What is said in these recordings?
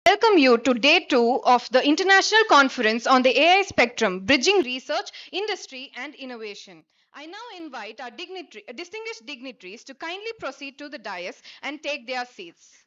Welcome you to day 2 of the International Conference on the AI Spectrum, Bridging Research, Industry and Innovation. I now invite our distinguished dignitaries to kindly proceed to the dais and take their seats.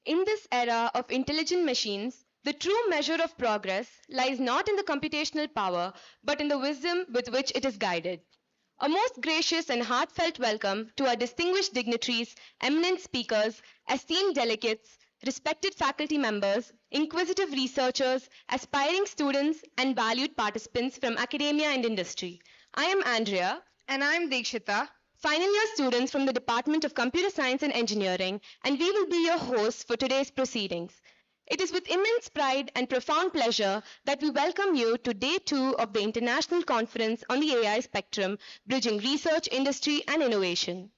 In this era of intelligent machines, the true measure of progress lies not in the computational power, but in the wisdom with which it is guided. A most gracious and heartfelt welcome to our distinguished dignitaries, eminent speakers, esteemed delegates, respected faculty members, inquisitive researchers, aspiring students, and valued participants from academia and industry. I am Andrea, And I'm Dikshita. final year students from the Department of Computer Science and Engineering, and we will be your hosts for today's proceedings. It is with immense pride and profound pleasure that we welcome you to day 2 of the International Conference on the AI Spectrum, Bridging Research, Industry and Innovation.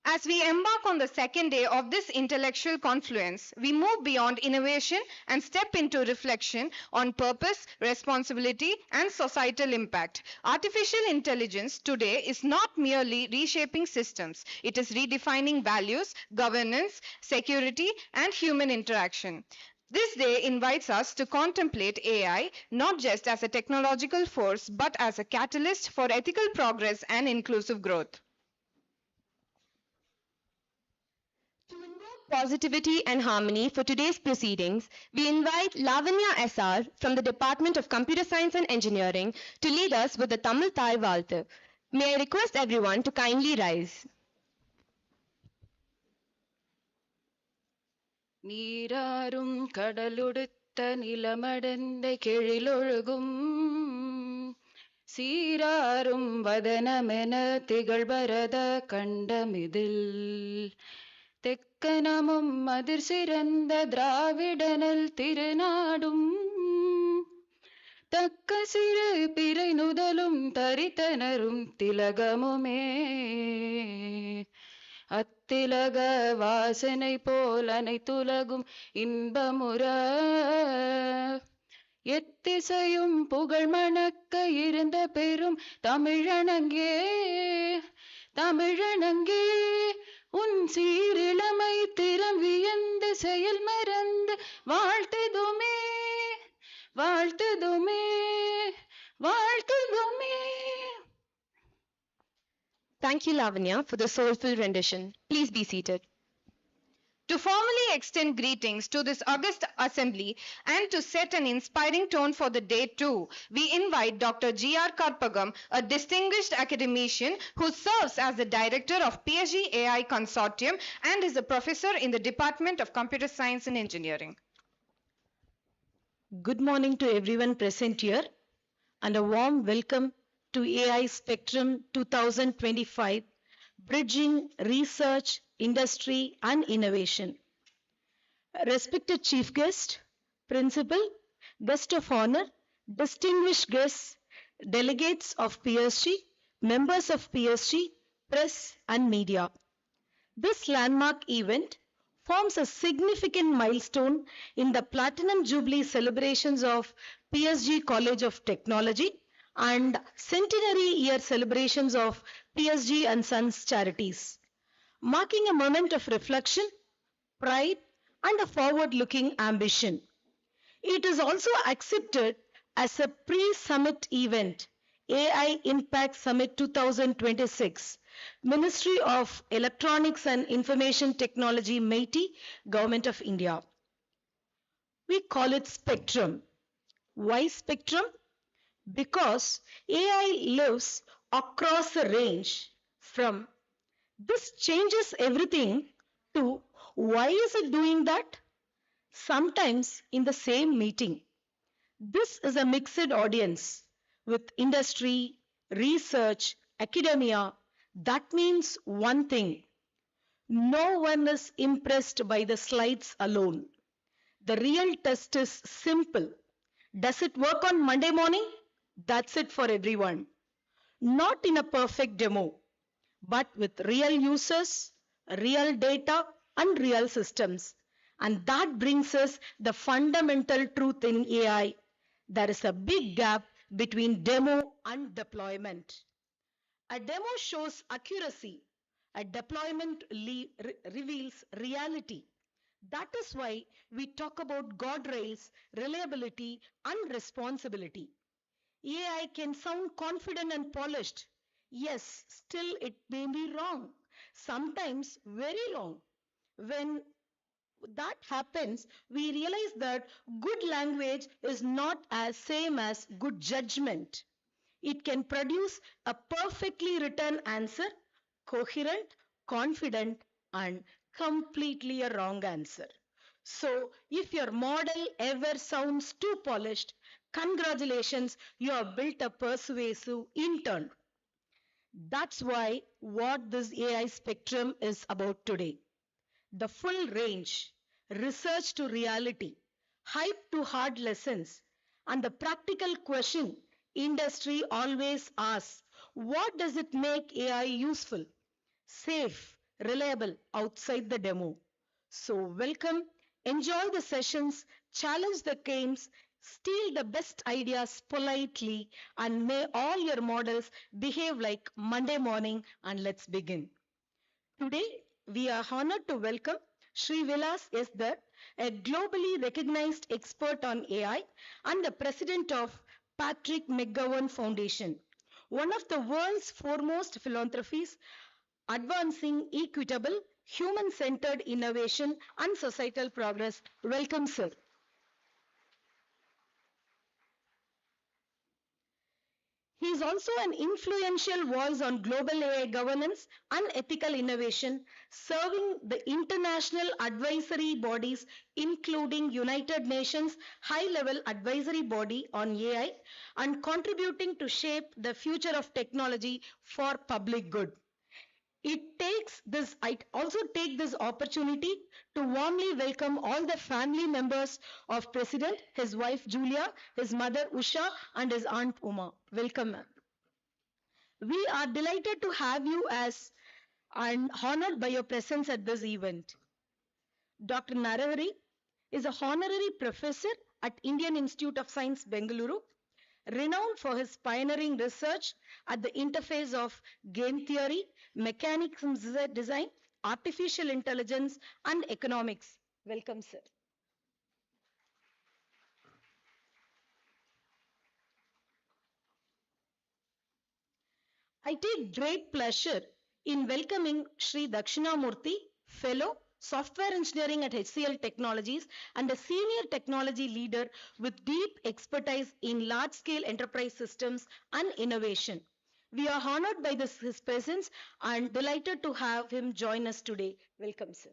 As we embark on the second day of this intellectual confluence, we move beyond innovation and step into reflection on purpose, responsibility, and societal impact. Artificial intelligence today is not merely reshaping systems, it is redefining values, governance, security, and human interaction. This day invites us to contemplate AI not just as a technological force but as a catalyst for ethical progress and inclusive growth. To invoke positivity and harmony for today's proceedings, we invite Lavanya SR from the Department of Computer Science and Engineering to lead us with the Tamil Thai Valtu. May I request everyone to kindly rise. நீராறும் கடலுடுத்த நிலமடந்தை கெழிலொழுகும் சீராறும் வதனமென திகழ்பரத கண்டமிதில் தெக்கனமும் அதிர் சிறந்த திராவிடனல் திருநாடும் தக்க சிறு பிறை நுதலும் தரித்தனரும் திலகமுமே அத்திலக வாசனை போல் அனைத்துலகும் இன்பமுற எத்திசையும் புகழ் மணக்க இருந்த பெரும் தமிழனங்கே தமிழனங்கே உன் சீரிழமை திறம் வியந்து செயல் மறந்து வாழ்த்துதுமே வாழ்த்துதுமே வாழ்த்துதுமே. Thank you, Lavanya, for the soulful rendition. Please be seated. To formally extend greetings to this august assembly and to set an inspiring tone for the day too, we invite Dr. G.R. Karpagam, a distinguished academician who serves as the director of PSG AI Consortium and is a professor in the Department of Computer Science and Engineering. Good morning to everyone present here and a warm welcome to AI Spectrum 2025, Bridging Research, Industry and Innovation. Respected Chief Guest, Principal, Guest of Honor, distinguished guests, delegates of PSG, members of PSG, press and media. This landmark event forms a significant milestone in the Platinum Jubilee celebrations of PSG College of Technology and centenary year celebrations of PSG and Sons charities, marking a moment of reflection, pride, and a forward-looking ambition. It is also accepted as a pre-summit event, AI Impact Summit 2026, Ministry of Electronics and Information Technology, MeitY, Government of India. We call it Spectrum. Why Spectrum? Because AI lives across a range from this changes everything to why is it doing that? Sometimes in the same meeting. This is a mixed audience with industry, research, academia. That means one thing. No one is impressed by the slides alone. The real test is simple. Does it work on Monday morning? That's it for everyone. Not in a perfect demo, but with real users, real data, and real systems. And that brings us the fundamental truth in AI. There is a big gap between demo and deployment. A demo shows accuracy. A deployment reveals reality. That is why we talk about guardrails, reliability, and responsibility. AI can sound confident and polished. Yes, still it may be wrong. Sometimes very wrong. When that happens, we realize that good language is not as same as good judgment. It can produce a perfectly written answer, coherent, confident, and completely a wrong answer. So, if your model ever sounds too polished, congratulations, you have built a persuasive intern. That's why what this AI spectrum is about today. The full range, research to reality, hype to hard lessons, and the practical question industry always asks, what does it make AI useful, safe, reliable outside the demo? So welcome, enjoy the sessions, challenge the games, steal the best ideas politely, and may all your models behave like Monday morning, and let's begin. Today, we are honored to welcome Sri Vilas S. Dutt, a globally recognized expert on AI and the president of Patrick McGowan Foundation, one of the world's foremost philanthropies advancing equitable, human-centered innovation and societal progress. Welcome, sir. He is also an influential voice on global AI governance and ethical innovation, serving the international advisory bodies, including United Nations High-Level Advisory Body on AI, and contributing to shape the future of technology for public good. I also take this opportunity to warmly welcome all the family members of President, his wife Julia, his mother Usha, and his aunt Uma. Welcome, ma'am. We are delighted to have you as and honored by your presence at this event. Dr. Narahari is a honorary professor at Indian Institute of Science, Bengaluru, renowned for his pioneering research at the interface of game theory, mechanics design, artificial intelligence, and economics. Welcome, sir. I take great pleasure in welcoming Sri Dakshinamurthy, Fellow, Software Engineering at HCL Technologies, and a senior technology leader with deep expertise in large-scale enterprise systems and innovation. We are honored by his presence and delighted to have him join us today. Welcome, sir.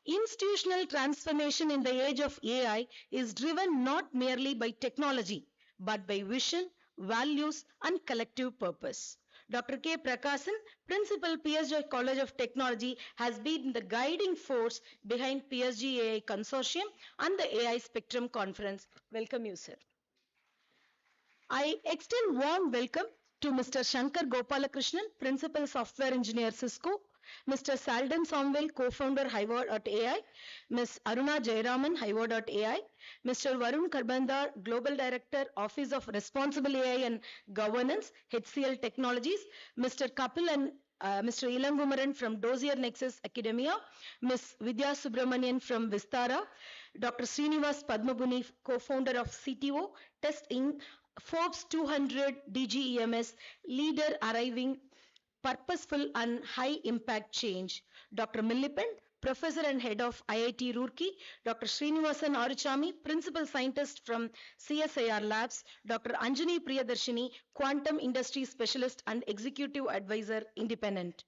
Institutional transformation in the age of AI is driven not merely by technology, but by vision, values, and collective purpose. Dr. K. Prakasan, Principal, PSG College of Technology, has been the guiding force behind PSG AI Consortium and the AI Spectrum Conference. Welcome you, sir. I extend warm welcome to Mr. Shankar Gopalakrishnan, Principal Software Engineer, Cisco, Mr. Salden Somwell, co-founder Highword.ai, Ms. Aruna Jayaraman, Highword.ai, Mr. Varun Karbandar, Global Director, Office of Responsible AI and Governance, HCL Technologies, Mr. Kapil and Mr. Ilangumaran from Dozier Nexus Academia, Ms. Vidya Subramanian from Vistara, Dr. Srinivas Padmabuni, co-founder of CTO, Test Inc., Forbes 200 DGEMS, leader arriving purposeful and high impact change. Dr. Millipent, Professor and Head of IIT Roorkee, Dr. Srinivasan Aruchami, Principal Scientist from CSIR Labs, Dr. Anjani Priyadarshini, Quantum Industry Specialist and Executive Advisor, Independent.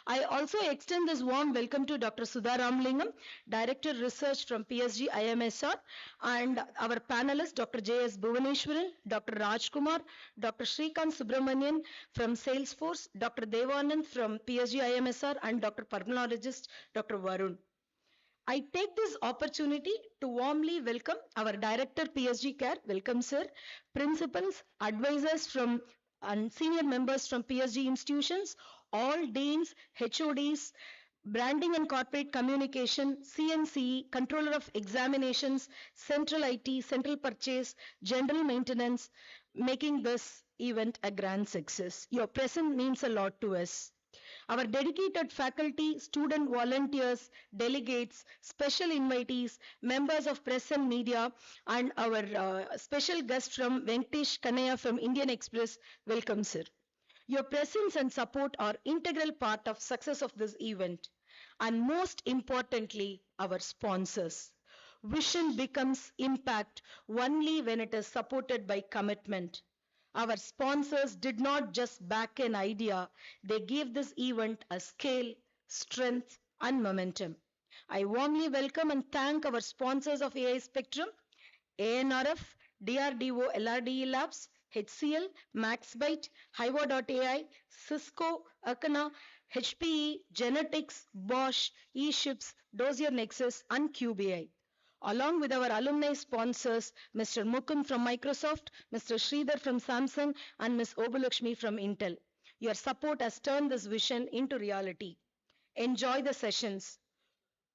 I also extend this warm welcome to Dr. Sudha Ramlingam, Director Research from PSG IMSR, and our panelists Dr. J.S. Bhuvaneshwaran, Dr. Rajkumar, Dr. Shrikant Subramanian from Salesforce, Dr. Devanand from PSG IMSR, and Dr. Pulmonologist Dr. Varun. I take this opportunity to warmly welcome our Director PSG Care, welcome sir, principals, advisors from and senior members from PSG institutions, all deans, HODs, branding and corporate communication, CNCE, controller of examinations, central IT, central purchase, general maintenance, making this event a grand success. Your presence means a lot to us. Our dedicated faculty, student volunteers, delegates, special invitees, members of press and media, and our special guest from Venkatesh Kanaya from Indian Express, welcome sir. Your presence and support are integral part of success of this event. And most importantly, our sponsors. Vision becomes impact only when it is supported by commitment. Our sponsors did not just back an idea, they gave this event a scale, strength, and momentum. I warmly welcome and thank our sponsors of AI Spectrum, ANRF, DRDO LRDE Labs, HCL, MaxByte, Hiva.ai, Cisco, Akana, HPE, Genetics, Bosch, eShips, Dozier Nexus, and QBI. Along with our alumni sponsors, Mr. Mukund from Microsoft, Mr. Sridhar from Samsung, and Ms. Obulakshmi from Intel. Your support has turned this vision into reality. Enjoy the sessions,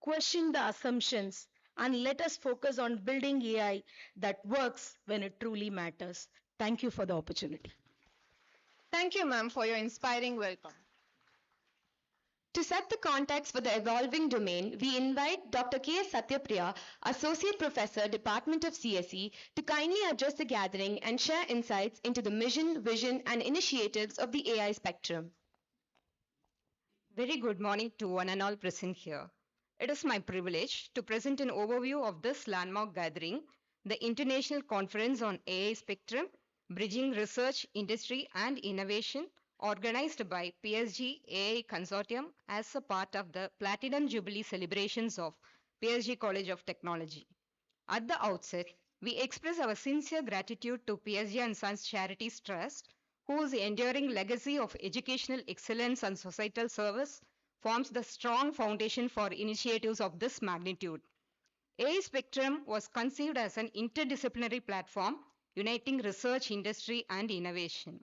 question the assumptions, and let us focus on building AI that works when it truly matters. Thank you for the opportunity. Thank you, ma'am, for your inspiring welcome. To set the context for the evolving domain, we invite Dr. K. Satyapriya, Associate Professor, Department of CSE, to kindly address the gathering and share insights into the mission, vision, and initiatives of the AI spectrum. Very good morning to one and all present here. It is my privilege to present an overview of this landmark gathering, the International Conference on AI Spectrum, Bridging Research, Industry and Innovation, organized by PSG AI Consortium as a part of the Platinum Jubilee celebrations of PSG College of Technology. At the outset, we express our sincere gratitude to PSG and Sons Charities Trust, whose enduring legacy of educational excellence and societal service forms the strong foundation for initiatives of this magnitude. AI Spectrum was conceived as an interdisciplinary platform uniting research, industry, and innovation.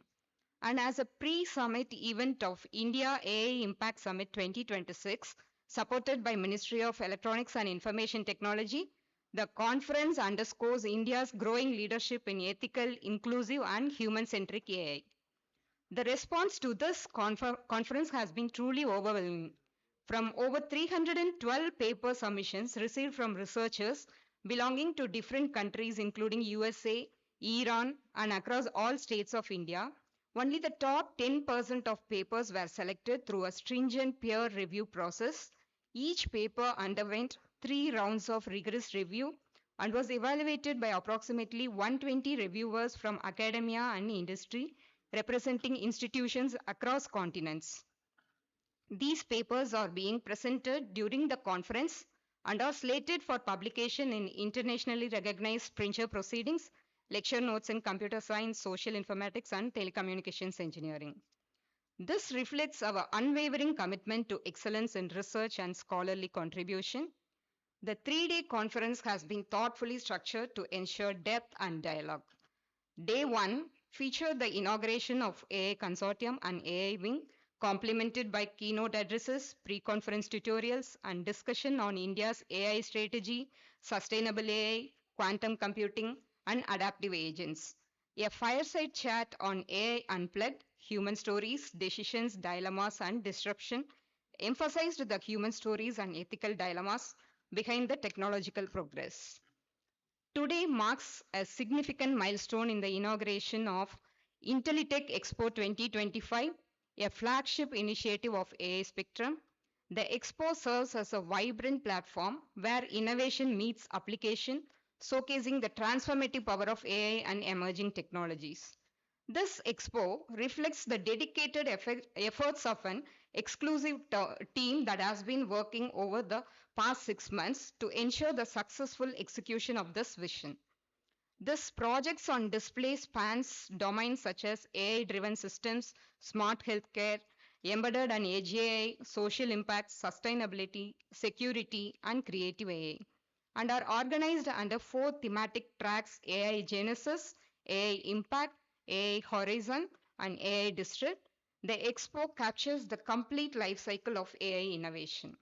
And as a pre-summit event of India AI Impact Summit 2026, supported by Ministry of Electronics and Information Technology, the conference underscores India's growing leadership in ethical, inclusive, and human-centric AI. The response to this conference has been truly overwhelming. From over 312 paper submissions received from researchers belonging to different countries including USA, Iran, and across all states of India, only the top 10% of papers were selected through a stringent peer review process. Each paper underwent 3 rounds of rigorous review and was evaluated by approximately 120 reviewers from academia and industry, representing institutions across continents. These papers are being presented during the conference and are slated for publication in internationally recognized Springer proceedings, lecture notes in computer science, social informatics, and telecommunications engineering. This reflects our unwavering commitment to excellence in research and scholarly contribution. The 3-day conference has been thoughtfully structured to ensure depth and dialogue. Day 1 featured the inauguration of AI Consortium and AI Wing, complemented by keynote addresses, pre-conference tutorials, and discussion on India's AI strategy, sustainable AI, quantum computing, and adaptive agents. A fireside chat on AI Unplugged, human stories, decisions, dilemmas, and disruption emphasized the human stories and ethical dilemmas behind the technological progress. Today marks a significant milestone in the inauguration of Intellitech Expo 2025, a flagship initiative of AI Spectrum. The expo serves as a vibrant platform where innovation meets application, showcasing the transformative power of AI and emerging technologies. This expo reflects the dedicated efforts of an exclusive team that has been working over the past 6 months to ensure the successful execution of this vision. This projects on display spans domains such as AI-driven systems, smart healthcare, embedded and edge AI, social impact, sustainability, security, and creative AI, and are organized under 4 thematic tracks: AI Genesis, AI Impact, AI Horizon, and AI District. The expo captures the complete life cycle of AI innovation.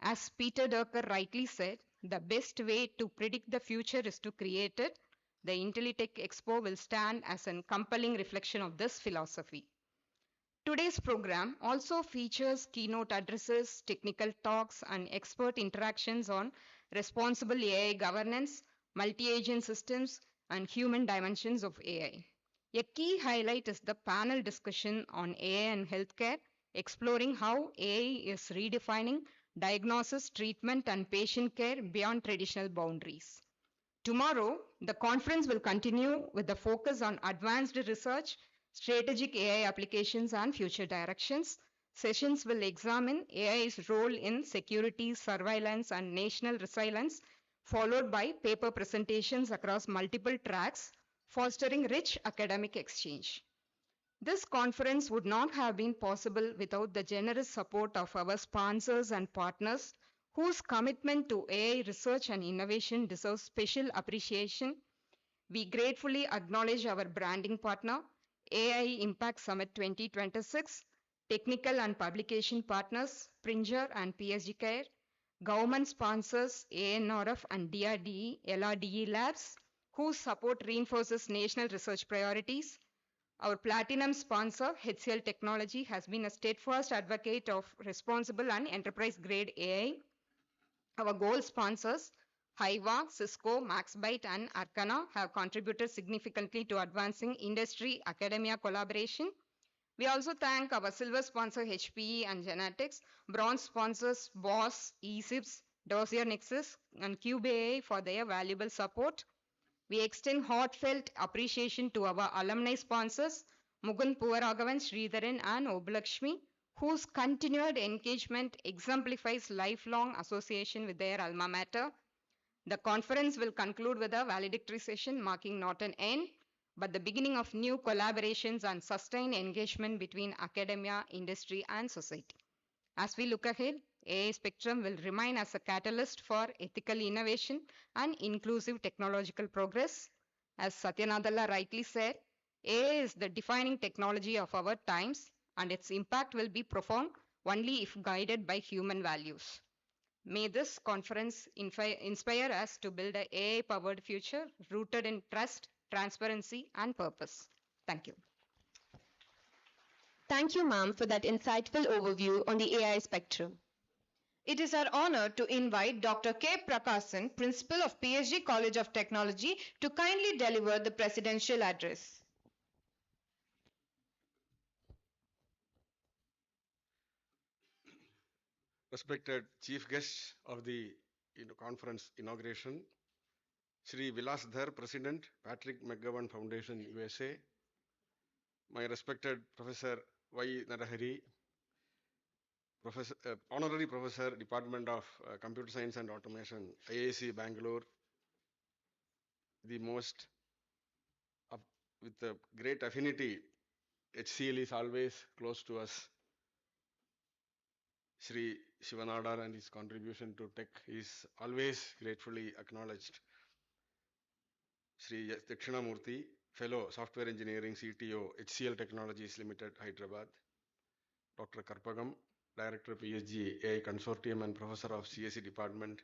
As Peter Drucker rightly said, the best way to predict the future is to create it. The IntelliTech Expo will stand as a compelling reflection of this philosophy. Today's program also features keynote addresses, technical talks, and expert interactions on responsible AI governance, multi-agent systems, and human dimensions of AI. A key highlight is the panel discussion on AI and healthcare, exploring how AI is redefining diagnosis, treatment, and patient care beyond traditional boundaries. Tomorrow, the conference will continue with the focus on advanced research, strategic AI applications, and future directions. Sessions will examine AI's role in security, surveillance, and national resilience, followed by paper presentations across multiple tracks, fostering rich academic exchange. This conference would not have been possible without the generous support of our sponsors and partners, whose commitment to AI research and innovation deserves special appreciation. We gratefully acknowledge our branding partner, AI Impact Summit 2026, technical and publication partners, Pringer and PSG Care, government sponsors, ANRF and DRDE, LRDE Labs, whose support reinforces national research priorities. Our platinum sponsor, HCL Technology, has been a steadfast advocate of responsible and enterprise-grade AI. Our gold sponsors, Hiva, Cisco, MaxByte, and Arcana, have contributed significantly to advancing industry-academia collaboration. We also thank our silver sponsor, HPE and Genetics, bronze sponsors, BOSS, eSIPS, Dossier Nexus, and CubeAI for their valuable support. We extend heartfelt appreciation to our alumni sponsors, Mugun Puvaragavan, Sridharan, and Obalakshmi, whose continued engagement exemplifies lifelong association with their alma mater. The conference will conclude with a valedictory session marking not an end, but the beginning of new collaborations and sustained engagement between academia, industry, and society. As we look ahead, AI Spectrum will remain as a catalyst for ethical innovation and inclusive technological progress. As Satya Nadella rightly said, AI is the defining technology of our times, and its impact will be profound only if guided by human values. May this conference inspire us to build an AI-powered future rooted in trust, transparency, and purpose. Thank you. Thank you, ma'am, for that insightful overview on the AI spectrum. It is our honor to invite Dr. K. Prakasan, Principal of PSG College of Technology, to kindly deliver the presidential address. Respected chief guests of the conference inauguration, Shri Vilas Dhar, President, Patrick McGowan Foundation, USA, my respected Professor Y. Narahari, Honorary Professor, Department of Computer Science and Automation, IISc Bangalore, the most, with a great affinity, HCL is always close to us. Shri Shivanadar and his contribution to tech is always gratefully acknowledged. Shri Dakshinamurthy, Fellow Software Engineering CTO, HCL Technologies Limited, Hyderabad. Dr. Karpagam, Director PSG AI Consortium and Professor of CSE Department.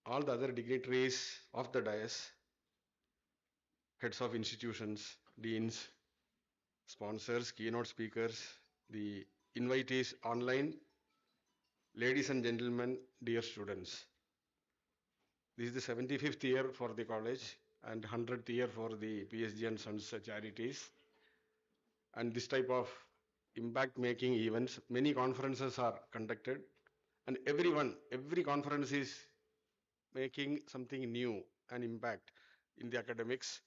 All the other dignitaries of the dais, heads of institutions, deans, sponsors, keynote speakers, the invitees online, ladies and gentlemen, dear students. This is the 75th year for the college and 100th year for the PSG and Sons charities. And this type of impact-making events, many conferences are conducted, and every conference is making something new and impact in the academics.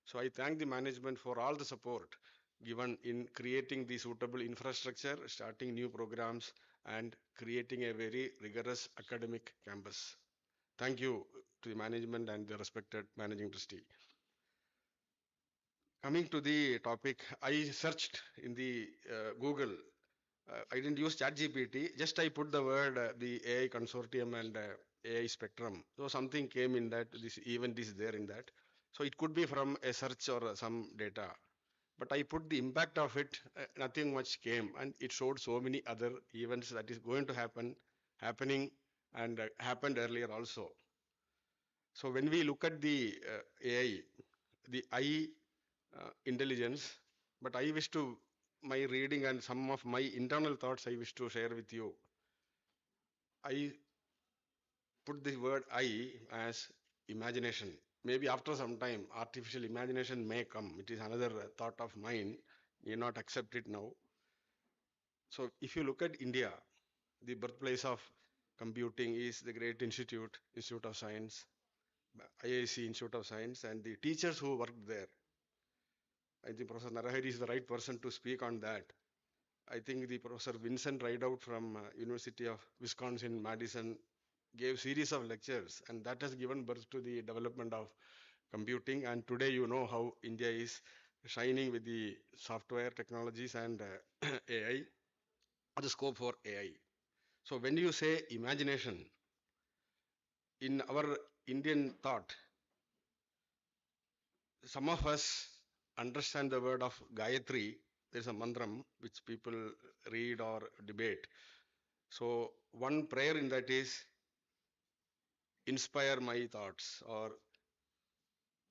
So I thank the management for all the support given in creating the suitable infrastructure, starting new programs, and creating a very rigorous academic campus. Thank you to the management and the respected managing trustee. Coming to the topic, I searched in the Google. I didn't use ChatGPT. Just I put the word the AI consortium and AI spectrum. So something came in that this event is there in that. So it could be from a search or some data. But I put the impact of it. Nothing much came, and it showed so many other events that is going to happen, happening, and happened earlier also. So when we look at the AI, the I intelligence, but I wish to, my reading and some of my internal thoughts I wish to share with you. I put the word I as imagination. Maybe after some time, artificial imagination may come. It is another thought of mine. May not accept it now. So if you look at India, the birthplace of computing is the great Institute of Science, IIC Institute of Science, and the teachers who worked there. I think Professor Narahari is the right person to speak on that. I think the Professor Vincent Rideout from University of Wisconsin-Madison gave series of lectures, and that has given birth to the development of computing. And today you know how India is shining with the software technologies and AI, or the scope for AI. So when you say imagination, in our Indian thought, some of us understand the word of Gayatri. There's a mantram which people read or debate. So one prayer in that is inspire my thoughts or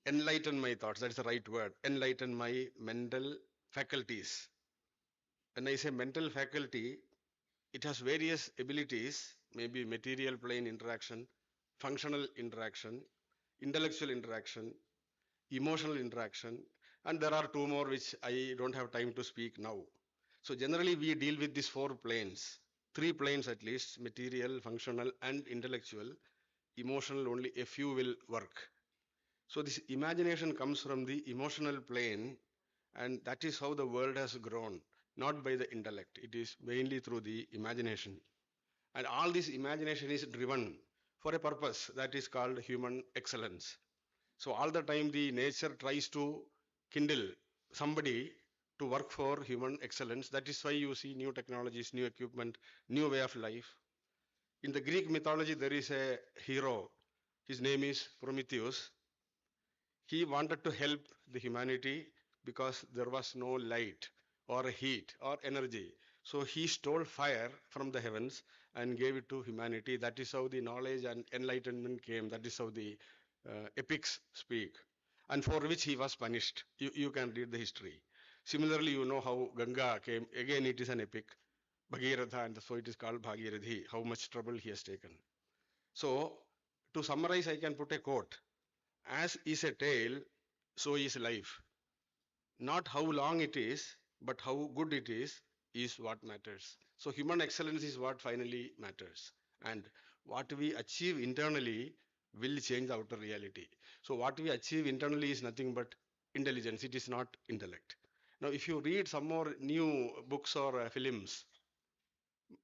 enlighten my thoughts. That's the right word. Enlighten my mental faculties. When I say mental faculty, it has various abilities, maybe material plane interaction, functional interaction, intellectual interaction, emotional interaction, and there are two more which I don't have time to speak now. So generally we deal with these four planes, three planes at least, material, functional, and intellectual. Emotional, only a few will work. So this imagination comes from the emotional plane, and that is how the world has grown, not by the intellect. It is mainly through the imagination. And all this imagination is driven for a purpose that is called human excellence. So all the time the nature tries to kindle somebody to work for human excellence. That is why you see new technologies, new equipment, new way of life. In the Greek mythology, there is a hero. His name is Prometheus. He wanted to help the humanity because there was no light or heat or energy. So he stole fire from the heavens and gave it to humanity. That is how the knowledge and enlightenment came. That is how the epics speak. And for which he was punished. You can read the history. Similarly, you know how Ganga came. Again, it is an epic. Bhagiratha, and so it is called Bhagirathi, how much trouble he has taken. So, to summarize, I can put a quote. As is a tale, so is life. Not how long it is, but how good it is what matters. So human excellence is what finally matters. And what we achieve internally will change the outer reality. So what we achieve internally is nothing but intelligence. It is not intellect. Now, if you read some more new books or films,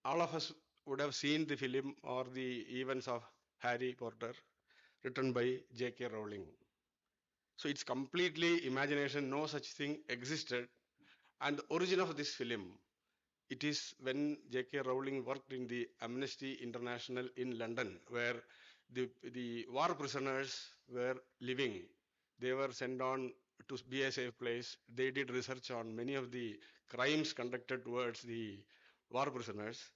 all of us would have seen the film or the events of Harry Potter written by J.K. Rowling. So it's completely imagination, no such thing existed. And the origin of this film, it is when J.K. Rowling worked in the Amnesty International in London, where the war prisoners were living. They were sent on to be a safe place. They did research on many of the crimes conducted towards the war prisoners.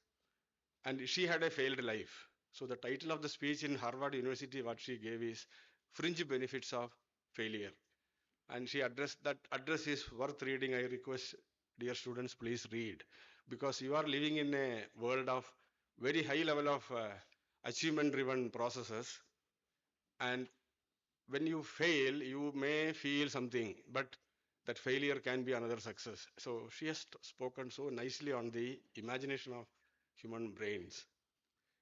And she had a failed life. So the title of the speech in Harvard University, what she gave is Fringe Benefits of Failure. And she addressed that address is worth reading. I request dear students, please read, because you are living in a world of very high level of achievement driven processes, and when you fail you may feel something, but that failure can be another success. So she has spoken so nicely on the imagination of human brains.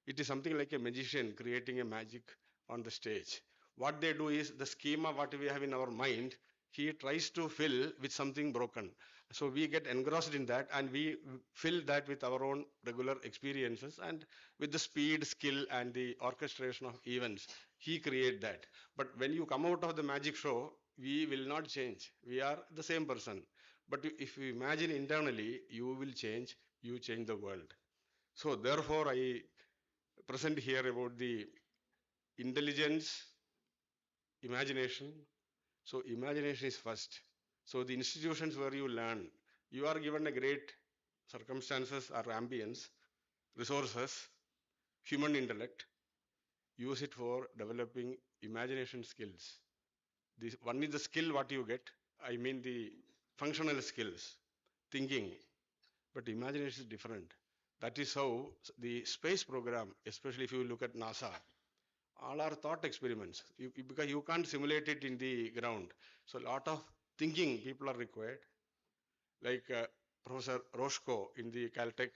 It is something like a magician creating a magic on the stage. What they do is the schema what we have in our mind, he tries to fill with something broken. So we get engrossed in that and we fill that with our own regular experiences and with the speed, skill, and the orchestration of events. He create that. But when you come out of the magic show, we will not change. We are the same person. But if you imagine internally, you will change, you change the world. So therefore, I present here about the intelligence, imagination. So imagination is first. So the institutions where you learn, you are given a great circumstances or ambience, resources, human intellect, use it for developing imagination skills. This one is the skill what you get. I mean the functional skills, thinking, but imagination is different. That is how the space program, especially if you look at NASA, all are thought experiments because you can't simulate it in the ground. So a lot of thinking people are required. Like Professor Roshko in the Caltech,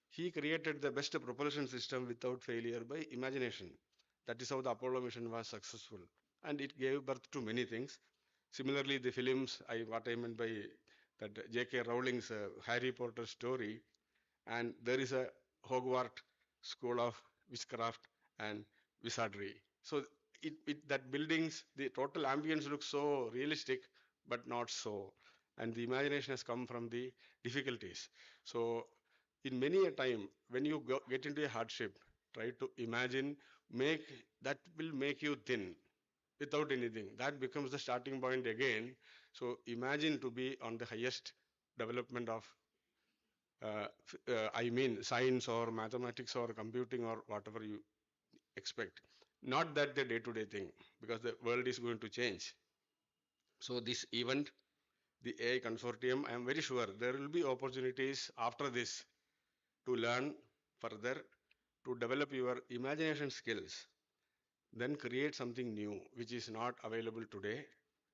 he created the best propulsion system without failure by imagination. That is how the Apollo mission was successful, and it gave birth to many things. Similarly, the films, what I meant by that J.K. Rowling's Harry Potter story, and there is a Hogwarts School of Witchcraft and Wizardry. So that buildings, the total ambience looks so realistic, but not so. And the imagination has come from the difficulties. So in many a time, when you get into a hardship, try to imagine, make that will make you thin without anything. That becomes the starting point again. So imagine to be on the highest development of I mean science or mathematics or computing or whatever you expect. Not that the day-to-day thing, because the world is going to change. So this event, the AI consortium, I am very sure there will be opportunities after this to learn further, to develop your imagination skills, then create something new which is not available today.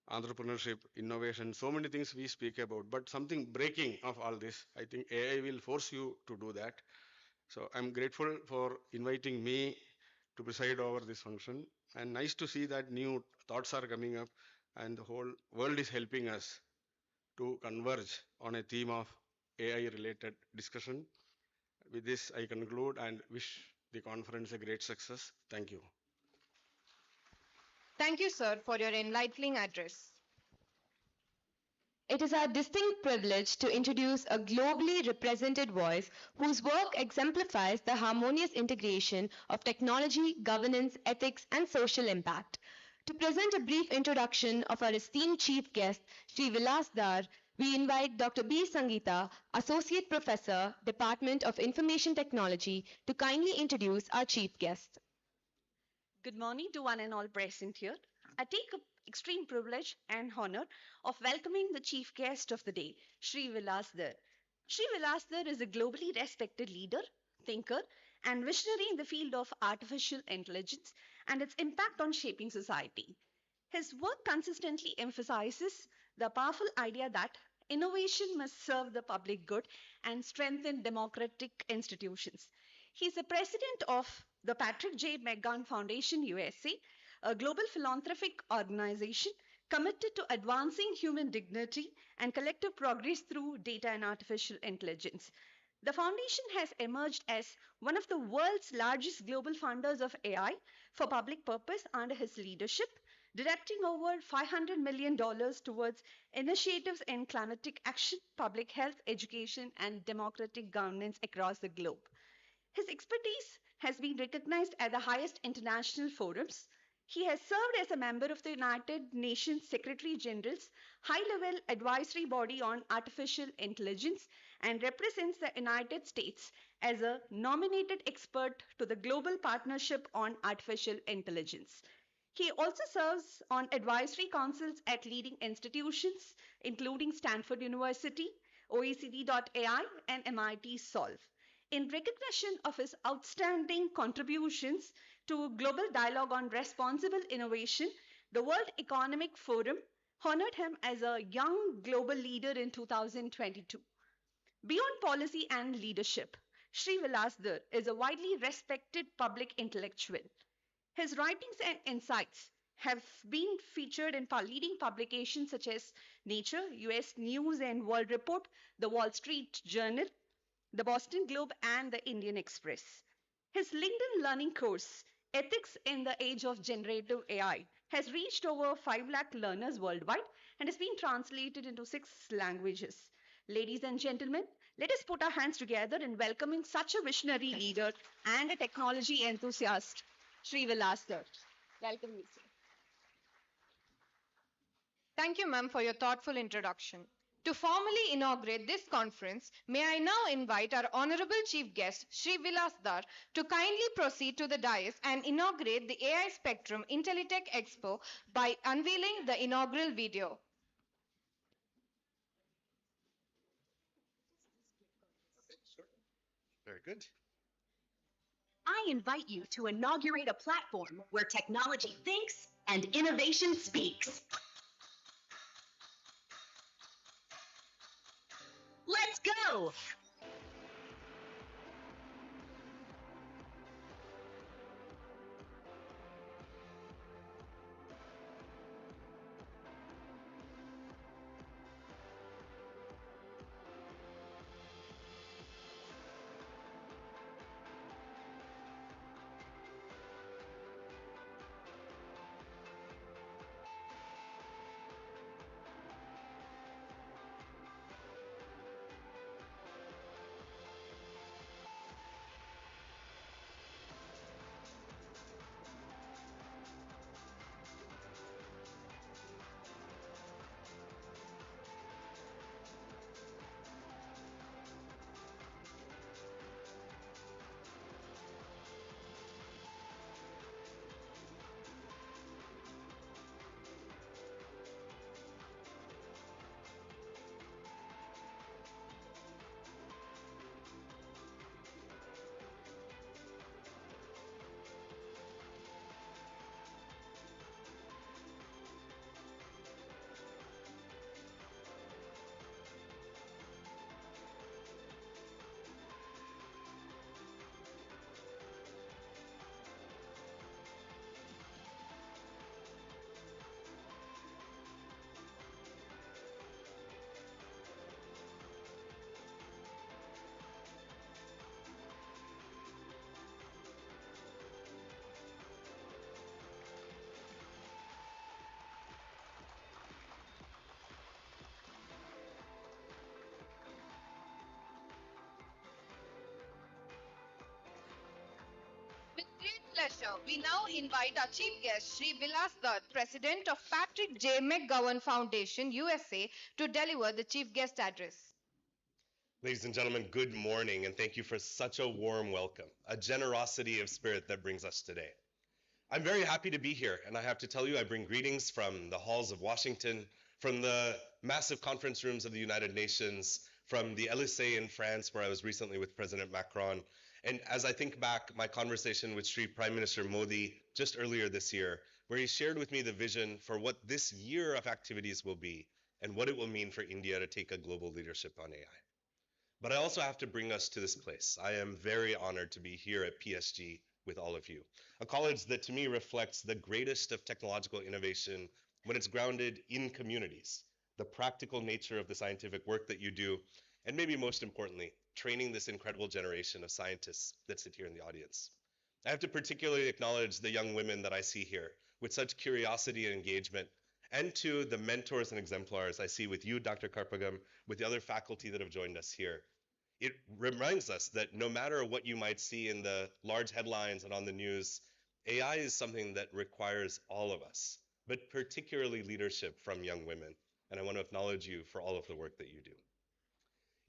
Entrepreneurship, innovation, so many things we speak about, but something breaking of all this, I think AI will force you to do that. So I'm grateful for inviting me to preside over this function, and nice to see that new thoughts are coming up and the whole world is helping us to converge on a theme of AI related discussion. With this, I conclude and wish the conference a great success. Thank you. Thank you, sir, for your enlightening address. It is our distinct privilege to introduce a globally represented voice whose work exemplifies the harmonious integration of technology, governance, ethics, and social impact. To present a brief introduction of our esteemed chief guest, Sri Vilas Dar, we invite Dr. B. Sangeeta, Associate Professor, Department of Information Technology, to kindly introduce our chief guest. Good morning to one and all present here. I take extreme privilege and honor of welcoming the chief guest of the day, Sri Vilasdar. Sri Vilasdar is a globally respected leader, thinker, and visionary in the field of artificial intelligence and its impact on shaping society. His work consistently emphasizes the powerful idea that innovation must serve the public good and strengthen democratic institutions. He is the president of the Patrick J. McGann Foundation USA, a global philanthropic organization committed to advancing human dignity and collective progress through data and artificial intelligence. The foundation has emerged as one of the world's largest global funders of AI for public purpose under his leadership, directing over $500 million towards initiatives in climatic action, public health, education, and democratic governance across the globe. His expertise has been recognized at the highest international forums. He has served as a member of the United Nations Secretary General's high level advisory body on artificial intelligence and represents the United States as a nominated expert to the Global Partnership on Artificial Intelligence. He also serves on advisory councils at leading institutions, including Stanford University, OECD.ai, and MIT Solve. In recognition of his outstanding contributions to global dialogue on responsible innovation, the World Economic Forum honored him as a young global leader in 2022. Beyond policy and leadership, Sri Vilasdar is a widely respected public intellectual. His writings and insights have been featured in leading publications such as Nature, US News and World Report, the Wall Street Journal, the Boston Globe, and the Indian Express. His LinkedIn learning course, Ethics in the Age of Generative AI, has reached over 5 lakh learners worldwide and has been translated into 6 languages. Ladies and gentlemen, let us put our hands together in welcoming such a visionary leader and a technology enthusiast, Sri Vilas sir. Welcome, sir. Thank you, ma'am, for your thoughtful introduction. To formally inaugurate this conference, may I now invite our Honorable Chief Guest, Sri Vilas Dar, to kindly proceed to the dais and inaugurate the AI Spectrum Intellitech Expo by unveiling the inaugural video. Very good. I invite you to inaugurate a platform where technology thinks and innovation speaks. Let's go! With great pleasure, we now invite our chief guest, Sri Vilas Dutt, President of Patrick J. McGowan Foundation, USA, to deliver the chief guest address. Ladies and gentlemen, good morning, and thank you for such a warm welcome, a generosity of spirit that brings us today. I'm very happy to be here, and I have to tell you, I bring greetings from the halls of Washington, from the massive conference rooms of the United Nations, from the Élysée in France, where I was recently with President Macron. And as I think back, my conversation with Sri Prime Minister Modi just earlier this year, where he shared with me the vision for what this year of activities will be and what it will mean for India to take a global leadership on AI. But I also have to bring us to this place. I am very honored to be here at PSG with all of you, a college that to me reflects the greatest of technological innovation when it's grounded in communities, the practical nature of the scientific work that you do, and maybe most importantly, training this incredible generation of scientists that sit here in the audience. I have to particularly acknowledge the young women that I see here with such curiosity and engagement, and to the mentors and exemplars I see with you, Dr. Karpagam, with the other faculty that have joined us here. It reminds us that no matter what you might see in the large headlines and on the news, AI is something that requires all of us, but particularly leadership from young women. And I want to acknowledge you for all of the work that you do.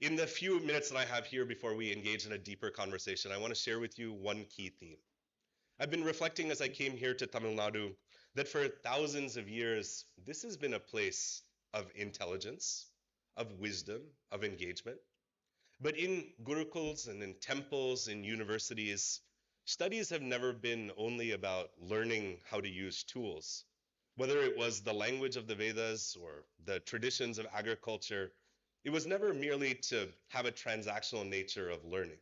In the few minutes that I have here before we engage in a deeper conversation, I want to share with you one key theme. I've been reflecting as I came here to Tamil Nadu that for thousands of years, this has been a place of intelligence, of wisdom, of engagement. But in gurukuls and in temples, in universities, studies have never been only about learning how to use tools. Whether it was the language of the Vedas or the traditions of agriculture, it was never merely to have a transactional nature of learning,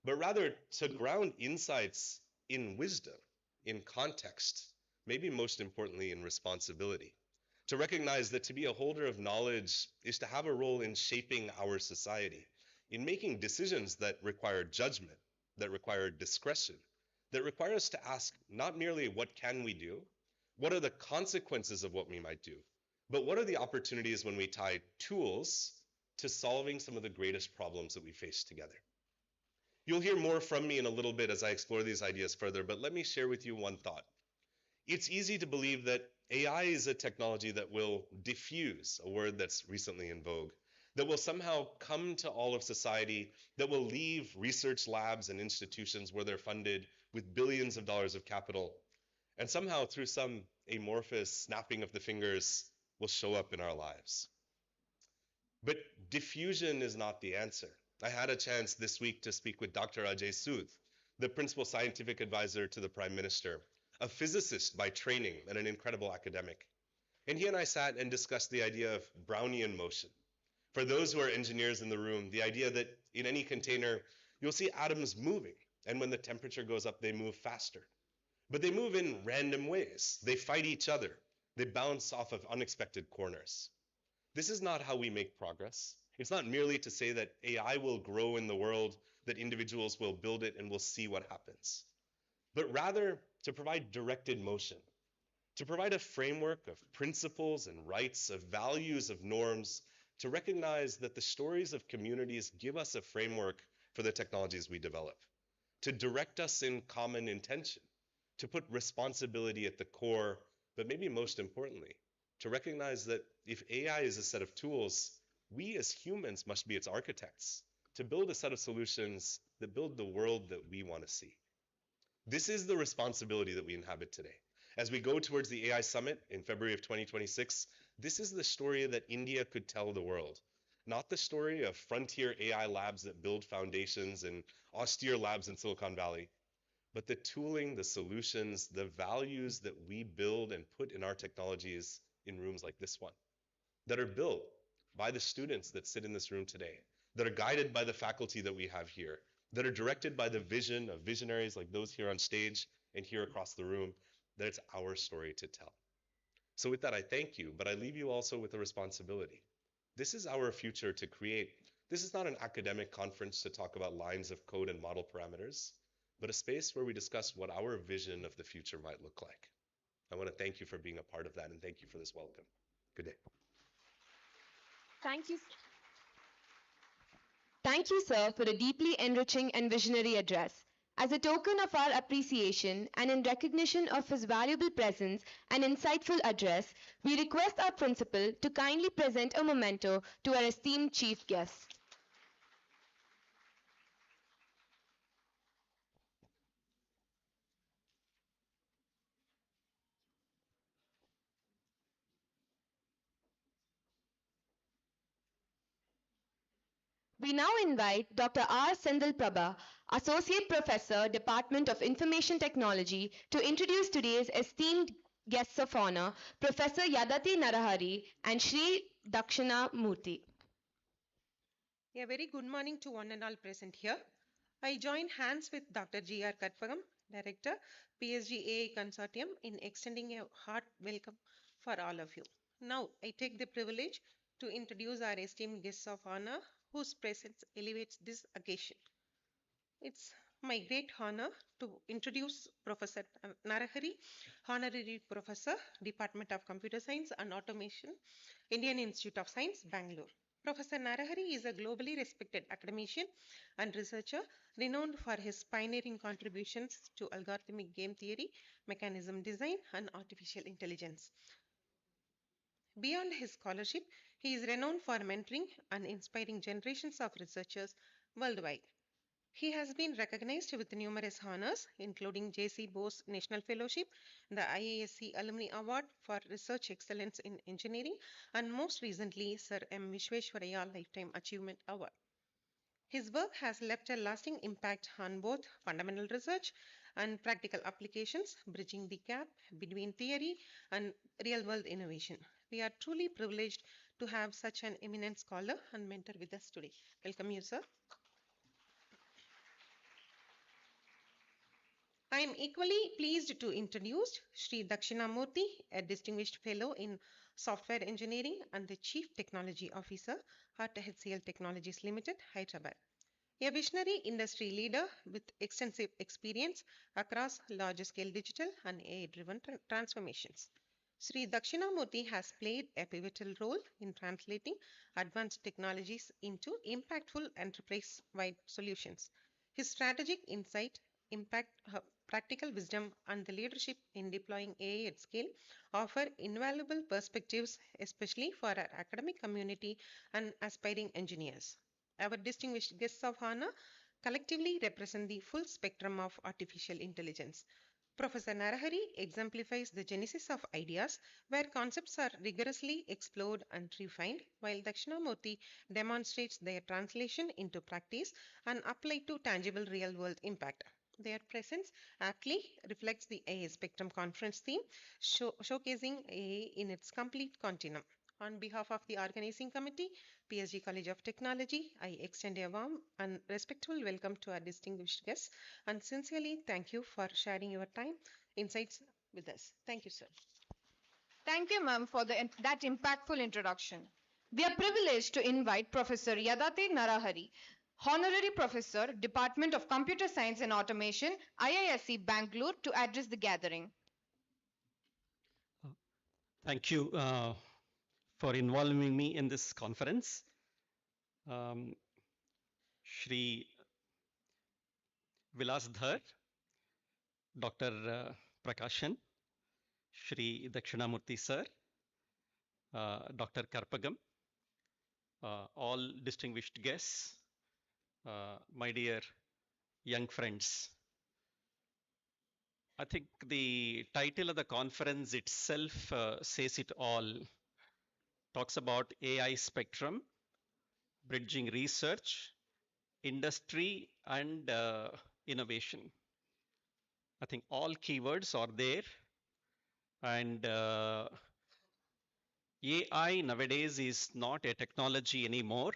but rather to ground insights in wisdom, in context, maybe most importantly in responsibility. To recognize that to be a holder of knowledge is to have a role in shaping our society, in making decisions that require judgment, that require discretion, that require us to ask not merely what can we do, what are the consequences of what we might do, but what are the opportunities when we tie tools to solving some of the greatest problems that we face together. You'll hear more from me in a little bit as I explore these ideas further, but let me share with you one thought. It's easy to believe that AI is a technology that will diffuse, a word that's recently in vogue, that will somehow come to all of society, that will leave research labs and institutions where they're funded with billions of dollars of capital, and somehow through some amorphous snapping of the fingers will show up in our lives. But diffusion is not the answer. I had a chance this week to speak with Dr. Ajay Sood, the principal scientific advisor to the Prime Minister, a physicist by training and an incredible academic. And he and I sat and discussed the idea of Brownian motion. For those who are engineers in the room, the idea that in any container, you'll see atoms moving, and when the temperature goes up, they move faster. But they move in random ways. They fight each other. They bounce off of unexpected corners. This is not how we make progress. It's not merely to say that AI will grow in the world, that individuals will build it and we'll see what happens, but rather to provide directed motion, to provide a framework of principles and rights, of values, of norms, to recognize that the stories of communities give us a framework for the technologies we develop, to direct us in common intention, to put responsibility at the core, but maybe most importantly, to recognize that if AI is a set of tools, we as humans must be its architects, to build a set of solutions that build the world that we want to see. This is the responsibility that we inhabit today. As we go towards the AI Summit in February of 2026, this is the story that India could tell the world, not the story of frontier AI labs that build foundations and austere labs in Silicon Valley, but the tooling, the solutions, the values that we build and put in our technologies in rooms like this one, that are built by the students that sit in this room today, that are guided by the faculty that we have here, that are directed by the vision of visionaries like those here on stage and here across the room, that it's our story to tell. So with that, I thank you, but I leave you also with a responsibility. This is our future to create. This is not an academic conference to talk about lines of code and model parameters, but a space where we discuss what our vision of the future might look like. I want to thank you for being a part of that, and thank you for this welcome. Good day. Thank you. Thank you, sir, for a deeply enriching and visionary address. As a token of our appreciation and in recognition of his valuable presence and insightful address, we request our principal to kindly present a memento to our esteemed chief guest. We now invite Dr. R. Sendil Prabha, Associate Professor, Department of Information Technology, to introduce today's esteemed guests of honor, Professor Yadati Narahari and Sri Dakshina Murthy. A very good morning to one and all present here. I join hands with Dr. G.R. Katpagam, Director, PSG AI Consortium, in extending a heart welcome for all of you. Now, I take the privilege to introduce our esteemed guests of honor whose presence elevates this occasion. It's my great honor to introduce Professor Narahari, Honorary Professor, Department of Computer Science and Automation, Indian Institute of Science, Bangalore. Professor Narahari is a globally respected academician and researcher renowned for his pioneering contributions to algorithmic game theory, mechanism design, and artificial intelligence. Beyond his scholarship, he is renowned for mentoring and inspiring generations of researchers worldwide. He has been recognized with numerous honors, including J.C. Bose National Fellowship, the IASC Alumni Award for Research Excellence in Engineering, and most recently, Sir M. Vishweshwaraya Lifetime Achievement Award. His work has left a lasting impact on both fundamental research and practical applications, bridging the gap between theory and real-world innovation. We are truly privileged to have such an eminent scholar and mentor with us today. Welcome you, sir. I am equally pleased to introduce Sri Dakshinamurthy, a distinguished fellow in software engineering and the Chief Technology Officer at HCL Technologies Limited, Hyderabad. A visionary industry leader with extensive experience across large-scale digital and AI-driven transformations. Sri Dakshinamurthy has played a pivotal role in translating advanced technologies into impactful enterprise-wide solutions. His strategic insight, practical wisdom, and the leadership in deploying AI at scale offer invaluable perspectives, especially for our academic community and aspiring engineers. Our distinguished guests of honor collectively represent the full spectrum of artificial intelligence. Professor Narahari exemplifies the genesis of ideas where concepts are rigorously explored and refined, while Dakshinamurthy demonstrates their translation into practice and applied to tangible real world impact. Their presence aptly reflects the AI Spectrum Conference theme, showcasing AI in its complete continuum. On behalf of the organizing committee, PSG College of Technology, I extend a warm and respectful welcome to our distinguished guests and sincerely thank you for sharing your time, insights with us. Thank you, sir. Thank you, ma'am, for that impactful introduction. We are privileged to invite Professor Yadate Narahari, Honorary Professor, Department of Computer Science and Automation, IISc Bangalore, to address the gathering. Thank you for involving me in this conference. Shri Vilasdhar, Dr. Prakashan, Shri Dakshinamurthy sir, Dr. Karpagam, all distinguished guests, my dear young friends. I think the title of the conference itself says it all. Talks about AI spectrum, bridging research, industry, and innovation. I think all keywords are there. And AI nowadays is not a technology anymore.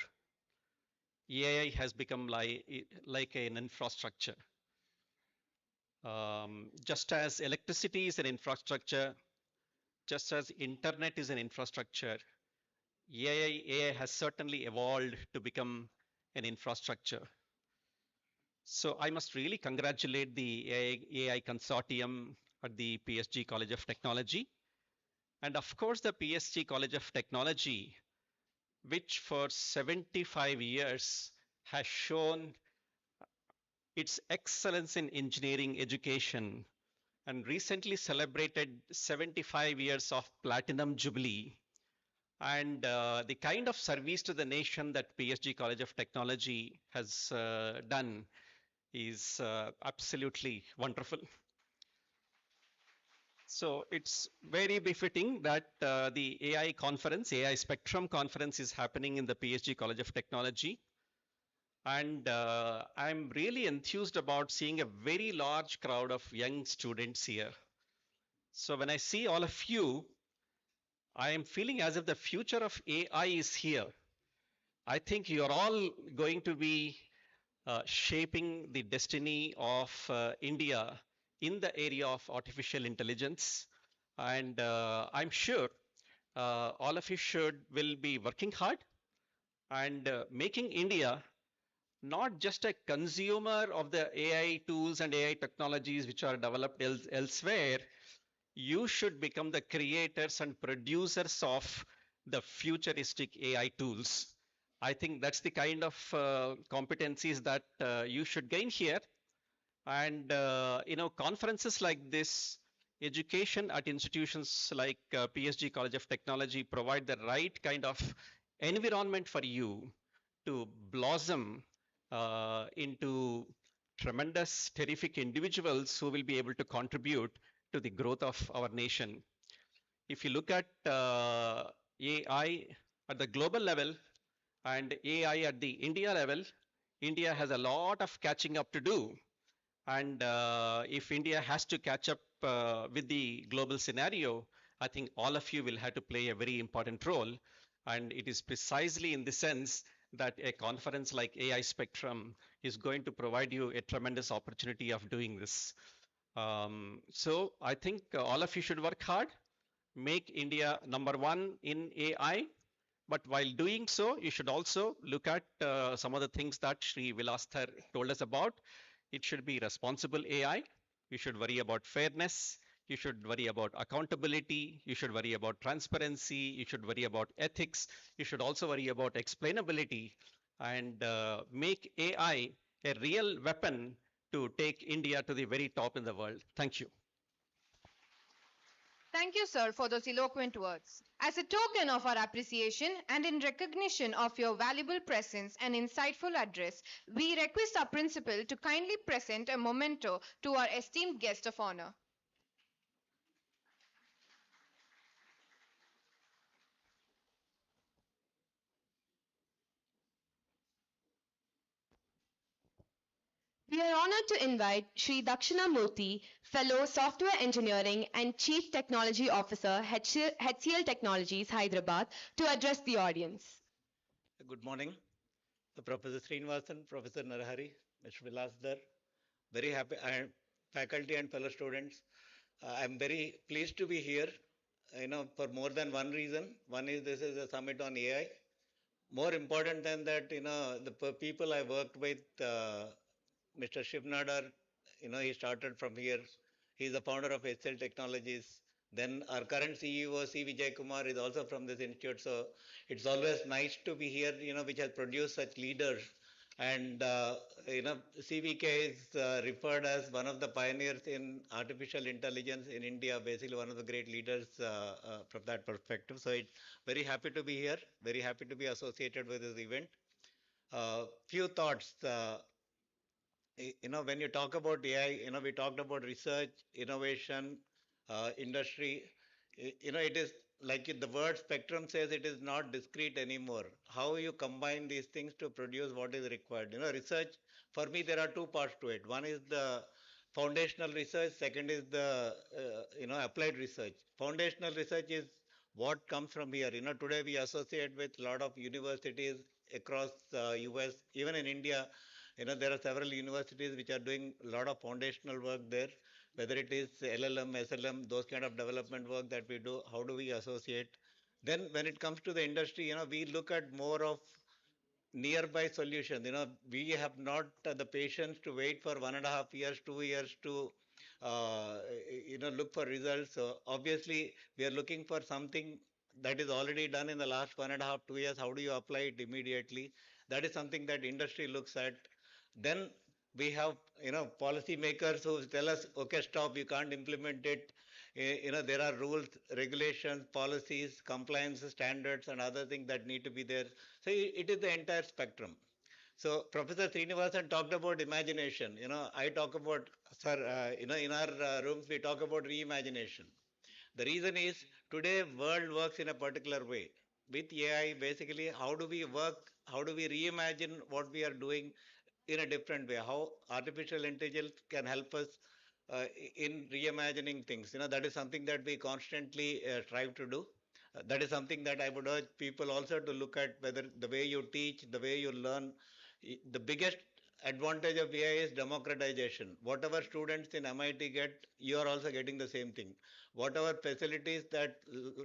AI has become like an infrastructure. Just as electricity is an infrastructure, just as internet is an infrastructure, AI has certainly evolved to become an infrastructure. So I must really congratulate the AI consortium at the PSG College of Technology. And of course, the PSG College of Technology, which for 75 years has shown its excellence in engineering education and recently celebrated 75 years of Platinum Jubilee. And the kind of service to the nation that PSG College of Technology has done is absolutely wonderful. So it's very befitting that the AI conference, AI Spectrum Conference is happening in the PSG College of Technology. And I'm really enthused about seeing a very large crowd of young students here. So when I see all of you, I am feeling as if the future of AI is here. I think you're all going to be shaping the destiny of India in the area of artificial intelligence. And I'm sure all of you will be working hard and making India not just a consumer of the AI tools and AI technologies which are developed elsewhere. You should become the creators and producers of the futuristic AI tools. I think that's the kind of competencies that you should gain here. And conferences like this, education at institutions like PSG College of Technology provide the right kind of environment for you to blossom into tremendous, terrific individuals who will be able to contribute to the growth of our nation. If you look at AI at the global level and AI at the India level, India has a lot of catching up to do. And if India has to catch up with the global scenario, I think all of you will have to play a very important role. And it is precisely in the sense that a conference like AI Spectrum is going to provide you a tremendous opportunity of doing this. So I think all of you should work hard, make India #1 in AI. But while doing so, you should also look at some of the things that Sri Vilasthar told us about. It should be responsible AI. You should worry about fairness. You should worry about accountability. You should worry about transparency. You should worry about ethics. You should also worry about explainability and make AI a real weapon to take India to the very top in the world. Thank you. Thank you, sir, for those eloquent words. As a token of our appreciation and in recognition of your valuable presence and insightful address, we request our principal to kindly present a memento to our esteemed guest of honor. We are honored to invite Sri Dakshinamurthy, Fellow Software Engineering and Chief Technology Officer, HCL Technologies, Hyderabad, to address the audience. Good morning, Professor Srinivasan, Professor Narahari, Mr. Vilasdar, very happy, faculty and fellow students. I'm very pleased to be here, for more than one reason. One is this is a summit on AI. More important than that, the people I worked with, Mr. Shivnadar, he started from here. He's the founder of HCL Technologies. Then our current CEO, C. Vijay Kumar, is also from this institute. So it's always nice to be here, which has produced such leaders. And, CVK is referred as one of the pioneers in artificial intelligence in India, basically one of the great leaders from that perspective. So it's very happy to be here, very happy to be associated with this event. Few thoughts. When you talk about AI, we talked about research, innovation, industry. It is like the word spectrum says, it is not discrete anymore. How you combine these things to produce what is required. Research, for me, there are two parts to it. One is the foundational research. Second is the, applied research. Foundational research is what comes from here. Today we associate with a lot of universities across US, even in India. There are several universities which are doing a lot of foundational work there, whether it is LLM, SLM, those kind of development work that we do, how do we associate? Then when it comes to the industry, we look at more of nearby solutions. We have not the patience to wait for 1.5 years, 2 years to, look for results. So obviously, we are looking for something that is already done in the last 1.5, 2 years. How do you apply it immediately? That is something that industry looks at. Then we have, policy makers who tell us, okay, stop, you can't implement it. There are rules, regulations, policies, compliance standards, and other things that need to be there. So it is the entire spectrum. So Professor Srinivasan talked about imagination. I talk about, sir, in our rooms, we talk about reimagination. The reason is today world works in a particular way. With AI, basically, how do we work? How do we reimagine what we are doing in a different way? How artificial intelligence can help us in reimagining things. That is something that we constantly strive to do. That is something that I would urge people also to look at, whether the way you teach, the way you learn. The biggest advantage of AI is democratization. Whatever students in MIT get, you are also getting the same thing. Whatever facilities that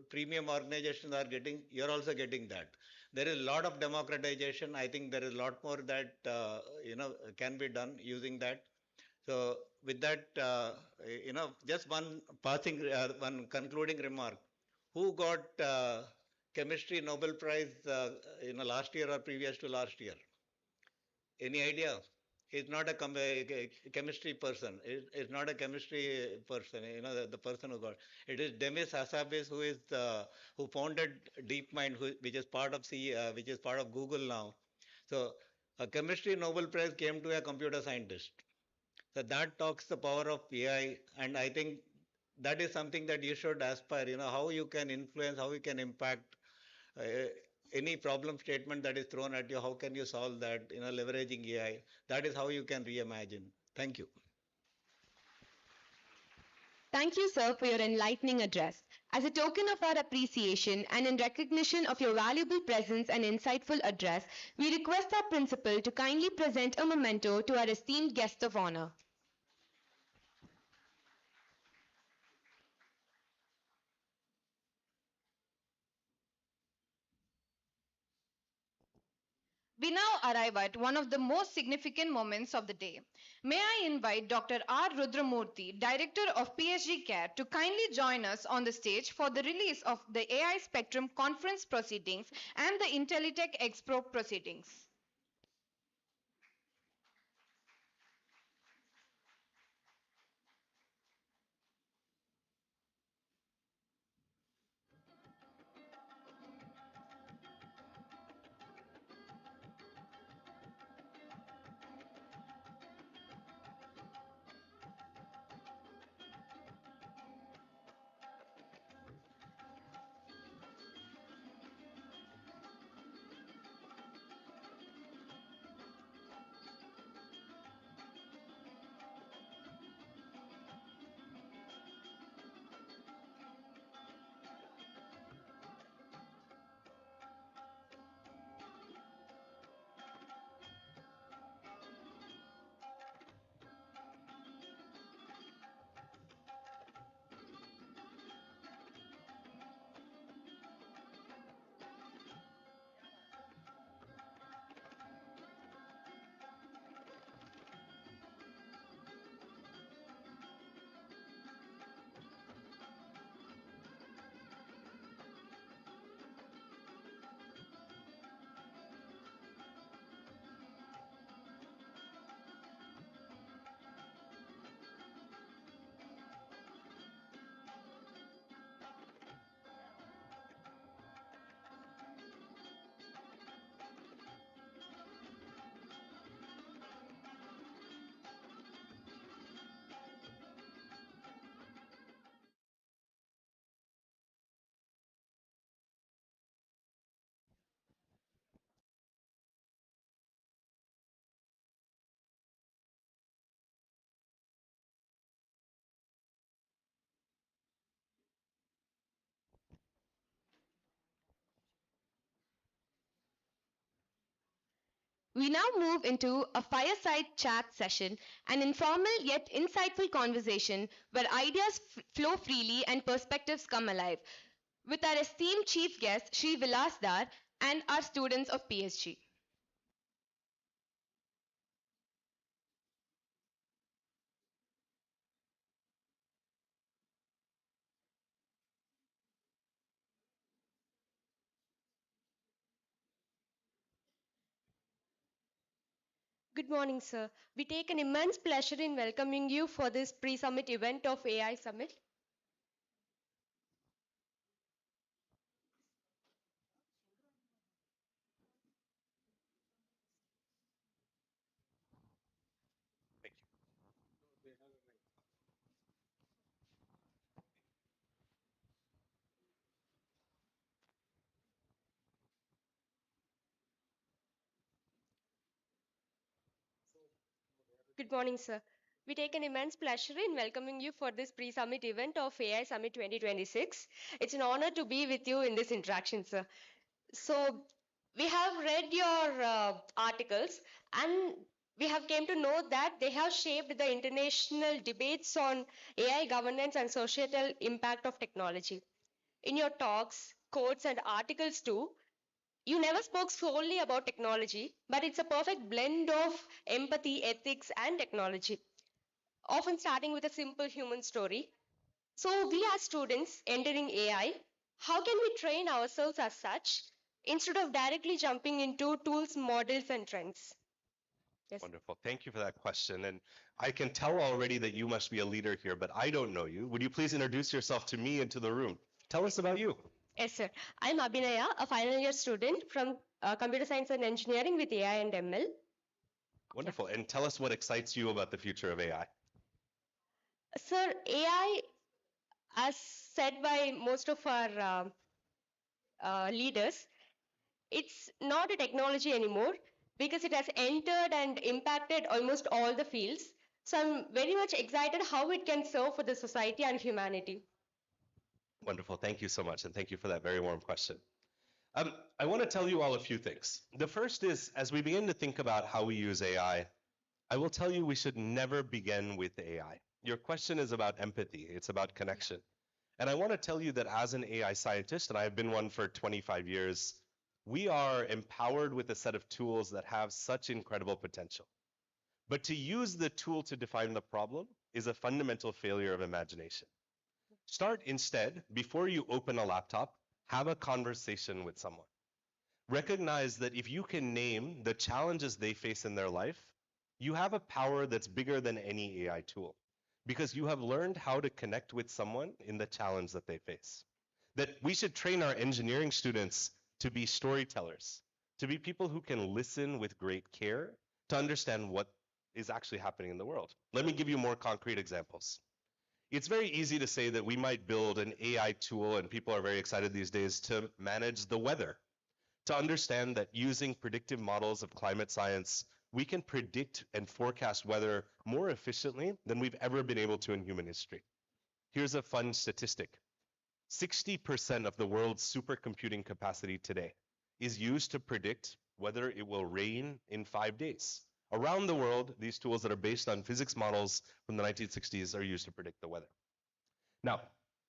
premium organizations are getting, you are also getting that. There is a lot of democratization. I think there is a lot more that can be done using that. So with that, just one one concluding remark. Who got chemistry Nobel Prize last year or previous to last year? Any idea? He's not a chemistry person. It's not a chemistry person. The person who got it is Demis Hassabis, who is who founded DeepMind, which is part of which is part of Google now. So a chemistry Nobel Prize came to a computer scientist. So that talks the power of AI, and I think that is something that you should aspire. How you can influence, how you can impact. Any problem statement that is thrown at you, how can you solve that, leveraging AI? That is how you can reimagine. Thank you. Thank you, sir, for your enlightening address. As a token of our appreciation and in recognition of your valuable presence and insightful address, we request our principal to kindly present a memento to our esteemed guest of honor. We now arrive at one of the most significant moments of the day. May I invite Dr. R. Rudramurthy, Director of PSG Care, to kindly join us on the stage for the release of the AI Spectrum Conference proceedings and the Intellitech Expo proceedings. We now move into a fireside chat session, an informal yet insightful conversation where ideas flow freely and perspectives come alive, with our esteemed chief guest, Sri Vilasdar, and our students of PSG. Good morning, sir. We take an immense pleasure in welcoming you for this pre-summit event of AI Summit. Good morning, sir. We take an immense pleasure in welcoming you for this pre-summit event of AI Summit 2026. It's an honor to be with you in this interaction, sir. So, we have read your articles and we have came to know that they have shaped the international debates on AI governance and societal impact of technology. In your talks, quotes, and articles too, you never spoke solely about technology, but it's a perfect blend of empathy, ethics, and technology, often starting with a simple human story. So, we as students entering AI, how can we train ourselves as such instead of directly jumping into tools, models, and trends? Yes. Wonderful. Thank you for that question. And I can tell already that you must be a leader here, but I don't know you. Would you please introduce yourself to me and to the room? Tell us about you. Yes, sir. I'm Abhinaya, a final year student from Computer Science and Engineering with AI and ML. Wonderful. And tell us what excites you about the future of AI. Sir, AI, as said by most of our leaders, it's not a technology anymore because it has entered and impacted almost all the fields. So I'm very much excited how it can serve for the society and humanity. Wonderful. Thank you so much. And thank you for that very warm question. I want to tell you all a few things. The first is, as we begin to think about how we use AI, I will tell you we should never begin with AI. Your question is about empathy. It's about connection. And I want to tell you that as an AI scientist, and I have been one for 25 years, We are empowered with a set of tools that have such incredible potential. But to use the tool to define the problem is a fundamental failure of imagination. Start instead, before you open a laptop, have a conversation with someone. Recognize that if you can name the challenges they face in their life, you have a power that's bigger than any AI tool, because you have learned how to connect with someone in the challenge that they face. That we should train our engineering students to be storytellers, to be people who can listen with great care, to understand what is actually happening in the world. Let me give you more concrete examples. It's very easy to say that we might build an AI tool, and people are very excited these days, to manage the weather, to understand that using predictive models of climate science, we can predict and forecast weather more efficiently than we've ever been able to in human history. Here's a fun statistic. 60% of the world's supercomputing capacity today is used to predict whether it will rain in 5 days. Around the world, these tools that are based on physics models from the 1960s are used to predict the weather. Now,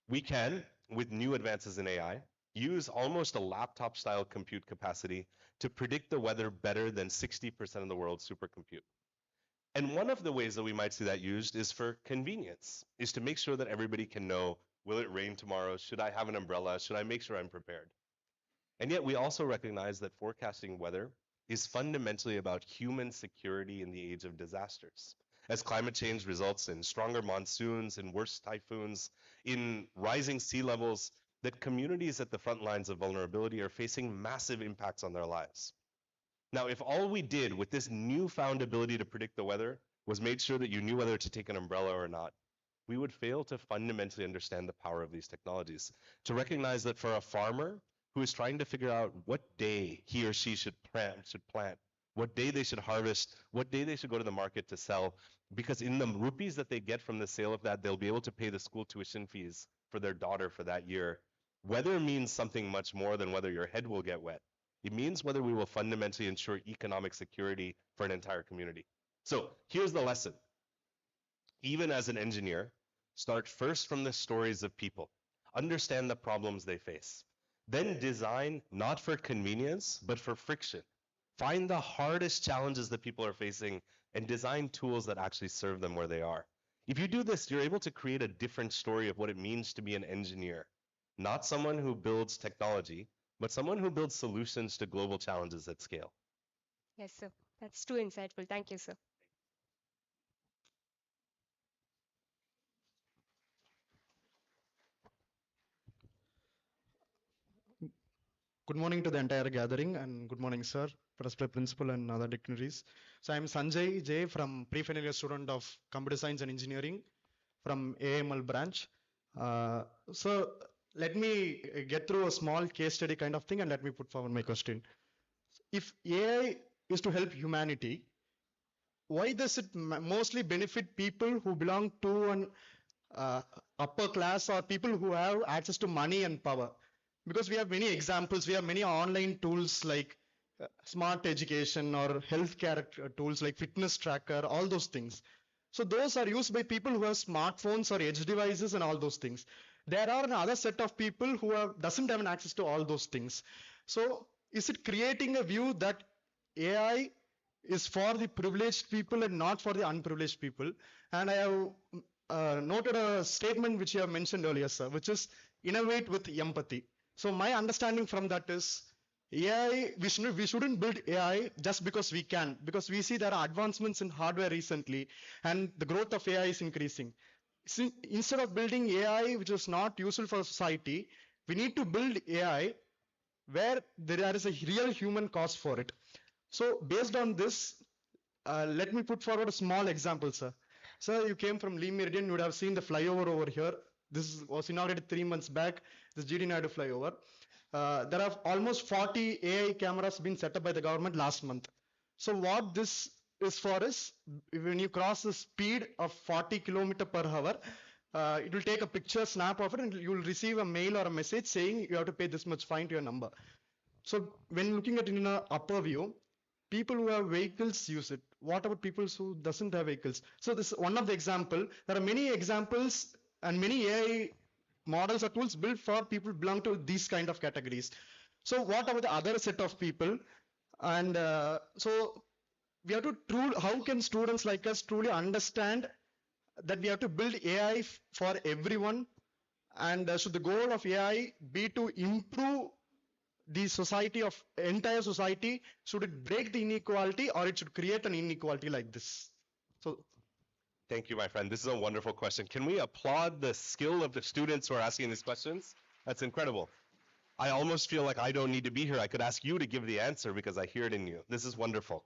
we can, with new advances in AI, use almost a laptop-style compute capacity to predict the weather better than 60% of the world's supercompute. And one of the ways that we might see that used is for convenience, is to make sure that everybody can know, will it rain tomorrow? Should I have an umbrella? Should I make sure I'm prepared? And yet we also recognize that forecasting weather is fundamentally about human security in the age of disasters. As climate change results in stronger monsoons and worse typhoons, in rising sea levels, that communities at the front lines of vulnerability are facing massive impacts on their lives. Now, if all we did with this newfound ability to predict the weather was made sure that you knew whether to take an umbrella or not, we would fail to fundamentally understand the power of these technologies. To recognize that for a farmer who is trying to figure out what day he or she should plant, what day they should harvest, what day they should go to the market to sell, because in the rupees that they get from the sale of that, they'll be able to pay the school tuition fees for their daughter for that year. Weather means something much more than whether your head will get wet. It means whether we will fundamentally ensure economic security for an entire community. So here's the lesson. Even as an engineer, start first from the stories of people. Understand the problems they face. Then design not for convenience, but for friction. Find the hardest challenges that people are facing and design tools that actually serve them where they are. If you do this, you're able to create a different story of what it means to be an engineer. Not someone who builds technology, but someone who builds solutions to global challenges at scale. Yes, sir. That's too insightful. Thank you, sir. Good morning to the entire gathering, and good morning, sir, President, Principal, and other dignitaries. So I'm Sanjay J. from pre-final year student of Computer Science and Engineering from AML branch. So let me get through a small case study kind of thing, and let me put forward my question. If AI is to help humanity, why does it mostly benefit people who belong to an upper class or people who have access to money and power? Because we have many examples, we have many online tools like smart education or healthcare tools like fitness tracker, all those things. So those are used by people who have smartphones or edge devices and all those things. There are another set of people who doesn't have an access to all those things. So is it creating a view that AI is for the privileged people and not for the unprivileged people? And I have noted a statement which you have mentioned earlier, sir, which is innovate with empathy. So my understanding from that is AI, we shouldn't build AI just because we can, because we see there are advancements in hardware recently and the growth of AI is increasing. So instead of building AI which is not useful for society, we need to build AI where there is a real human cost for it. So based on this, let me put forward a small example, sir. Sir, you came from Lee Meridian, you would have seen the flyover over here. This was inaugurated 3 months back, this GD Naidu flyover. There are almost 40 AI cameras been set up by the government last month. So what this is for is, when you cross the speed of 40 km per hour, it will take a picture, snap of it, and you will receive a mail or a message saying you have to pay this much fine to your number. So when looking at it in an upper view, people who have vehicles use it. What about people who doesn't have vehicles? So this is one of the example. There are many examples and many AI models or tools built for people belong to these kind of categories. So what about the other set of people? And so we have to how can students like us truly understand that we have to build AI for everyone? And should the goal of AI be to improve the society of entire society? Should it break the inequality or it should create an inequality like this? So Thank you, my friend. This is a wonderful question. Can we applaud the skill of the students who are asking these questions? That's incredible. I almost feel like I don't need to be here. I could ask you to give the answer because I hear it in you. This is wonderful.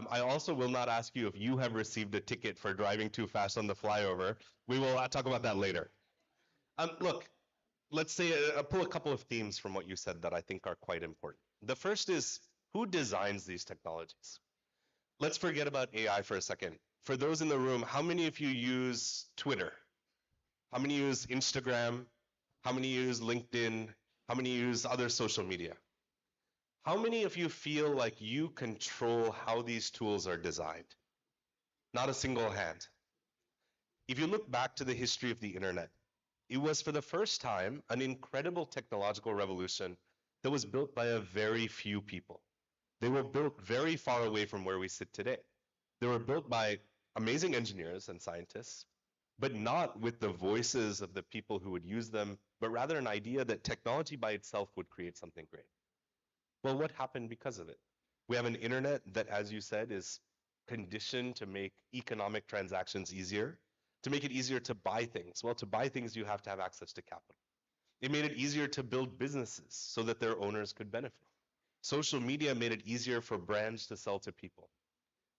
I also will not ask you if you have received a ticket for driving too fast on the flyover. We will talk about that later. Look, let's say pull a couple of themes from what you said that I think are quite important. The first is, who designs these technologies? Let's forget about AI for a second. For those in the room, how many of you use Twitter? How many use Instagram? How many use LinkedIn? How many use other social media? How many of you feel like you control how these tools are designed? Not a single hand. If you look back to the history of the internet, it was for the first time an incredible technological revolution that was built by a very few people. They were built very far away from where we sit today. They were built by amazing engineers and scientists, but not with the voices of the people who would use them, but rather an idea that technology by itself would create something great. Well, what happened because of it? We have an internet that, as you said, is conditioned to make economic transactions easier, to make it easier to buy things. Well, to buy things, you have to have access to capital. It made it easier to build businesses so that their owners could benefit. Social media made it easier for brands to sell to people.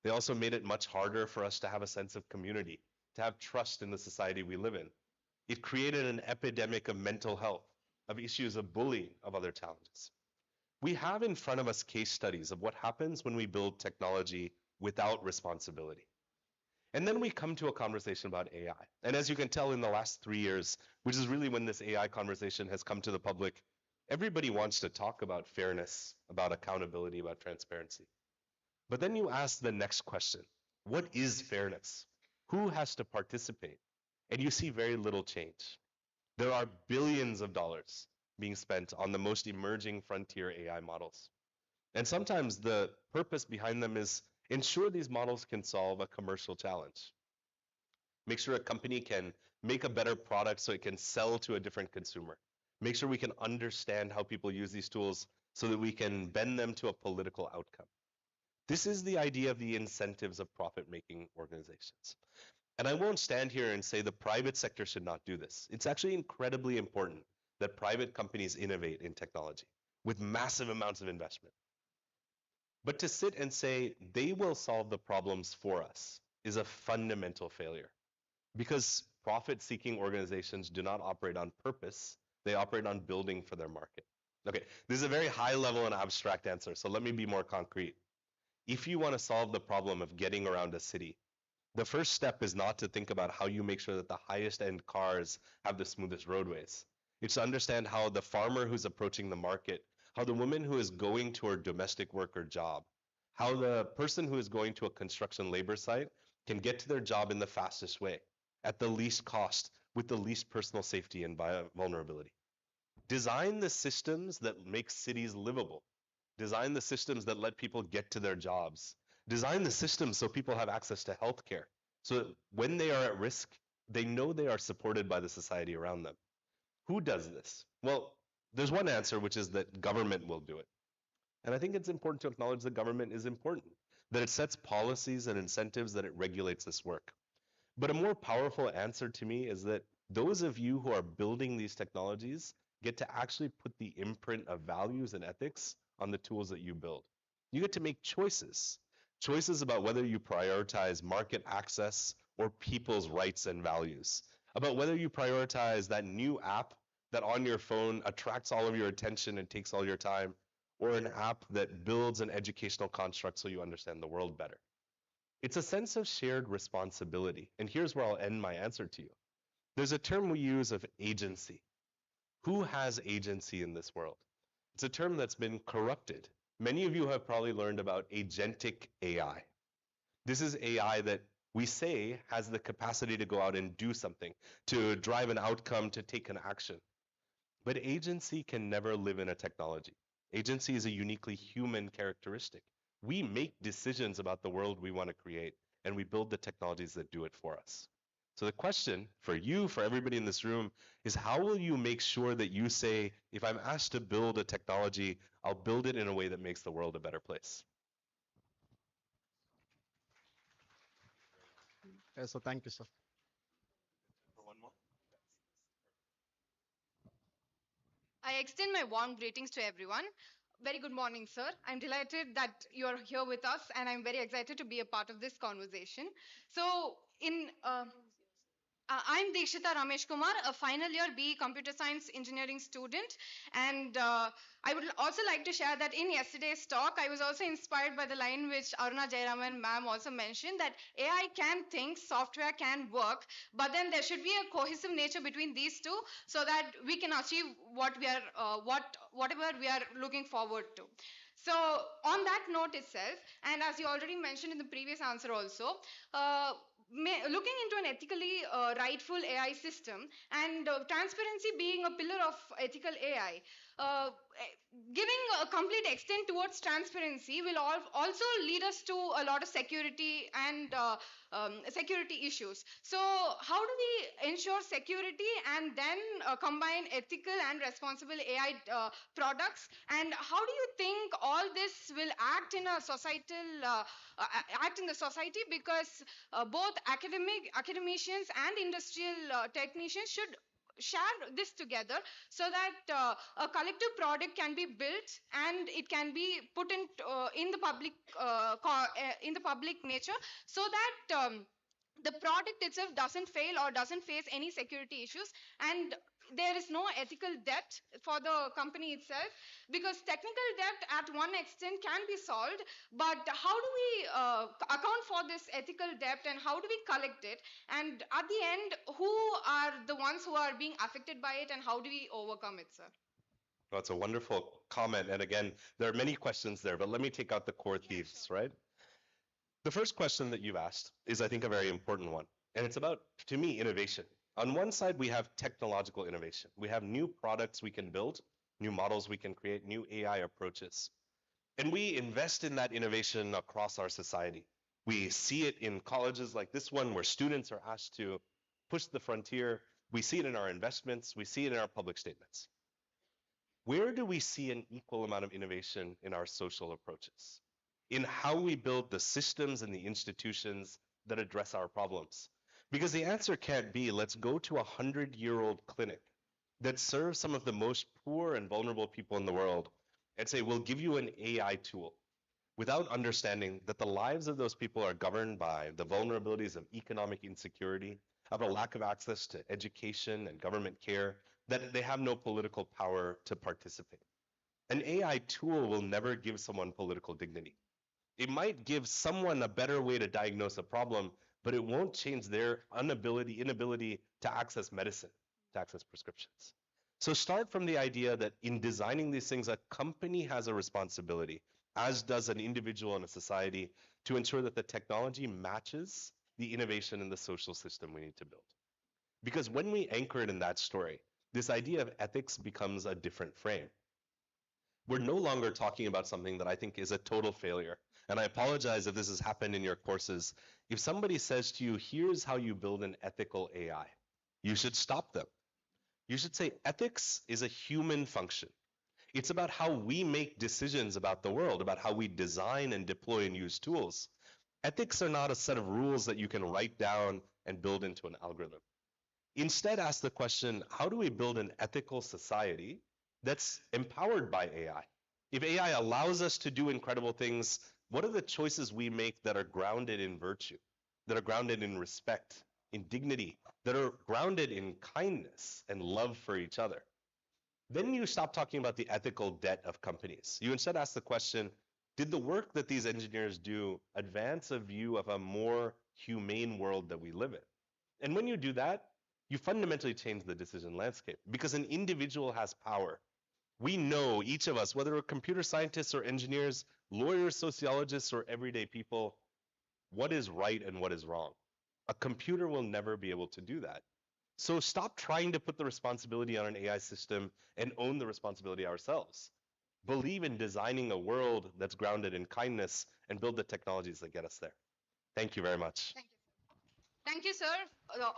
They also made it much harder for us to have a sense of community, to have trust in the society we live in. It created an epidemic of mental health, of issues of bullying, of other challenges. We have in front of us case studies of what happens when we build technology without responsibility. And then we come to a conversation about AI. And as you can tell in the last 3 years, which is really when this AI conversation has come to the public, everybody wants to talk about fairness, about accountability, about transparency. But then you ask the next question, what is fairness? Who has to participate? And you see very little change. There are billions of dollars being spent on the most emerging frontier AI models. And sometimes the purpose behind them is ensure these models can solve a commercial challenge. Make sure a company can make a better product so it can sell to a different consumer. Make sure we can understand how people use these tools so that we can bend them to a political outcome. This is the idea of the incentives of profit-making organizations. And I won't stand here and say the private sector should not do this. It's actually incredibly important that private companies innovate in technology with massive amounts of investment. But to sit and say they will solve the problems for us is a fundamental failure, because profit-seeking organizations do not operate on purpose. They operate on building for their market. Okay, this is a very high level and abstract answer, so let me be more concrete. If you want to solve the problem of getting around a city, the first step is not to think about how you make sure that the highest end cars have the smoothest roadways. It's to understand how the farmer who's approaching the market, how the woman who is going to her domestic work or job, how the person who is going to a construction labor site can get to their job in the fastest way, at the least cost, with the least personal safety and vulnerability. Design the systems that make cities livable. Design the systems that let people get to their jobs. Design the systems so people have access to healthcare, so that when they are at risk, they know they are supported by the society around them. Who does this? Well, there's one answer, which is that government will do it. And I think it's important to acknowledge that government is important, that it sets policies and incentives, that it regulates this work. But a more powerful answer to me is that those of you who are building these technologies get to actually put the imprint of values and ethics on the tools that you build. You get to make choices. Choices about whether you prioritize market access or people's rights and values. About whether you prioritize that new app that on your phone attracts all of your attention and takes all your time, or an app that builds an educational construct so you understand the world better. It's a sense of shared responsibility. And here's where I'll end my answer to you. There's a term we use of agency. Who has agency in this world? It's a term that's been corrupted. Many of you have probably learned about agentic AI. This is AI that we say has the capacity to go out and do something, to drive an outcome, to take an action. But agency can never live in a technology. Agency is a uniquely human characteristic. We make decisions about the world we want to create, and we build the technologies that do it for us. So the question for you, for everybody in this room, is how will you make sure that you say, if I'm asked to build a technology, I'll build it in a way that makes the world a better place? So thank you, sir. For one more. I extend my warm greetings to everyone. Very good morning, sir. I'm delighted that you're here with us, and I'm very excited to be a part of this conversation. So, I'm Dikshita Ramesh Kumar, a final year BE Computer Science Engineering student. And I would also like to share that in yesterday's talk, I was also inspired by the line which Aruna Jayaraman ma'am also mentioned, that AI can think, software can work, but then there should be a cohesive nature between these two so that we can achieve what we are, whatever we are looking forward to. So on that note itself, and as you already mentioned in the previous answer also, looking into an ethically rightful AI system and transparency being a pillar of ethical AI, giving a complete extent towards transparency will also lead us to a lot of security and security issues. So how do we ensure security and then combine ethical and responsible AI products? And how do you think all this will act in a societal act in the society? Because both academicians and industrial technicians should share this together so that a collective product can be built and it can be put in the public in the public nature, so that the product itself doesn't fail or doesn't face any security issues, and there is no ethical debt for the company itself, because technical debt at one extent can be solved, but how do we account for this ethical debt and how do we collect it, and at the end who are the ones who are being affected by it and how do we overcome it, sir? That's a wonderful comment. And again, there are many questions there, but let me take out the core themes, right? The first question that you've asked is, I think, a very important one. And it's about, to me, innovation. On one side, we have technological innovation. We have new products we can build, new models we can create, new AI approaches. And we invest in that innovation across our society. We see it in colleges like this one, where students are asked to push the frontier. We see it in our investments. We see it in our public statements. Where do we see an equal amount of innovation in our social approaches? In how we build the systems and the institutions that address our problems? Because the answer can't be, let's go to a 100-year-old clinic that serves some of the most poor and vulnerable people in the world and say, we'll give you an AI tool, without understanding that the lives of those people are governed by the vulnerabilities of economic insecurity, of a lack of access to education and government care, that they have no political power to participate. An AI tool will never give someone political dignity. It might give someone a better way to diagnose a problem, but it won't change their inability to access medicine, to access prescriptions. So start from the idea that in designing these things, a company has a responsibility, as does an individual and a society, to ensure that the technology matches the innovation in the social system we need to build. Because when we anchor it in that story, this idea of ethics becomes a different frame. We're no longer talking about something that I think is a total failure. And I apologize if this has happened in your courses. If somebody says to you, here's how you build an ethical AI, you should stop them. You should say, ethics is a human function. It's about how we make decisions about the world, about how we design and deploy and use tools. Ethics are not a set of rules that you can write down and build into an algorithm. Instead, ask the question, how do we build an ethical society that's empowered by AI? If AI allows us to do incredible things, what are the choices we make that are grounded in virtue, that are grounded in respect, in dignity, that are grounded in kindness and love for each other? Then you stop talking about the ethical debt of companies. You instead ask the question, did the work that these engineers do advance a view of a more humane world that we live in? And when you do that, you fundamentally change the decision landscape, because an individual has power. We know, each of us, whether we're computer scientists or engineers, lawyers, sociologists, or everyday people, what is right and what is wrong. A computer will never be able to do that. So stop trying to put the responsibility on an AI system and own the responsibility ourselves. believe in designing a world that's grounded in kindness, and build the technologies that get us there. Thank you very much. Thank you, sir.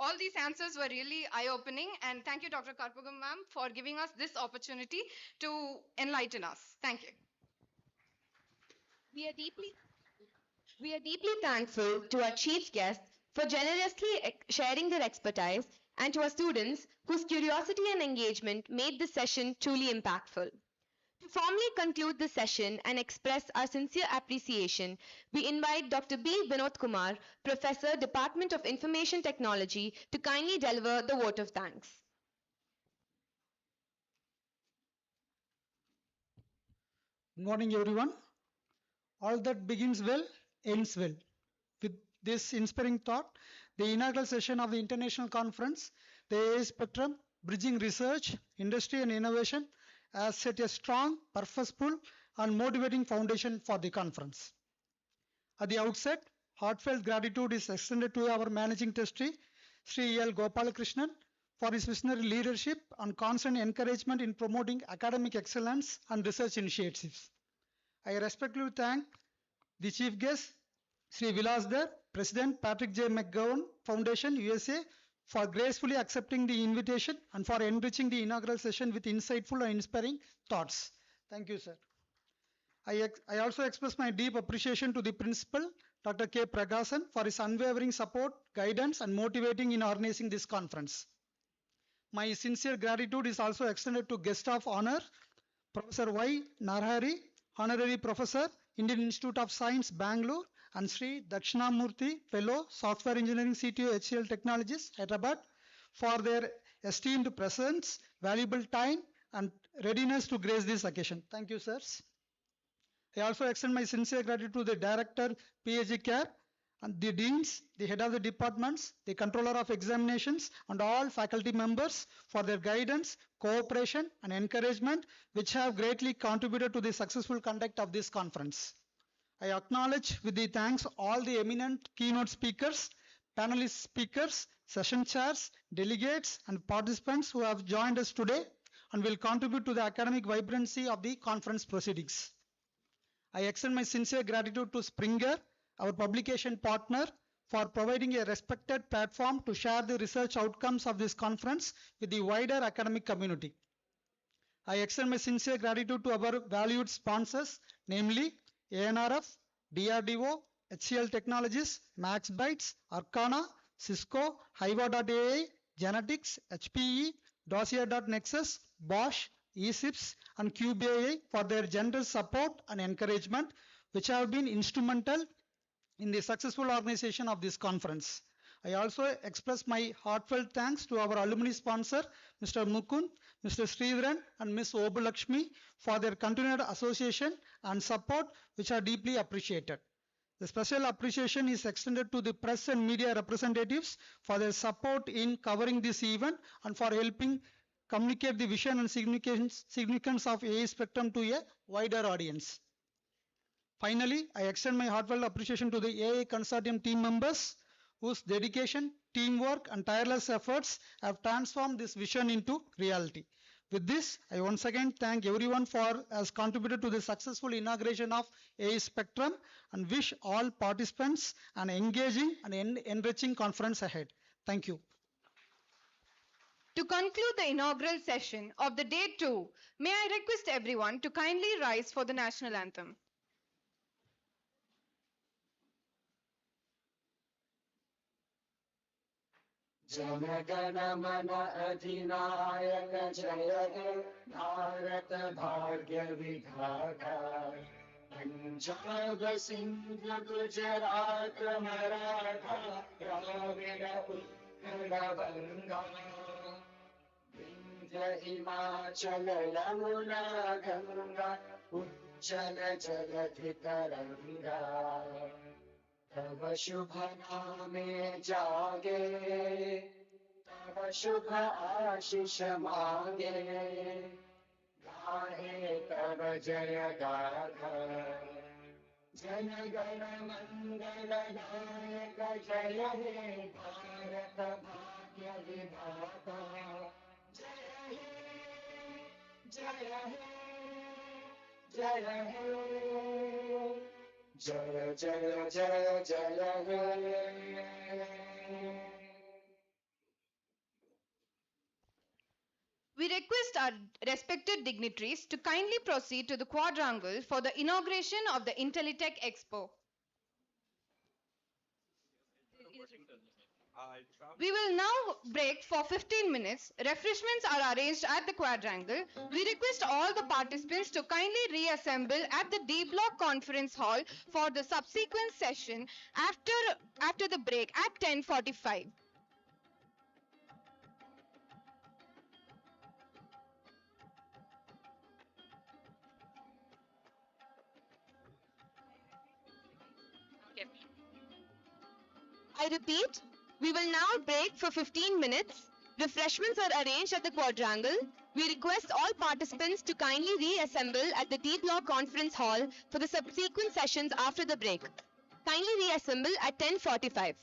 All these answers were really eye-opening, and thank you, Dr. Karpugam ma'am, for giving us this opportunity to enlighten us. Thank you. We are deeply thankful to our chief guests for generously sharing their expertise and to our students whose curiosity and engagement made this session truly impactful. To formally conclude the session and express our sincere appreciation, we invite Dr. B. Vinod Kumar, Professor, Department of Information Technology, to kindly deliver the vote of thanks. Good morning, everyone. All that begins well, ends well. With this inspiring thought, the inaugural session of the International Conference, the AI Spectrum, Bridging Research, Industry and Innovation, has set a strong, purposeful and motivating foundation for the conference. At the outset, heartfelt gratitude is extended to our Managing Trustee, Sri L. Gopalakrishnan, for his visionary leadership and constant encouragement in promoting academic excellence and research initiatives. I respectfully thank the chief guest, Sri Vilasdar, President Patrick J. McGowan Foundation, USA, for gracefully accepting the invitation and for enriching the inaugural session with insightful and inspiring thoughts. Thank you, sir. I also express my deep appreciation to the principal, Dr. K. Pragasan, for his unwavering support, guidance, and motivating in organizing this conference. My sincere gratitude is also extended to guest of honor, Professor Y. Narhari, Honorary Professor, Indian Institute of Science, Bangalore, and Sri Dakshinamurthy, Fellow, Software Engineering CTO, HCL Technologies, Hyderabad, for their esteemed presence, valuable time, and readiness to grace this occasion. Thank you, sirs. I also extend my sincere gratitude to the Director, PhD Care, and the Deans, the Head of the Departments, the Controller of Examinations, and all faculty members for their guidance, cooperation, and encouragement, which have greatly contributed to the successful conduct of this conference. I acknowledge with the thanks all the eminent keynote speakers, panelist speakers, session chairs, delegates, and participants who have joined us today and will contribute to the academic vibrancy of the conference proceedings. I extend my sincere gratitude to Springer, our publication partner, for providing a respected platform to share the research outcomes of this conference with the wider academic community. I extend my sincere gratitude to our valued sponsors, namely ANRF, DRDO, HCL Technologies, MaxBytes, Arcana, Cisco, Hiva.ai, Genetics, HPE, Dossier.nexus, Bosch, eSIPS, and CubeAI for their generous support and encouragement, which have been instrumental in the successful organization of this conference. I also express my heartfelt thanks to our alumni sponsor, Mr. Mukund, Mr. Sridharan, and Ms. Obulakshmi for their continued association and support, which are deeply appreciated. The special appreciation is extended to the press and media representatives for their support in covering this event and for helping communicate the vision and significance of AI Spectrum to a wider audience. Finally, I extend my heartfelt appreciation to the AI Consortium team members whose dedication, teamwork, and tireless efforts have transformed this vision into reality. With this, I once again thank everyone for has contributed to the successful inauguration of AI Spectrum and wish all participants an engaging and enriching conference ahead. Thank you. To conclude the inaugural session of the day 2, may I request everyone to kindly rise for the national anthem. Jana Gana Mana अधिनायक जय हे भारत भाग्य विधाता पंजाब सिंध गुजरात मराठा द्राविड उत्कल बंगा विंध्य हिमाचल यमुना गंगा उज्जल जलधि तरंगा तव शुभ नामे जागे तव शुभ आशीष मांगे गाहे तव जय गाथा जन गण मंगल दायक जय हे भारत भाग्य विधाता जय हे जय हे जय जय जय जय हे We request our respected dignitaries to kindly proceed to the quadrangle for the inauguration of the Intellitech Expo. We will now break for 15 minutes. Refreshments are arranged at the quadrangle. We request all the participants to kindly reassemble at the D Block Conference Hall for the subsequent session after the break at 10:45. I repeat, we will now break for 15 minutes. Refreshments are arranged at the quadrangle. We request all participants to kindly reassemble at the D Block Conference Hall for the subsequent sessions after the break. Kindly reassemble at 10:45.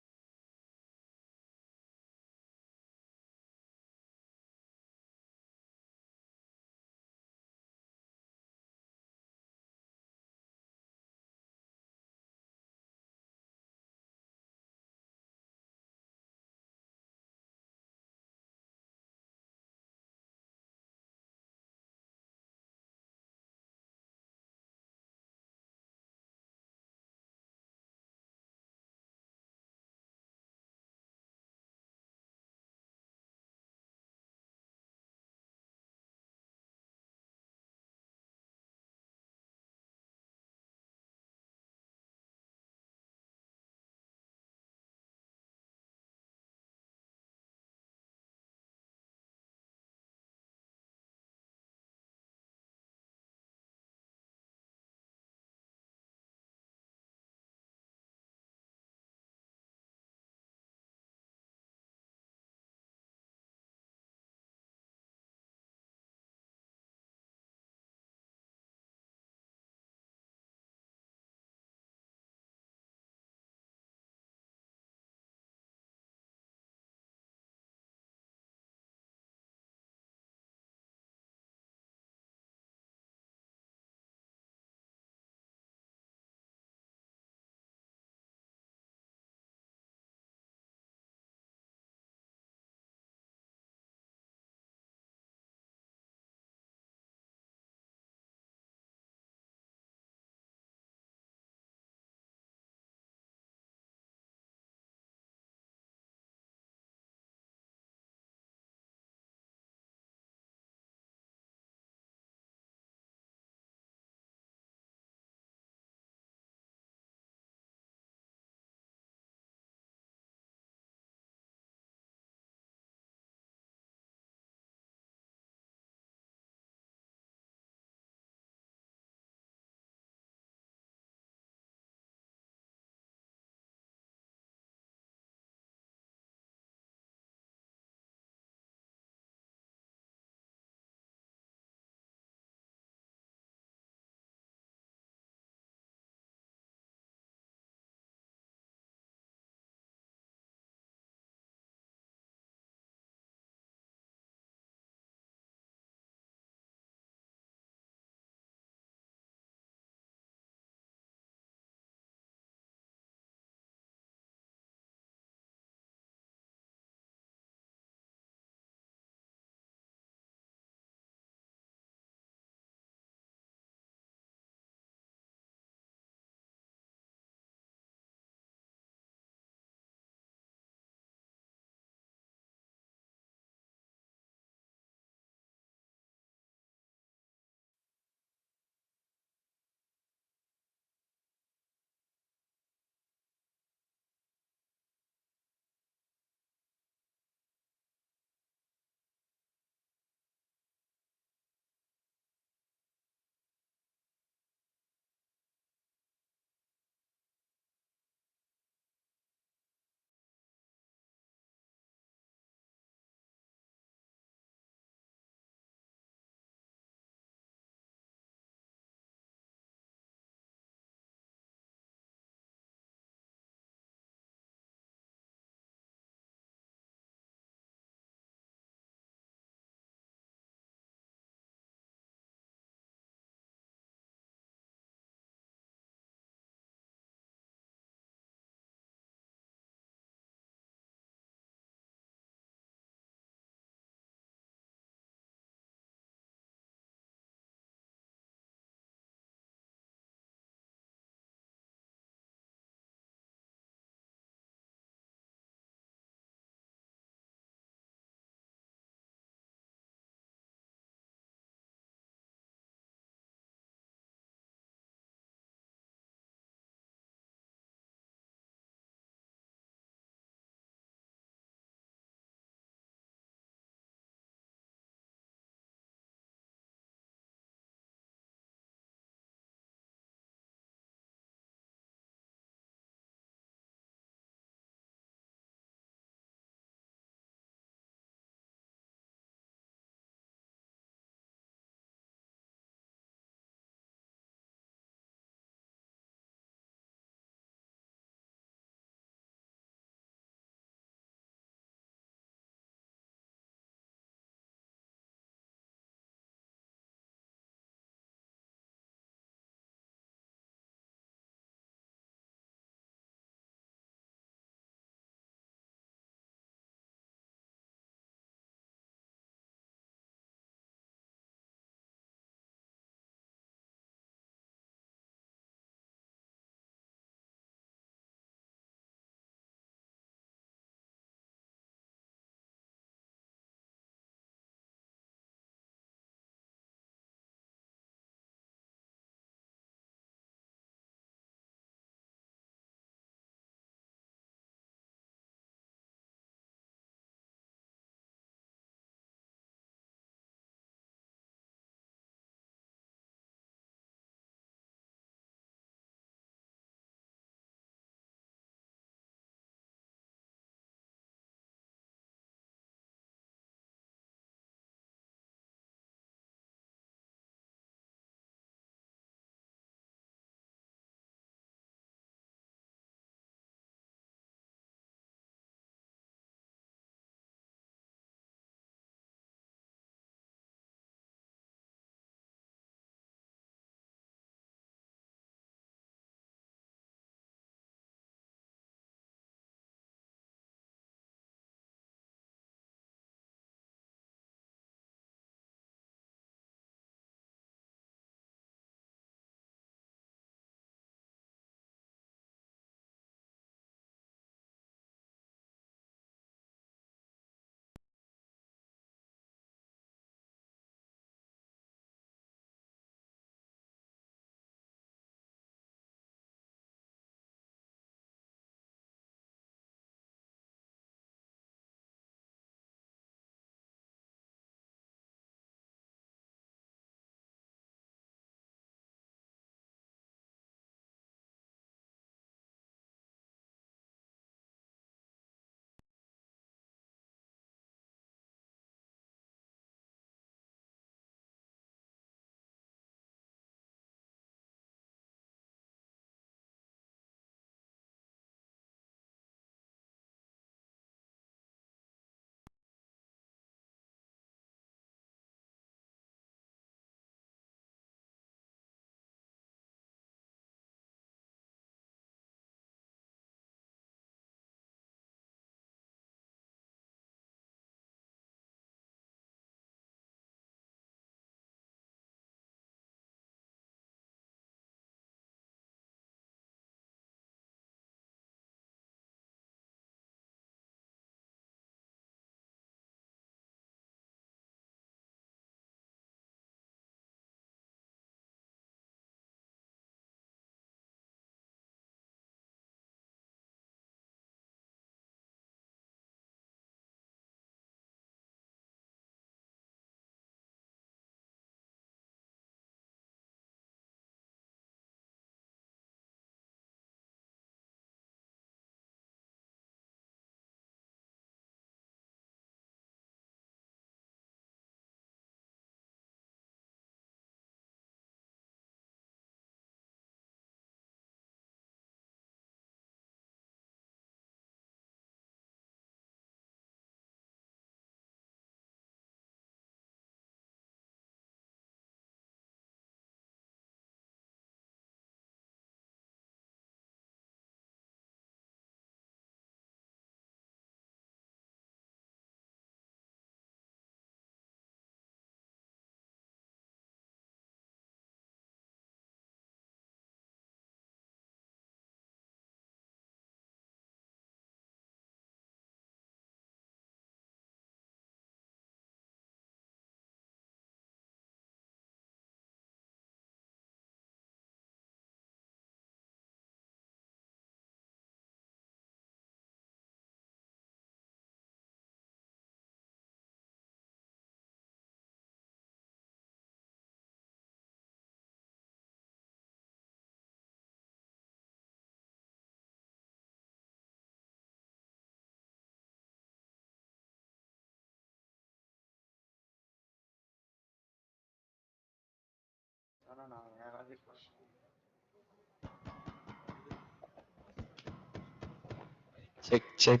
Check, check.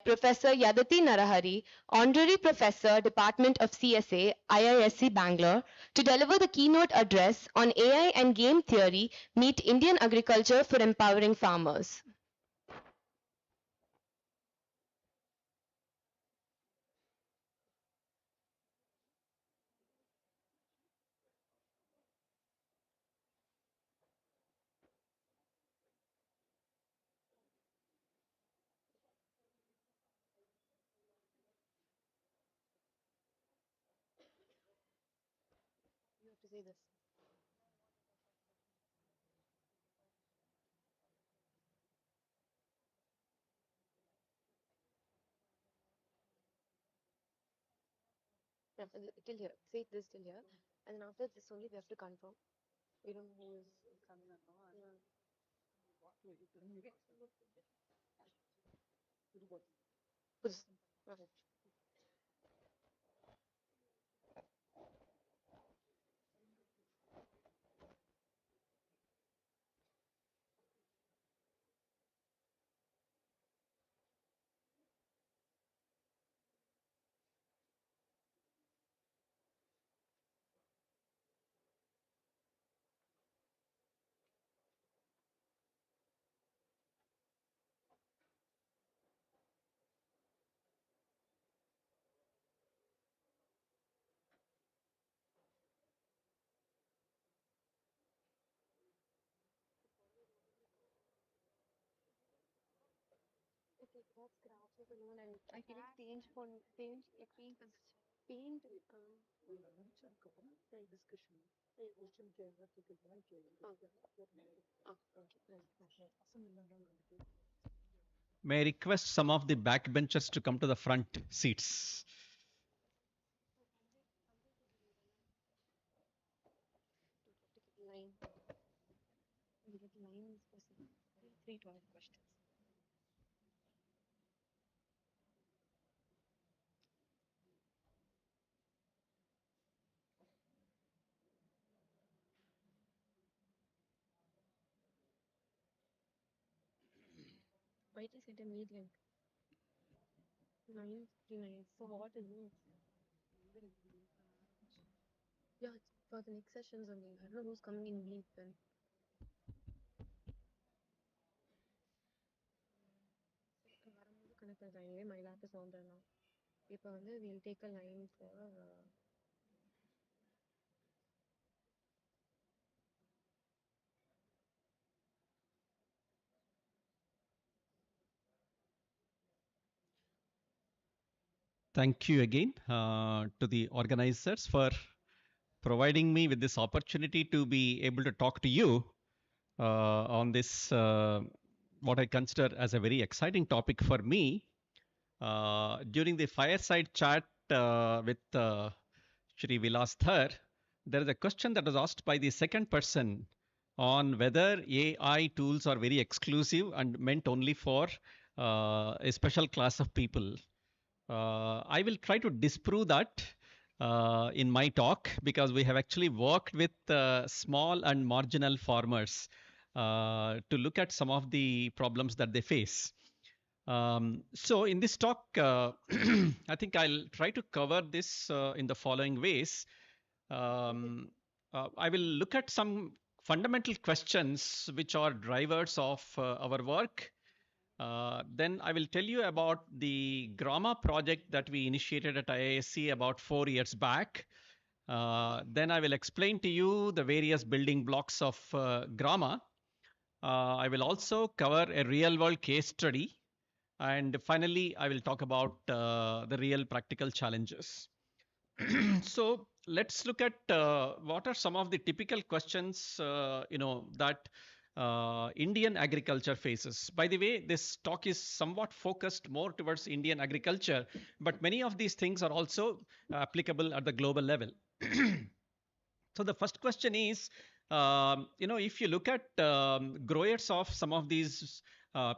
Professor Yadati Narahari, Honorary Professor, Department of CSA, IISc Bangalore, to deliver the keynote address on AI and game theory meet Indian agriculture for empowering farmers. You have to say this. Yeah, till here. Say this till here. And then after this only we have to confirm. We don't know who is coming or not. Yeah. This. Okay. Okay, that's graphic alone and I feel like paint for paint like paint is paint discussion. May I request some of the backbenchers to come to the front seats? Three 12 questions. Why it is intermediate? 939. For what is it? Yeah, it's for the next sessions only. I don't know who's coming in lead then. வரும்போது connect பண்ணிக்கலாம். Anyway, my lap is on there now. இப்போ வந்து we'll take a line for Thank you again to the organizers for providing me with this opportunity to be able to talk to you on this, what I consider as a very exciting topic for me. During the fireside chat with Shri Vilas Dhar, there is a question that was asked by the second person on whether AI tools are very exclusive and meant only for a special class of people. I will try to disprove that in my talk because we have actually worked with small and marginal farmers to look at some of the problems that they face. So in this talk, I think I'll try to cover this in the following ways. I will look at some fundamental questions which are drivers of our work. Then I will tell you about the Grama project that we initiated at IISc about 4 years back. Then I will explain to you the various building blocks of Grama. I will also cover a real world case study. And finally, I will talk about the real practical challenges. So let's look at what are some of the typical questions that Indian agriculture faces. By the way, this talk is somewhat focused more towards Indian agriculture, but many of these things are also applicable at the global level. So the first question is, if you look at growers of some of these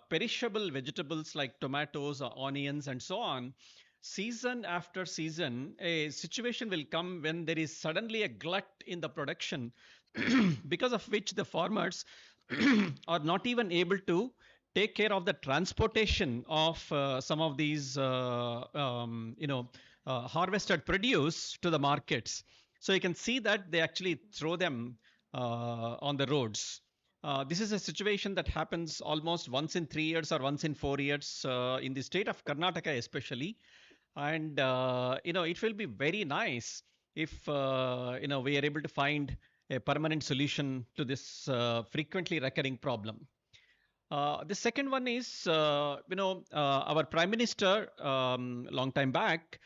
perishable vegetables like tomatoes or onions and so on, season after season, a situation will come when there is suddenly a glut in the production because of which the farmers are not even able to take care of the transportation of some of these, harvested produce to the markets. So you can see that they actually throw them on the roads. This is a situation that happens almost once in 3 years or once in 4 years in the state of Karnataka, especially. And it will be very nice if we are able to find a permanent solution to this frequently recurring problem. The second one is, our Prime Minister, long time back,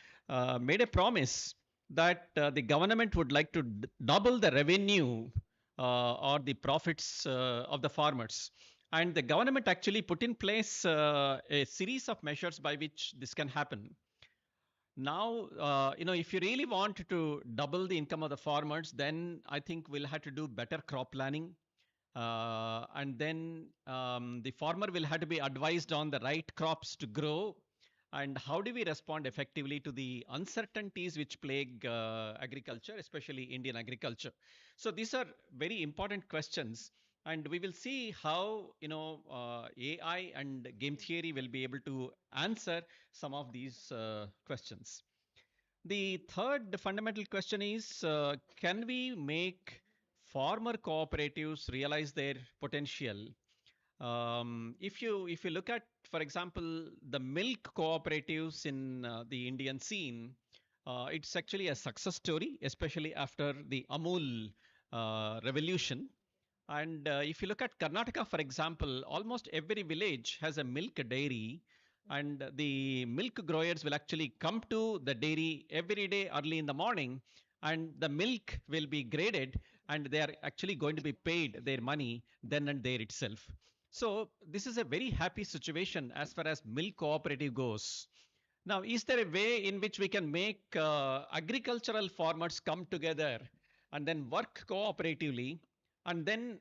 made a promise that the government would like to double the revenue or the profits of the farmers. And the government actually put in place a series of measures by which this can happen. Now, if you really want to double the income of the farmers, then I think we'll have to do better crop planning. And then the farmer will have to be advised on the right crops to grow. And how do we respond effectively to the uncertainties which plague agriculture, especially Indian agriculture? So these are very important questions. And we will see how AI and game theory will be able to answer some of these questions. The third fundamental question is, can we make farmer cooperatives realize their potential? If you look at, for example, the milk cooperatives in the Indian scene, it's actually a success story, especially after the Amul revolution. And if you look at Karnataka, for example, almost every village has a milk dairy, and the milk growers will actually come to the dairy every day early in the morning, and the milk will be graded, and they are actually going to be paid their money then and there itself. So this is a very happy situation as far as milk cooperative goes. Now, is there a way in which we can make agricultural farmers come together and then work cooperatively and then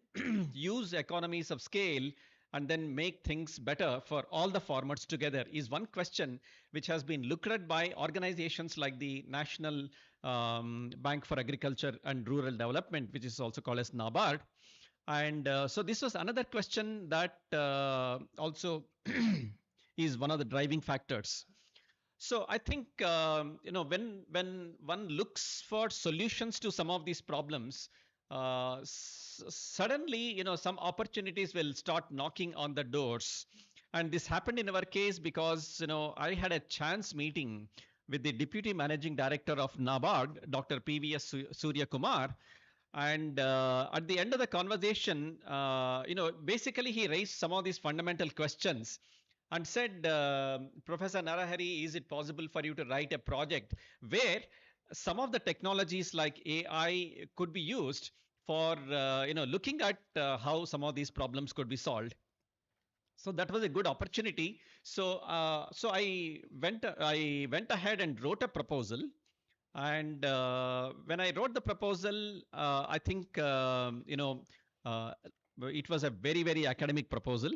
use economies of scale and then make things better for all the farmers together, is one question which has been looked at by organizations like the National Bank for Agriculture and Rural Development, which is also called as NABARD. And so this was another question that also is one of the driving factors. So I think when one looks for solutions to some of these problems, suddenly some opportunities will start knocking on the doors. And this happened in our case because I had a chance meeting with the Deputy Managing Director of NABARD, Dr. PVS Surya Kumar. And at the end of the conversation, basically he raised some of these fundamental questions and said, Professor Narahari, is it possible for you to write a project where some of the technologies like AI could be used for looking at how some of these problems could be solved? So that was a good opportunity. So I went ahead and wrote a proposal. And when I wrote the proposal, I think it was a very, very academic proposal.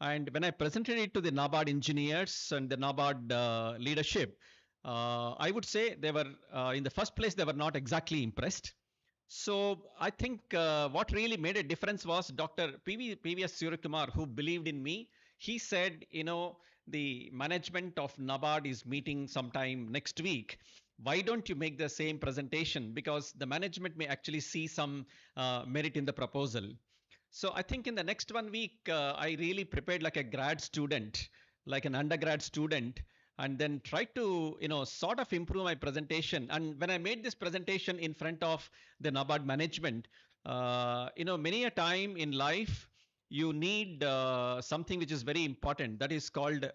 And when I presented it to the NABARD engineers and the NABARD leadership, I would say they were, in the first place, they were not exactly impressed. So I think what really made a difference was Dr. PVS Suryakumar, who believed in me. He said, the management of NABARD is meeting sometime next week. Why don't you make the same presentation? Because the management may actually see some merit in the proposal. So I think in the next 1 week, I really prepared like a grad student, like an undergrad student, and then tried to, sort of improve my presentation. And when I made this presentation in front of the NABARD management, many a time in life, you need something which is very important. That is called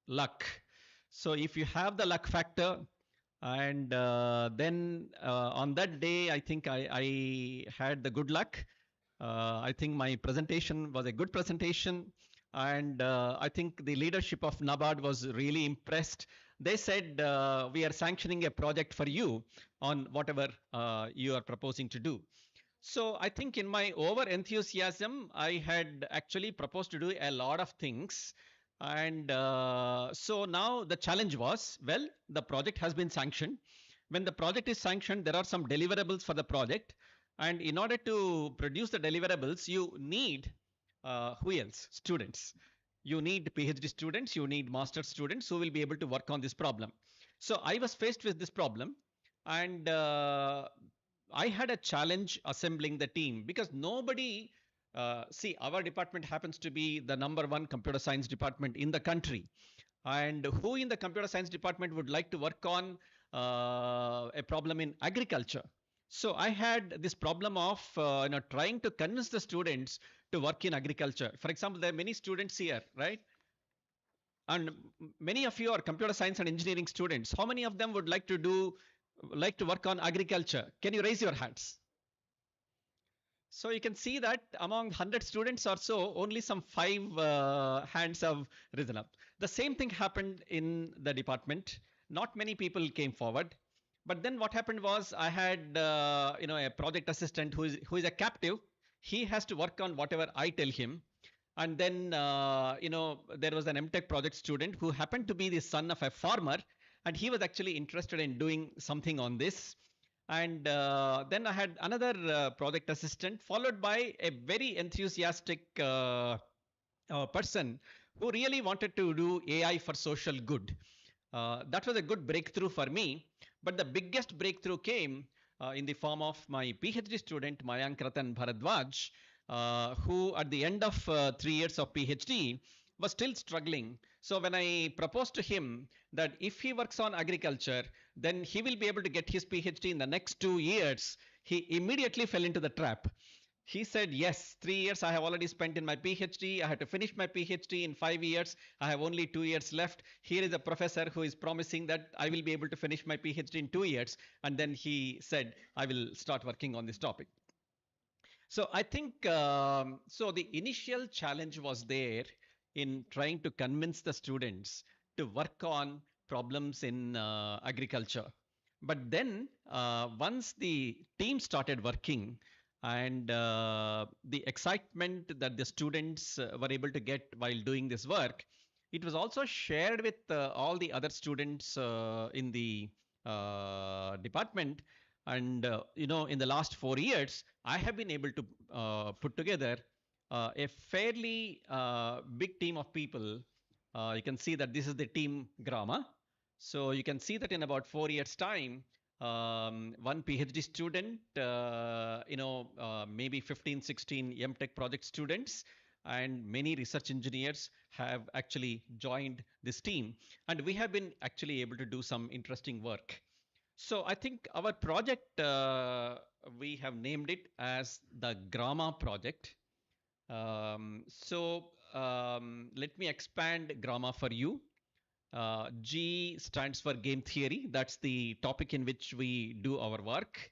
luck. So if you have the luck factor, and then on that day, I think I had the good luck. I think my presentation was a good presentation, and I think the leadership of NABARD was really impressed. They said, we are sanctioning a project for you on whatever you are proposing to do. So I think in my over enthusiasm, I had actually proposed to do a lot of things. And so now the challenge was, well, the project has been sanctioned. When the project is sanctioned, there are some deliverables for the project. And in order to produce the deliverables, you need who else? Students. You need PhD students, you need master students who will be able to work on this problem. So I was faced with this problem, and I had a challenge assembling the team because nobody, see, our department happens to be the #1 computer science department in the country. And who in the computer science department would like to work on a problem in agriculture? So I had this problem of trying to convince the students to work in agriculture. For example, there are many students here, right? And many of you are computer science and engineering students. How many of them would like to work on agriculture? Can you raise your hands? So you can see that among 100 students or so, only some 5 hands have risen up. The same thing happened in the department. Not many people came forward. But then what happened was I had a project assistant who is a captive. He has to work on whatever I tell him. And then there was an MTech project student who happened to be the son of a farmer, and he was actually interested in doing something on this. And then I had another project assistant, followed by a very enthusiastic person who really wanted to do AI for social good. That was a good breakthrough for me. But the biggest breakthrough came in the form of my PhD student, Mayank Ratan Bharadwaj, who at the end of 3 years of PhD was still struggling. So when I proposed to him that if he works on agriculture, then he will be able to get his PhD in the next 2 years, he immediately fell into the trap. He said, yes, 3 years I have already spent in my PhD. I had to finish my PhD in 5 years. I have only 2 years left. Here is a professor who is promising that I will be able to finish my PhD in 2 years. And then he said, I will start working on this topic. So I think, so the initial challenge was there in trying to convince the students to work on problems in agriculture. But then once the team started working, and the excitement that the students were able to get while doing this work, it was also shared with all the other students in the department. And in the last 4 years, I have been able to put together a fairly big team of people. You can see that this is the team Grama. So you can see that in about 4 years' time, one PhD student, maybe 15, 16 MTech project students, and many research engineers have actually joined this team. And we have been actually able to do some interesting work. So I think our project, we have named it as the Grama project. Let me expand Grama for you. G stands for game theory. That's the topic in which we do our work.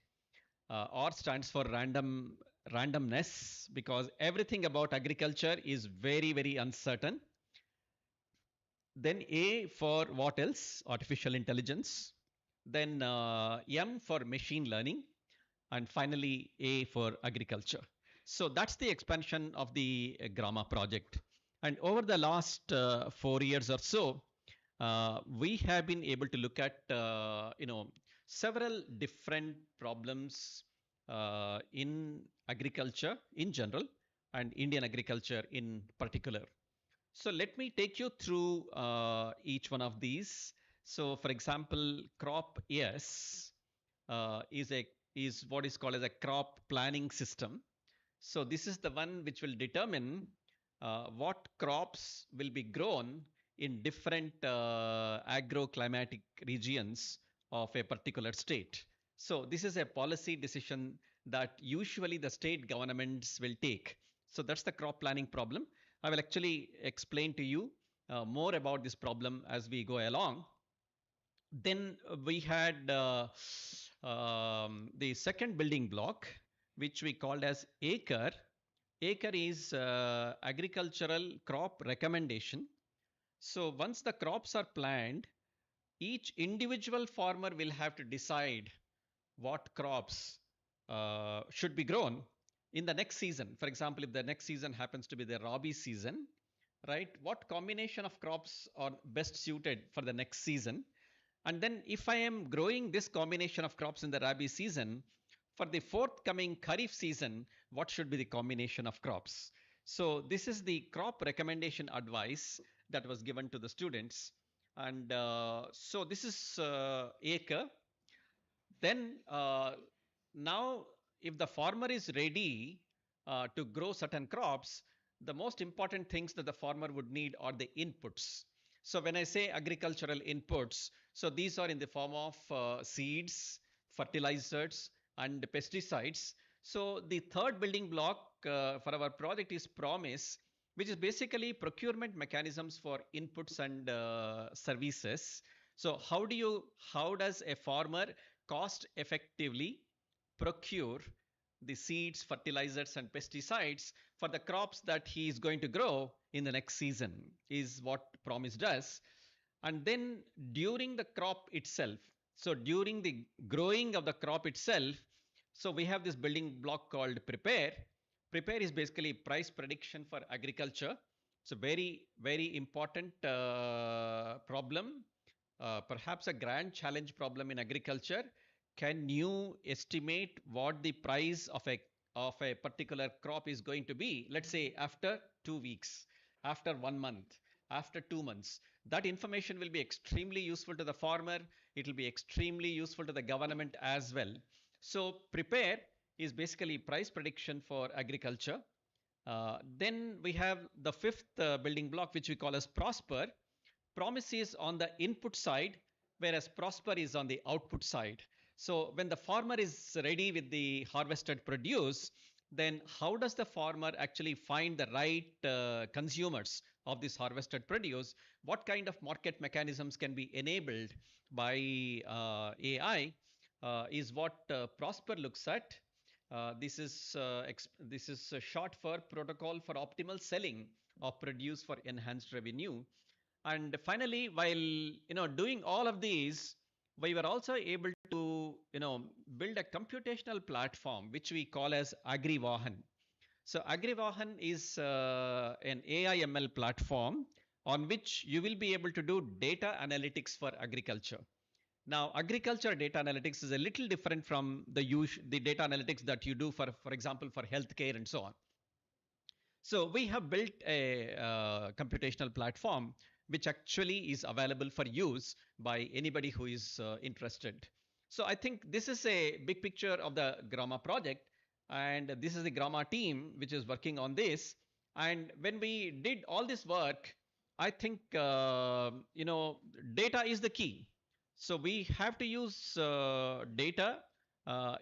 R stands for randomness, because everything about agriculture is very, very uncertain. Then A for what else? Artificial intelligence. Then M for machine learning. And finally, A for agriculture. So that's the expansion of the Grama project. And over the last 4 years or so, we have been able to look at several different problems in agriculture in general and Indian agriculture in particular. So let me take you through each one of these. So for example, crop yes is what is called as a crop planning system. So this is the one which will determine what crops will be grown in different agroclimatic regions of a particular state. So this is a policy decision that usually the state governments will take. So that's the crop planning problem. I will actually explain to you more about this problem as we go along. Then we had the second building block, which we called as acre. Acre is agricultural crop recommendation. So once the crops are planned, each individual farmer will have to decide what crops should be grown in the next season. For example, if the next season happens to be the Rabi season, right? What combination of crops are best suited for the next season? And then if I am growing this combination of crops in the Rabi season, for the forthcoming Kharif season, what should be the combination of crops? So this is the crop recommendation advice that was given to the students. And so this is acre. Then now if the farmer is ready to grow certain crops, the most important things that the farmer would need are the inputs. So when I say agricultural inputs, so these are in the form of seeds, fertilizers, and pesticides. So the third building block for our project is promise, which is basically procurement mechanisms for inputs and services. So how does a farmer cost effectively procure the seeds, fertilizers, and pesticides for the crops that he is going to grow in the next season, is what promise does. And then during the crop itself, so during the growing of the crop itself, so we have this building block called prepare. Prepare is basically price prediction for agriculture. It's a very important problem, perhaps a grand challenge problem in agriculture. Can you estimate what the price of a particular crop is going to be, let's say after 2 weeks, after 1 month, after 2 months? That information will be extremely useful to the farmer. It will be extremely useful to the government as well. So prepare is basically price prediction for agriculture. Then we have the fifth building block, which we call as prosper. Promise is on the input side, whereas prosper is on the output side. So when the farmer is ready with the harvested produce, then how does the farmer actually find the right consumers of this harvested produce? What kind of market mechanisms can be enabled by AI is what Prosper looks at. This is short for Protocol for Optimal Selling of Produce for Enhanced Revenue. And finally, while doing all of these, we were also able to build a computational platform which we call as AgriVahan. So AgriVahan is an AI ML platform on which you will be able to do data analytics for agriculture. Now, agriculture data analytics is a little different from the data analytics that you do, for example, for healthcare and so on. So we have built a computational platform which actually is available for use by anybody who is interested. So I think this is a big picture of the Grama project, and this is the Grama team which is working on this. And when we did all this work, I think data is the key. So we have to use data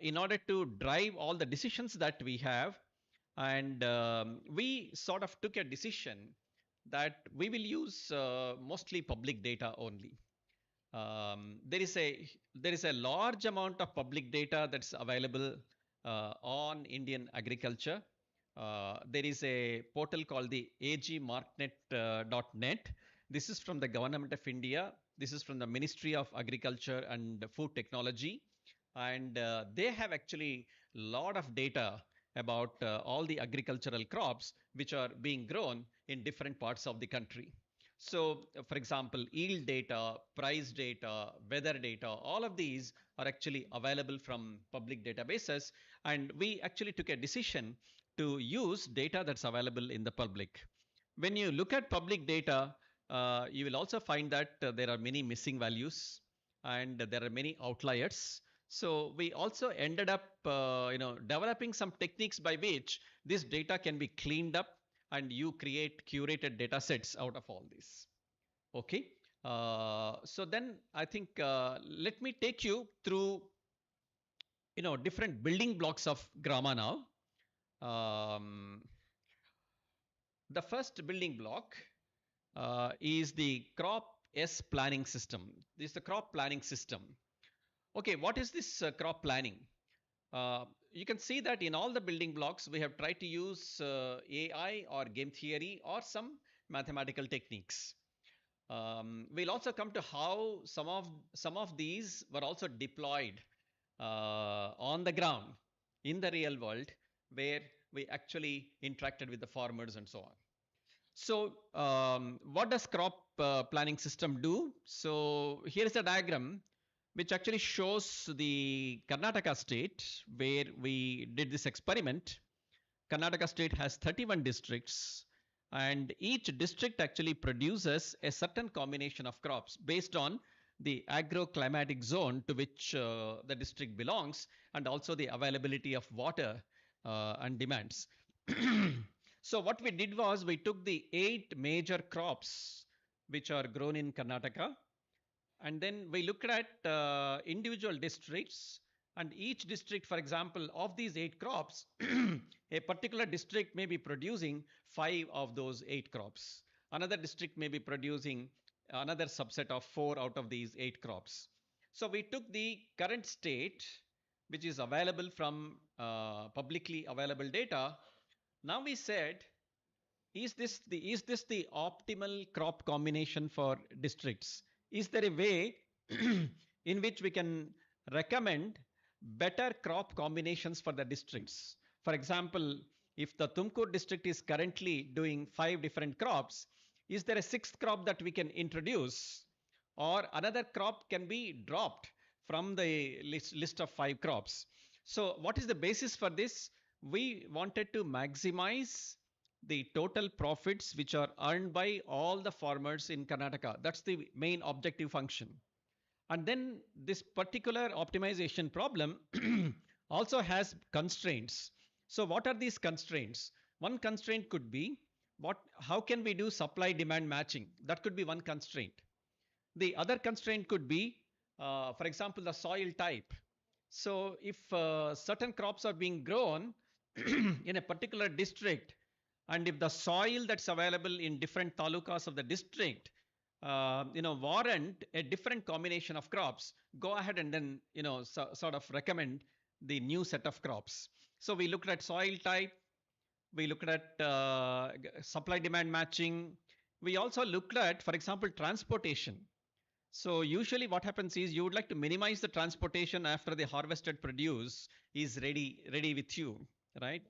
in order to drive all the decisions that we have. And we sort of took a decision that we will use mostly public data only. There is a large amount of public data that's available on Indian agriculture. There is a portal called the agmarknet.net. This is from the Government of India. This is from the Ministry of Agriculture and Food Technology. And they have actually a lot of data about all the agricultural crops which are being grown in different parts of the country. So, for example, yield data, price data, weather data, all of these are actually available from public databases. And we actually took a decision to use data that's available in the public. When you look at public data, you will also find that there are many missing values and there are many outliers. So we also ended up developing some techniques by which this data can be cleaned up and you create curated data sets out of all this. Okay. So then I think let me take you through different building blocks of Grama now. The first building block is the crop S planning system. This is the crop planning system. Okay, what is this crop planning? You can see that in all the building blocks, we have tried to use AI or game theory or some mathematical techniques. We'll also come to how some of these were also deployed on the ground in the real world, where we actually interacted with the farmers and so on. So what does crop planning system do? So here is a diagram which actually shows the Karnataka state where we did this experiment. Karnataka state has 31 districts, and each district actually produces a certain combination of crops based on the agroclimatic zone to which the district belongs, and also the availability of water and demands. So what we did was we took the 8 major crops which are grown in Karnataka, and then we looked at individual districts, and each district, for example, of these 8 crops, a particular district may be producing 5 of those 8 crops. Another district may be producing another subset of 4 out of these 8 crops. So we took the current state, which is available from publicly available data. Now we said, is this the optimal crop combination for districts? Is there a way in which we can recommend better crop combinations for the districts? For example, if the Tumkur district is currently doing 5 different crops, is there a 6th crop that we can introduce, or another crop can be dropped from the list of 5 crops? So what is the basis for this? We wanted to maximize the total profits which are earned by all the farmers in Karnataka. That's the main objective function. And then this particular optimization problem also has constraints. So what are these constraints? One constraint could be how can we do supply demand matching? That could be one constraint. The other constraint could be, for example, the soil type. So if certain crops are being grown in a particular district, and if the soil that's available in different talukas of the district warrant a different combination of crops, go ahead and then sort of recommend the new set of crops. So we looked at soil type, we looked at supply demand matching. We also looked at, for example, transportation. So usually what happens is you would like to minimize the transportation after the harvested produce is ready with you, right?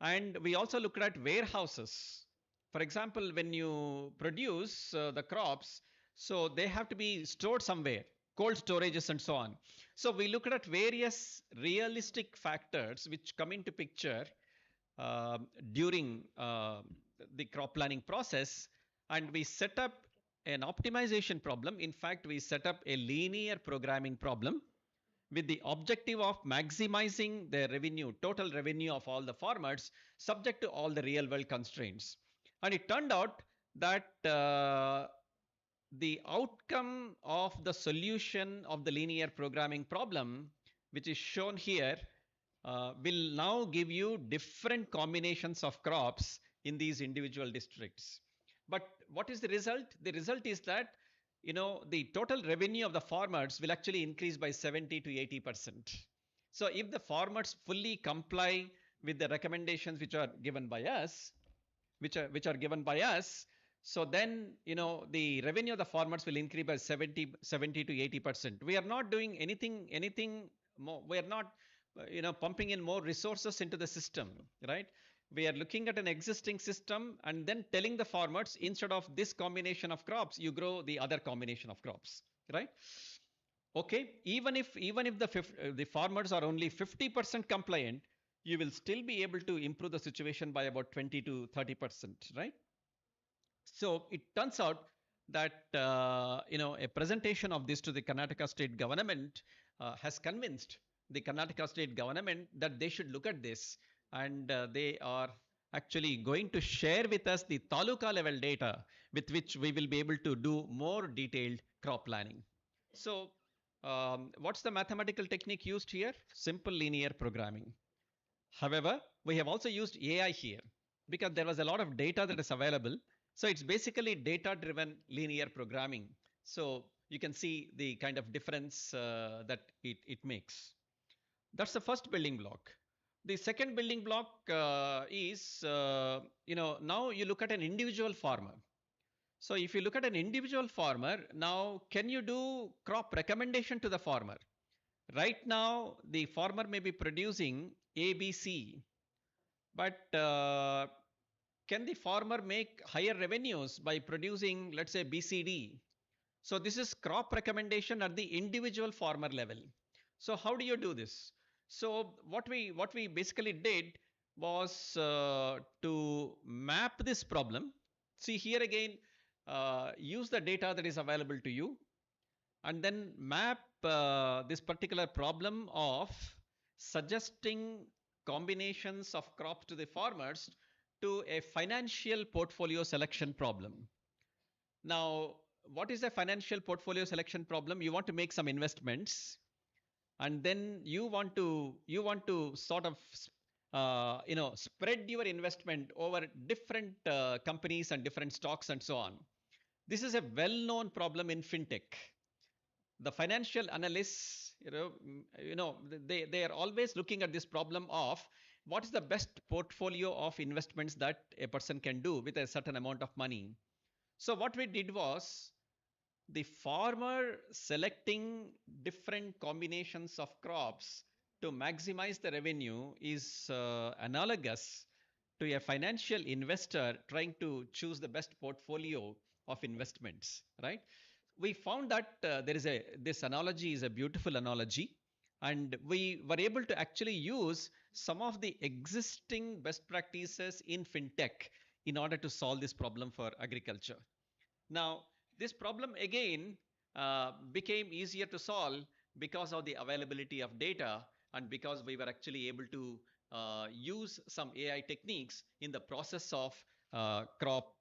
And we also looked at warehouses. For example, when you produce the crops, so they have to be stored somewhere, cold storages and so on. So we looked at various realistic factors which come into picture during the crop planning process, and we set up an optimization problem. In fact, we set up a linear programming problem with the objective of maximizing the revenue, total revenue of all the farmers, subject to all the real world constraints. And it turned out that the outcome of the solution of the linear programming problem, which is shown here, will now give you different combinations of crops in these individual districts. But what is the result? The result is that the total revenue of the farmers will actually increase by 70 to 80%. So if the farmers fully comply with the recommendations which are given by us, so then the revenue of the farmers will increase by 70 to 80%. We are not doing anything more. We are not pumping in more resources into the system, right? We are looking at an existing system and then telling the farmers, instead of this combination of crops, you grow the other combination of crops, right? Okay, even if the farmers are only 50% compliant, you will still be able to improve the situation by about 20 to 30%, right? So it turns out that a presentation of this to the Karnataka state government has convinced the Karnataka state government that they should look at this, and they are actually going to share with us the taluka level data with which we will be able to do more detailed crop planning. So what's the mathematical technique used here? Simple linear programming. However, we have also used AI here because there was a lot of data that is available. So it's basically data-driven linear programming. So you can see the kind of difference that it makes. That's the first building block. The second building block is, now you look at an individual farmer. So if you look at an individual farmer, now can you do crop recommendation to the farmer? Right now, the farmer may be producing ABC, but can the farmer make higher revenues by producing, let's say, BCD? So this is crop recommendation at the individual farmer level. So how do you do this? So what we basically did, was to map this problem. See here again, use the data that is available to you and then map this particular problem of suggesting combinations of crops to the farmers to a financial portfolio selection problem. Now, what is a financial portfolio selection problem? You want to make some investments and then you want to sort of spread your investment over different companies and different stocks and so on. This is a well-known problem in fintech. The financial analysts, they are always looking at this problem of what is the best portfolio of investments that a person can do with a certain amount of money. So what we did was the farmer selecting different combinations of crops to maximize the revenue is analogous to a financial investor trying to choose the best portfolio of investments, right? We found that this analogy is a beautiful analogy, and we were able to actually use some of the existing best practices in fintech in order to solve this problem for agriculture. Now, this problem again became easier to solve because of the availability of data and because we were actually able to use some AI techniques in the process of crop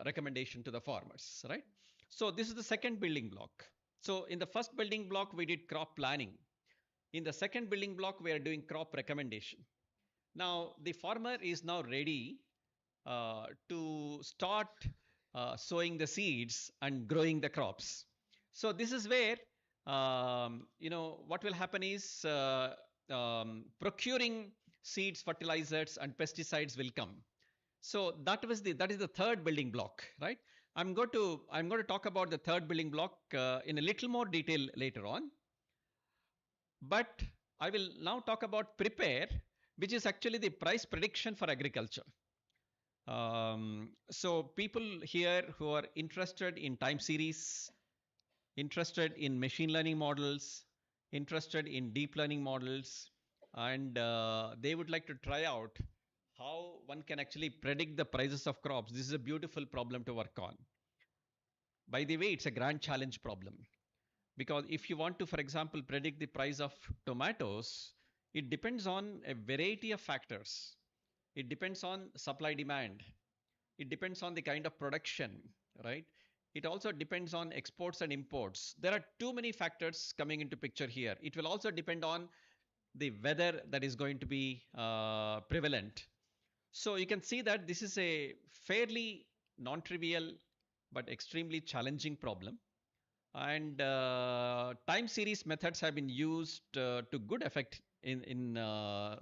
recommendation to the farmers, right? So this is the second building block. So in the first building block, we did crop planning. In the second building block, we are doing crop recommendation. Now, the farmer is now ready to start sowing the seeds and growing the crops. So this is where, what will happen is procuring seeds, fertilizers, and pesticides will come. So that is the third building block, right? I'm going to talk about the third building block in a little more detail later on. But I will now talk about prepare, which is actually the price prediction for agriculture. So people here who are interested in time series, interested in machine learning models, interested in deep learning models, and they would like to try out how one can actually predict the prices of crops. This is a beautiful problem to work on. By the way, it's a grand challenge problem, because if you want to, for example, predict the price of tomatoes, it depends on a variety of factors. It depends on supply demand. It depends on the kind of production, right? It also depends on exports and imports. There are too many factors coming into picture here. It will also depend on the weather that is going to be prevalent. So you can see that this is a fairly non-trivial but extremely challenging problem. And time series methods have been used to good effect in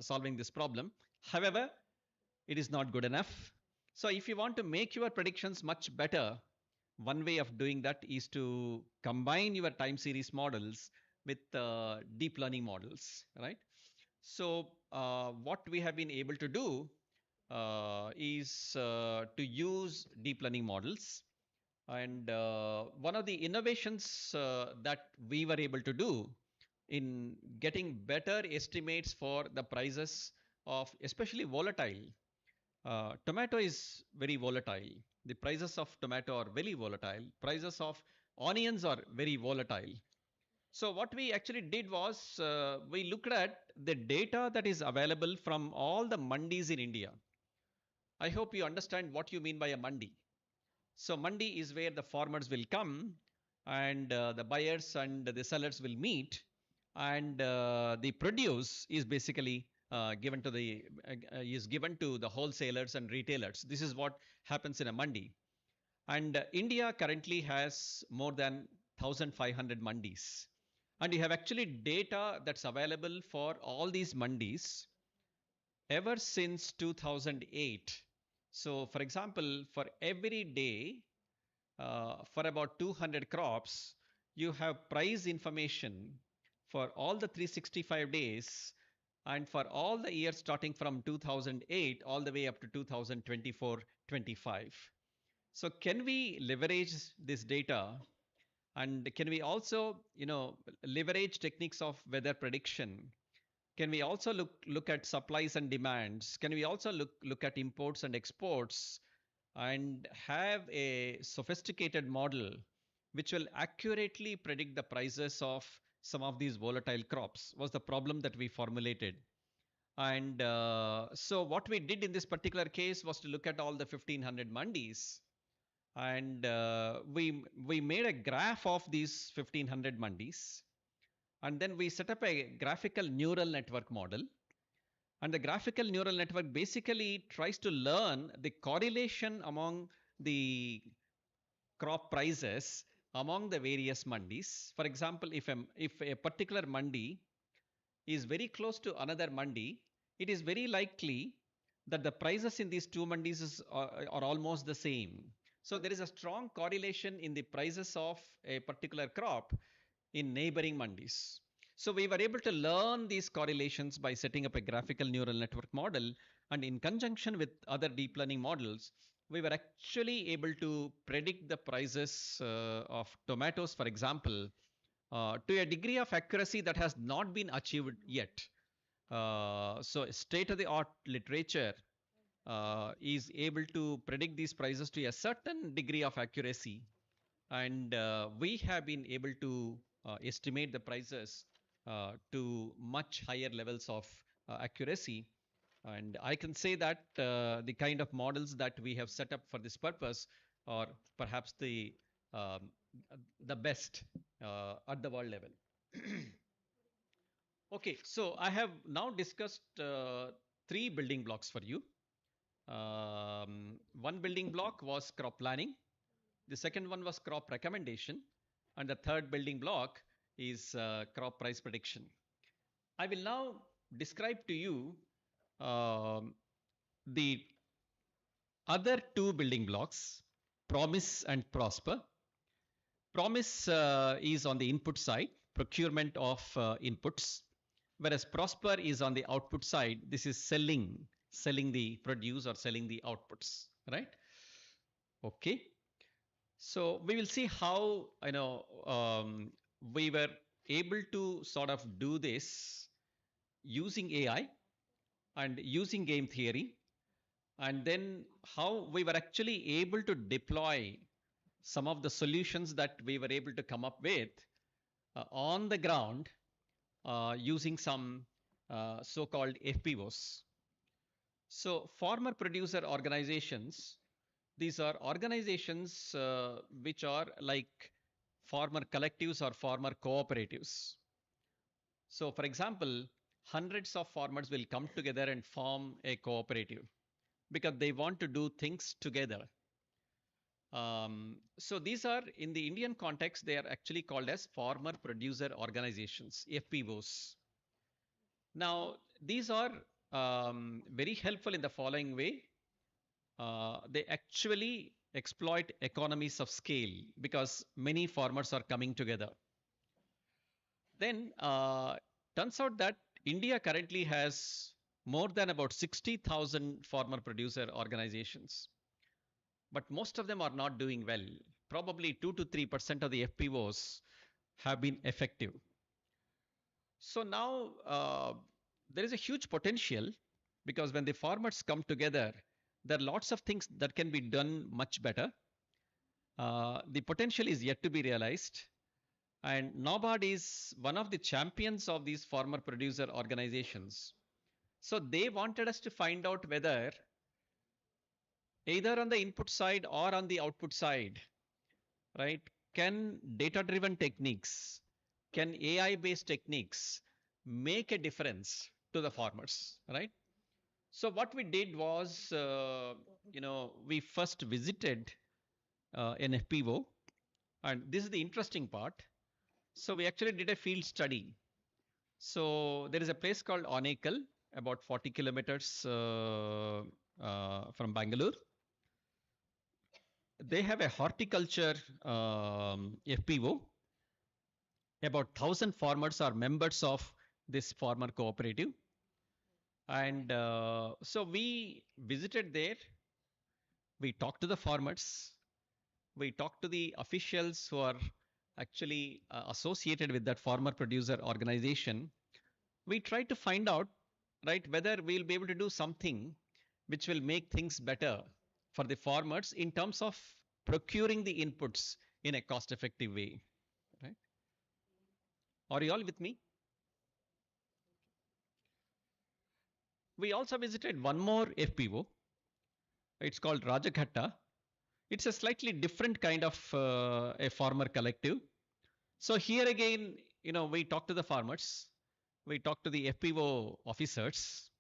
solving this problem. However, it is not good enough. So if you want to make your predictions much better, one way of doing that is to combine your time series models with deep learning models, right? So what we have been able to do is to use deep learning models. And one of the innovations that we were able to do in getting better estimates for the prices of especially volatile. Tomato is very volatile. The prices of tomato are very volatile. Prices of onions are very volatile. So what we actually did was we looked at the data that is available from all the mandis in India. I hope you understand what you mean by a mandi. So mandi is where the farmers will come and the buyers and the sellers will meet, and the produce is basically given to the wholesalers and retailers. This is what happens in a mandi. And India currently has more than 1,500 mandis. And you have actually data that's available for all these mandis ever since 2008. So for example, for every day, for about 200 crops, you have price information for all the 365 days and for all the years starting from 2008 all the way up to 2024-25. So can we leverage this data, and can we also leverage techniques of weather prediction Can we also look at supplies and demands? Can we also look at imports and exports and have a sophisticated model which will accurately predict the prices of some of these volatile crops? Was the problem that we formulated. And so what we did in this particular case was to look at all the 1500 mandis, and we made a graph of these 1500 mandis, and then we set up a graphical neural network model. And the graphical neural network basically tries to learn the correlation among the crop prices among the various mandis. For example, if a particular mandi is very close to another mandi, it is very likely that the prices in these two mandis are almost the same. So there is a strong correlation in the prices of a particular crop in neighboring mandis. So we were able to learn these correlations by setting up a graphical neural network model, and in conjunction with other deep learning models, we were actually able to predict the prices of tomatoes, for example, to a degree of accuracy that has not been achieved yet. So state-of-the-art literature is able to predict these prices to a certain degree of accuracy, and we have been able to estimate the prices to much higher levels of accuracy. And I can say that the kind of models that we have set up for this purpose are perhaps the best at the world level. Okay, so I have now discussed three building blocks for you. One building block was crop planning. The second one was crop recommendation. And the third building block is crop price prediction. I will now describe to you the other two building blocks, promise and prosper. Promise is on the input side, procurement of inputs, whereas prosper is on the output side. This is selling the produce or selling the outputs, right? Okay. So we will see how we were able to sort of do this using AI and using game theory, and then how we were actually able to deploy some of the solutions that we were able to come up with on the ground using some so-called FPOs. So farmer producer organizations, these are organizations which are like farmer collectives or farmer cooperatives. So for example, hundreds of farmers will come together and form a cooperative because they want to do things together. So these are, in the Indian context, they are actually called as farmer producer organizations, FPOs. Now, these are very helpful in the following way. They actually exploit economies of scale because many farmers are coming together. Then turns out that India currently has more than about 60,000 farmer producer organizations. But most of them are not doing well. Probably 2 to 3% of the FPOs have been effective. So now there is a huge potential because when the farmers come together, there are lots of things that can be done much better. The potential is yet to be realized. And NABARD is one of the champions of these farmer producer organizations. So they wanted us to find out whether either on the input side or on the output side, right, can data-driven techniques, can AI-based techniques make a difference to the farmers, right? So what we did was, we first visited an FPO, and this is the interesting part. So we actually did a field study. So there is a place called Onekal, about 40 kilometers from Bangalore. They have a horticulture FPO. About 1,000 farmers are members of this farmer cooperative. And so we visited there. We talked to the farmers. We talked to the officials who are actually associated with that farmer producer organization. we try to find out, right, whether we'll be able to do something which will make things better for the farmers in terms of procuring the inputs in a cost effective way, right? Are you all with me? We also visited one more FPO. It's called Rajaghatta. It's a slightly different kind of a farmer collective. So here again, we talk to the farmers, we talk to the FPO officers,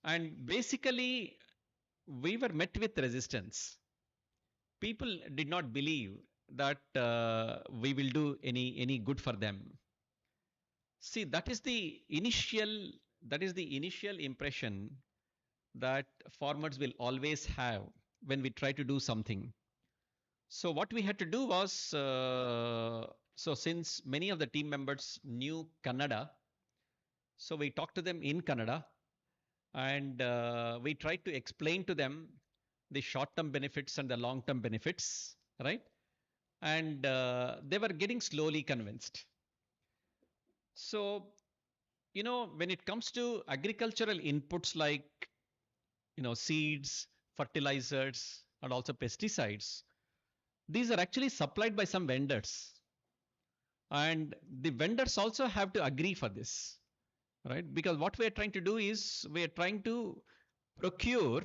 and basically we were met with resistance. People did not believe that we will do any good for them. See, that is the initial impression that farmers will always have when we try to do something. So what we had to do was, so since many of the team members knew Kannada, so we talked to them in Kannada, and we tried to explain to them the short-term benefits and the long-term benefits, right? And they were getting slowly convinced. So, when it comes to agricultural inputs like, seeds, fertilizers, and also pesticides, these are actually supplied by some vendors. And the vendors also have to agree for this, right? Because what we are trying to do is we are trying to procure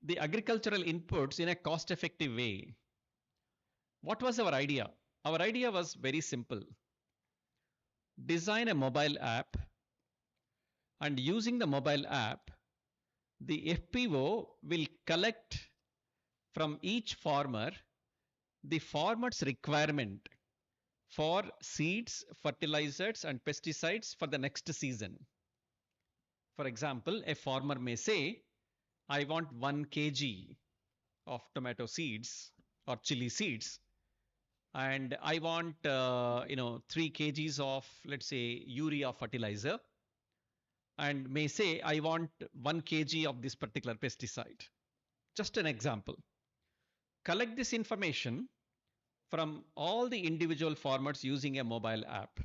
the agricultural inputs in a cost effective way. What was our idea? Our idea was very simple. Design a mobile app, and using the mobile app, the FPO will collect from each farmer the farmer's requirement for seeds, fertilizers, and pesticides for the next season. For example, a farmer may say, I want 1 kg of tomato seeds or chili seeds, and I want 3 kgs of, let's say, urea fertilizer, and may say I want 1 kg of this particular pesticide. Just an example. Collect this information from all the individual farmers using a mobile app,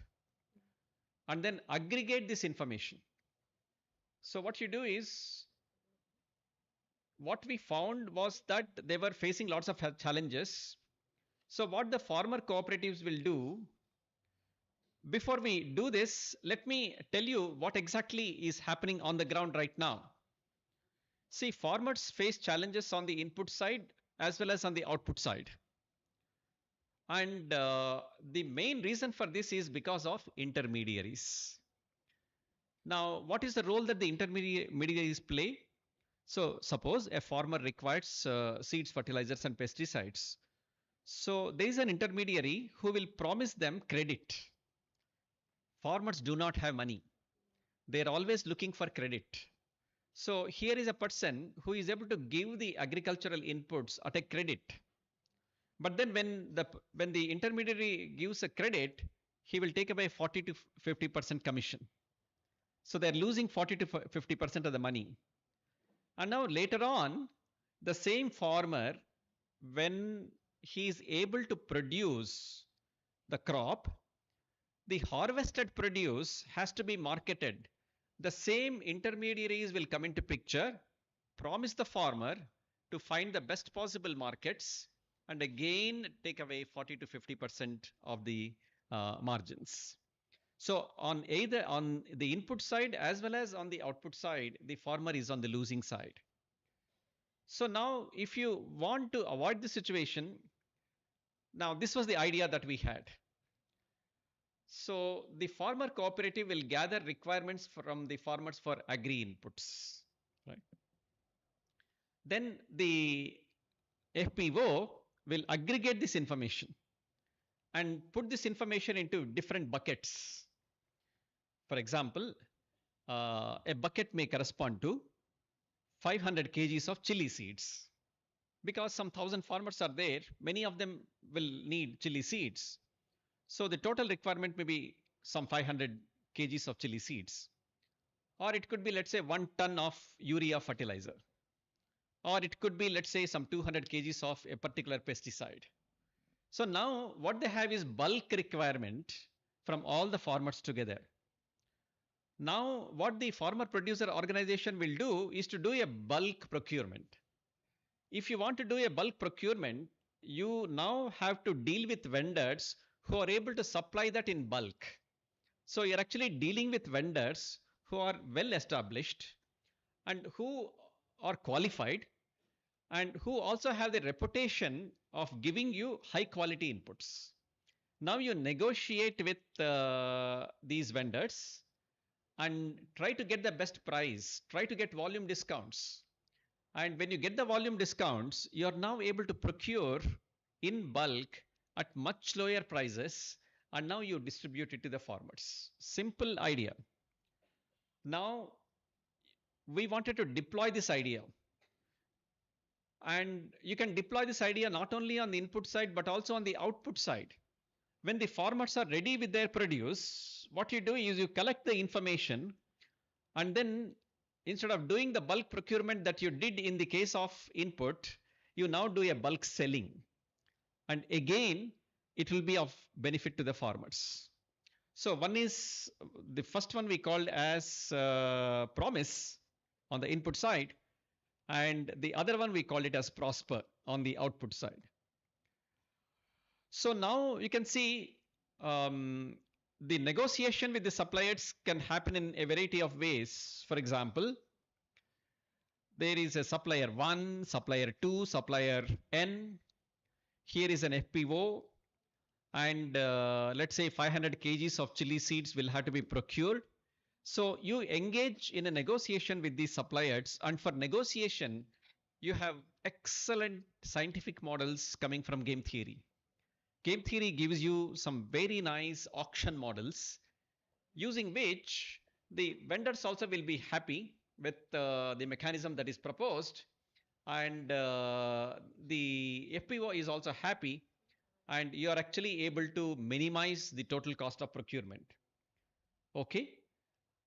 and then aggregate this information. So what you do is, what we found was that they were facing lots of challenges. So what the farmer cooperatives will do, before we do this, let me tell you what exactly is happening on the ground right now. See, farmers face challenges on the input side as well as on the output side. And the main reason for this is because of intermediaries. Now, what is the role that the intermediaries play? So suppose a farmer requires seeds, fertilizers, and pesticides. So there is an intermediary who will promise them credit. Farmers do not have money. They are always looking for credit. So here is a person who is able to give the agricultural inputs at a credit. But then when the intermediary gives a credit, he will take away 40 to 50% commission. So they're losing 40 to 50% of the money. And now later on, the same farmer, when he is able to produce the crop, the harvested produce has to be marketed. The same intermediaries will come into picture, promise the farmer to find the best possible markets, and again take away 40 to 50% of the margins. So on either on the input side as well as on the output side, the farmer is on the losing side. So now if you want to avoid the situation, now this was the idea that we had. So the farmer cooperative will gather requirements from the farmers for agri inputs, right? Then the FPO will aggregate this information and put this information into different buckets. For example, a bucket may correspond to 500 kgs of chili seeds, because some 1,000 farmers are there. Many of them will need chili seeds. So the total requirement may be some 500 kgs of chili seeds. Or it could be, let's say, 1 ton of urea fertilizer. Or it could be, let's say, some 200 kgs of a particular pesticide. So now what they have is bulk requirement from all the farmers together. Now, what the farmer producer organization will do is to do a bulk procurement. If you want to do a bulk procurement, you now have to deal with vendors who are able to supply that in bulk. So you're actually dealing with vendors who are well established and who are qualified and who also have the reputation of giving you high quality inputs. Now you negotiate with these vendors and try to get the best price, try to get volume discounts. And when you get the volume discounts, you are now able to procure in bulk at much lower prices, and now you distribute it to the farmers. Simple idea. Now, we wanted to deploy this idea. And you can deploy this idea not only on the input side, but also on the output side. When the farmers are ready with their produce, what you do is you collect the information, and then instead of doing the bulk procurement that you did in the case of input, you now do a bulk selling. And again, it will be of benefit to the farmers. So one is, the first one we called as promise on the input side, and the other one we called it as prosper on the output side. So now you can see the negotiation with the suppliers can happen in a variety of ways. For example, there is a supplier 1, supplier 2, supplier N. Here is an FPO, and let's say 500 kgs of chili seeds will have to be procured. So you engage in a negotiation with these suppliers, and for negotiation, you have excellent scientific models coming from game theory. Game theory gives you some very nice auction models, using which the vendors also will be happy with the mechanism that is proposed, and the FPO is also happy, and you are actually able to minimize the total cost of procurement. Okay,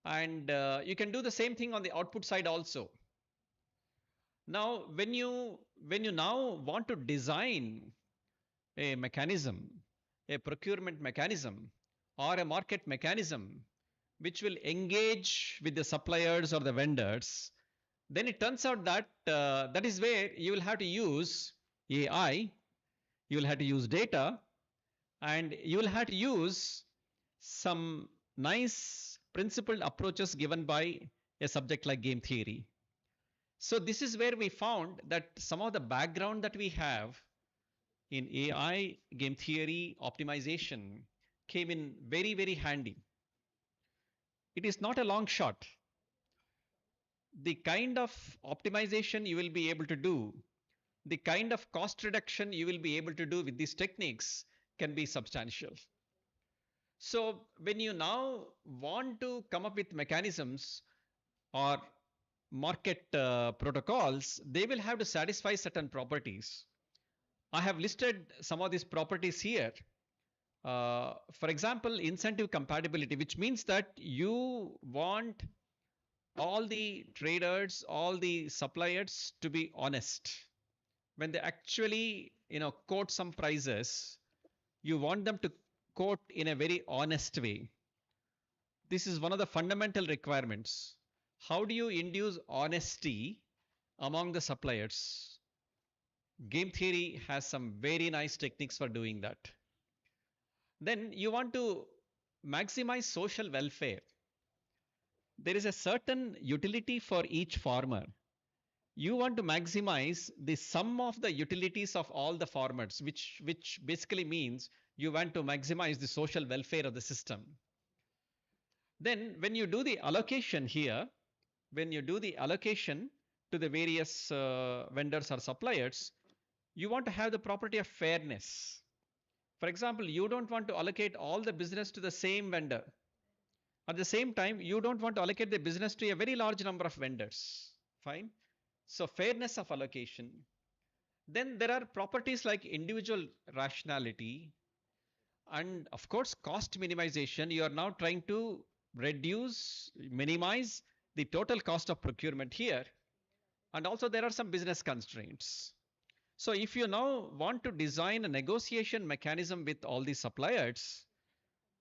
and you can do the same thing on the output side also. Now, when you now want to design a mechanism, a procurement mechanism, or a market mechanism which will engage with the suppliers or the vendors, then it turns out that that is where you will have to use AI, you will have to use data, and you will have to use some nice principled approaches given by a subject like game theory. So this is where we found that some of the background that we have in AI, game theory, optimization came in very, very handy. It is not a long shot. The kind of optimization you will be able to do, the kind of cost reduction you will be able to do with these techniques can be substantial. So when you now want to come up with mechanisms or market protocols, they will have to satisfy certain properties. I have listed some of these properties here. For example, incentive compatibility, which means that you want all the traders, all the suppliers to be honest. When they actually, quote some prices, you want them to quote in a very honest way. This is one of the fundamental requirements. How do you induce honesty among the suppliers? Game theory has some very nice techniques for doing that. Then you want to maximize social welfare. There is a certain utility for each farmer. You want to maximize the sum of the utilities of all the farmers, which basically means you want to maximize the social welfare of the system. Then when you do the allocation here, when you do the allocation to the various vendors or suppliers, you want to have the property of fairness. For example, you don't want to allocate all the business to the same vendor. At the same time, you don't want to allocate the business to a very large number of vendors. Fine. So fairness of allocation. Then there are properties like individual rationality and of course cost minimization. You are now trying to minimize the total cost of procurement here. And also there are some business constraints. So if you now want to design a negotiation mechanism with all these suppliers,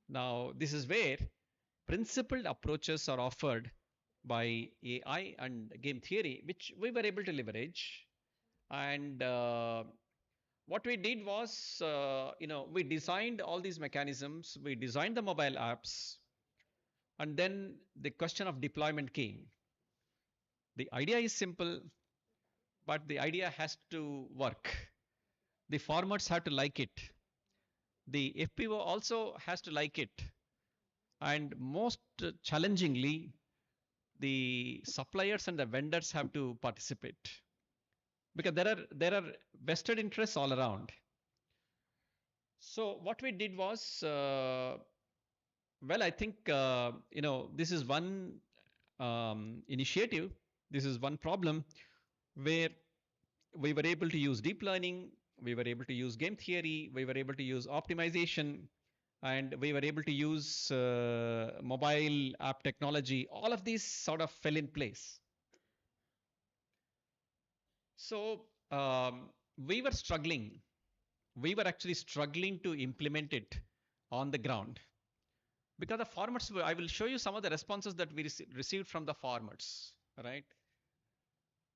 now this is where principled approaches are offered by AI and game theory, which we were able to leverage. And what we did was, we designed all these mechanisms, we designed the mobile apps, and then the question of deployment came. The idea is simple, but the idea has to work. The farmers have to like it. The FPO also has to like it. And most challengingly, the suppliers and the vendors have to participate, because there are vested interests all around. So what we did was, well, I think this is one initiative, this is one problem where we were able to use deep learning, we were able to use game theory, we were able to use optimization, and we were able to use mobile app technology. All of these sort of fell in place. So we were struggling. We were actually struggling to implement it on the ground, because the farmers I will show you some of the responses that we received from the farmers, right?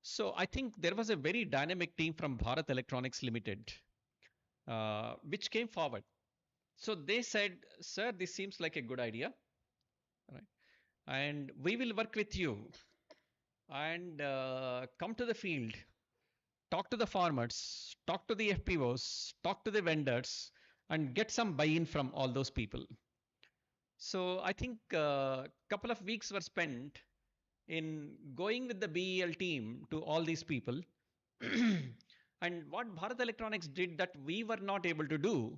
So I think there was a very dynamic team from Bharat Electronics Limited, which came forward. So they said, sir, this seems like a good idea, right? And we will work with you and come to the field, talk to the farmers, talk to the FPOs, talk to the vendors, and get some buy-in from all those people. So I think a couple of weeks were spent in going with the BEL team to all these people. And what Bharat Electronics did that we were not able to do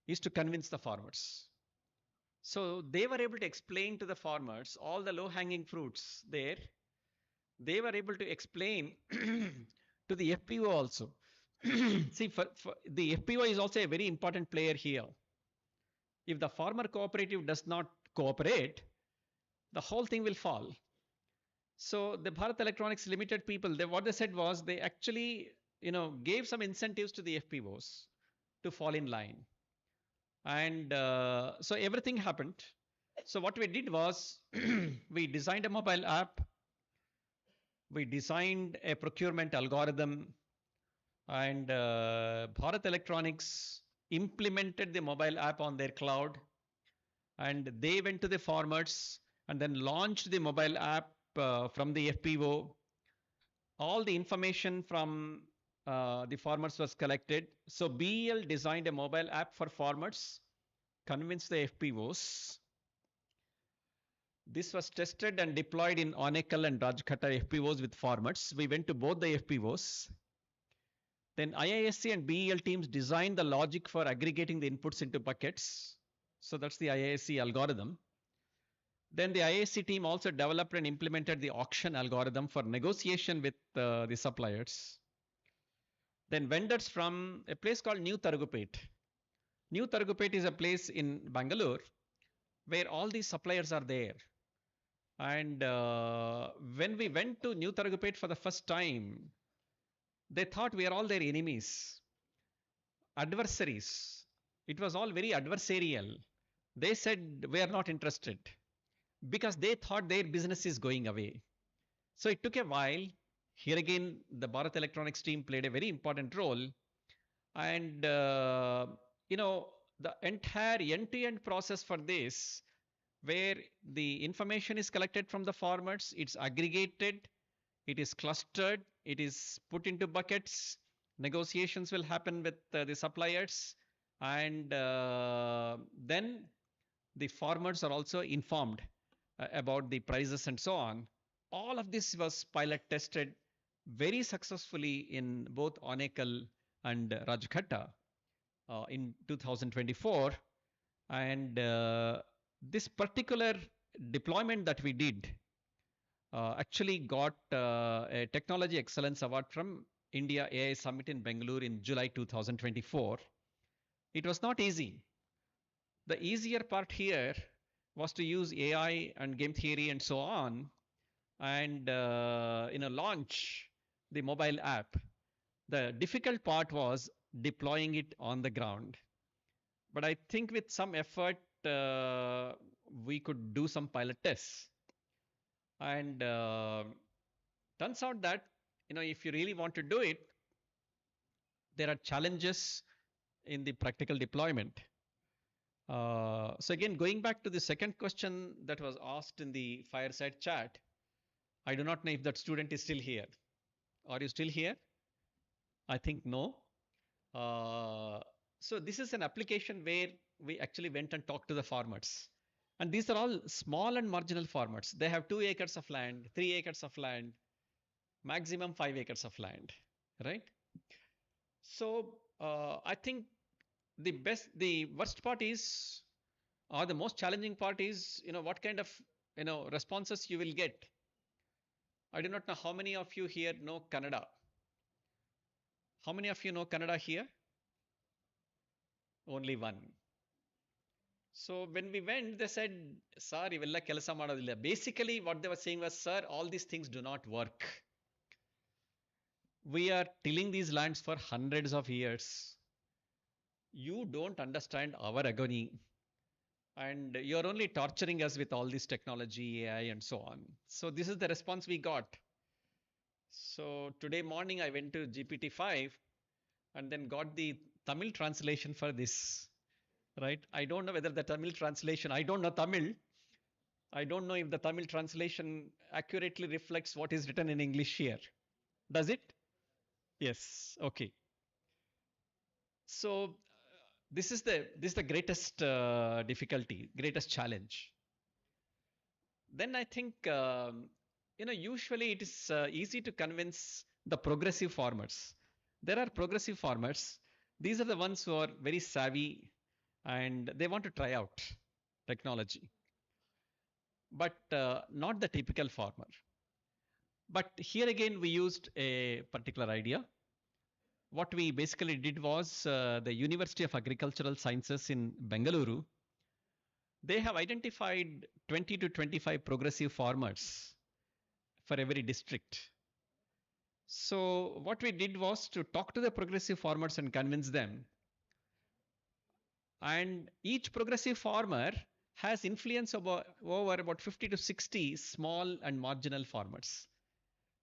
is to convince the farmers. So they were able to explain to the farmers all the low-hanging fruits there. They were able to explain to the FPO also. See, for the FPO is also a very important player here. If the farmer cooperative does not cooperate, the whole thing will fall. So the Bharat Electronics Limited people, what they said was they actually, gave some incentives to the FPOs to fall in line. And so everything happened. So what we did was we designed a mobile app, we designed a procurement algorithm, and Bharat Electronics implemented the mobile app on their cloud, and they went to the farmers and then launched the mobile app from the FPO. All the information from the farmers was collected. So BEL designed a mobile app for farmers, convinced the FPOs. This was tested and deployed in Onekal and Rajkhatta FPOs with farmers. We went to both the FPOs. Then IISc and BEL teams designed the logic for aggregating the inputs into buckets. So that's the IISc algorithm. Then the IISc team also developed and implemented the auction algorithm for negotiation with the suppliers. Then vendors from a place called New Tarugupet. New Tarugupet is a place in Bangalore where all these suppliers are there. And when we went to New Tarugupet for the first time, they thought we are all their enemies, adversaries. It was all very adversarial. They said we are not interested because they thought their business is going away. So it took a while. Here again, the Bharat Electronics team played a very important role. And, the entire end-to-end process for this, where the information is collected from the farmers, it's aggregated, it is clustered, it is put into buckets, negotiations will happen with the suppliers, and then the farmers are also informed about the prices and so on. All of this was pilot tested very successfully in both Onekal and Rajkhatta in 2024. And this particular deployment that we did actually got a Technology Excellence Award from India AI Summit in Bangalore in July 2024. It was not easy. The easier part here was to use AI and game theory and so on, and launch the mobile app. The difficult part was deploying it on the ground. But I think with some effort, we could do some pilot tests. And turns out that, if you really want to do it, there are challenges in the practical deployment. So again, going back to the second question that was asked in the fireside chat, I do not know if that student is still here. Are you still here? I think no. So this is an application where we actually went and talked to the farmers. And these are all small and marginal farmers. They have 2 acres of land, 3 acres of land, maximum 5 acres of land, right? So I think the worst part is, or the most challenging part is, what kind of, responses you will get. I do not know how many of you here know Kannada. How many of you know Kannada here? Only one. So when we went, they said, sir, ivella kelasa madodilla. Basically, what they were saying was, sir, all these things do not work. We are tilling these lands for hundreds of years. You don't understand our agony. And you're only torturing us with all this technology, AI, and so on. So this is the response we got. So today morning, I went to GPT-5 and then got the Tamil translation for this. Right? I don't know whether the Tamil translation, I don't know Tamil. I don't know if the Tamil translation accurately reflects what is written in English here. Does it? Yes. Okay. So this is the greatest difficulty, greatest challenge. Then I think, usually it is easy to convince the progressive farmers. There are progressive farmers. These are the ones who are very savvy and they want to try out technology, but not the typical farmer. But here again, we used a particular idea. What we basically did was the University of Agricultural Sciences in Bengaluru, they have identified 20 to 25 progressive farmers for every district. So what we did was to talk to the progressive farmers and convince them. And each progressive farmer has influence over about 50 to 60 small and marginal farmers.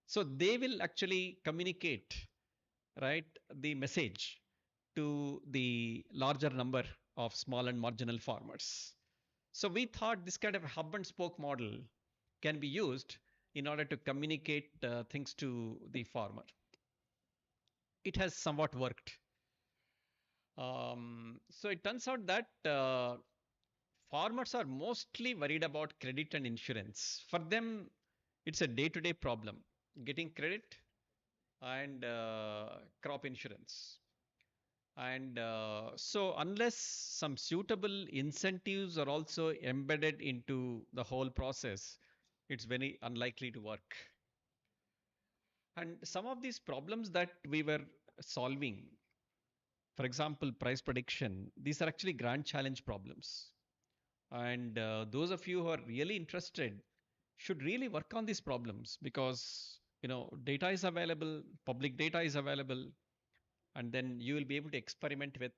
So they will actually communicate, right, the message to the larger number of small and marginal farmers. So we thought this kind of a hub and spoke model can be used in order to communicate things to the farmer. It has somewhat worked. So it turns out that farmers are mostly worried about credit and insurance. For them, it's a day-to-day problem, getting credit and crop insurance. And so unless some suitable incentives are also embedded into the whole process, it's very unlikely to work. And some of these problems that we were solving, for example, price prediction, these are actually grand challenge problems. And those of you who are really interested should really work on these problems because, data is available, public data is available, and then you will be able to experiment with,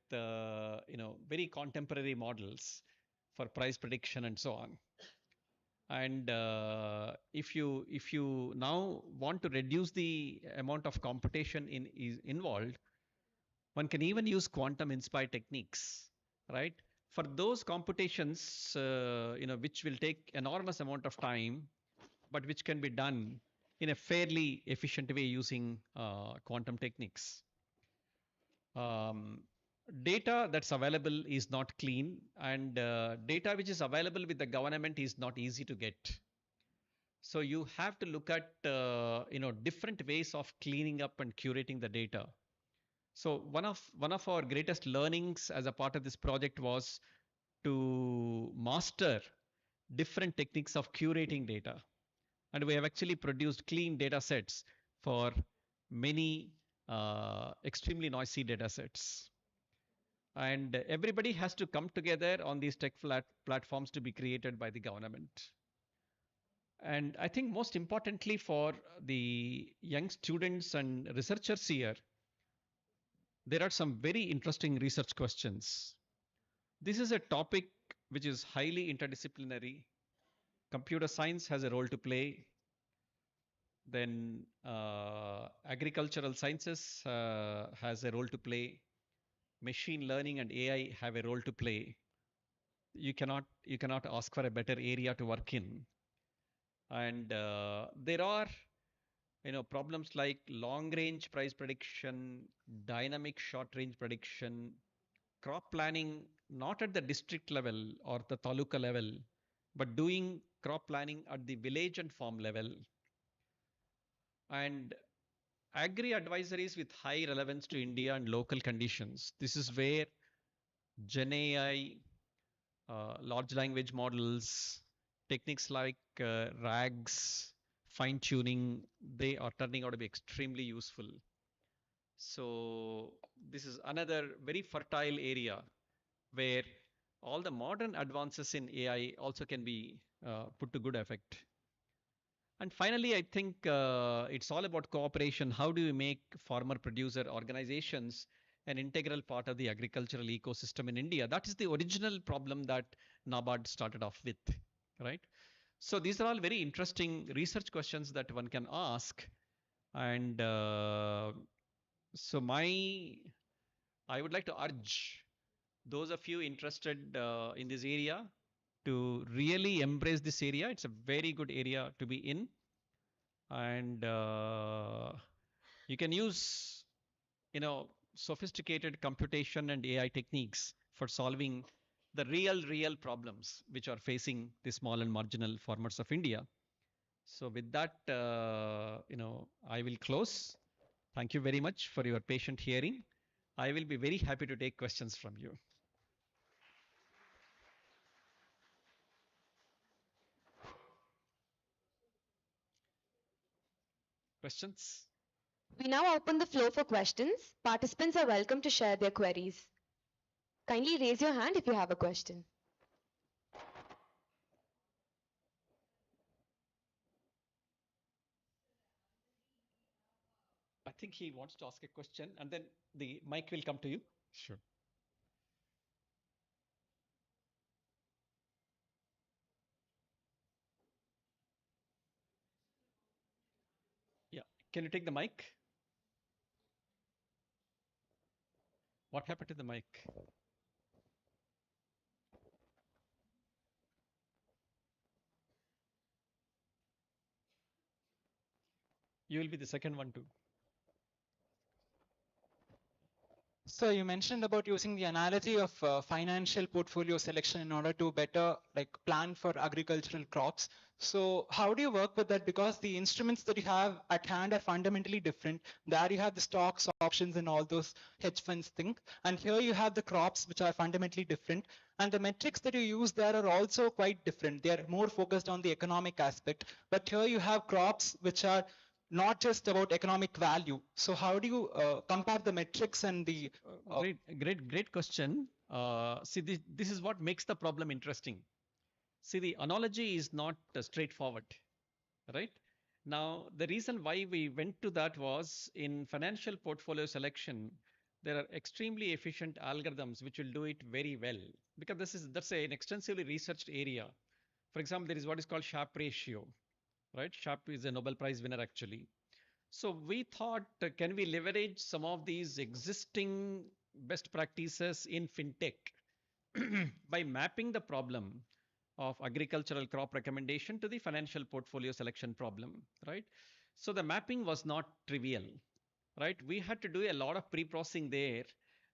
very contemporary models for price prediction and so on. And if you now want to reduce the amount of computation involved, one can even use quantum inspired techniques, right? For those computations, which will take enormous amount of time, but which can be done in a fairly efficient way using quantum techniques. Data that's available is not clean, and data which is available with the government is not easy to get. So you have to look at different ways of cleaning up and curating the data. So one of our greatest learnings as a part of this project was to master different techniques of curating data. And we have actually produced clean data sets for many extremely noisy data sets. And everybody has to come together on these tech platforms to be created by the government. And I think most importantly for the young students and researchers here, there are some very interesting research questions. This is a topic which is highly interdisciplinary. Computer science has a role to play. Then agricultural sciences has a role to play. Machine learning and AI have a role to play. You cannot ask for a better area to work in. And there are problems like long range price prediction, dynamic short range prediction, crop planning, not at the district level or the taluka level, but doing crop planning at the village and farm level. And agri advisories with high relevance to India and local conditions. This is where Gen AI, large language models, techniques like RAGs, fine tuning, they are turning out to be extremely useful. So this is another very fertile area where all the modern advances in AI also can be put to good effect. And finally, I think it's all about cooperation. How do you make farmer producer organizations an integral part of the agricultural ecosystem in India? That is the original problem that NABARD started off with, right? So these are all very interesting research questions that one can ask. And so I would like to urge those of you interested in this area to really embrace this area. It's a very good area to be in. And you can use, sophisticated computation and AI techniques for solving the real problems which are facing the small and marginal farmers of India. So with that, I will close. Thank you very much for your patient hearing. I will be very happy to take questions from you. Questions? We now open the floor for questions. Participants are welcome to share their queries. Kindly raise your hand if you have a question. I think he wants to ask a question and then the mic will come to you. Sure. Yeah. Can you take the mic? What happened to the mic? You will be the second one too. So you mentioned about using the analogy of financial portfolio selection in order to better plan for agricultural crops. So how do you work with that? Because the instruments that you have at hand are fundamentally different. There you have the stocks, options, and all those hedge funds thing. And here you have the crops, which are fundamentally different. And the metrics that you use there are also quite different. They are more focused on the economic aspect. But here you have crops which are not just about economic value. So how do you compare the metrics and the... Great question. See, this is what makes the problem interesting. See, the analogy is not straightforward, right? Now, the reason why we went to that was in financial portfolio selection, there are extremely efficient algorithms which will do it very well because that's an extensively researched area. For example, there is what is called Sharpe ratio, right? Sharpe is a Nobel Prize winner actually. So we thought, can we leverage some of these existing best practices in fintech by mapping the problem of agricultural crop recommendation to the financial portfolio selection problem, right? So the mapping was not trivial, right? We had to do a lot of pre-processing there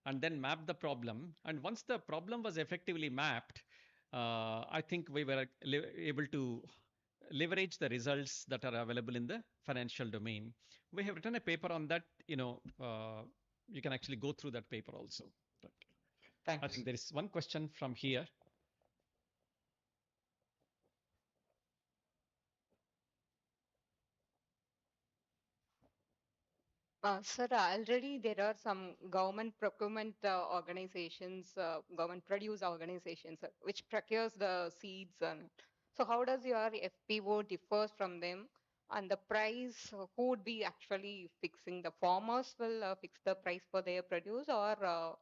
and then map the problem. And once the problem was effectively mapped, I think we were able to leverage the results that are available in the financial domain. We have written a paper on that. You can actually go through that paper also. Thanks. I think there is one question from here. Sir, already there are some government procurement organizations, government produce organizations, which procures the seeds. And so how does your FPO differ from them? And the price, who would be actually fixing? The farmers will fix the price for their produce, or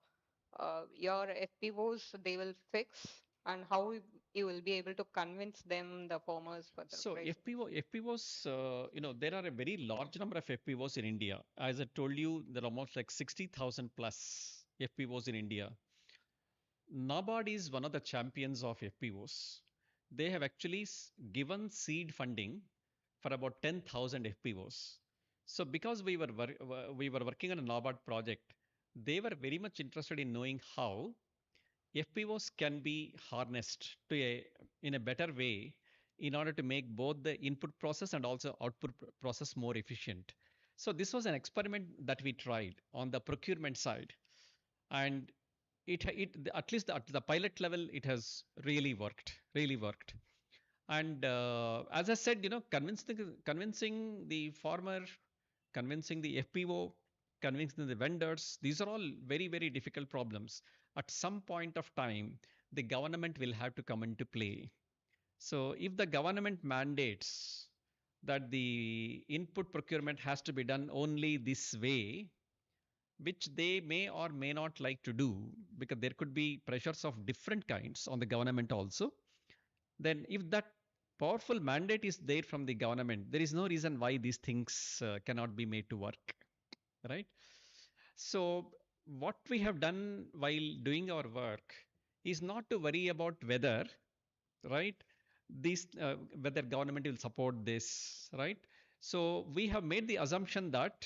your FPOs, they will fix? and how you will be able to convince them, the farmers, for the So price? FPOs, there are a very large number of FPOs in India. As I told you, there are almost like 60,000 plus FPOs in India. NABARD is one of the champions of FPOs. They have actually given seed funding for about 10,000 FPOs. So because we were working on a NABARD project, they were very much interested in knowing how FPOs can be harnessed in a better way in order to make both the input process and also output process more efficient. So this was an experiment that we tried on the procurement side, and at least at the pilot level, it has really worked. And as I said, convincing the farmer, convincing the FPO, convincing the vendors, these are all very, very difficult problems. At some point of time, the government will have to come into play. So if the government mandates that the input procurement has to be done only this way, which they may or may not like to do, because there could be pressures of different kinds on the government also, then if that powerful mandate is there from the government, there is no reason why these things cannot be made to work, right? So what we have done while doing our work is not to worry about whether, right, this whether government will support this, right? So we have made the assumption that,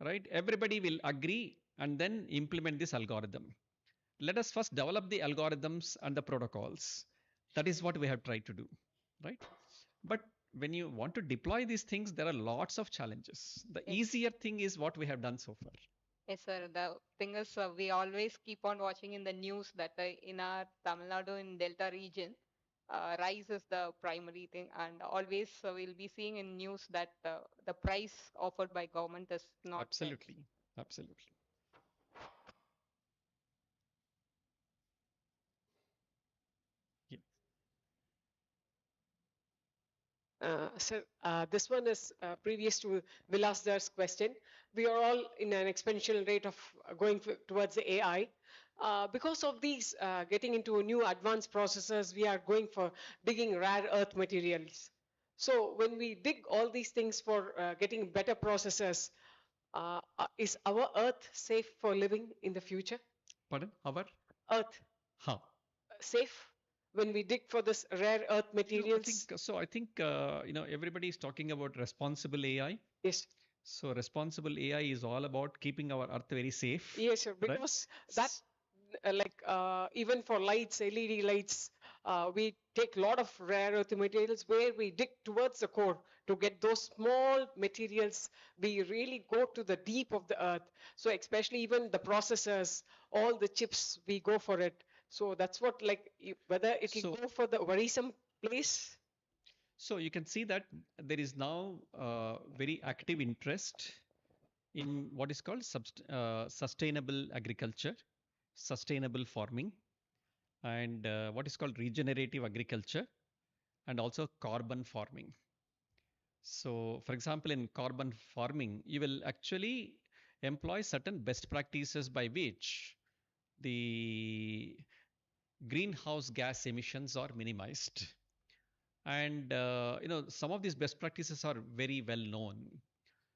right, everybody will agree and then implement this algorithm. Let us first develop the algorithms and the protocols. That is what we have tried to do, right? But when you want to deploy these things, there are lots of challenges. The easier thing is what we have done so far. Yes, sir. The thing is, we always keep on watching in the news that in our Tamil Nadu in Delta region, rice is the primary thing, and always we'll be seeing in news that the price offered by government is not. Absolutely, absolutely. This one is previous to Vilasdar's question. We are all in an exponential rate of going towards the AI. Because of these getting into new advanced processes, we are going for digging rare earth materials. So when we dig all these things for getting better processes, is our earth safe for living in the future? Pardon? Our? Earth. How? Safe when we dig for this rare earth materials? I think everybody is talking about responsible AI. Yes. So responsible AI is all about keeping our earth very safe. Yes, sir. Because that, even for lights, LED lights, we take a lot of rare earth materials where we dig towards the core to get those small materials. We really go to the deep of the earth. So especially even the processors, all the chips, we go for it. So that's what, whether it will go for the worrisome place. So you can see that there is now very active interest in what is called sustainable agriculture, sustainable farming, and what is called regenerative agriculture, and also carbon farming. So for example, in carbon farming, you will actually employ certain best practices by which the greenhouse gas emissions are minimized. And some of these best practices are very well known.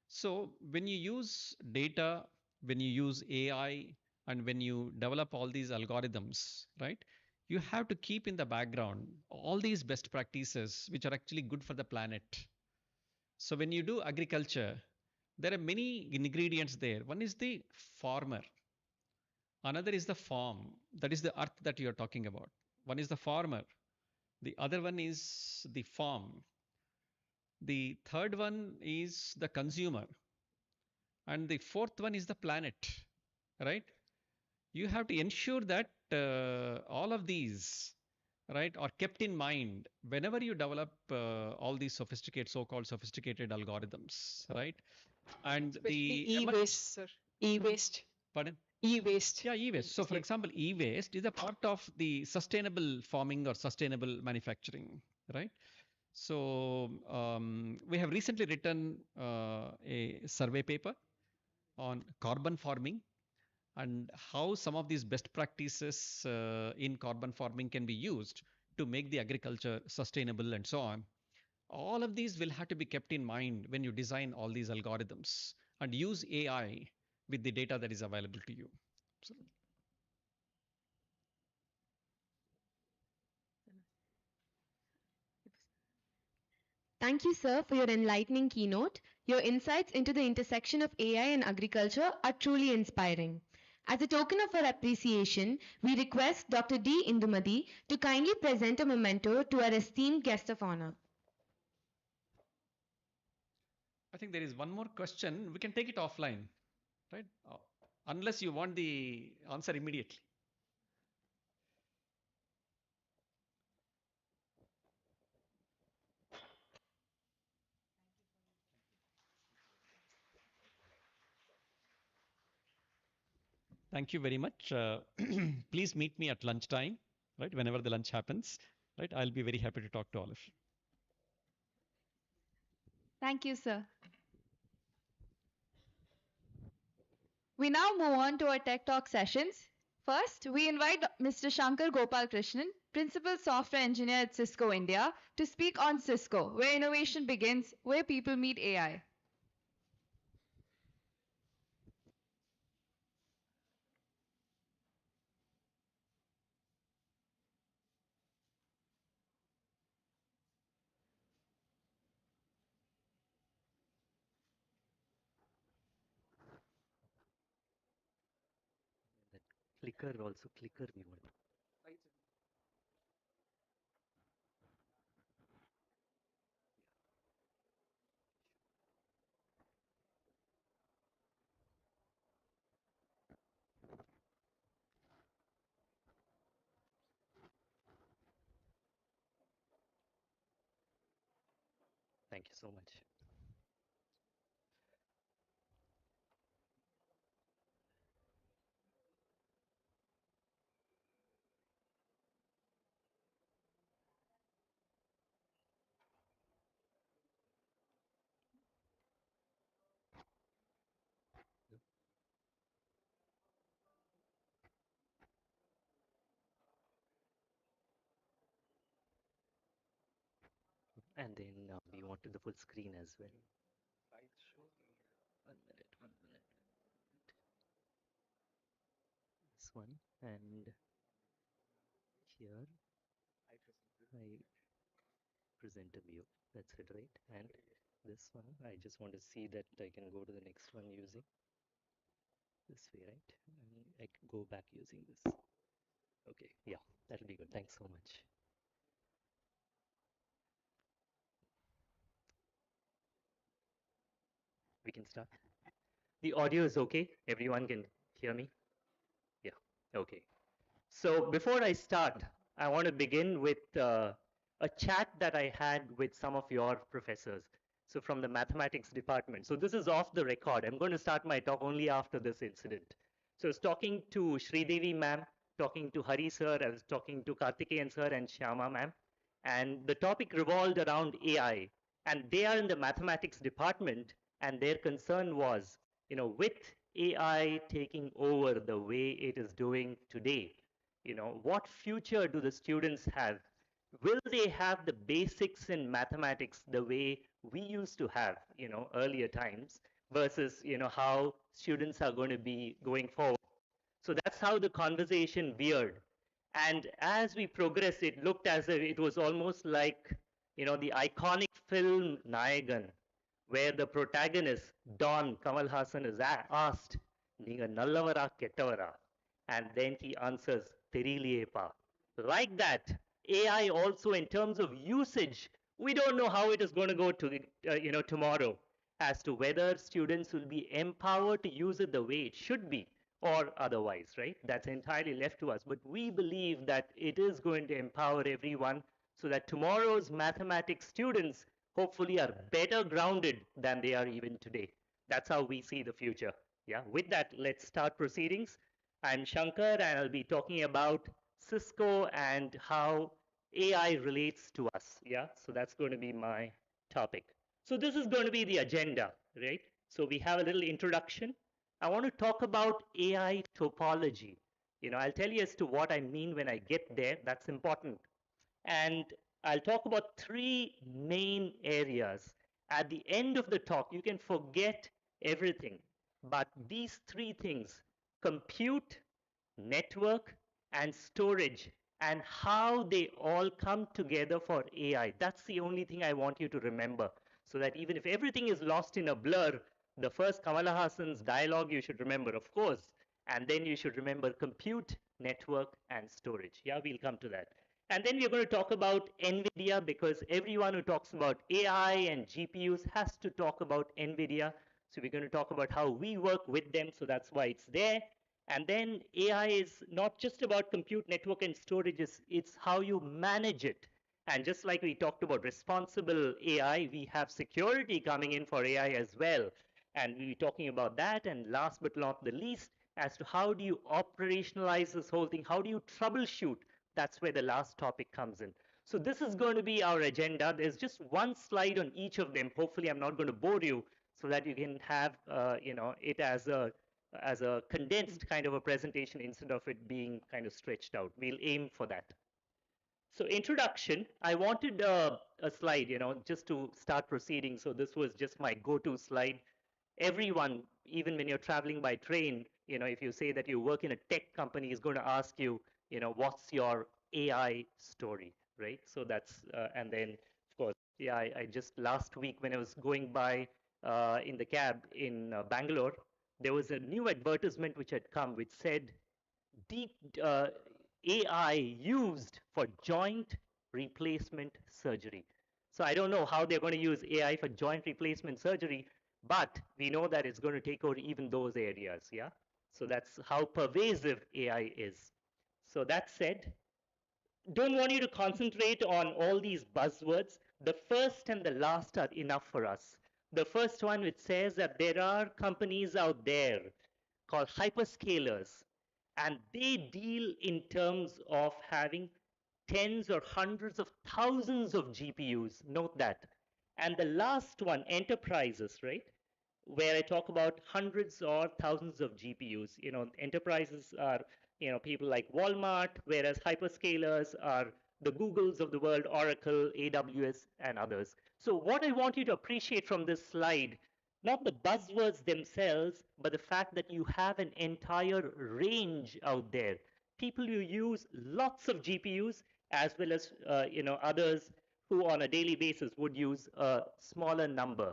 So when you use data, when you use AI, and when you develop all these algorithms, right, you have to keep in the background all these best practices which are actually good for the planet. So when you do agriculture, there are many ingredients there. One is the farmer. Another is the farm. That is the earth that you are talking about. One is the farmer. The other one is the farm. The third one is the consumer. And the fourth one is the planet, right? You have to ensure that all of these, right, are kept in mind whenever you develop all these so-called sophisticated algorithms, right? And the e-waste, sir. E-waste. Pardon? E-waste. Yeah, e-waste. So for example, e-waste is a part of the sustainable farming or sustainable manufacturing, right? So we have recently written a survey paper on carbon farming, and how some of these best practices in carbon farming can be used to make the agriculture sustainable and so on. All of these will have to be kept in mind when you design all these algorithms and use AI with the data that is available to you. So, Thank you, sir, for your enlightening keynote. Your insights into the intersection of AI and agriculture are truly inspiring. As a token of our appreciation, we request Dr. D. Indumadi to kindly present a memento to our esteemed guest of honor. I think there is one more question. We can take it offline, right? Unless you want the answer immediately. Thank you very much. Please meet me at lunchtime, right? Whenever the lunch happens, right? I'll be very happy to talk to all of you. Thank you, sir. We now move on to our Tech Talk sessions. First, we invite Mr. Shankar Gopal Krishnan, Principal Software Engineer at Cisco India, to speak on Cisco, where innovation begins, where people meet AI. Clicker also, clicker we want. Thank you so much. And then we wanted the full screen as well. 1 minute, 1 minute. This one, and here I present a view. That's it, right? And this one, I just want to see that I can go to the next one using this way, right? And I can go back using this. Okay, yeah, that'll be good. Thanks so much. We can start. The audio is okay? Everyone can hear me? Yeah, okay. So before I start, I want to begin with a chat that I had with some of your professors. So from the mathematics department. So this is off the record. I'm going to start my talk only after this incident. So I was talking to Sridevi ma'am, talking to Hari sir, I was talking to Karthikeyan sir and Shyama ma'am. And the topic revolved around AI. And they are in the mathematics department, and their concern was, with AI taking over the way it is doing today, what future do the students have? Will they have the basics in mathematics the way we used to have, earlier times, versus, how students are going to be going forward? So that's how the conversation veered. And as we progressed, it looked as if it was almost like, the iconic film Nayagan, where the protagonist, Don Kamal Hassan, is asked, "Neenga nallavara kettavara?" And then he answers, "Theriliyepa." Like that, AI also in terms of usage, we don't know how it is going to go to, tomorrow, as to whether students will be empowered to use it the way it should be or otherwise, right? That's entirely left to us. But we believe that it is going to empower everyone so that tomorrow's mathematics students hopefully are better grounded than they are even today. That's how we see the future. Yeah, with that, let's start proceedings. I'm Shankar, and I'll be talking about Cisco and how AI relates to us. Yeah, so that's going to be my topic. So this is going to be the agenda, right? So we have a little introduction. I want to talk about AI topology. I'll tell you as to what I mean when I get there. That's important. And I'll talk about three main areas. At the end of the talk, you can forget everything, but these three things: compute, network, and storage, and how they all come together for AI. That's the only thing I want you to remember. So that even if everything is lost in a blur, the first Kamala Hassan's dialogue you should remember, of course, and then you should remember compute, network, and storage. Yeah, we'll come to that. And then we're going to talk about NVIDIA, because everyone who talks about AI and GPUs has to talk about NVIDIA. So we're going to talk about how we work with them, so that's why it's there. And then AI is not just about compute, network, and storage, it's how you manage it. And just like we talked about responsible AI, we have security coming in for AI as well. And we'll be talking about that. And last but not the least, as to how do you operationalize this whole thing? How do you troubleshoot? That's where the last topic comes in. So this is going to be our agenda. There's just one slide on each of them. Hopefully, I'm not going to bore you, so that you can have it as a condensed kind of a presentation instead of it being kind of stretched out. We'll aim for that. So introduction, I wanted a slide, just to start proceeding. So this was just my go-to slide. Everyone, even when you're traveling by train, if you say that you work in a tech company, is going to ask you, what's your AI story, right? So that's, and then of course, yeah, I just last week when I was going by in the cab in Bangalore, there was a new advertisement which had come which said deep AI used for joint replacement surgery. So I don't know how they're going to use AI for joint replacement surgery, but we know that it's going to take over even those areas, yeah? So that's how pervasive AI is. So that said, don't want you to concentrate on all these buzzwords. The first and the last are enough for us. The first one, which says that there are companies out there called hyperscalers, and they deal in terms of having tens or hundreds of thousands of GPUs. Note that. And the last one, enterprises, right? Where I talk about hundreds or thousands of GPUs. Enterprises are, people like Walmart, whereas hyperscalers are the Googles of the world, Oracle, AWS, and others. So what I want you to appreciate from this slide, not the buzzwords themselves, but the fact that you have an entire range out there. People who use lots of GPUs, as well as others who on a daily basis would use a smaller number.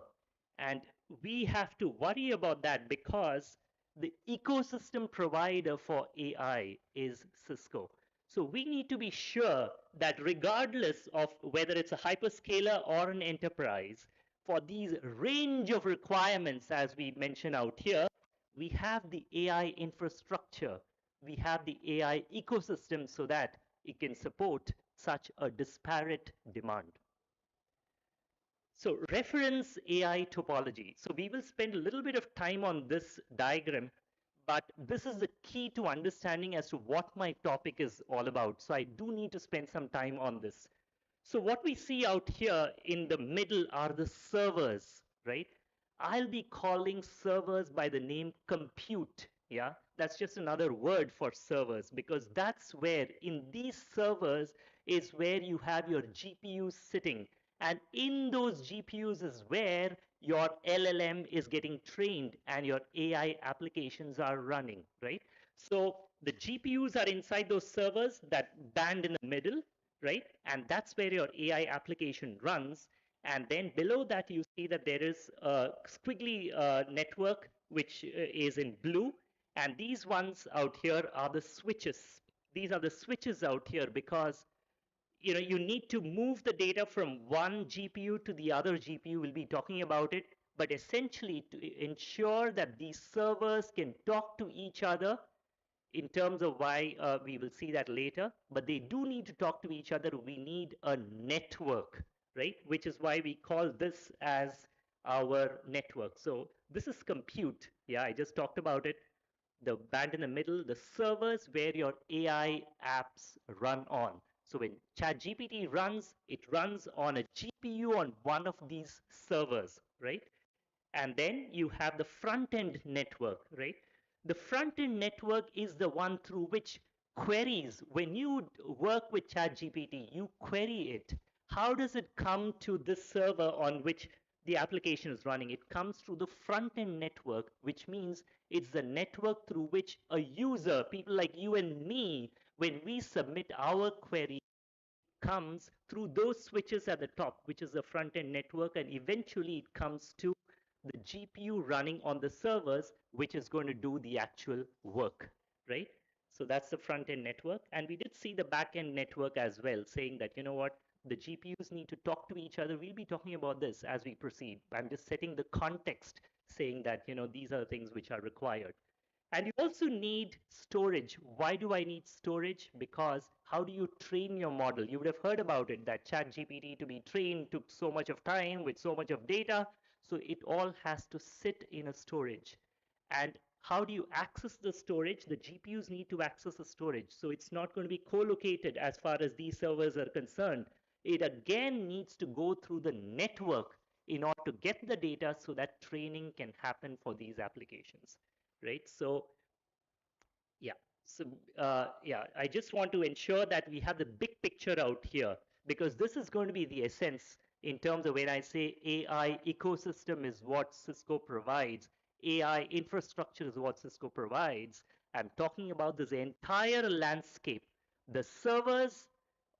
And we have to worry about that because the ecosystem provider for AI is Cisco. So we need to be sure that regardless of whether it's a hyperscaler or an enterprise, for these range of requirements, as we mentioned out here, we have the AI infrastructure, we have the AI ecosystem so that it can support such a disparate demand. So reference AI topology. So we will spend a little bit of time on this diagram, but this is the key to understanding as to what my topic is all about. So I do need to spend some time on this. So what we see out here in the middle are the servers, right? I'll be calling servers by the name compute. Yeah, that's just another word for servers, because that's where in these servers is where you have your GPUs sitting. And in those GPUs is where your LLM is getting trained and your AI applications are running, right? So the GPUs are inside those servers, that band in the middle, right? And that's where your AI application runs. And then below that, you see that there is a squiggly network, which is in blue. And these ones out here are the switches. These are the switches out here because you need to move the data from one GPU to the other GPU. We'll be talking about it. But essentially, to ensure that these servers can talk to each other, in terms of why we will see that later, but they do need to talk to each other. We need a network, right? Which is why we call this as our network. So this is compute. Yeah, I just talked about it. The band in the middle, the servers where your AI apps run on. So when ChatGPT runs, it runs on a GPU on one of these servers, right? And then you have the front-end network, right? The front-end network is the one through which queries, when you work with ChatGPT, you query it. How does it come to this server on which the application is running? It comes through the front-end network, which means it's the network through which a user, people like you and me, when we submit our query, comes through those switches at the top, which is the front-end network, and eventually it comes to the GPU running on the servers, which is going to do the actual work, right? So that's the front-end network. And we did see the back-end network as well, saying that, you know what, the GPUs need to talk to each other. We'll be talking about this as we proceed. I'm just setting the context, saying that, you know, these are the things which are required. And you also need storage. Why do I need storage? Because how do you train your model? You would have heard about it, that ChatGPT to be trained took so much of time with so much of data. So it all has to sit in a storage. And how do you access the storage? The GPUs need to access the storage. So it's not going to be co-located as far as these servers are concerned. It again needs to go through the network in order to get the data so that training can happen for these applications, right? So yeah, so yeah, I just want to ensure that we have the big picture out here, because this is going to be the essence in terms of when I say AI ecosystem is what Cisco provides, AI infrastructure is what Cisco provides. I'm talking about this entire landscape, the servers,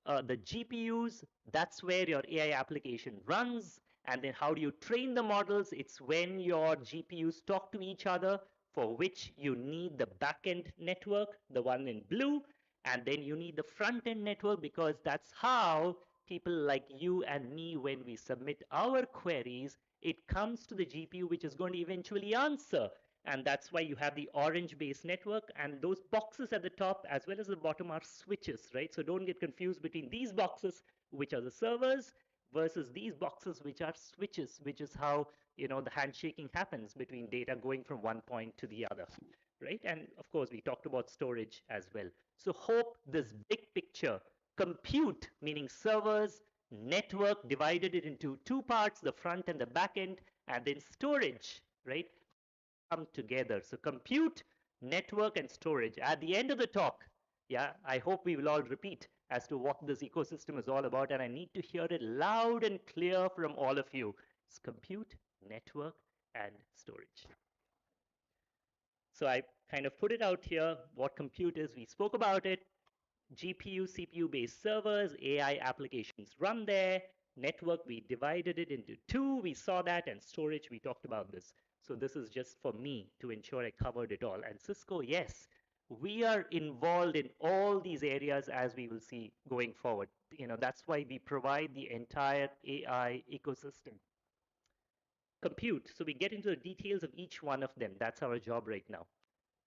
the GPUs, that's where your AI application runs. And then how do you train the models? It's when your GPUs talk to each other, for which you need the backend network, the one in blue, and then you need the front end network, because that's how people like you and me, when we submit our queries, it comes to the GPU, which is going to eventually answer. And that's why you have the orange based network, and those boxes at the top as well as the bottom are switches, right? So don't get confused between these boxes, which are the servers, versus these boxes, which are switches, which is how, you know, the handshaking happens between data going from one point to the other, right? And of course, we talked about storage as well. So hope this big picture, compute, meaning servers, network, divided it into two parts, the front and the back end, and then storage, right, come together. So compute, network, and storage. At the end of the talk, yeah, I hope we will all repeat as to what this ecosystem is all about, and I need to hear it loud and clear from all of you. It's compute, network, and storage. So I kind of put it out here, what compute is. We spoke about it. GPU, CPU-based servers, AI applications run there. Network, we divided it into two. We saw that. And storage, we talked about this. So this is just for me to ensure I covered it all. And Cisco, yes, we are involved in all these areas, as we will see going forward. You know, that's why we provide the entire AI ecosystem. Compute, so we get into the details of each one of them. That's our job right now.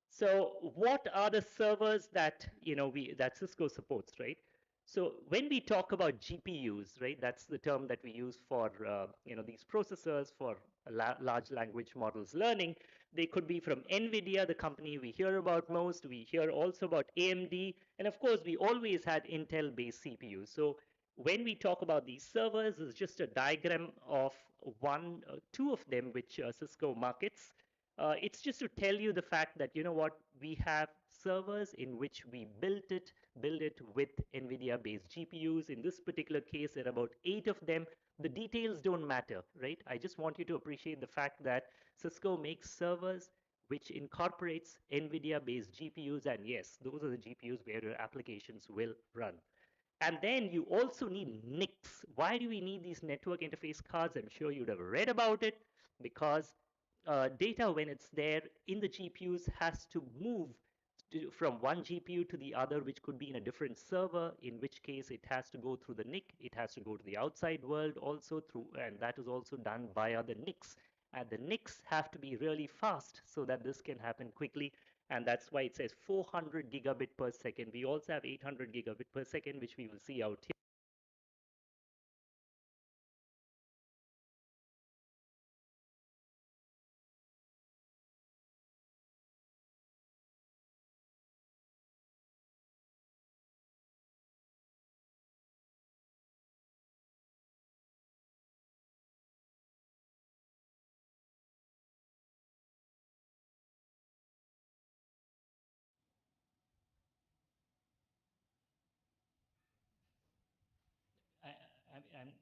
So what are the servers that, you know, that Cisco supports, right? So when we talk about GPUs, right, that's the term that we use for, you know, these processors for large language models learning. They could be from NVIDIA, the company we hear about most. We hear also about AMD. And of course, we always had Intel-based CPUs. So when we talk about these servers, it's just a diagram of two of them, which Cisco markets. It's just to tell you the fact that, you know what, we have servers in which we build it with NVIDIA-based GPUs. In this particular case, there are about 8 of them. The details don't matter, right? I just want you to appreciate the fact that Cisco makes servers which incorporates NVIDIA-based GPUs, and yes, those are the GPUs where your applications will run. And then you also need NICs. Why do we need these network interface cards? I'm sure you'd have read about it, because data, when it's there in the GPUs, has to move from one GPU to the other, which could be in a different server, in which case it has to go through the NIC. It has to go to the outside world also through, and that is also done via the NICs. And the NICs have to be really fast so that this can happen quickly. And that's why it says 400 gigabit per second. We also have 800 gigabit per second, which we will see out here.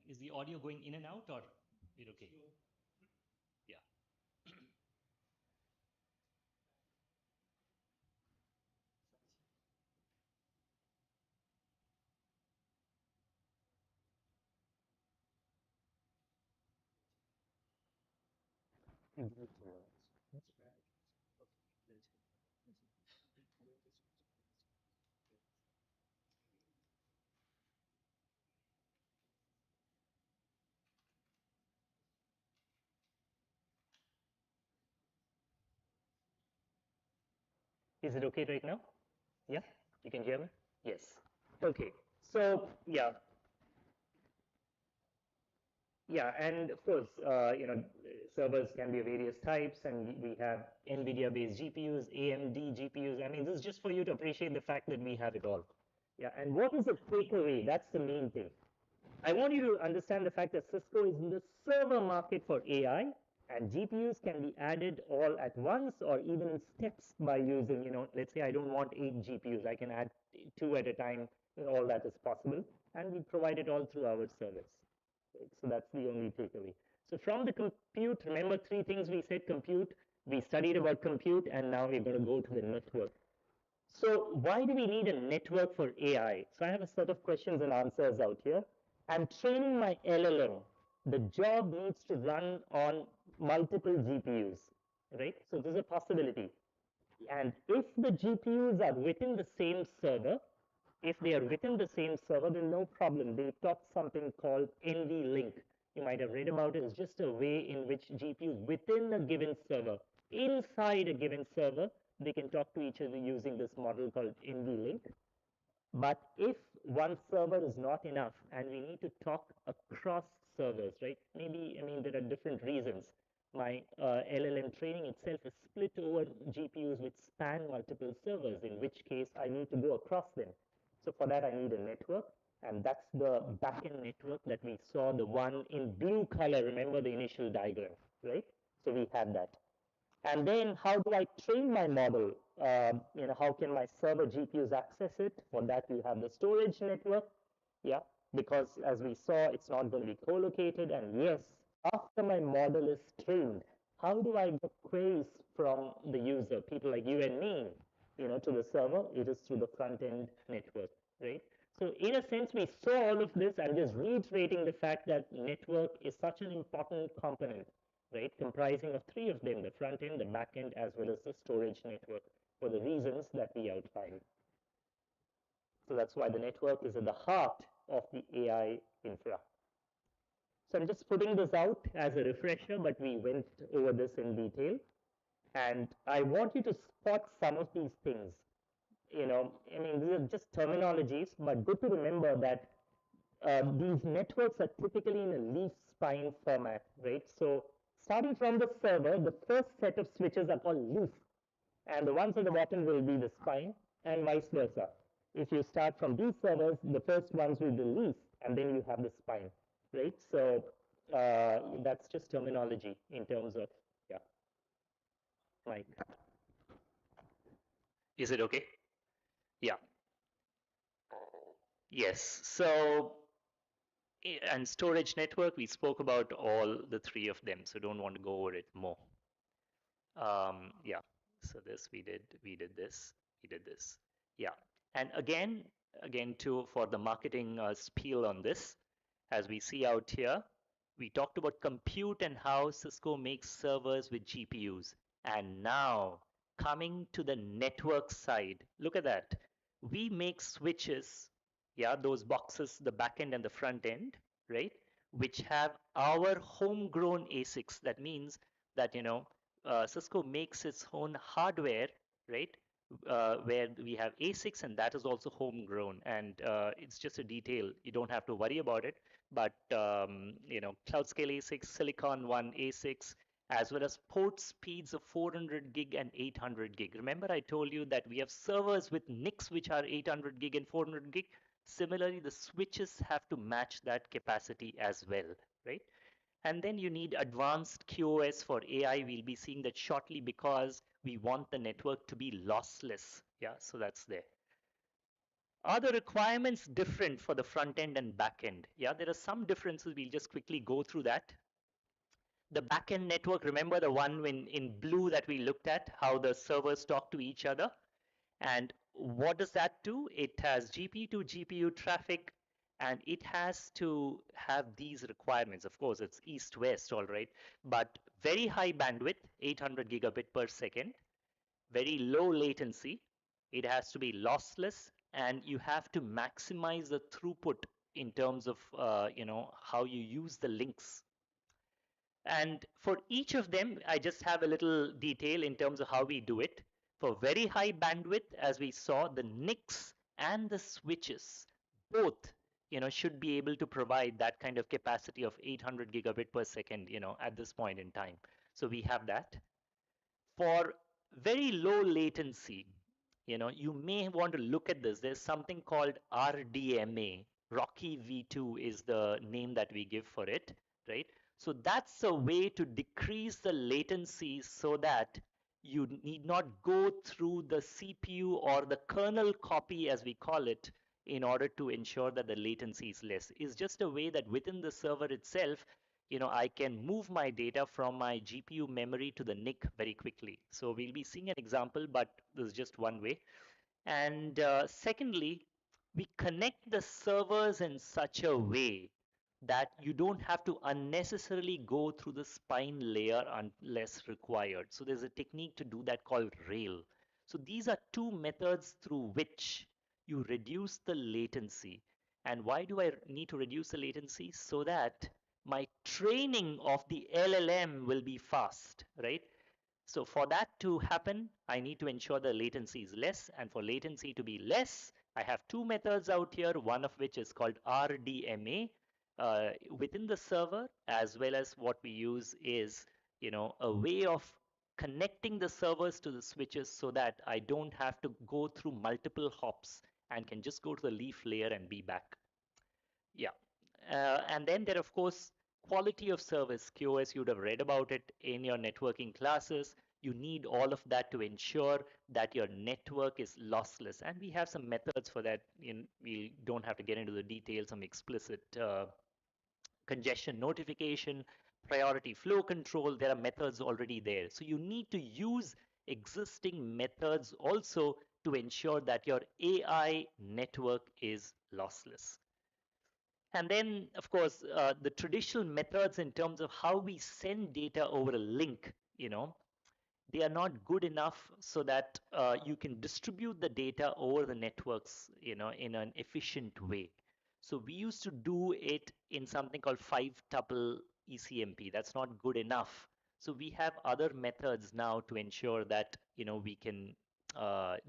Is the audio going in and out or is it okay? Yeah. Is it okay right now? Yeah, you can hear me? Yes. Okay. So yeah, and of course, servers can be of various types, and we have NVIDIA-based GPUs, AMD GPUs. I mean, this is just for you to appreciate the fact that we have it all. Yeah, and what is the takeaway? That's the main thing. I want you to understand the fact that Cisco is in the server market for AI, and GPUs can be added all at once or even in steps by using, let's say I don't want 8 GPUs, I can add 2 at a time, all that is possible, and we provide it all through our service. Right? So that's the only takeaway. So from the compute, remember 3 things we said: compute, we studied about compute, and now we're going to go to the network. So why do we need a network for AI? So I have a set of questions and answers out here. I'm training my LLM. The job needs to run on multiple GPUs, right? So there's a possibility. And if the GPUs are within the same server, then no problem. They talk something called NVLink. You might have read about it. It's just a way in which GPUs within a given server, inside a given server, they can talk to each other using this model called NVLink. But if one server is not enough and we need to talk across servers, right? Maybe, I mean, there are different reasons. My LLM training itself is split over GPUs which span multiple servers, in which case I need to go across them. So for that, I need a network, and that's the backend network that we saw, the one in blue color. Remember the initial diagram, right? So we had that. And then how do I train my model? How can my server GPUs access it? For that, you have the storage network. Yeah, because as we saw, it's not going to be co-located. And yes, after my model is trained, how do I get queries from the user, people like you and me, to the server? It is through the front-end network, right? So in a sense, we saw all of this. I'm just reiterating the fact that network is such an important component, right? Comprising of 3 of them: the front end, the back end, as well as the storage network, for the reasons that we outlined. So that's why the network is at the heart of the AI infra. So I'm just putting this out as a refresher, but we went over this in detail. And I want you to spot some of these things. These are just terminologies, but good to remember that these networks are typically in a leaf spine format, right? So starting from the server, the first set of switches are called leaf, and the ones at the bottom will be the spine, and vice versa. If you start from these servers, the first ones will be leaf, and then you have the spine, right? So that's just terminology in terms of, yeah. Mike. Is it okay? Yeah. Yes. So, and storage network, we spoke about all the 3 of them, so don't want to go over it more. Yeah. So this we did this, we did this. Yeah. And again, for the marketing spiel on this, as we see out here, we talked about compute and how Cisco makes servers with GPUs. And now coming to the network side, look at that. We make switches, yeah, those boxes, the back end and the front end, right, which have our homegrown ASICs. That means that, Cisco makes its own hardware, right, where we have ASICs, and that is also homegrown. And it's just a detail. You don't have to worry about it. But, cloud scale ASICs, Silicon One ASICs, as well as port speeds of 400 gig and 800 gig. Remember, I told you that we have servers with NICs which are 800 gig and 400 gig. Similarly, the switches have to match that capacity as well, right? And then you need advanced QoS for AI. We'll be seeing that shortly because we want the network to be lossless. Yeah, so that's there. Are the requirements different for the front end and back end? Yeah, there are some differences. We'll just quickly go through that. The back end network, remember the one in blue that we looked at, how the servers talk to each other? And what does that do? It has GPU to GPU traffic, and it has to have these requirements. Of course, it's east-west, all right, but very high bandwidth, 800 gigabit per second, very low latency. It has to be lossless, and you have to maximize the throughput in terms of how you use the links. And for each of them, I just have a little detail in terms of how we do it. For very high bandwidth, as we saw, the NICs and the switches both should be able to provide that kind of capacity of 800 gigabit per second at this point in time. So we have that. For very low latency, you may want to look at this. There's something called RDMA. Rocky V2 is the name that we give for it, right? So that's a way to decrease the latency so that you need not go through the CPU or the kernel copy, as we call it, in order to ensure that the latency is less. It's just a way that within the server itself, I can move my data from my GPU memory to the NIC very quickly. So we'll be seeing an example, but this is just one way. And secondly, we connect the servers in such a way that you don't have to unnecessarily go through the spine layer unless required. So there's a technique to do that called rail. So these are two methods through which you reduce the latency. And why do I need to reduce the latency? So that my training of the LLM will be fast, right? So for that to happen, I need to ensure the latency is less. And for latency to be less, I have two methods out here, one of which is called RDMA within the server, as well as what we use is, a way of connecting the servers to the switches so that I don't have to go through multiple hops and can just go to the leaf layer and be back. Yeah. And then there, of course, quality of service, QoS, you'd have read about it in your networking classes. You need all of that to ensure that your network is lossless. And we have some methods for that. We don't have to get into the details, some explicit congestion notification, priority flow control. There are methods already there. So you need to use existing methods also to ensure that your AI network is lossless. And then, of course, the traditional methods in terms of how we send data over a link, they are not good enough so that you can distribute the data over the networks, in an efficient way. So we used to do it in something called 5-tuple ECMP. That's not good enough. So we have other methods now to ensure that, we can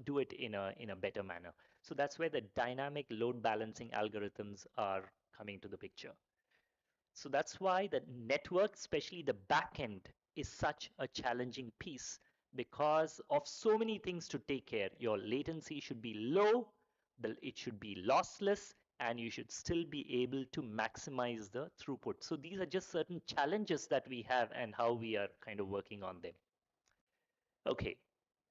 do it in a better manner. So that's where the dynamic load balancing algorithms are coming to the picture. So that's why the network, especially the back end, is such a challenging piece because of so many things to take care. Your latency should be low, it should be lossless, and you should still be able to maximize the throughput. So these are just certain challenges that we have and how we are kind of working on them. Okay,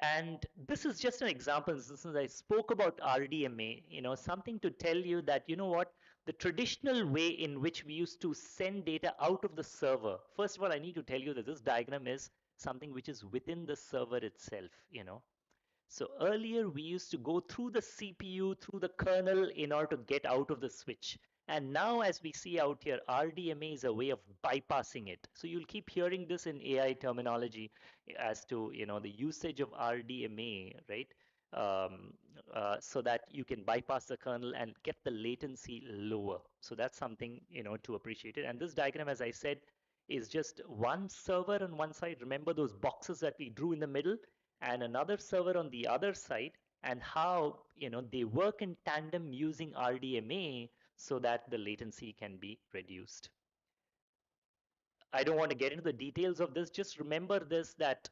and this is just an example. Since I spoke about RDMA, something to tell you that, what, the traditional way in which we used to send data out of the server. First of all, I need to tell you that this diagram is something which is within the server itself, So earlier we used to go through the CPU, through the kernel in order to get out of the switch. And now as we see out here, RDMA is a way of bypassing it. So you'll keep hearing this in AI terminology as to, the usage of RDMA, right? So that you can bypass the kernel and get the latency lower. So that's something, to appreciate it. And this diagram, as I said, is just one server on one side. Remember those boxes that we drew in the middle, and another server on the other side, and how, they work in tandem using RDMA so that the latency can be reduced. I don't want to get into the details of this. Just remember this, that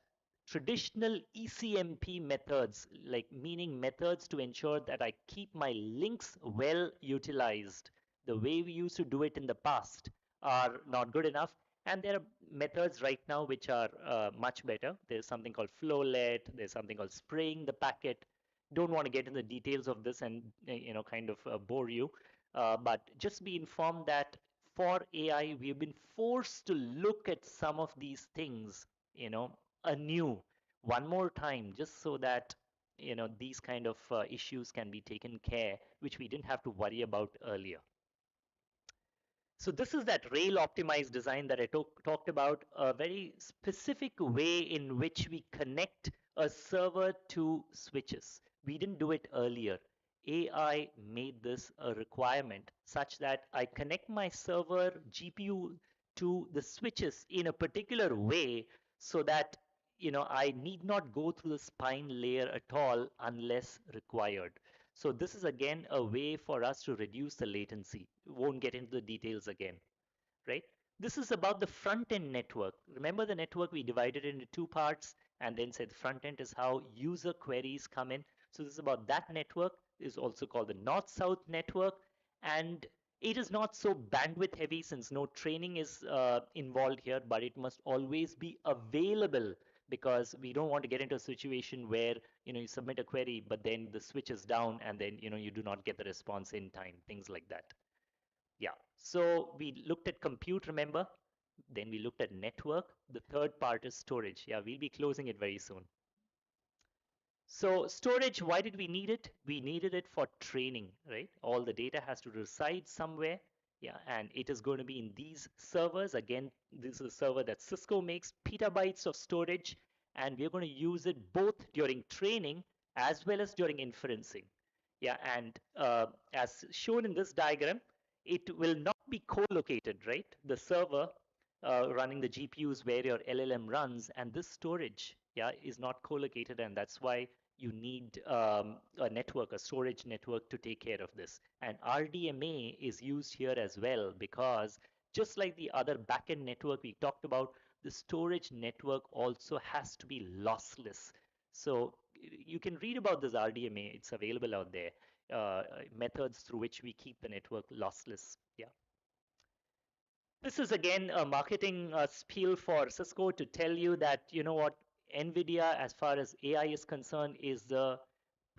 traditional ECMP methods, like meaning methods to ensure that I keep my links well utilized, the way we used to do it in the past, are not good enough. And there are methods right now which are much better. There's something called flowlet, there's something called spraying the packet. don't want to get into the details of this and kind of bore you, but just be informed that for AI, we've been forced to look at some of these things, anew one more time, just so that these kind of issues can be taken care, which we didn't have to worry about earlier. So this is that rail optimized design that I talked about, a very specific way in which we connect a server to switches. We didn't do it earlier. AI made this a requirement such that I connect my server GPU to the switches in a particular way so that I need not go through the spine layer at all unless required. So this is again a way for us to reduce the latency. Won't get into the details again, right? This is about the front end network. Remember the network we divided into two parts and then said front end is how user queries come in. So this is about that network. It is also called the north-south network, and it is not so bandwidth heavy since no training is involved here, but it must always be available because we don't want to get into a situation where you submit a query but then the switch is down and then you do not get the response in time, things like that. Yeah, so we looked at compute, remember, then we looked at network. The third part is storage. Yeah, we'll be closing it very soon. So storage, why did we need it? We needed it for training, right? All the data has to reside somewhere. Yeah, and it is going to be in these servers. Again, this is a server that Cisco makes, petabytes of storage, and we're going to use it both during training as well as during inferencing. Yeah, and as shown in this diagram, it will not be co-located, right? The server running the GPUs where your LLM runs, and this storage, yeah, is not co-located, and that's why you need a network, a storage network to take care of this. And RDMA is used here as well because just like the other backend network we talked about, the storage network also has to be lossless. So you can read about this RDMA, it's available out there, methods through which we keep the network lossless. Yeah. This is again a marketing spiel for Cisco to tell you that, what, NVIDIA, as far as AI is concerned, is the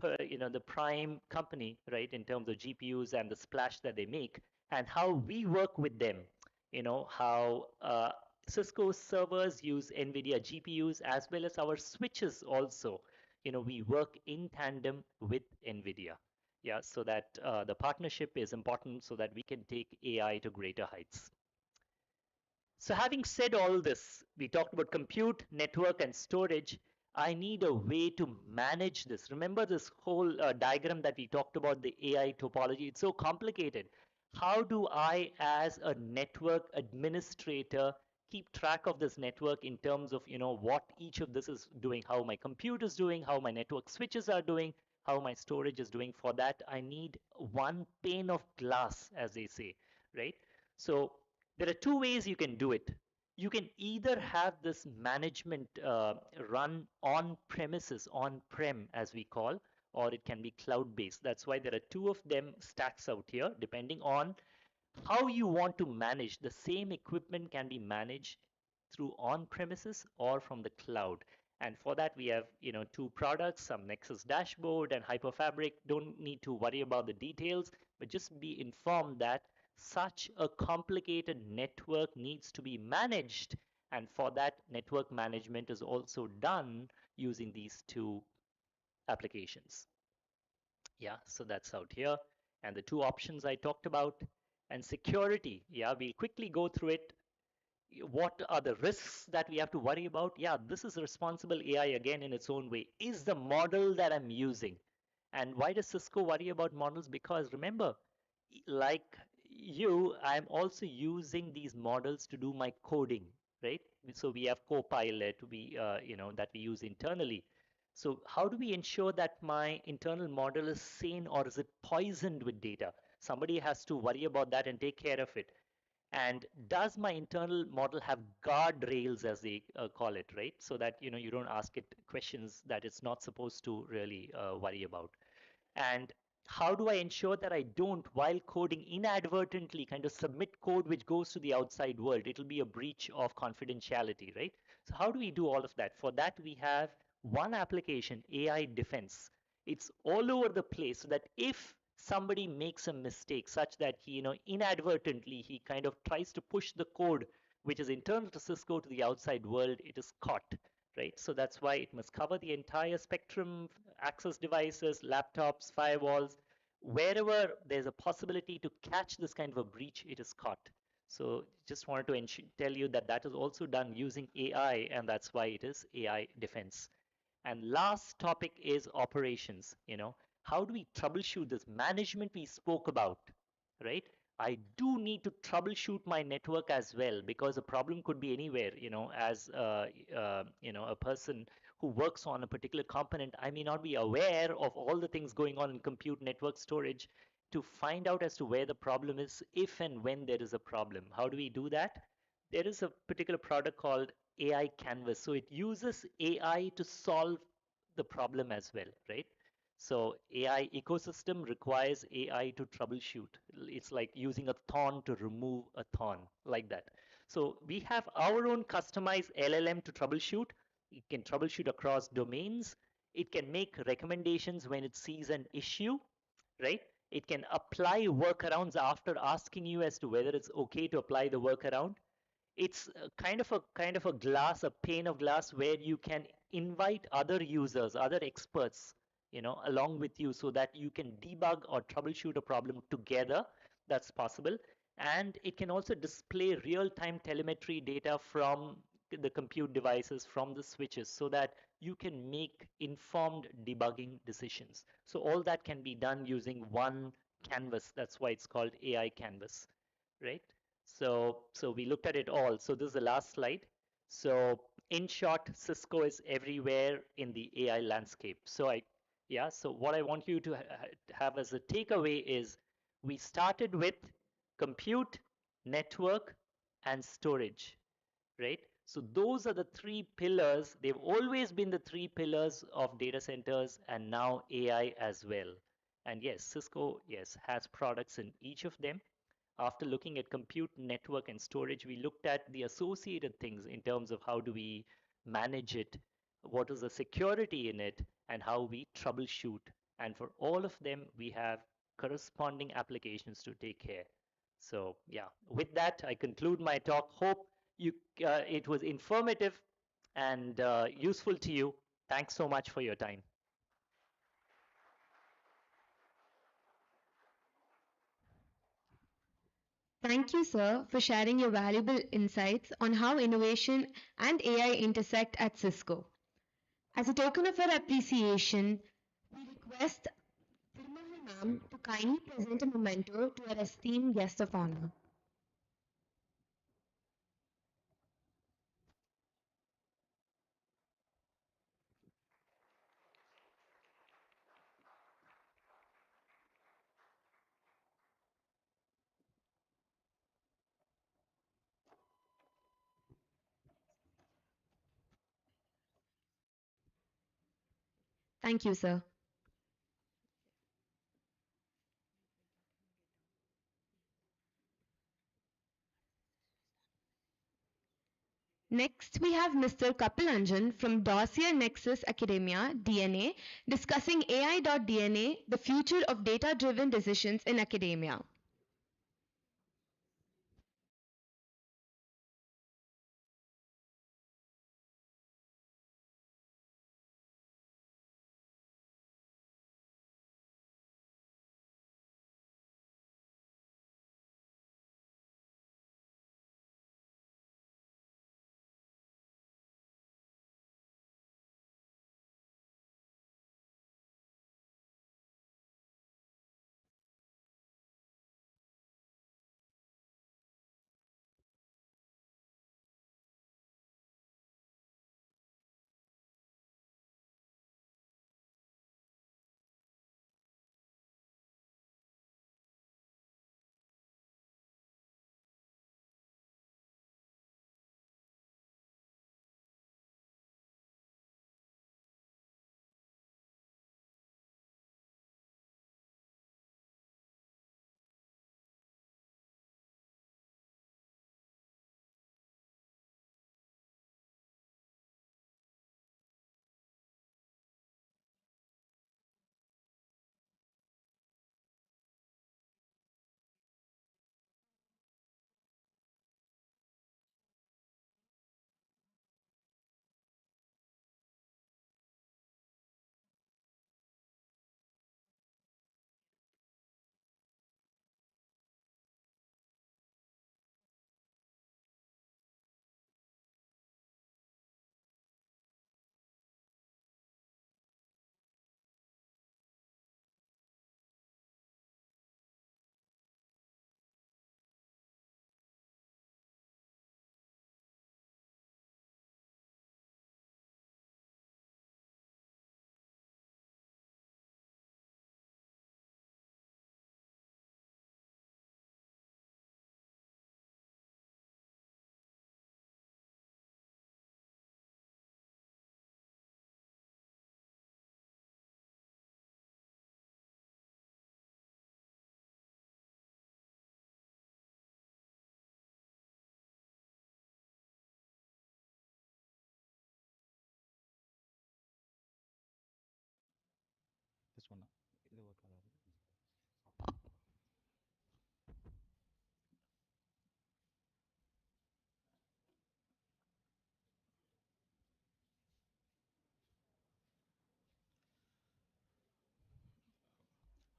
the prime company, right, in terms of GPUs and the splash that they make, and how we work with them. How Cisco servers use NVIDIA GPUs as well as our switches also. We work in tandem with NVIDIA. Yeah, so that the partnership is important so that we can take AI to greater heights. So having said all this, we talked about compute, network, and storage. I need a way to manage this. Remember this whole diagram that we talked about, the AI topology? It's so complicated. How do I, as a network administrator, keep track of this network in terms of, what each of this is doing, how my compute is doing, how my network switches are doing, how my storage is doing? For that, I need one pane of glass, as they say, right? So there are two ways you can do it. You can either have this management run on premises, on-prem as we call, or it can be cloud-based. That's why there are two of them stacks out here, depending on how you want to manage. The same equipment can be managed through on-premises or from the cloud. And for that, we have two products, some Nexus dashboard and Hyperfabric. Don't need to worry about the details, but just be informed that such a complicated network needs to be managed, and for that, network management is also done using these two applications. Yeah, so that's out here, and the two options I talked about. And security, yeah, we'll quickly go through it. What are the risks that we have to worry about? Yeah, this is responsible AI again in its own way. Is the model that I'm using? And why does Cisco worry about models? Because remember, like you, I'm also using these models to do my coding, right? So we have Copilot, that we use internally. So how do we ensure that my internal model is sane, or is it poisoned with data? Somebody has to worry about that and take care of it. And does my internal model have guardrails, as they call it, right? So that you don't ask it questions that it's not supposed to really worry about. And how do I ensure that I don't, while coding, inadvertently kind of submit code which goes to the outside world? It'll be a breach of confidentiality, right? So how do we do all of that? For that, we have one application, AI Defense. It's all over the place, so that if somebody makes a mistake such that he, inadvertently he kind of tries to push the code which is internal to Cisco to the outside world, it is caught, right? So that's why it must cover the entire spectrum, access devices, laptops, firewalls, wherever there's a possibility to catch this kind of a breach, it is caught. So just wanted to tell you that that is also done using AI, and that's why it is AI defense. And last topic is operations. How do we troubleshoot this management we spoke about, right? I do need to troubleshoot my network as well, because a problem could be anywhere. As a person who works on a particular component, I may not be aware of all the things going on in compute, network, storage, to find out as to where the problem is, if and when there is a problem. How do we do that? There is a particular product called AI Canvas. So it uses AI to solve the problem as well, right? So AI ecosystem requires AI to troubleshoot. It's like using a thorn to remove a thorn, like that. So we have our own customized LLM to troubleshoot. It can troubleshoot across domains. It can make recommendations when it sees an issue, right? It can apply workarounds after asking you as to whether it's okay to apply the workaround. It's kind of a glass, a pane of glass, where you can invite other users, other experts, along with you, so that you can debug or troubleshoot a problem together. That's possible. And it can also display real-time telemetry data from the compute devices, from the switches, so that you can make informed debugging decisions. So all that can be done using one canvas. That's why it's called AI Canvas, right? So we looked at it all. So this is the last slide. So in short, Cisco is everywhere in the AI landscape. So what I want you to have as a takeaway is, we started with compute, network, and storage, right? So those are the three pillars. They've always been the three pillars of data centers, and now AI as well. And yes, Cisco, yes, has products in each of them. After looking at compute, network, and storage, we looked at the associated things in terms of how do we manage it, what is the security in it, and how we troubleshoot. And for all of them, we have corresponding applications to take care. So yeah, with that, I conclude my talk. Hope it was informative and useful to you. Thanks so much for your time. Thank you, sir, for sharing your valuable insights on how innovation and AI intersect at Cisco. As a token of our appreciation, we request Tirumala ma'am to kindly present a memento to our esteemed guest of honor. Thank you, sir. Next, we have Mr. Kapil Anjan from Dossier Nexus Academia, DNA, discussing AI.DNA, the future of data-driven decisions in academia.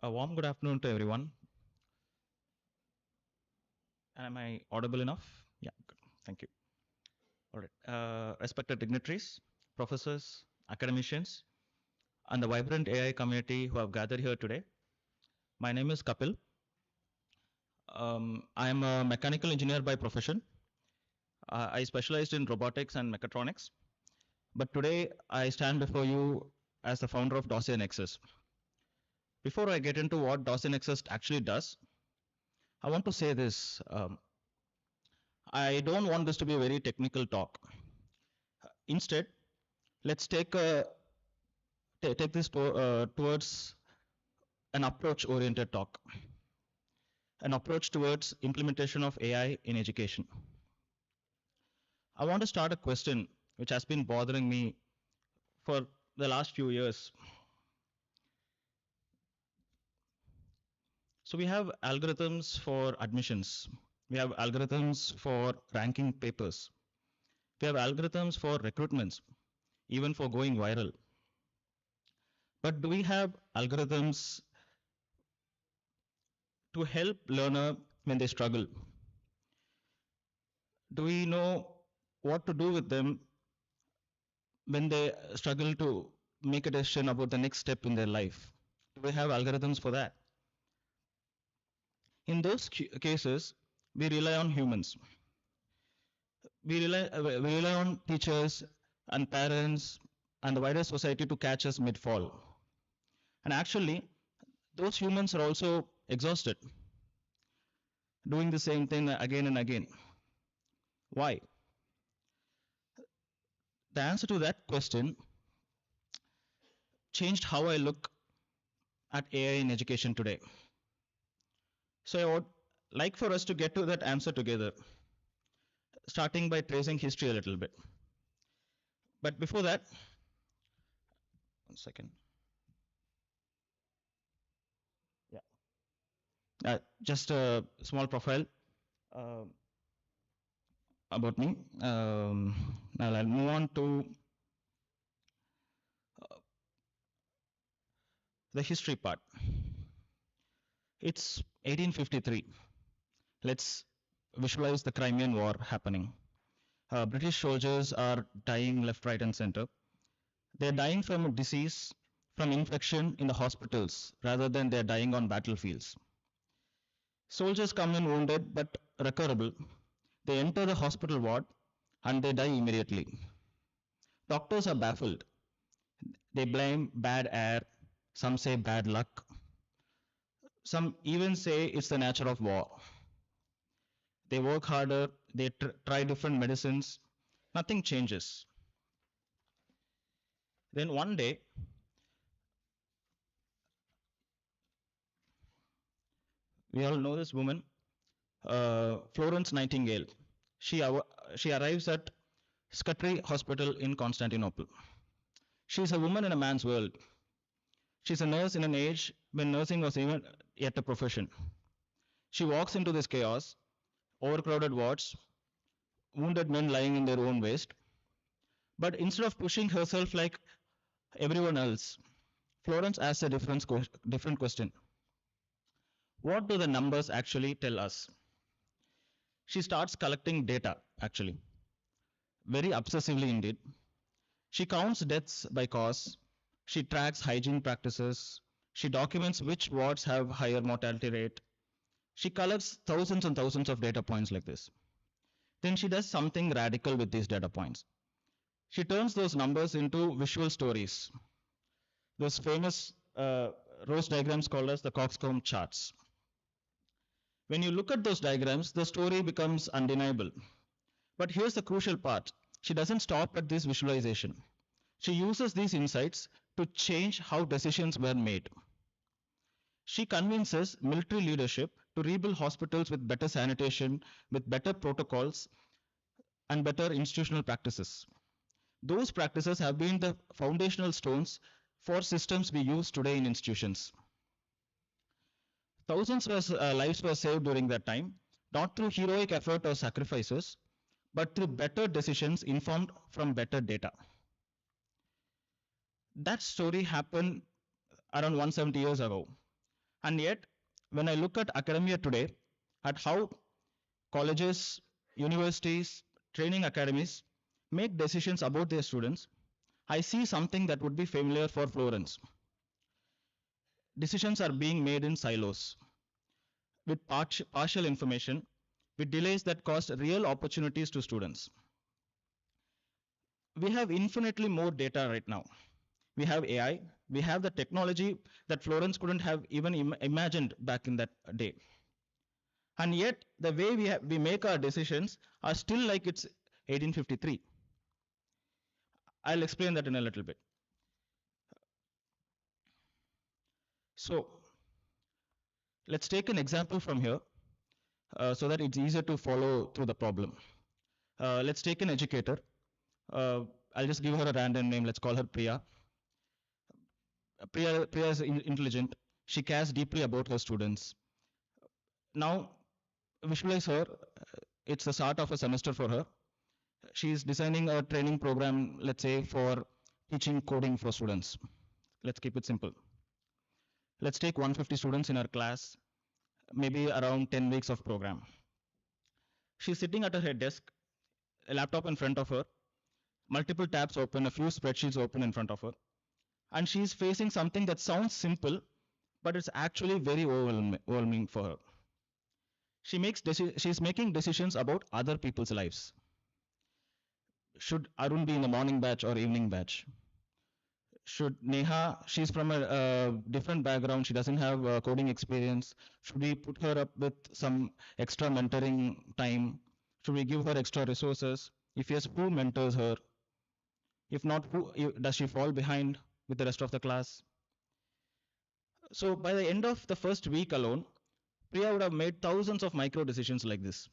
A warm good afternoon to everyone. Am I audible enough? Yeah, good. Thank you. All right. Respected dignitaries, professors, academicians, and the vibrant AI community who have gathered here today. My name is Kapil. I am a mechanical engineer by profession. I specialized in robotics and mechatronics. But today I stand before you as the founder of Dossier Nexus. Before I get into what Dossier Nexus actually does, I want to say this. I don't want this to be a very technical talk. Instead, let's take this towards an approach-oriented talk, an approach towards implementation of AI in education. I want to start a question which has been bothering me for the last few years. So we have algorithms for admissions. We have algorithms for ranking papers. We have algorithms for recruitments, even for going viral. But do we have algorithms to help learner when they struggle? Do we know what to do with them when they struggle to make a decision about the next step in their life? Do we have algorithms for that? In those cases, we rely on humans. We rely on teachers and parents and the wider society to catch us mid-fall. And actually, those humans are also exhausted, doing the same thing again and again. Why? The answer to that question changed how I look at AI in education today. So I would like for us to get to that answer together, starting by tracing history a little bit. But before that, one second. Yeah. Just a small profile about me. Now I'll move on to the history part. It's 1853. Let's visualize the Crimean War happening. British soldiers are dying left, right, and center. They're dying from a disease, from infection in the hospitals, rather than they're dying on battlefields. Soldiers come in wounded but recoverable. They enter the hospital ward and they die immediately. Doctors are baffled. They blame bad air. Some say bad luck. Some even say it's the nature of war. They work harder. They try different medicines. Nothing changes. Then one day, we all know this woman, Florence Nightingale. She arrives at Scutari Hospital in Constantinople. She's a woman in a man's world. She's a nurse in an age when nursing was even yet a profession. She walks into this chaos, overcrowded wards, wounded men lying in their own waste. But instead of pushing herself like everyone else, Florence asks a different question. What do the numbers actually tell us? She starts collecting data, actually, very obsessively indeed. She counts deaths by cause. She tracks hygiene practices. She documents which wards have higher mortality rate. She collects thousands and thousands of data points like this. Then she does something radical with these data points. She turns those numbers into visual stories. Those famous rose diagrams called as the coxcomb charts. When you look at those diagrams, the story becomes undeniable. But here's the crucial part. She doesn't stop at this visualization. She uses these insights to change how decisions were made. She convinces military leadership to rebuild hospitals with better sanitation, with better protocols, and better institutional practices. Those practices have been the foundational stones for systems we use today in institutions. Thousands of lives were saved during that time, not through heroic effort or sacrifices, but through better decisions informed from better data. That story happened around 170 years ago. And yet, when I look at academia today, at how colleges, universities, training academies make decisions about their students, I see something that would be familiar for Florence. Decisions are being made in silos, with partial information, with delays that cost real opportunities to students. We have infinitely more data right now. We have AI, we have the technology that Florence couldn't have even imagined back in that day. And yet, the way we make our decisions are still like it's 1853. I'll explain that in a little bit. So, let's take an example from here so that it's easier to follow through the problem. Let's take an educator. I'll just give her a random name. Let's call her Priya. Priya is intelligent. She cares deeply about her students. Now, visualize her. It's the start of a semester for her. She's designing a training program, let's say, for teaching coding for students. Let's keep it simple. Let's take 150 students in her class, maybe around 10 weeks of program. She's sitting at her desk, a laptop in front of her, multiple tabs open, a few spreadsheets open in front of her, and she's facing something that sounds simple, but it's actually very overwhelming for her. She's making decisions about other people's lives. Should Arun be in the morning batch or evening batch? Should Neha, she's from a different background, she doesn't have coding experience. Should we put her up with some extra mentoring time? Should we give her extra resources? If yes, who mentors her? If not, does she fall behind with the rest of the class? So by the end of the first week alone, Priya would have made thousands of micro decisions like this.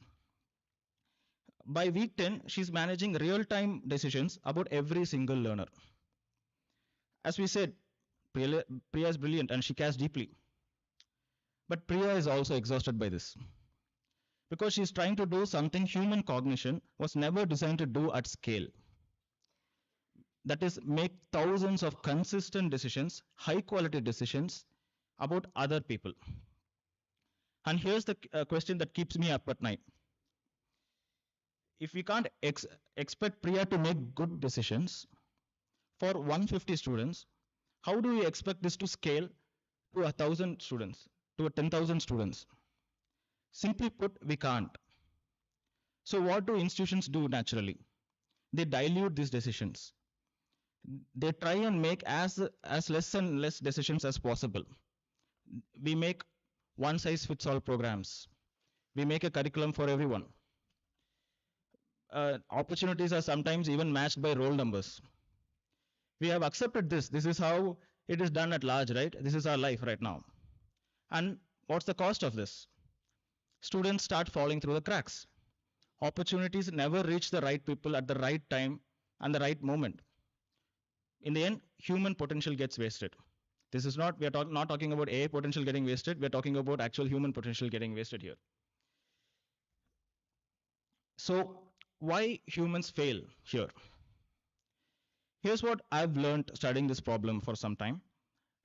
By week 10, she's managing real-time decisions about every single learner. As we said, Priya is brilliant and she cares deeply. But Priya is also exhausted by this, because she's trying to do something human cognition was never designed to do at scale. That is, make thousands of consistent decisions, high-quality decisions about other people. And here's the question that keeps me up at night. If we can't expect Priya to make good decisions for 150 students, how do we expect this to scale to 1,000 students, to 10,000 students? Simply put, we can't. So what do institutions do naturally? They dilute these decisions. They try and make as less and less decisions as possible. We make one-size-fits-all programs. We make a curriculum for everyone. Opportunities are sometimes even matched by roll numbers. We have accepted this. This is how it is done at large, right? This is our life right now. And what's the cost of this? Students start falling through the cracks. Opportunities never reach the right people at the right time and the right moment. In the end, human potential gets wasted. This is not, we are not talking about AI potential getting wasted, we are talking about actual human potential getting wasted here. So why humans fail here? Here's what I've learned studying this problem for some time.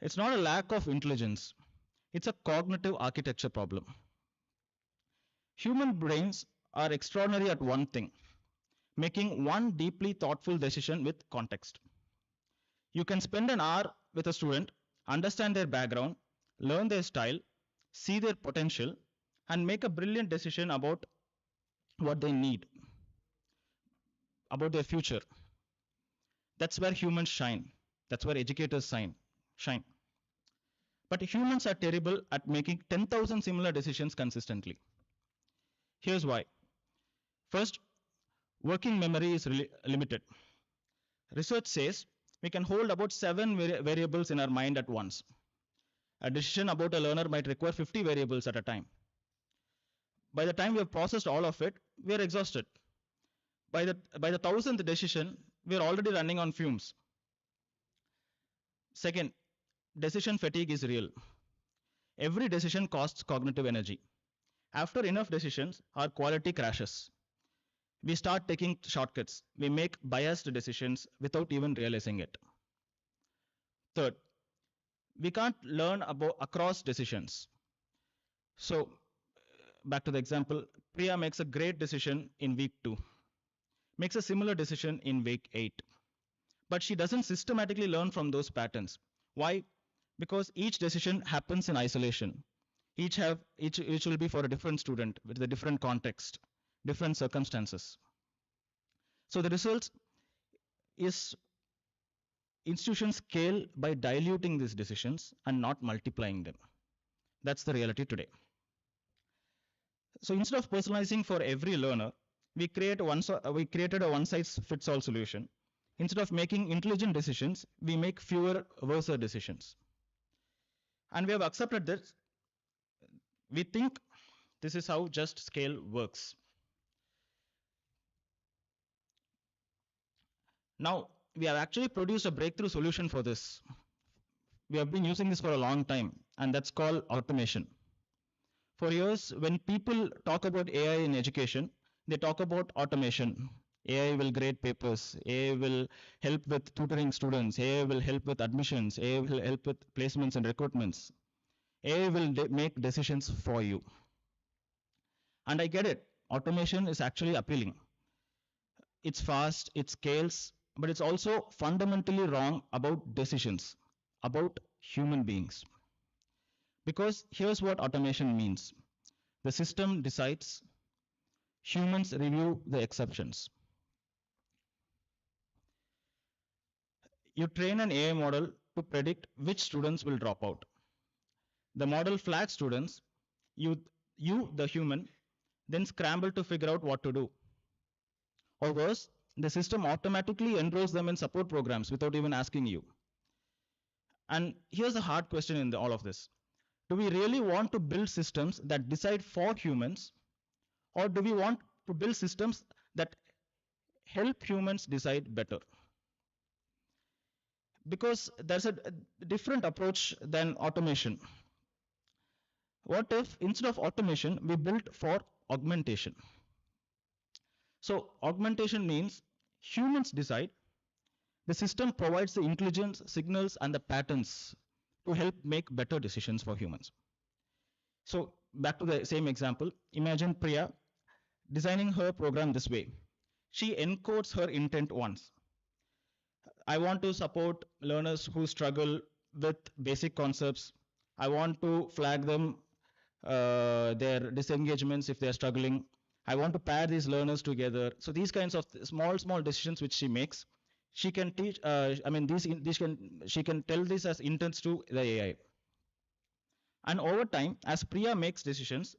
It's not a lack of intelligence, it's a cognitive architecture problem. Human brains are extraordinary at one thing, making one deeply thoughtful decision with context. You can spend an hour with a student, understand their background, learn their style, see their potential, and make a brilliant decision about what they need, about their future. That's where humans shine. That's where educators shine. But humans are terrible at making 10,000 similar decisions consistently. Here's why. First, working memory is limited. Research says we can hold about 7 variables in our mind at once. A decision about a learner might require 50 variables at a time. By the time we have processed all of it, we are exhausted. By the 1,000th decision, we are already running on fumes. Second, decision fatigue is real. Every decision costs cognitive energy. After enough decisions, our quality crashes. We start taking shortcuts. We make biased decisions without even realizing it. Third, we can't learn about across decisions. So, back to the example, Priya makes a great decision in week 2, makes a similar decision in week 8. But she doesn't systematically learn from those patterns. Why? Because each decision happens in isolation. Each will be for a different student with a different context, different circumstances. So the result is institutions scale by diluting these decisions and not multiplying them. That's the reality today. So instead of personalizing for every learner, we created a one-size-fits-all solution. Instead of making intelligent decisions, we make fewer, worse decisions. And we have accepted this. We think this is how just scale works. Now, we have actually produced a breakthrough solution for this. We have been using this for a long time, and that's called automation. For years, when people talk about AI in education, they talk about automation. AI will grade papers, AI will help with tutoring students, AI will help with admissions, AI will help with placements and recruitments. AI will make decisions for you. And I get it, automation is actually appealing. It's fast, it scales, but it's also fundamentally wrong about decisions, about human beings. Because here's what automation means. The system decides, humans review the exceptions. You train an AI model to predict which students will drop out. The model flags students, you the human, then scramble to figure out what to do. Or worse, the system automatically enrolls them in support programs without even asking you. And here's the hard question in all of this. Do we really want to build systems that decide for humans, or do we want to build systems that help humans decide better? Because there's a different approach than automation. What if instead of automation, we built for augmentation? So augmentation means humans decide, the system provides the intelligence, signals, and the patterns to help make better decisions for humans. So back to the same example, imagine Priya designing her program this way. She encodes her intent once. I want to support learners who struggle with basic concepts. I want to flag them their disengagements if they're struggling. I want to pair these learners together. So these kinds of small decisions which she makes, she can teach. She can tell this as intents to the AI. And over time, as Priya makes decisions,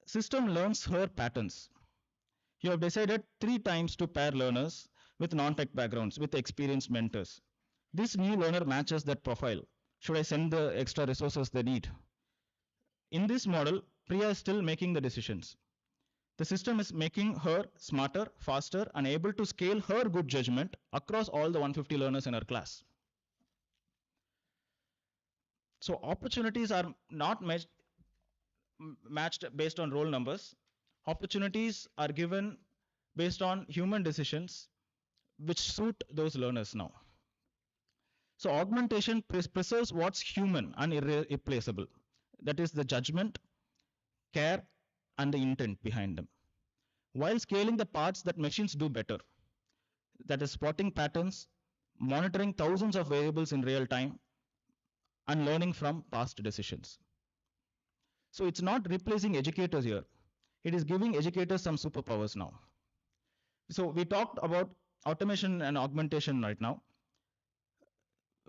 system learns her patterns. You have decided 3 times to pair learners with non-tech backgrounds with experienced mentors. This new learner matches that profile. Should I send the extra resources they need? In this model, Priya is still making the decisions. The system is making her smarter, faster, and able to scale her good judgment across all the 150 learners in her class. So opportunities are not matched based on roll numbers. Opportunities are given based on human decisions which suit those learners now. So augmentation preserves what's human and irreplaceable. That is the judgment, care, and the intent behind them, while scaling the parts that machines do better. That is spotting patterns, monitoring thousands of variables in real time, and learning from past decisions. So it's not replacing educators here. It is giving educators some superpowers now. So we talked about automation and augmentation right now.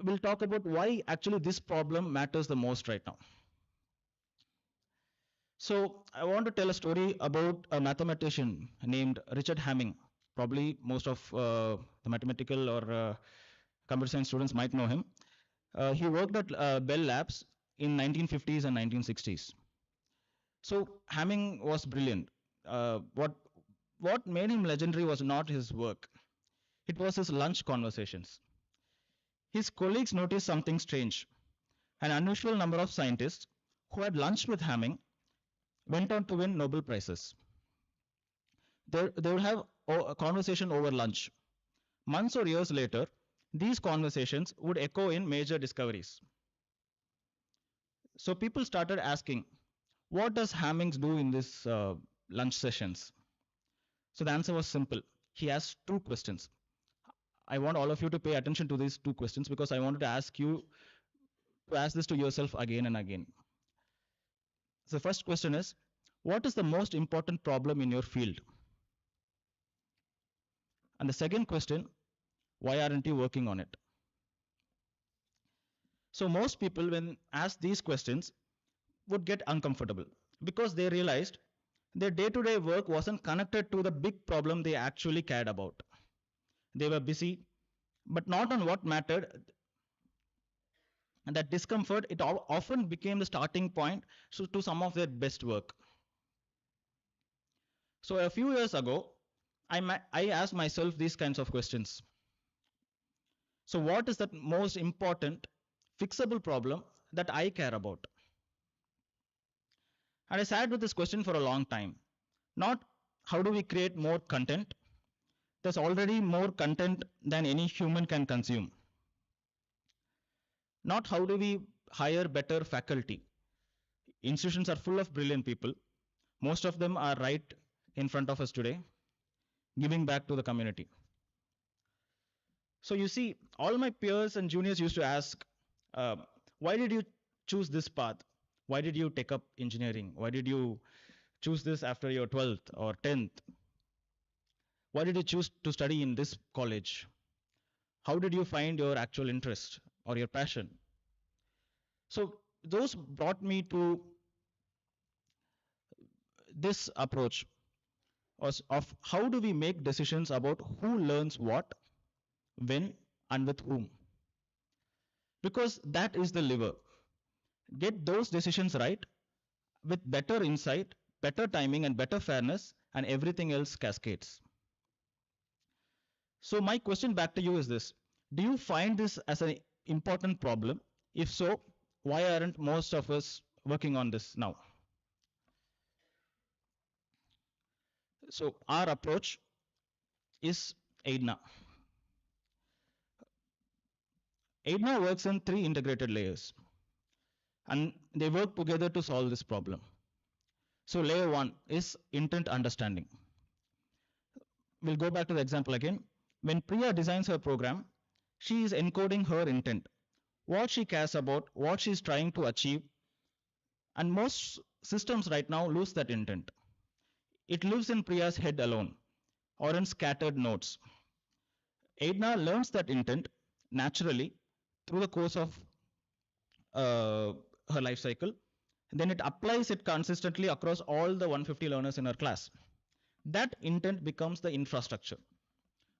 We'll talk about why actually this problem matters the most right now. So I want to tell a story about a mathematician named Richard Hamming. Probably most of the mathematical or computer science students might know him. He worked at Bell Labs in 1950s and 1960s. So Hamming was brilliant. What made him legendary was not his work. It was his lunch conversations. his colleagues noticed something strange. An unusual number of scientists who had lunch with Hamming went on to win Nobel Prizes. They would have a conversation over lunch. Months or years later, these conversations would echo in major discoveries. So people started asking, what does Hammings do in these lunch sessions? So the answer was simple. He asked two questions. I want all of you to pay attention to these two questions because I wanted to ask you to ask this to yourself again and again. So the first question is, what is the most important problem in your field? And the second question, why aren't you working on it? So most people, when asked these questions, would get uncomfortable because they realized their day-to-day work wasn't connected to the big problem they actually cared about. They were busy, but not on what mattered. And that discomfort, it often became the starting point to some of their best work. So a few years ago, I asked myself these kinds of questions. So what is the most important fixable problem that I care about? And I sat with this question for a long time. Not how do we create more content? There's already more content than any human can consume. Not how do we hire better faculty? Institutions are full of brilliant people. Most of them are right in front of us today, giving back to the community. So you see, all my peers and juniors used to ask, why did you choose this path? Why did you take up engineering? Why did you choose this after your 12th or 10th? Why did you choose to study in this college? How did you find your actual interest or your passion? So those brought me to this approach of how do we make decisions about who learns what, when, and with whom. Because that is the lever. Get those decisions right with better insight, better timing, and better fairness, and everything else cascades. So my question back to you is this. Do you find this as an important problem? If so, why aren't most of us working on this now? So our approach is EIDNA. EIDNA works in 3 integrated layers, and they work together to solve this problem. So layer 1 is intent understanding. We'll go back to the example again. When Priya designs her program, she is encoding her intent, what she cares about, what she's trying to achieve, and most systems right now lose that intent. It lives in Priya's head alone or in scattered nodes. EIDNA learns that intent naturally through the course of her life cycle. Then it applies it consistently across all the 150 learners in her class. That intent becomes the infrastructure.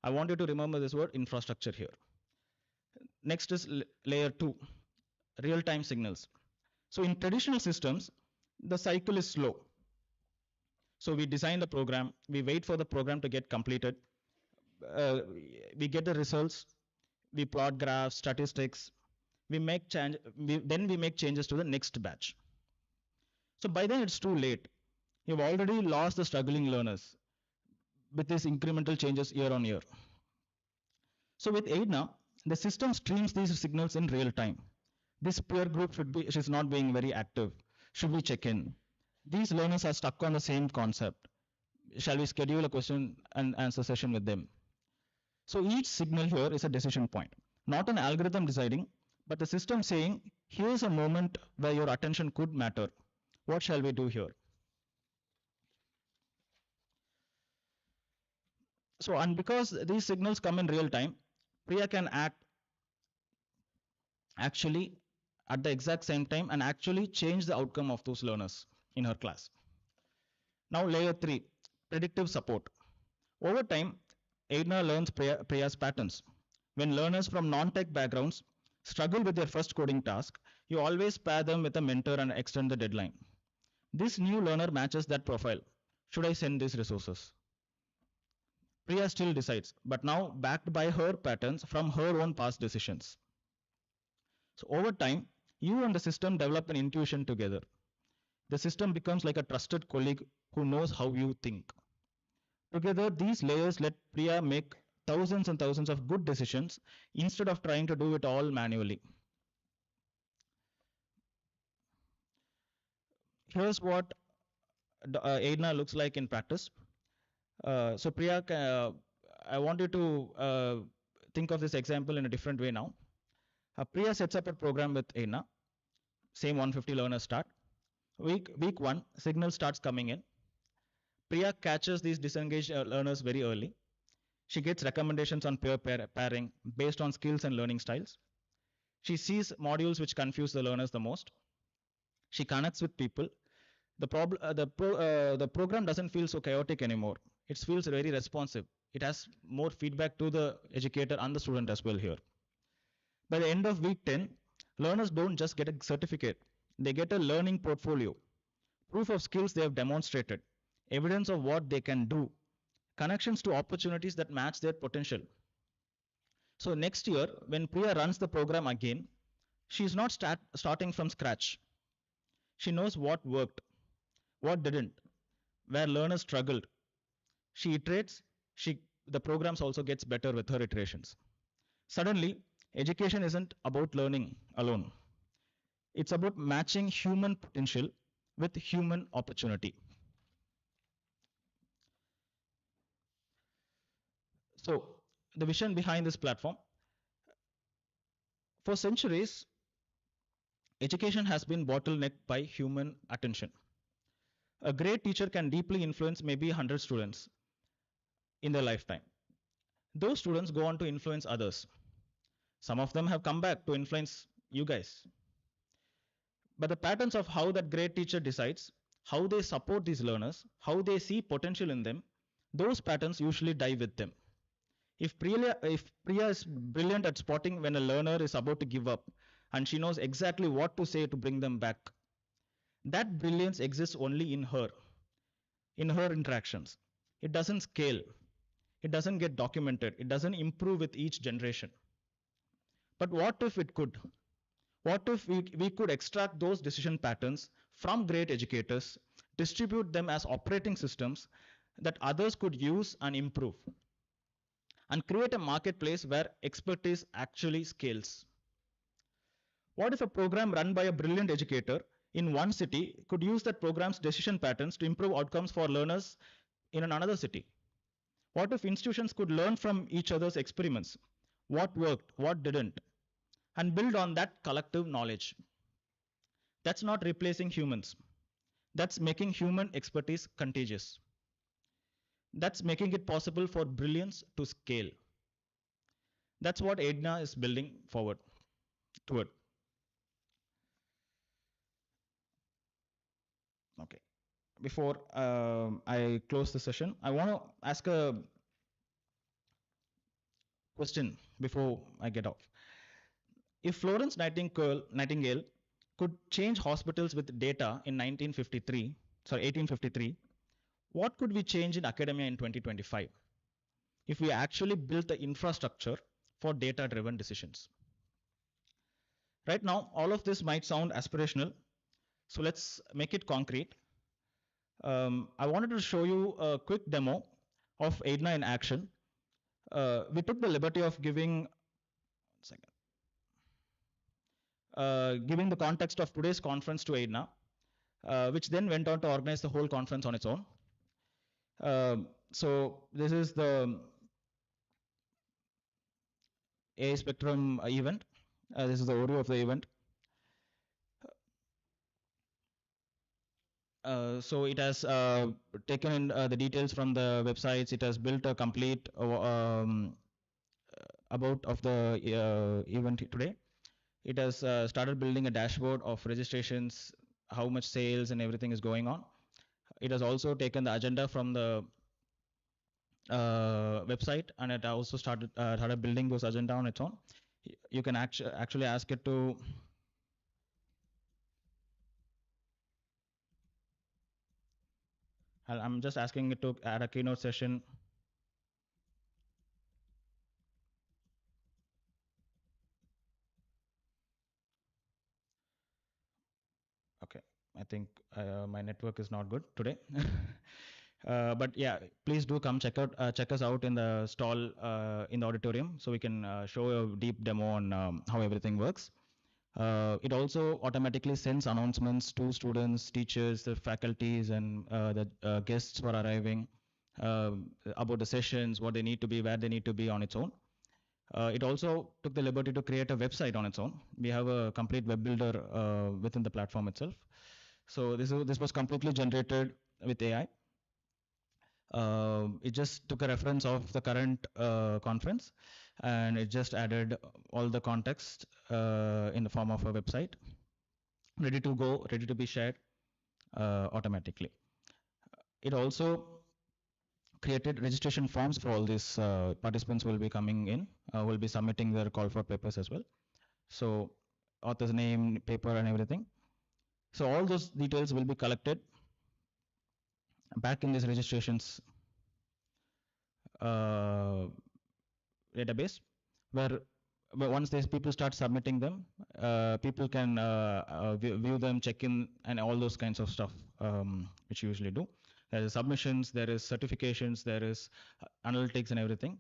I want you to remember this word infrastructure here. Next is layer 2, real-time signals. So in traditional systems, the cycle is slow. So we design the program, we wait for the program to get completed, we get the results, we plot graphs, statistics, then we make changes to the next batch. So by then it's too late. You've already lost the struggling learners with these incremental changes year on year. So with EIDNA, the system streams these signals in real time. This peer group is not being very active. Should we check in? These learners are stuck on the same concept. Shall we schedule a question and answer session with them? So each signal here is a decision point, not an algorithm deciding, but the system saying, here's a moment where your attention could matter. What shall we do here? So, and because these signals come in real time, Priya can act actually at the exact same time and actually change the outcome of those learners in her class. Now layer 3, predictive support. Over time, EIDNA learns Priya's patterns. When learners from non-tech backgrounds struggle with their first coding task, you always pair them with a mentor and extend the deadline. This new learner matches that profile. Should I send these resources? Priya still decides, but now backed by her patterns from her own past decisions. So over time, you and the system develop an intuition together. The system becomes like a trusted colleague who knows how you think. Together, these layers let Priya make thousands and thousands of good decisions instead of trying to do it all manually. Here's what Edna looks like in practice. So Priya, I want you to think of this example in a different way now. Priya sets up a program with Edna. Same 150 learners start. Week 1, signal starts coming in. Priya catches these disengaged learners very early. She gets recommendations on peer pairing based on skills and learning styles. She sees modules which confuse the learners the most. She connects with people. The program doesn't feel so chaotic anymore. It feels very responsive. It has more feedback to the educator and the student as well here. By the end of week 10, learners don't just get a certificate. They get a learning portfolio, proof of skills they have demonstrated, evidence of what they can do, connections to opportunities that match their potential. So next year, when Priya runs the program again, she's not starting from scratch. She knows what worked, what didn't, where learners struggled. She iterates, the programs also gets better with her iterations. Suddenly, education isn't about learning alone. It's about matching human potential with human opportunity. So, the vision behind this platform. For centuries, education has been bottlenecked by human attention. A great teacher can deeply influence maybe 100 students in their lifetime. Those students go on to influence others. Some of them have come back to influence you guys. But the patterns of how that great teacher decides, how they support these learners, how they see potential in them, those patterns usually die with them. If Priya is brilliant at spotting when a learner is about to give up, and she knows exactly what to say to bring them back, that brilliance exists only in her interactions. It doesn't scale. It doesn't get documented. It doesn't improve with each generation. But what if it could? What if we could extract those decision patterns from great educators, distribute them as operating systems that others could use and improve, and create a marketplace where expertise actually scales? What if a program run by a brilliant educator in one city could use that program's decision patterns to improve outcomes for learners in another city? What if institutions could learn from each other's experiments, what worked, what didn't, and build on that collective knowledge? That's not replacing humans. That's making human expertise contagious. That's making it possible for brilliance to scale. That's what Edna is building forward toward. Okay. Before I close the session, I want to ask a question before I get off. If Florence Nightingale could change hospitals with data in 1853, what could we change in academia in 2025 if we actually built the infrastructure for data-driven decisions? Right now, all of this might sound aspirational, so let's make it concrete. I wanted to show you a quick demo of Edna in action. We took the liberty of giving the context of today's conference to Edna, which then went on to organize the whole conference on its own. So this is the AI Spectrum event. This is the overview of the event. So it has taken in the details from the websites. It has built a complete about of the event today. It has started building a dashboard of registrations, how much sales and everything is going on. It has also taken the agenda from the website, and it also started building those agenda on its own. You can actually ask it to I'm just asking it to add a keynote session. think my network is not good today. But yeah, please do come check us out in the stall in the auditorium, so we can show a deep demo on how everything works. It also automatically sends announcements to students, teachers, the faculties, and the guests who are arriving about the sessions, what they need to be, where they need to be on its own. It also took the liberty to create a website on its own. We have a complete web builder within the platform itself. So this was completely generated with AI. It just took a reference of the current conference, and it just added all the context in the form of a website, ready to go, ready to be shared automatically. It also created registration forms for all these participants will be coming in, will be submitting their call for papers as well. So author's name, paper, and everything. So all those details will be collected back in this registrations database, where once these people start submitting them, people can view them, check in, and all those kinds of stuff which you usually do. There is submissions, there is certifications, there is analytics and everything.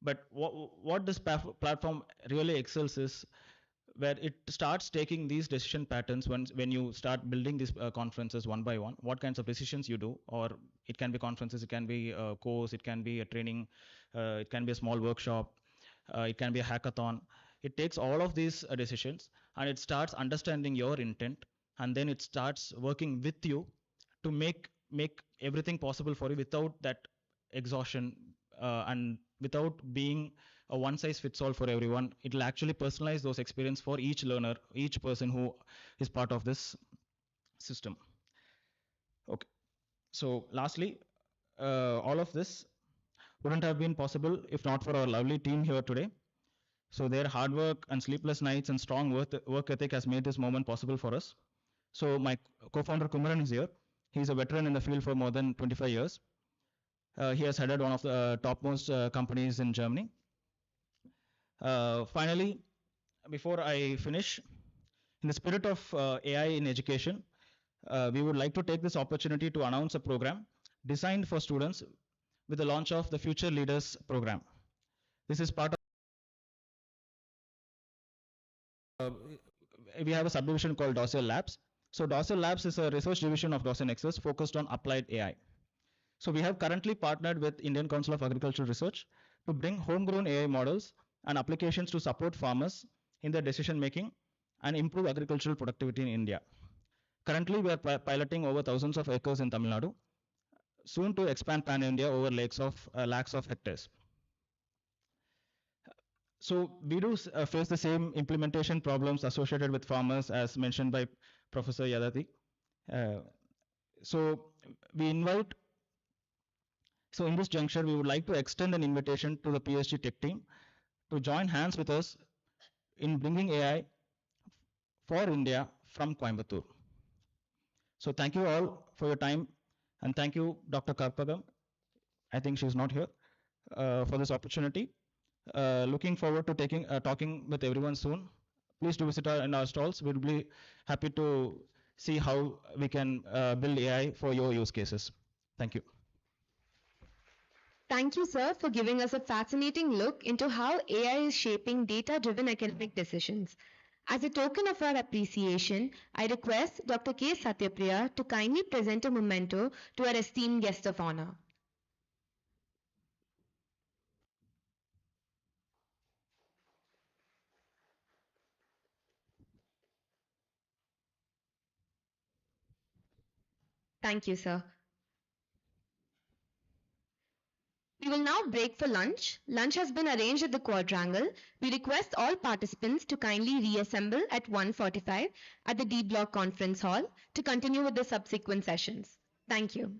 But what this platform really excels is where it starts taking these decision patterns when you start building these conferences one by one, what kinds of decisions you do, or it can be conferences, it can be a course, it can be a training, it can be a small workshop, it can be a hackathon. It takes all of these decisions and it starts understanding your intent, and then it starts working with you to make everything possible for you without that exhaustion and without being a one size fits all for everyone. It will actually personalize those experience for each learner, each person who is part of this system. Okay, so lastly, all of this wouldn't have been possible if not for our lovely team here today. So their hard work and sleepless nights and strong work ethic has made this moment possible for us. So my co-founder Kumaran is here. He's a veteran in the field for more than 25 years. He has headed one of the topmost companies in Germany. Finally, before I finish, in the spirit of AI in education, we would like to take this opportunity to announce a program designed for students with the launch of the Future Leaders program. This is part of we have a subdivision called Dossier Labs. So Dossier Labs is a research division of Dossier Nexus focused on applied AI. So we have currently partnered with Indian Council of Agricultural Research to bring homegrown AI models and applications to support farmers in their decision making and improve agricultural productivity in India. Currently, we are piloting over thousands of acres in Tamil Nadu, soon to expand pan-India over lakhs of hectares. So we do face the same implementation problems associated with farmers as mentioned by Professor Yadati. So we invite, so in this juncture, we would like to extend an invitation to the PSG tech team to join hands with us in bringing AI for India from Coimbatore. So thank you all for your time, and thank you, Dr. Karpagam. I think she's not here for this opportunity. Looking forward to talking with everyone soon. Please do visit in our stalls. We'll be happy to see how we can build AI for your use cases. Thank you. Thank you, sir, for giving us a fascinating look into how AI is shaping data-driven academic decisions. As a token of our appreciation, I request Dr. K. Satyapriya to kindly present a memento to our esteemed guest of honor. Thank you, sir. We will now break for lunch. Lunch has been arranged at the quadrangle. We request all participants to kindly reassemble at 1:45 at the D Block Conference Hall to continue with the subsequent sessions. Thank you.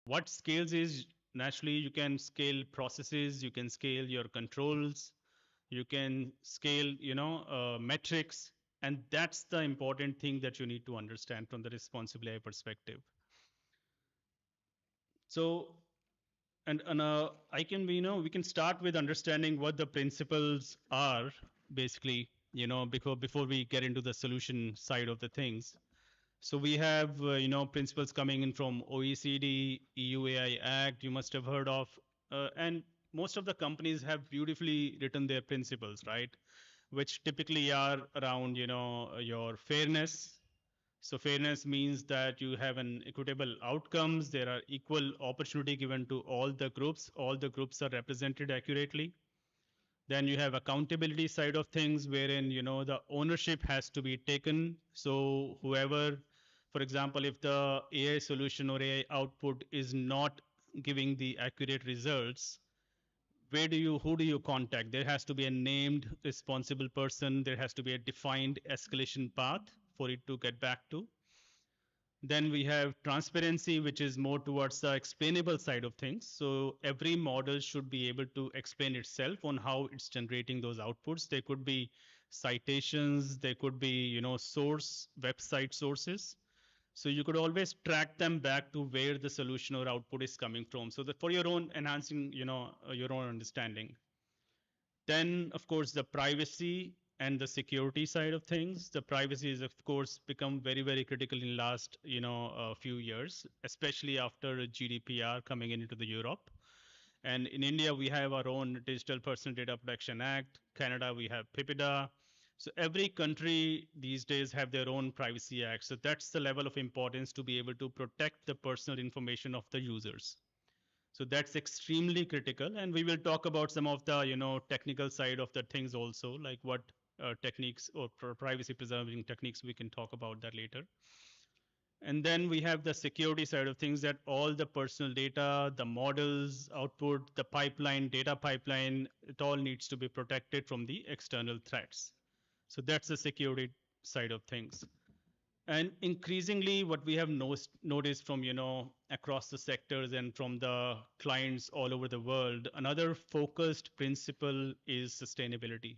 What scales is naturally you can scale processes, you can scale your controls, you can scale, metrics, and that's the important thing that you need to understand from the responsible AI perspective. So, and I can, we can start with understanding what the principles are, basically, before we get into the solution side of the things. So we have, principles coming in from OECD, EU AI Act, you must have heard of, and most of the companies have beautifully written their principles, right? Which typically are around, your fairness. So fairness means that you have an equitable outcomes. There are equal opportunity given to all the groups. All the groups are represented accurately. Then you have accountability side of things, wherein, the ownership has to be taken. So whoever, for example, if the AI solution or AI output is not giving the accurate results, who do you contact? There has to be a named responsible person. There has to be a defined escalation path for it to get back to. Then we have transparency, which is more towards the explainable side of things. So every model should be able to explain itself on how it's generating those outputs. There could be citations, there could be, website sources. So you could always track them back to where the solution or output is coming from. So that for your own enhancing, your own understanding. Then, of course, the privacy and the security side of things. The privacy is, of course, become very, very critical in last, few years, especially after GDPR coming into the Europe. And in India, we have our own Digital Personal Data Protection Act. Canada, we have PIPEDA. So every country these days have their own privacy act. So that's the level of importance to be able to protect the personal information of the users. So that's extremely critical. And we will talk about some of the, technical side of the things also, like what techniques or privacy preserving techniques, we can talk about that later. And then we have the security side of things, that all the personal data, the models, output, the pipeline, data pipeline, it all needs to be protected from the external threats. So that's the security side of things. And increasingly, what we have noticed from, across the sectors and from the clients all over the world, another focused principle is sustainability.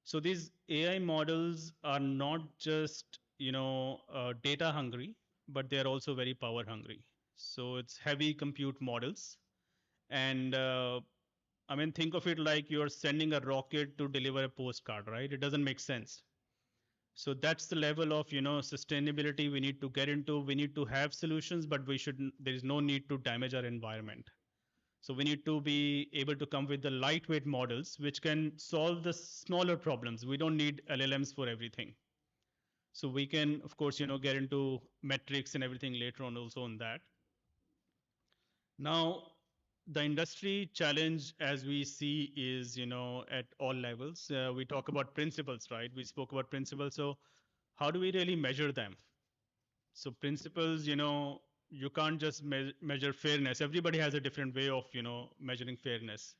So these AI models are not just, data hungry, but they're also very power hungry. So it's heavy compute models. And think of it like you're sending a rocket to deliver a postcard, right? It doesn't make sense. So that's the level of, sustainability we need to get into. We need to have solutions, but there is no need to damage our environment. So we need to be able to come with the lightweight models, which can solve the smaller problems. We don't need LLMs for everything. So we can, of course, get into metrics and everything later on also on that. Now, the industry challenge, as we see, is, at all levels. We talk about principles, right? We spoke about principles. So how do we really measure them? So principles, you can't just measure fairness. Everybody has a different way of, measuring fairness.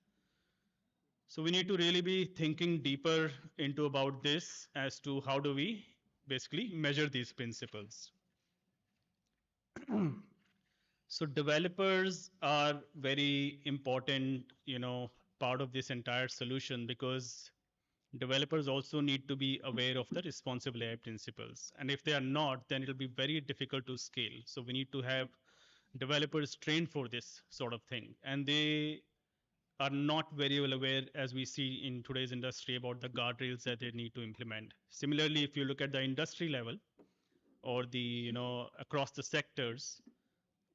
So we need to really be thinking deeper into about this as to how do we basically measure these principles. So developers are very important, part of this entire solution, because developers also need to be aware of the responsible AI principles. And if they are not, then it'll be very difficult to scale. So we need to have developers trained for this sort of thing. And they are not very well aware, as we see in today's industry, about the guardrails that they need to implement. Similarly, if you look at the industry level or the, across the sectors,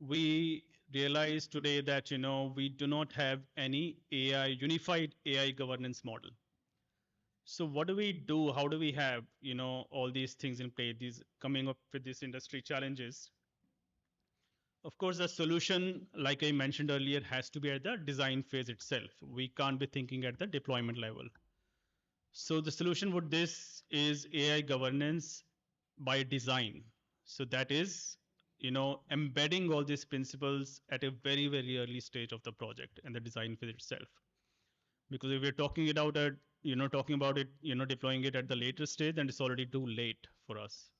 we realize today that, we do not have any unified AI governance model. So what do we do? How do we have, all these things in play, these coming up with these industry challenges? Of course, the solution, like I mentioned earlier, has to be at the design phase itself. We can't be thinking at the deployment level. So the solution with this is AI governance by design. So that is, embedding all these principles at a very, very early stage of the project and the design phase itself. Because if we're talking it out at, talking about it, deploying it at the later stage, then it's already too late for us.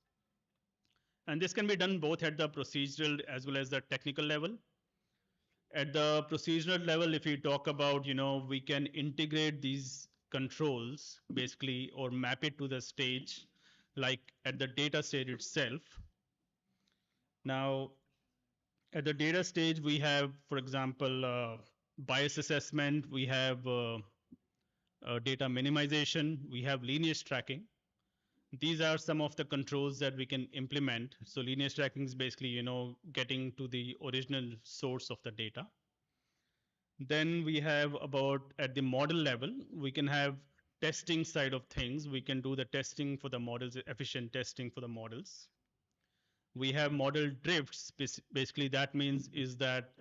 And this can be done both at the procedural as well as the technical level. At the procedural level, if we talk about, we can integrate these controls basically or map it to the stage, like at the data stage itself. Now, at the data stage, we have, for example, bias assessment, we have data minimization, we have lineage tracking. These are some of the controls that we can implement. So lineage tracking is basically, getting to the original source of the data. Then we have about at the model level, we can have testing side of things. We can do the testing for the models, efficient testing for the models. We have model drifts. Basically, that means is that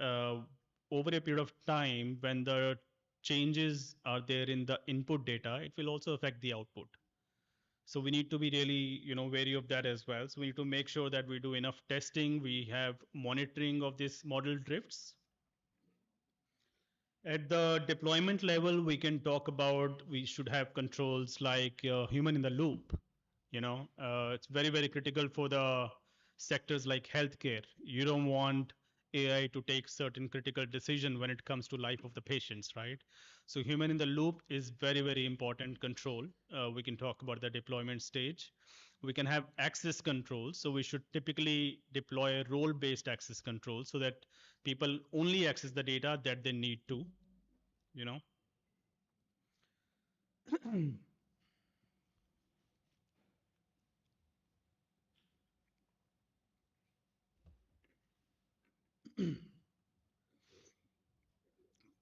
over a period of time, when the changes are there in the input data, it will also affect the output. So we need to be really, wary of that as well. So we need to make sure that we do enough testing. We have monitoring of these model drifts. At the deployment level, we can talk about we should have controls like human in the loop. It's very, very critical for the sectors like healthcare. You don't want AI to take certain critical decision when it comes to life of the patients, right? So human in the loop is very, very important control. We can talk about the deployment stage. We can have access control. So we should typically deploy role-based access control so that people only access the data that they need to,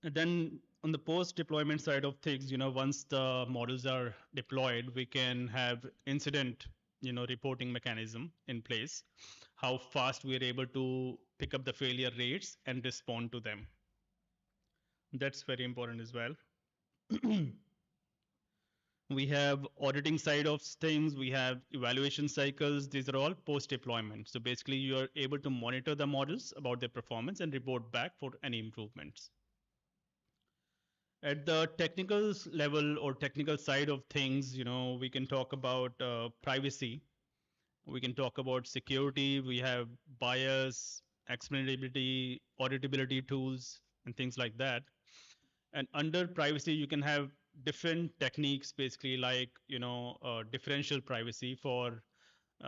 And then on the post-deployment side of things, once the models are deployed, we can have incident, reporting mechanism in place, how fast we are able to pick up the failure rates and respond to them. That's very important as well. We have auditing side of things, we have evaluation cycles. These are all post-deployment. So basically you are able to monitor the models about their performance and report back for any improvements. At the technical level or technical side of things, we can talk about privacy. We can talk about security. We have bias, explainability, auditability tools, and things like that. And under privacy, you can have different techniques, basically like, differential privacy for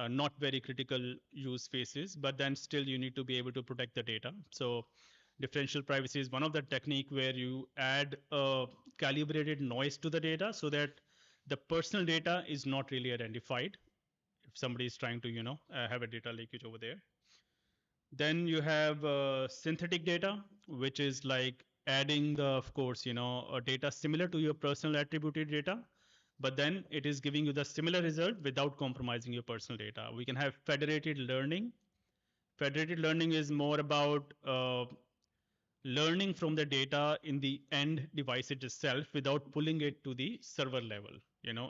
not very critical use cases, but then still you need to be able to protect the data. So differential privacy is one of the technique where you add a calibrated noise to the data so that the personal data is not really identified if somebody is trying to, have a data leakage over there. Then you have synthetic data, which is like adding the, of course, a data similar to your personal attributed data, but then it is giving you the similar result without compromising your personal data. We can have federated learning. Federated learning is more about learning from the data in the end device itself without pulling it to the server level,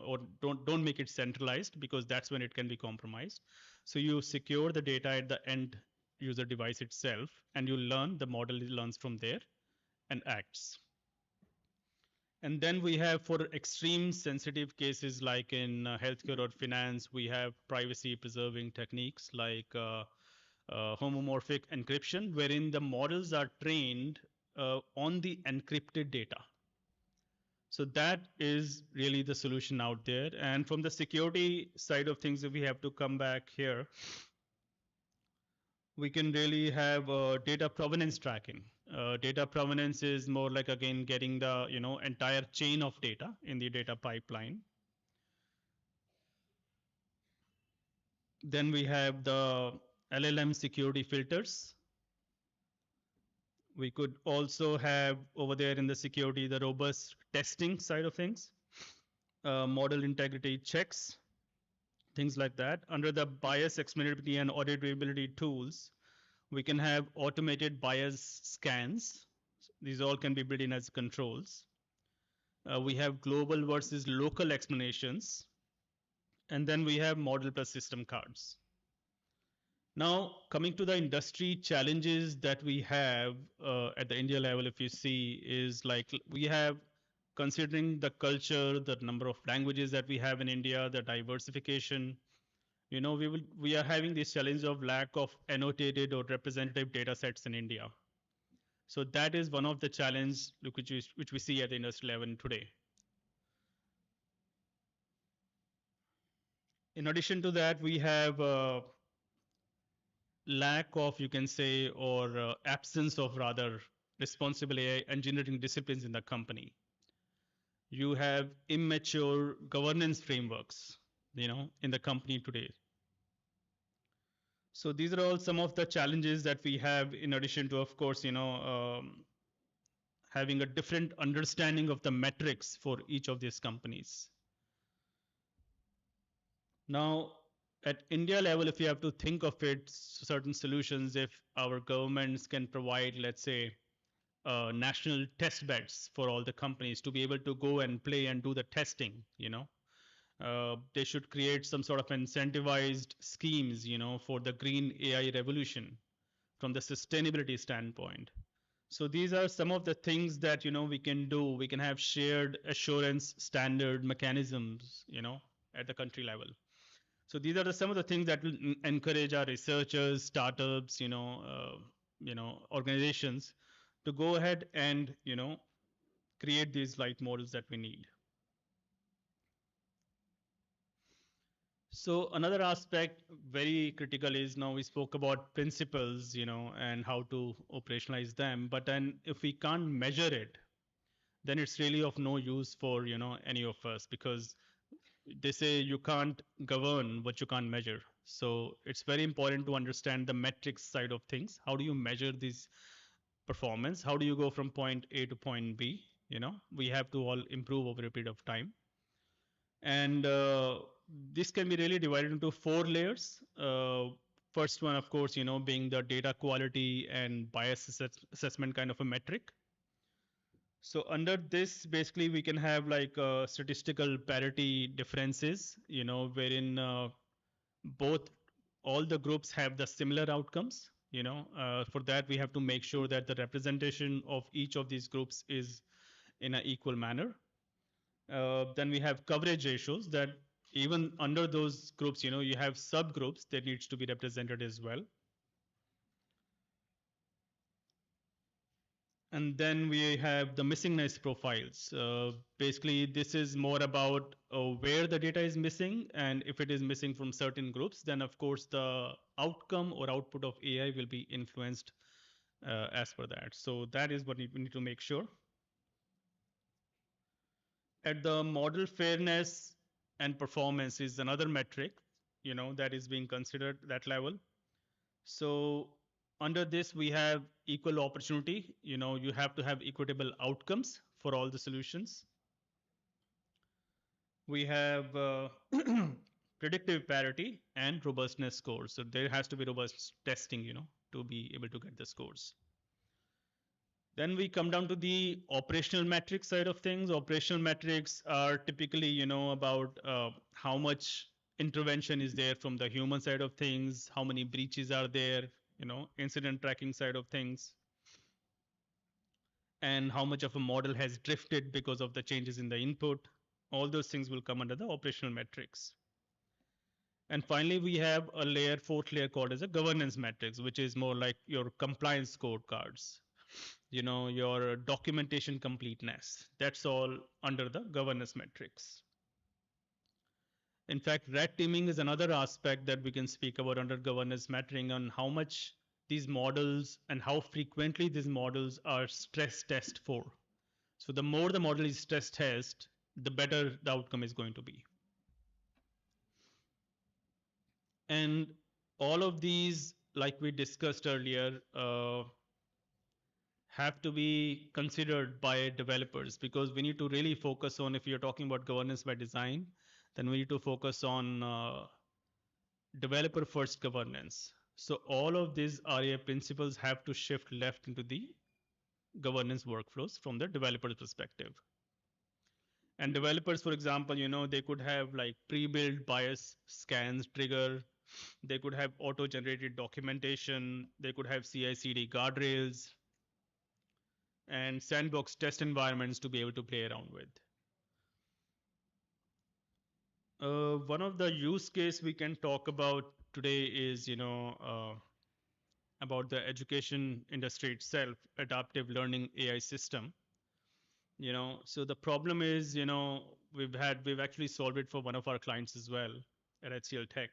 or don't make it centralized because that's when it can be compromised. So you secure the data at the end user device itself and you learn, the model learns from there and acts. And then we have for extreme sensitive cases like in healthcare or finance, we have privacy preserving techniques like homomorphic encryption, wherein the models are trained on the encrypted data. So that is really the solution out there. And from the security side of things, if we have to come back here, we can really have data provenance tracking. Data provenance is more like, again, getting the entire chain of data in the data pipeline. Then we have the LLM security filters. We could also have over there in the security the robust testing side of things, model integrity checks, things like that. Under the bias explainability and auditability tools, we can have automated bias scans. These all can be built in as controls. We have global versus local explanations. And then we have model plus system cards. Now, coming to the industry challenges that we have at the India level, if you see, is like we have, considering the culture, the number of languages that we have in India, the diversification, we are having this challenge of lack of annotated or representative data sets in India. So that is one of the challenges which we see at the industry level today. In addition to that, we have lack of, you can say, or absence of rather responsible AI engineering disciplines in the company. You have immature governance frameworks, in the company today. So these are all some of the challenges that we have, in addition to, of course, having a different understanding of the metrics for each of these companies. Now, at India level, if you have to think of it, certain solutions, if our governments can provide, let's say, national test beds for all the companies to be able to go and play and do the testing, they should create some sort of incentivized schemes, for the green AI revolution from the sustainability standpoint. So these are some of the things that, we can do. We can have shared assurance standard mechanisms, at the country level. So these are some of the things that will encourage our researchers, startups, organizations to go ahead and, create these light models that we need. So another aspect very critical is, now we spoke about principles, and how to operationalize them. But then if we can't measure it, then it's really of no use for, any of us, because they say you can't govern what you can't measure. So it's very important to understand the metrics side of things. How do you measure this performance? How do you go from point A to point B? We have to all improve over a period of time. And this can be really divided into 4 layers. First one, of course, being the data quality and bias assessment kind of a metric. So under this, basically, we can have like statistical parity differences, wherein all the groups have the similar outcomes. For that, we have to make sure that the representation of each of these groups is in an equal manner. Then we have coverage ratios, that even under those groups, you have subgroups that needs to be represented as well. And then we have the missingness profiles. Basically, this is more about where the data is missing, and if it is missing from certain groups, then of course the outcome or output of AI will be influenced as per that. So that is what we need to make sure. At the model fairness and performance is another metric, that is being considered at that level. So under this, we have equal opportunity. You have to have equitable outcomes for all the solutions. We have predictive parity and robustness scores. So there has to be robust testing, to be able to get the scores. Then we come down to the operational metrics side of things. Operational metrics are typically, about how much intervention is there from the human side of things, how many breaches are there, incident tracking side of things, and how much of a model has drifted because of the changes in the input. All those things will come under the operational metrics. And finally, we have a layer, 4th layer, called as a governance metrics, which is more like your compliance scorecards, your documentation completeness. That's all under the governance metrics. In fact, red teaming is another aspect that we can speak about under governance metric, on how much these models and how frequently these models are stress tested for. So the more the model is stress tested, the better the outcome is going to be. And all of these, like we discussed earlier, have to be considered by developers, because we need to really focus on, if you're talking about governance by design, then we need to focus on developer first governance. So all of these RAI principles have to shift left into the governance workflows from the developer perspective. And developers, for example, they could have like pre-built bias scans trigger. They could have auto-generated documentation. They could have CI/CD guardrails and sandbox test environments to be able to play around with. One of the use case we can talk about today is, about the education industry itself, adaptive learning AI system. So the problem is, we've actually solved it for one of our clients as well at HCL Tech.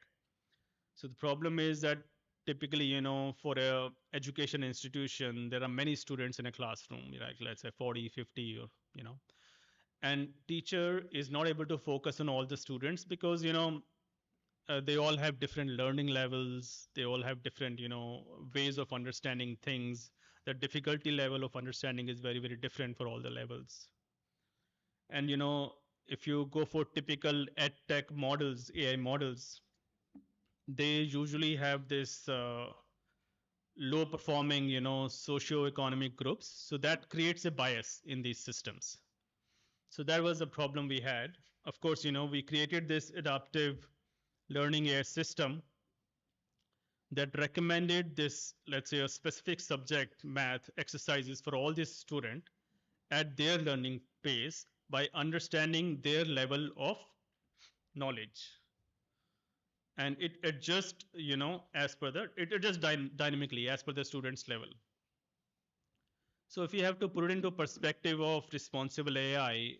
So the problem is that typically, for a education institution, there are many students in a classroom, like let's say 40, 50, or, and teacher is not able to focus on all the students because, they all have different learning levels. They all have different, ways of understanding things. The difficulty level of understanding is very, very different for all the levels. And, if you go for typical ed tech models, AI models, they usually have this low performing, socio-economic groups. So that creates a bias in these systems. So that was the problem we had. Of course, we created this adaptive learning AI system that recommended this, let's say, a specific subject, math exercises for all these students at their learning pace by understanding their level of knowledge. And it adjusts, as per it adjusts dynamically as per the student's level. So if you have to put it into perspective of responsible AI,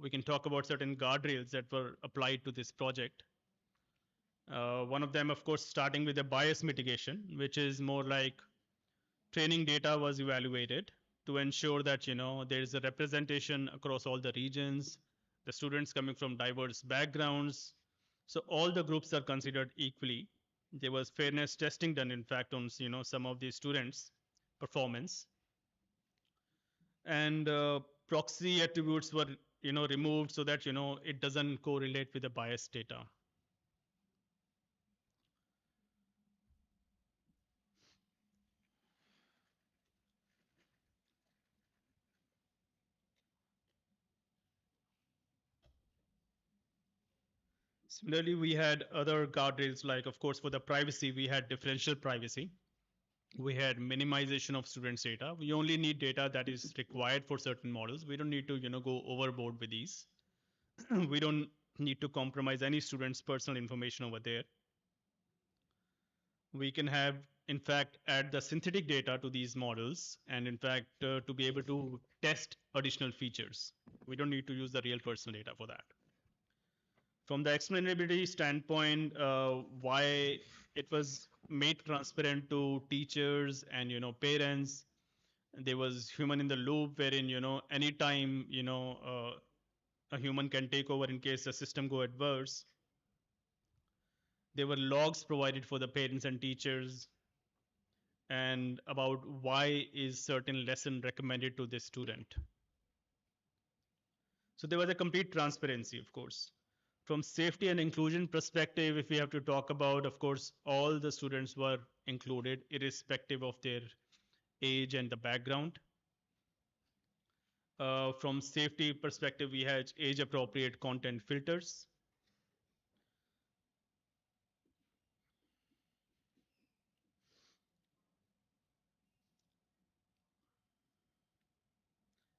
we can talk about certain guardrails that were applied to this project. One of them, of course, starting with the bias mitigation, which is more like training data was evaluated to ensure that, there is a representation across all the regions, the students coming from diverse backgrounds. So all the groups are considered equally. There was fairness testing done, in fact, on, some of these students' performance. And proxy attributes were, removed so that, it doesn't correlate with the bias data. Similarly, we had other guardrails, like, of course, for the privacy, we had differential privacy. We had minimization of students' data. We only need data that is required for certain models. We don't need to, go overboard with these. We don't need to compromise any student's personal information over there. We can have, in fact, add the synthetic data to these models, and in fact, to be able to test additional features. We don't need to use the real personal data for that. From the explainability standpoint, why it was made transparent to teachers and, parents. There was human in the loop, wherein, anytime, a human can take over in case the system go adverse. There were logs provided for the parents and teachers, and about why is certain lesson recommended to this student. So there was a complete transparency, of course. From safety and inclusion perspective, if we have to talk about, of course, all the students were included, irrespective of their age and the background. From safety perspective, we had age-appropriate content filters.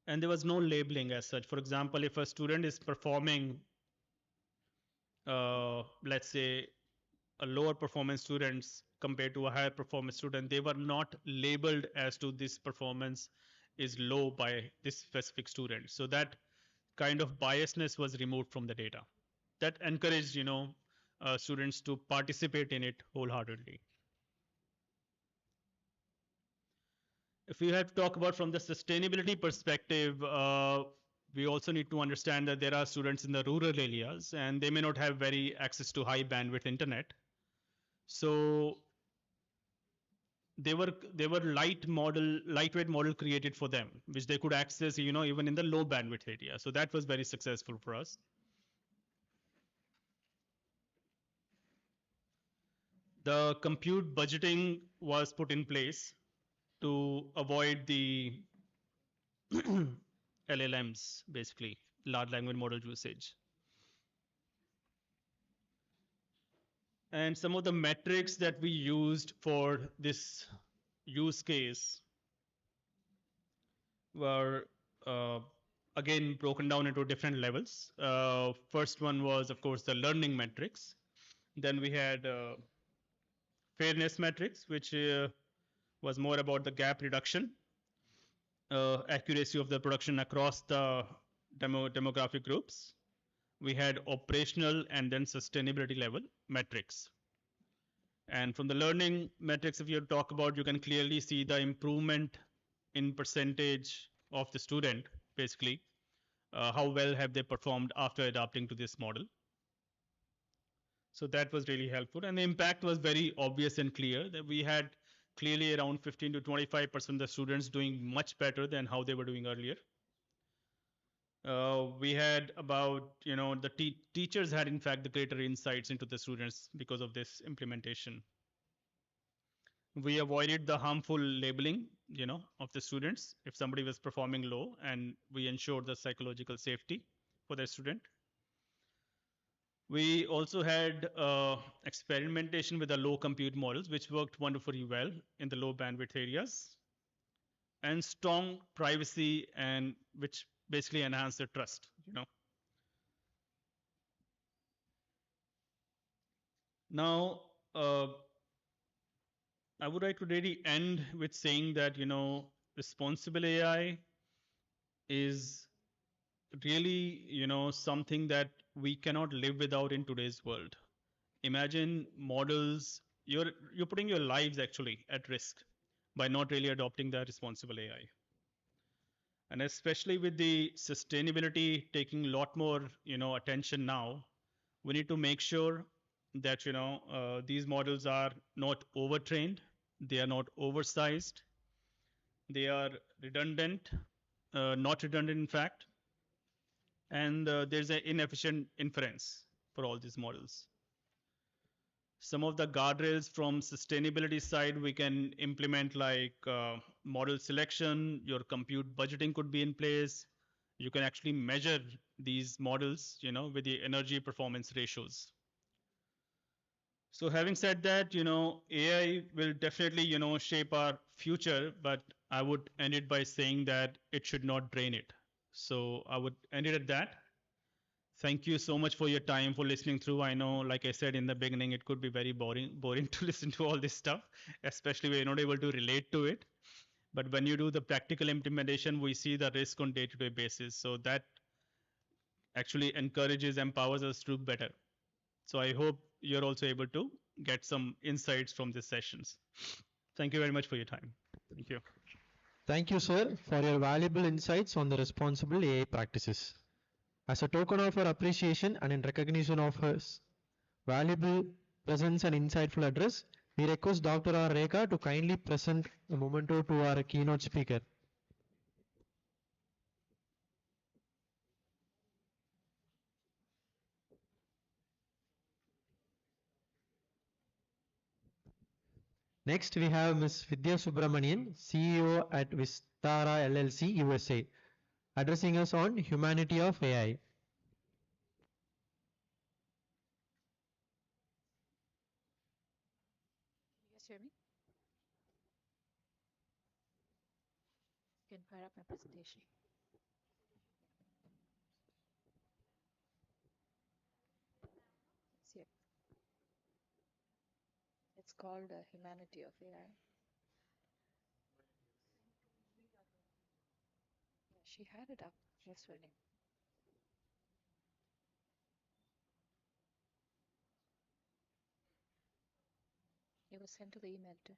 And there was no labeling as such. For example, if a student is performing, let's say, a lower performance students compared to a higher performance student, they were not labeled as to this performance is low by this specific student. So that kind of biasness was removed from the data. That encouraged, students to participate in it wholeheartedly. If we have to talk about from the sustainability perspective, we also need to understand that there are students in the rural areas and they may not have very access to high bandwidth internet. So they were lightweight model created for them, which they could access, even in the low bandwidth area. So that was very successful for us. The compute budgeting was put in place to avoid the LLMs, basically, large language model usage. And some of the metrics that we used for this use case were, again, broken down into different levels. First one was, of course, the learning metrics. Then we had fairness metrics, which was more about the gap reduction, accuracy of the production across the demographic groups. We had operational and then sustainability level metrics. And from the learning metrics, if you talk about, you can clearly see the improvement in percentage of the student, basically, how well have they performed after adapting to this model. So that was really helpful. And the impact was very obvious and clear that we had clearly around 15 to 25% of the students doing much better than how they were doing earlier. We had about, the teachers had in fact the greater insights into the students because of this implementation. We avoided the harmful labeling, of the students if somebody was performing low, and we ensured the psychological safety for the student. We also had experimentation with the low compute models, which worked wonderfully well in the low bandwidth areas, and strong privacy, and which basically enhanced the trust, Now, I would like to really end with saying that, responsible AI is really, something that we cannot live without in today's world. Imagine models, you're putting your lives actually at risk by not really adopting the responsible AI. And especially with the sustainability taking a lot more, attention now, we need to make sure that, these models are not overtrained, they are not oversized, they are redundant, not redundant in fact, and there's an inefficient inference for all these models. Some of the guardrails from sustainability side we can implement, like model selection, your compute budgeting could be in place. You can actually measure these models, with the energy performance ratios. So having said that, AI will definitely, shape our future, but I would end it by saying that it should not drain it. So I would end it at that. Thank you so much for your time, for listening through. I know, like I said in the beginning, it could be very boring to listen to all this stuff, especially when you're not able to relate to it. But when you do the practical implementation, we see the risk on day-to-day basis. So that actually encourages, empowers us to do better. So I hope you're also able to get some insights from these sessions. Thank you very much for your time. Thank you. Thank you, sir, for your valuable insights on the responsible AI practices. As a token of our appreciation and in recognition of his valuable presence and insightful address, we request Dr. R. Rekha to kindly present a memento to our keynote speaker. Next, we have Ms. Vidya Subramanian, CEO at Vistara LLC, USA, addressing us on humanity of AI. You guys hear me? You can fire up my presentation. It's here. It's called Humanity of AI. Yeah, she had it up yesterday. It was sent to the email too.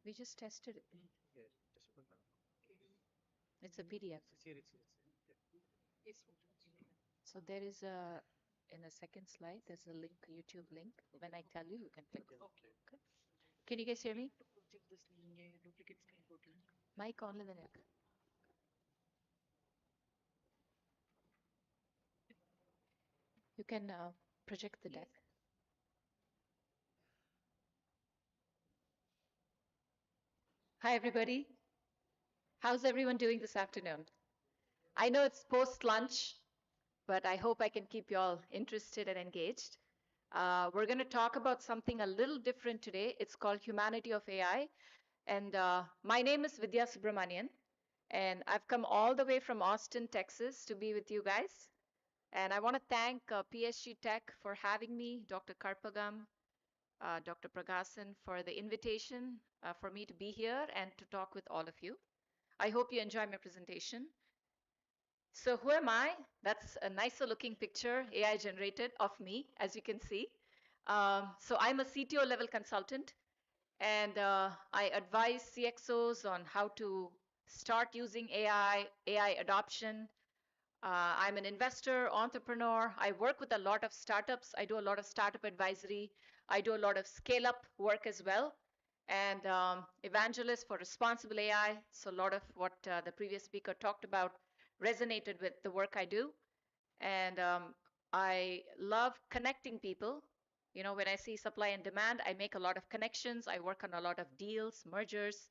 We just tested it. It's a PDF. So there is a, in the second slide, there's a link, YouTube link. When I tell you, you can click. Okay. Can you guys hear me? Mic on the neck. You can project the deck. Hi, everybody. How's everyone doing this afternoon? I know it's post-lunch, but I hope I can keep you all interested and engaged. We're going to talk about something a little different today. It's called Humanity of AI. And my name is Vidya Subramanian, and I've come all the way from Austin, Texas to be with you guys. And I want to thank PSG Tech for having me, Dr. Karpagam, Dr. Pragasan for the invitation for me to be here and to talk with all of you. I hope you enjoy my presentation. So who am I? That's a nicer looking picture, AI generated of me, as you can see. So I'm a CTO level consultant, and I advise CXOs on how to start using AI adoption. I'm an investor, entrepreneur. I work with a lot of startups. I do a lot of startup advisory. I do a lot of scale up work as well. And evangelist for responsible AI. So a lot of what the previous speaker talked about resonated with the work I do. And I love connecting people. You know, when I see supply and demand, I make a lot of connections. I work on a lot of deals, mergers.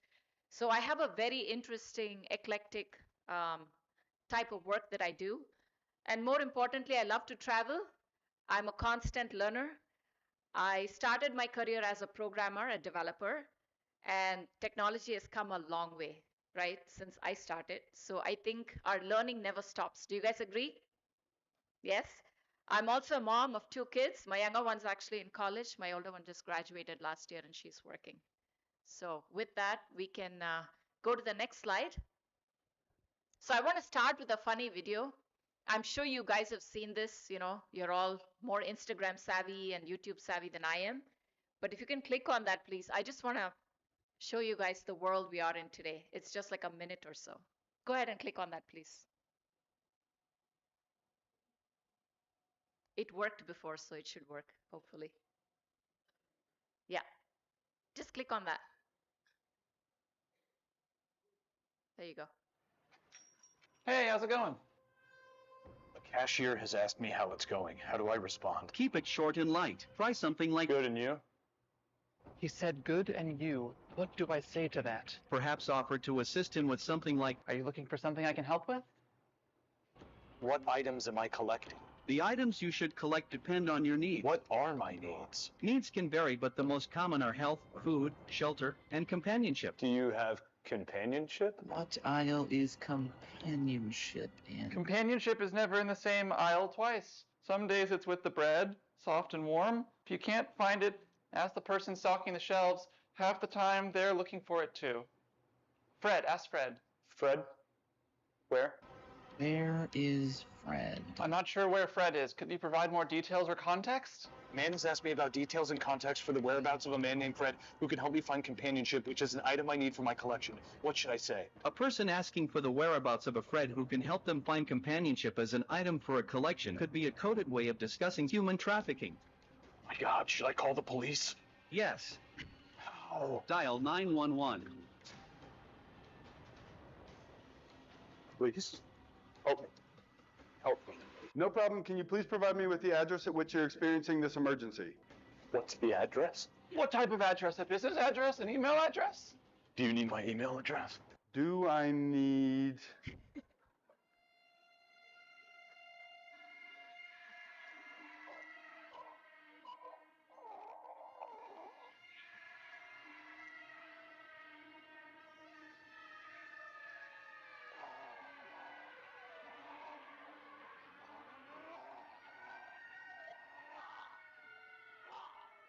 So I have a very interesting, eclectic type of work that I do. And more importantly, I love to travel. I'm a constant learner. I started my career as a programmer, a developer, and technology has come a long way, right, since I started. So I think our learning never stops. Do you guys agree? Yes. I'm also a mom of 2 kids. My younger one's actually in college. My older one just graduated last year and she's working. So with that, we can go to the next slide. So I want to start with a funny video. I'm sure you guys have seen this, you know, you're all more Instagram savvy and YouTube savvy than I am. But if you can click on that, please. I just want to show you guys the world we are in today. It's just like a minute or so. Go ahead and click on that, please. It worked before, so it should work, hopefully. Yeah, just click on that. There you go. Hey, how's it going? The cashier has asked me how it's going. How do I respond? Keep it short and light. Try something like Good, and you? He said good and you. What do I say to that? Perhaps offer to assist him with something like, are you looking for something I can help with? What items am I collecting? The items you should collect depend on your needs. What are my needs? Needs can vary, but the most common are health, food, shelter, and companionship. Do you have companionship? What aisle is companionship in? Companionship is never in the same aisle twice. Some days it's with the bread, soft and warm. If you can't find it, ask the person stocking the shelves. Half the time they're looking for it too. Fred, ask Fred. Fred? Where? Where is Fred? I'm not sure where Fred is. Could you provide more details or context? Man has asked me about details and context for the whereabouts of a man named Fred who can help me find companionship, which is an item I need for my collection. What should I say? A person asking for the whereabouts of a friend who can help them find companionship as an item for a collection could be a coded way of discussing human trafficking. My God, should I call the police? Yes. How? Dial 911. Please. Help me. Help me. No problem. Can you please provide me with the address at which you're experiencing this emergency? What's the address? What type of address? A business address? An email address? Do you need my email address? Do I need...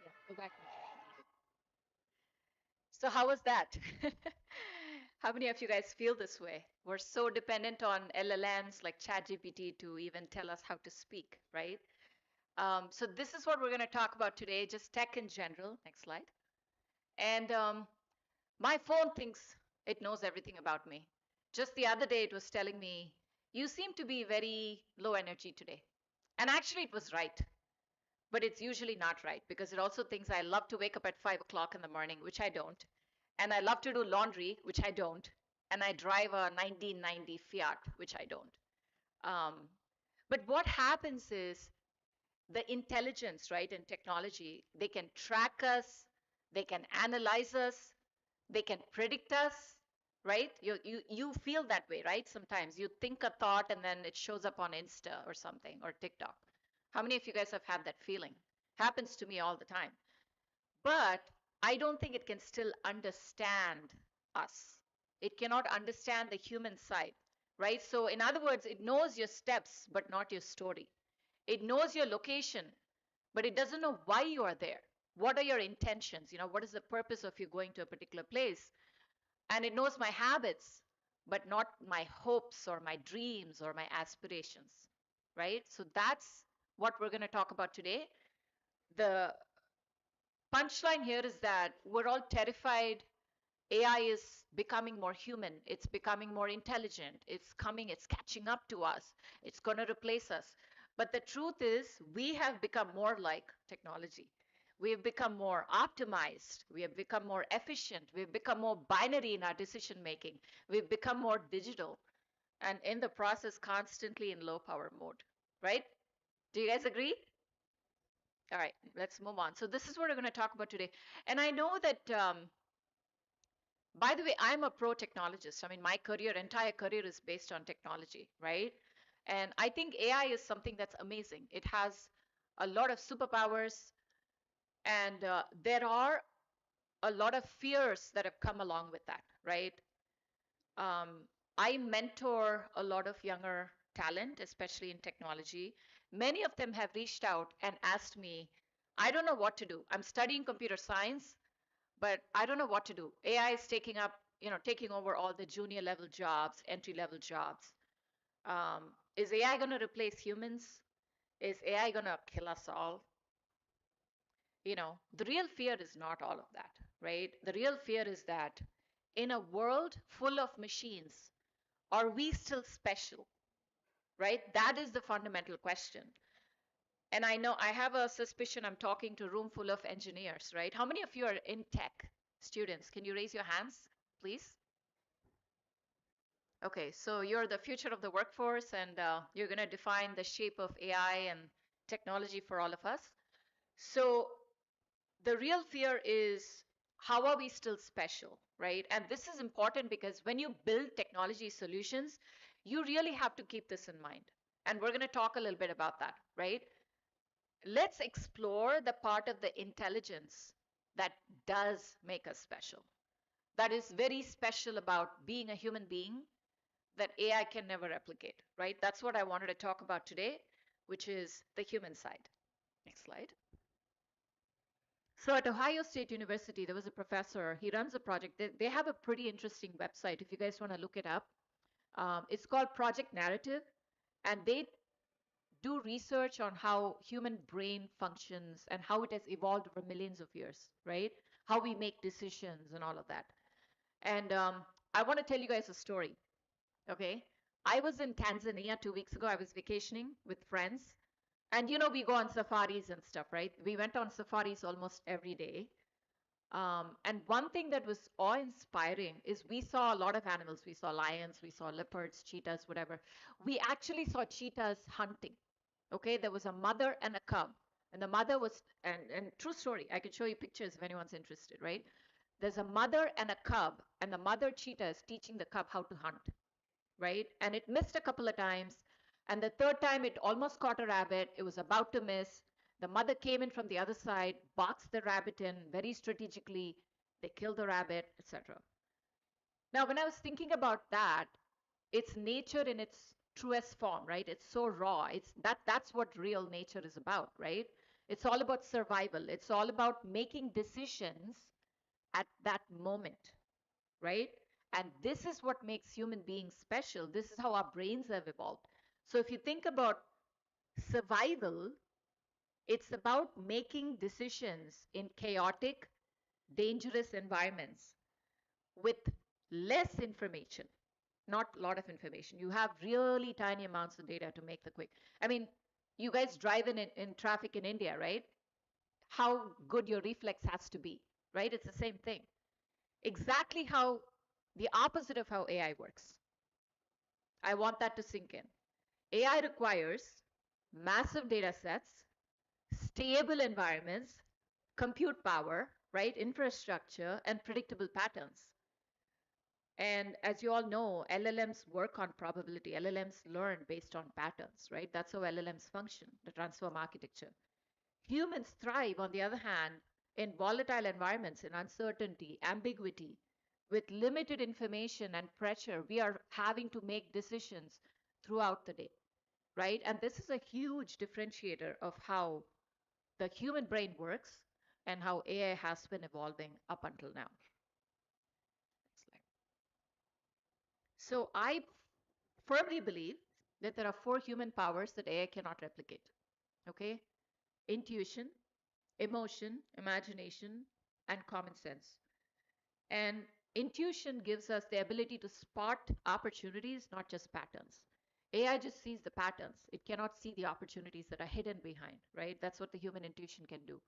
Yeah, go back. So how was that? How many of you guys feel this way? We're so dependent on LLMs like ChatGPT to even tell us how to speak, right? So this is what we're going to talk about today, just tech in general. Next slide. And my phone thinks it knows everything about me. Just the other day, it was telling me, you seem to be very low energy today. And actually, it was right. But it's usually not right because it also thinks I love to wake up at 5 o'clock in the morning, which I don't. And I love to do laundry, which I don't. And I drive a 1990 Fiat, which I don't. But what happens is the intelligence, right, in technology, they can track us, they can analyze us, they can predict us, right? You feel that way, right? Sometimes you think a thought and then it shows up on Insta or something or TikTok. How many of you guys have had that feeling? Happens to me all the time. But I don't think it can still understand us. It cannot understand the human side, right? So, in other words, it knows your steps, but not your story. It knows your location, but it doesn't know why you are there. What are your intentions? What is the purpose of you going to a particular place? And it knows my habits, but not my hopes or my dreams or my aspirations, right? So that's what we're going to talk about today. The punchline here is that we're all terrified. AI is becoming more human. It's becoming more intelligent. It's catching up to us. It's going to replace us. But the truth is, we have become more like technology. We have become more optimized. We have become more efficient. We've become more binary in our decision making. We've become more digital and in the process constantly in low power mode, right? Do you guys agree? All right, let's move on. So this is what we're going to talk about today. And I know that, by the way, I'm a pro technologist. I mean, my entire career is based on technology, right? And I think AI is something that's amazing. It has a lot of superpowers, and there are a lot of fears that have come along with that, right? I mentor a lot of younger talent, especially in technology. Many of them have reached out and asked me, I don't know what to do. I'm studying computer science, but I don't know what to do. AI is taking over all the junior level jobs, entry level jobs. Is AI going to replace humans? Is AI going to kill us all? The real fear is not all of that, right? The real fear is that in a world full of machines, are we still special, right? That is the fundamental question. And I know I have a suspicion I'm talking to a room full of engineers, right? How many of you are in tech students? Can you raise your hands, please? Okay, so you're the future of the workforce, and you're going to define the shape of AI and technology for all of us. So the real fear is, how are we still special, right? And this is important because when you build technology solutions, you really have to keep this in mind. And we're going to talk a little bit about that, right? Let's explore the part of the intelligence that does make us special, that is very special about being a human being that AI can never replicate, right? That's what I wanted to talk about today, which is the human side. Next slide. So at Ohio State University, there was a professor. He runs a project. They have a pretty interesting website if you guys want to look it up. It's called Project Narrative, and they do research on how human brain functions and how it has evolved over millions of years, right? How we make decisions and all of that. And I want to tell you guys a story, okay? I was in Tanzania 2 weeks ago. I was vacationing with friends. And we go on safaris and stuff, right? We went on safaris almost every day. And one thing that was awe-inspiring is we saw a lot of animals. We saw lions, we saw leopards, cheetahs, whatever. We actually saw cheetahs hunting. Okay, there was a mother and a cub. And the mother was, and true story, I could show you pictures if anyone's interested, right? There's a mother and a cub, and the mother cheetah is teaching the cub how to hunt, right? And it missed a couple of times. And the third time, it almost caught a rabbit. It was about to miss. The mother came in from the other side, boxed the rabbit in very strategically. They killed the rabbit, etc. Now, when I was thinking about that, it's nature in its truest form, right? It's so raw. That's what real nature is about, right? It's all about survival. It's all about making decisions at that moment, right? And this is what makes human beings special. This is how our brains have evolved. So if you think about survival, it's about making decisions in chaotic, dangerous environments with less information, not a lot of information. You have really tiny amounts of data to make the quick. I mean, you guys drive in traffic in India, right? How good your reflex has to be, right? It's the same thing. Exactly how the opposite of how AI works. I want that to sink in. AI requires massive data sets, stable environments, compute power, right? Infrastructure, and predictable patterns. And as you all know, LLMs work on probability. LLMs learn based on patterns, right? That's how LLMs function, the transform architecture. Humans thrive, on the other hand, in volatile environments, in uncertainty, ambiguity, with limited information and pressure. We are having to make decisions throughout the day, right? And this is a huge differentiator of how the human brain works and how AI has been evolving up until now. Next slide. So I firmly believe that there are 4 human powers that AI cannot replicate. Okay? Intuition, emotion, imagination, and common sense. And intuition gives us the ability to spot opportunities, not just patterns. AI just sees the patterns. It cannot see the opportunities that are hidden behind, right? That's what the human intuition can do.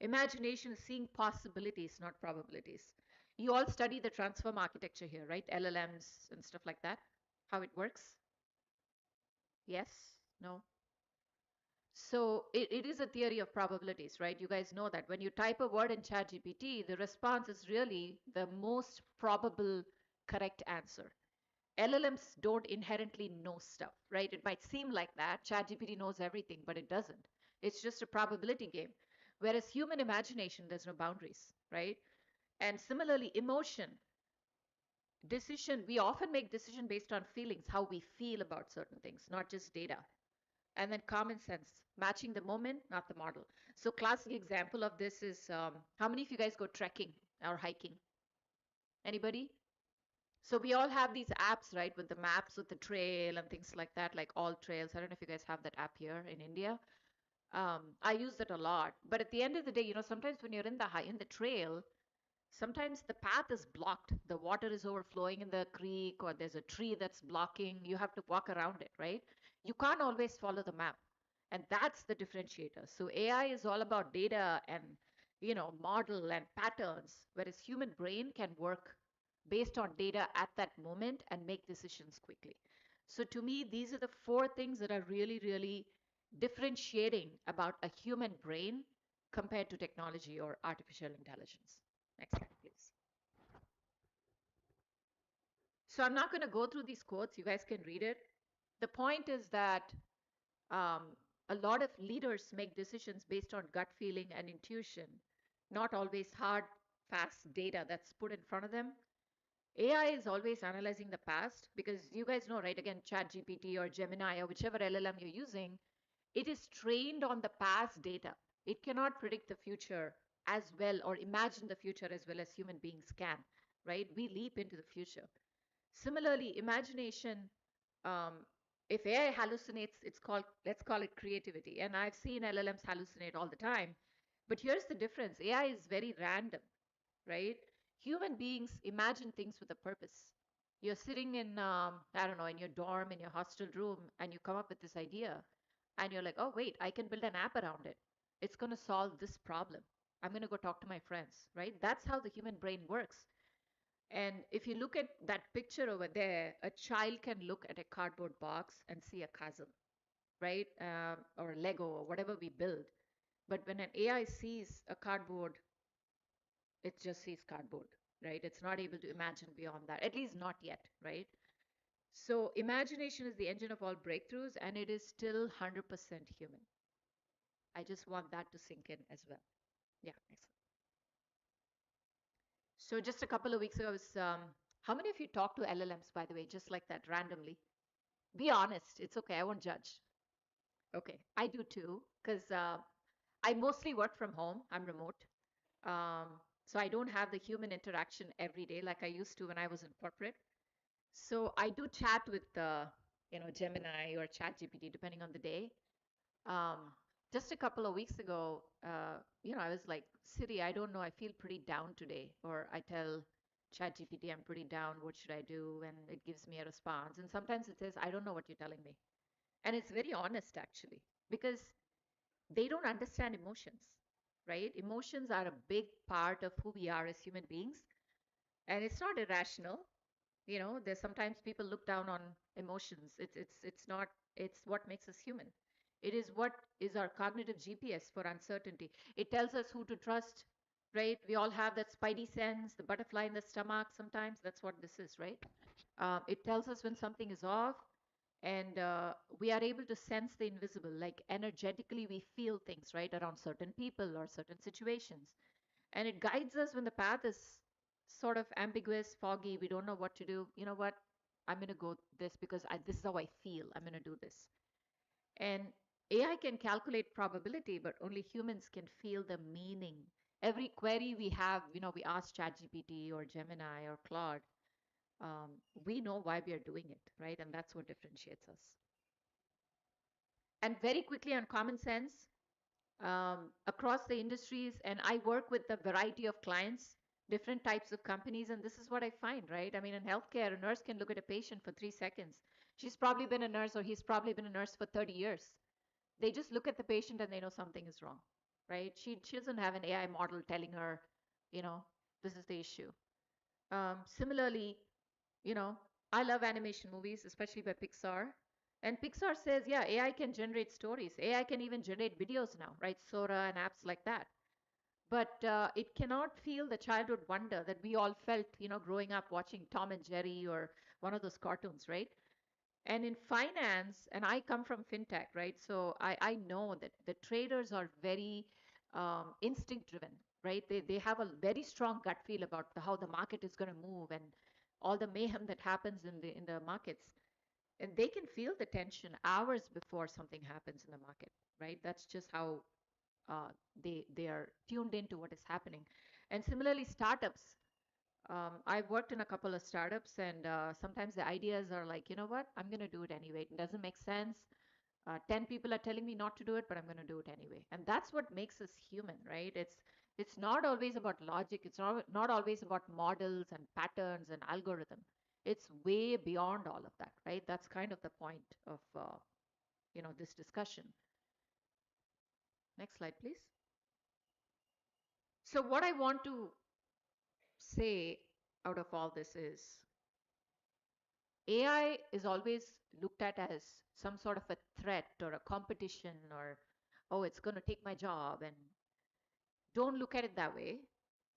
Imagination is seeing possibilities, not probabilities. You all study the transform architecture here, right? LLMs and stuff like that. How it works? Yes? No? So it is a theory of probabilities, right? You guys know that when you type a word in ChatGPT, the response is really the most probable correct answer. LLMs don't inherently know stuff, right? It might seem like that. ChatGPT knows everything, but it doesn't. It's just a probability game. Whereas human imagination, there's no boundaries, right? And similarly, emotion, decision, we often make decision based on feelings, how we feel about certain things, not just data. And then common sense, matching the moment, not the model. So classic example of this is, how many of you guys go trekking or hiking? Anybody? So we all have these apps, right, with the maps, with the trail and things like that, like All Trails. I don't know if you guys have that app here in India. I use that a lot. But at the end of the day, sometimes when you're in the trail, sometimes the path is blocked. The water is overflowing in the creek, or there's a tree that's blocking. You have to walk around it, right? You can't always follow the map. And that's the differentiator. So AI is all about data and, model and patterns, whereas human brain can work based on data at that moment and make decisions quickly. So to me, these are the 4 things that are really, really differentiating about a human brain compared to technology or artificial intelligence. Next slide, please. So I'm not going to go through these quotes. You guys can read it. The point is that a lot of leaders make decisions based on gut feeling and intuition, not always hard, fast data that's put in front of them. AI is always analyzing the past because you guys know, right? Again, ChatGPT or Gemini or whichever LLM you're using, it is trained on the past data. It cannot predict the future as well or imagine the future as well as human beings can, right? We leap into the future. Similarly, imagination, if AI hallucinates, let's call it creativity. And I've seen LLMs hallucinate all the time. But here's the difference. AI is very random, right? Human beings imagine things with a purpose. You're sitting in, I don't know, in your dorm, in your hostel room, and you come up with this idea. And you're like, oh, wait, I can build an app around it. It's going to solve this problem. I'm going to go talk to my friends, right? That's how the human brain works. And if you look at that picture over there, a child can look at a cardboard box and see a castle, right? Or Lego or whatever we build. But when an AI sees a cardboard, it just sees cardboard, right? It's not able to imagine beyond that, at least not yet, right? So imagination is the engine of all breakthroughs, and it is still 100% human. I just want that to sink in as well. Yeah, next. So just a couple of weeks ago, how many of you talk to LLMs, by the way, just like that, randomly? Be honest. It's okay. I won't judge. Okay. I do too, because I mostly work from home. I'm remote. So I don't have the human interaction every day like I used to when I was in corporate. So I do chat with Gemini or ChatGPT, depending on the day. Just a couple of weeks ago, I was like, Siri, I don't know, I feel pretty down today. Or I tell ChatGPT, I'm pretty down, what should I do? And it gives me a response. And sometimes it says, I don't know what you're telling me. And it's very honest, actually, because they don't understand emotions, right? Emotions are a big part of who we are as human beings. And it's not irrational. There's sometimes people look down on emotions. It's not, it's what makes us human. It is what is our cognitive GPS for uncertainty. It tells us who to trust, right? We all have that spidey sense, the butterfly in the stomach sometimes. That's what this is, right? It tells us when something is off. And we are able to sense the invisible, like energetically we feel things, right, around certain people or certain situations. And it guides us when the path is sort of ambiguous, foggy, we don't know what to do. You know what? I'm going to go this because this is how I feel. I'm going to do this. And AI can calculate probability, but only humans can feel the meaning. Every query we have, we ask ChatGPT or Gemini or Claude, um, we know why we are doing it, right? And that's what differentiates us. And very quickly on common sense, across the industries, and I work with a variety of clients, different types of companies, and this is what I find, right? I mean, in healthcare, a nurse can look at a patient for 3 seconds. She's probably been a nurse or he's probably been a nurse for 30 years. They just look at the patient and they know something is wrong, right? She doesn't have an AI model telling her, this is the issue. Similarly, I love animation movies, especially by Pixar. And Pixar says, yeah, AI can generate stories. AI can even generate videos now, right? Sora and apps like that. But it cannot feel the childhood wonder that we all felt, growing up watching Tom and Jerry or one of those cartoons, right? And in finance, and I come from fintech, right? So I know that the traders are very instinct driven, right? They have a very strong gut feel about how the market is going to move and all the mayhem that happens in the markets. And they can feel the tension hours before something happens in the market, right? That's just how they are tuned into what is happening. And similarly, startups. I've worked in a couple of startups, and sometimes the ideas are like, you know what, I'm going to do it anyway. It doesn't make sense. 10 people are telling me not to do it, but I'm going to do it anyway. And that's what makes us human, right? It's not always about logic. It's not always about models and patterns and algorithm. It's way beyond all of that, right? That's kind of the point of this discussion. Next slide, please. So what I want to say out of all this is AI is always looked at as some sort of a threat or a competition or, oh, it's going to take my job. And don't look at it that way.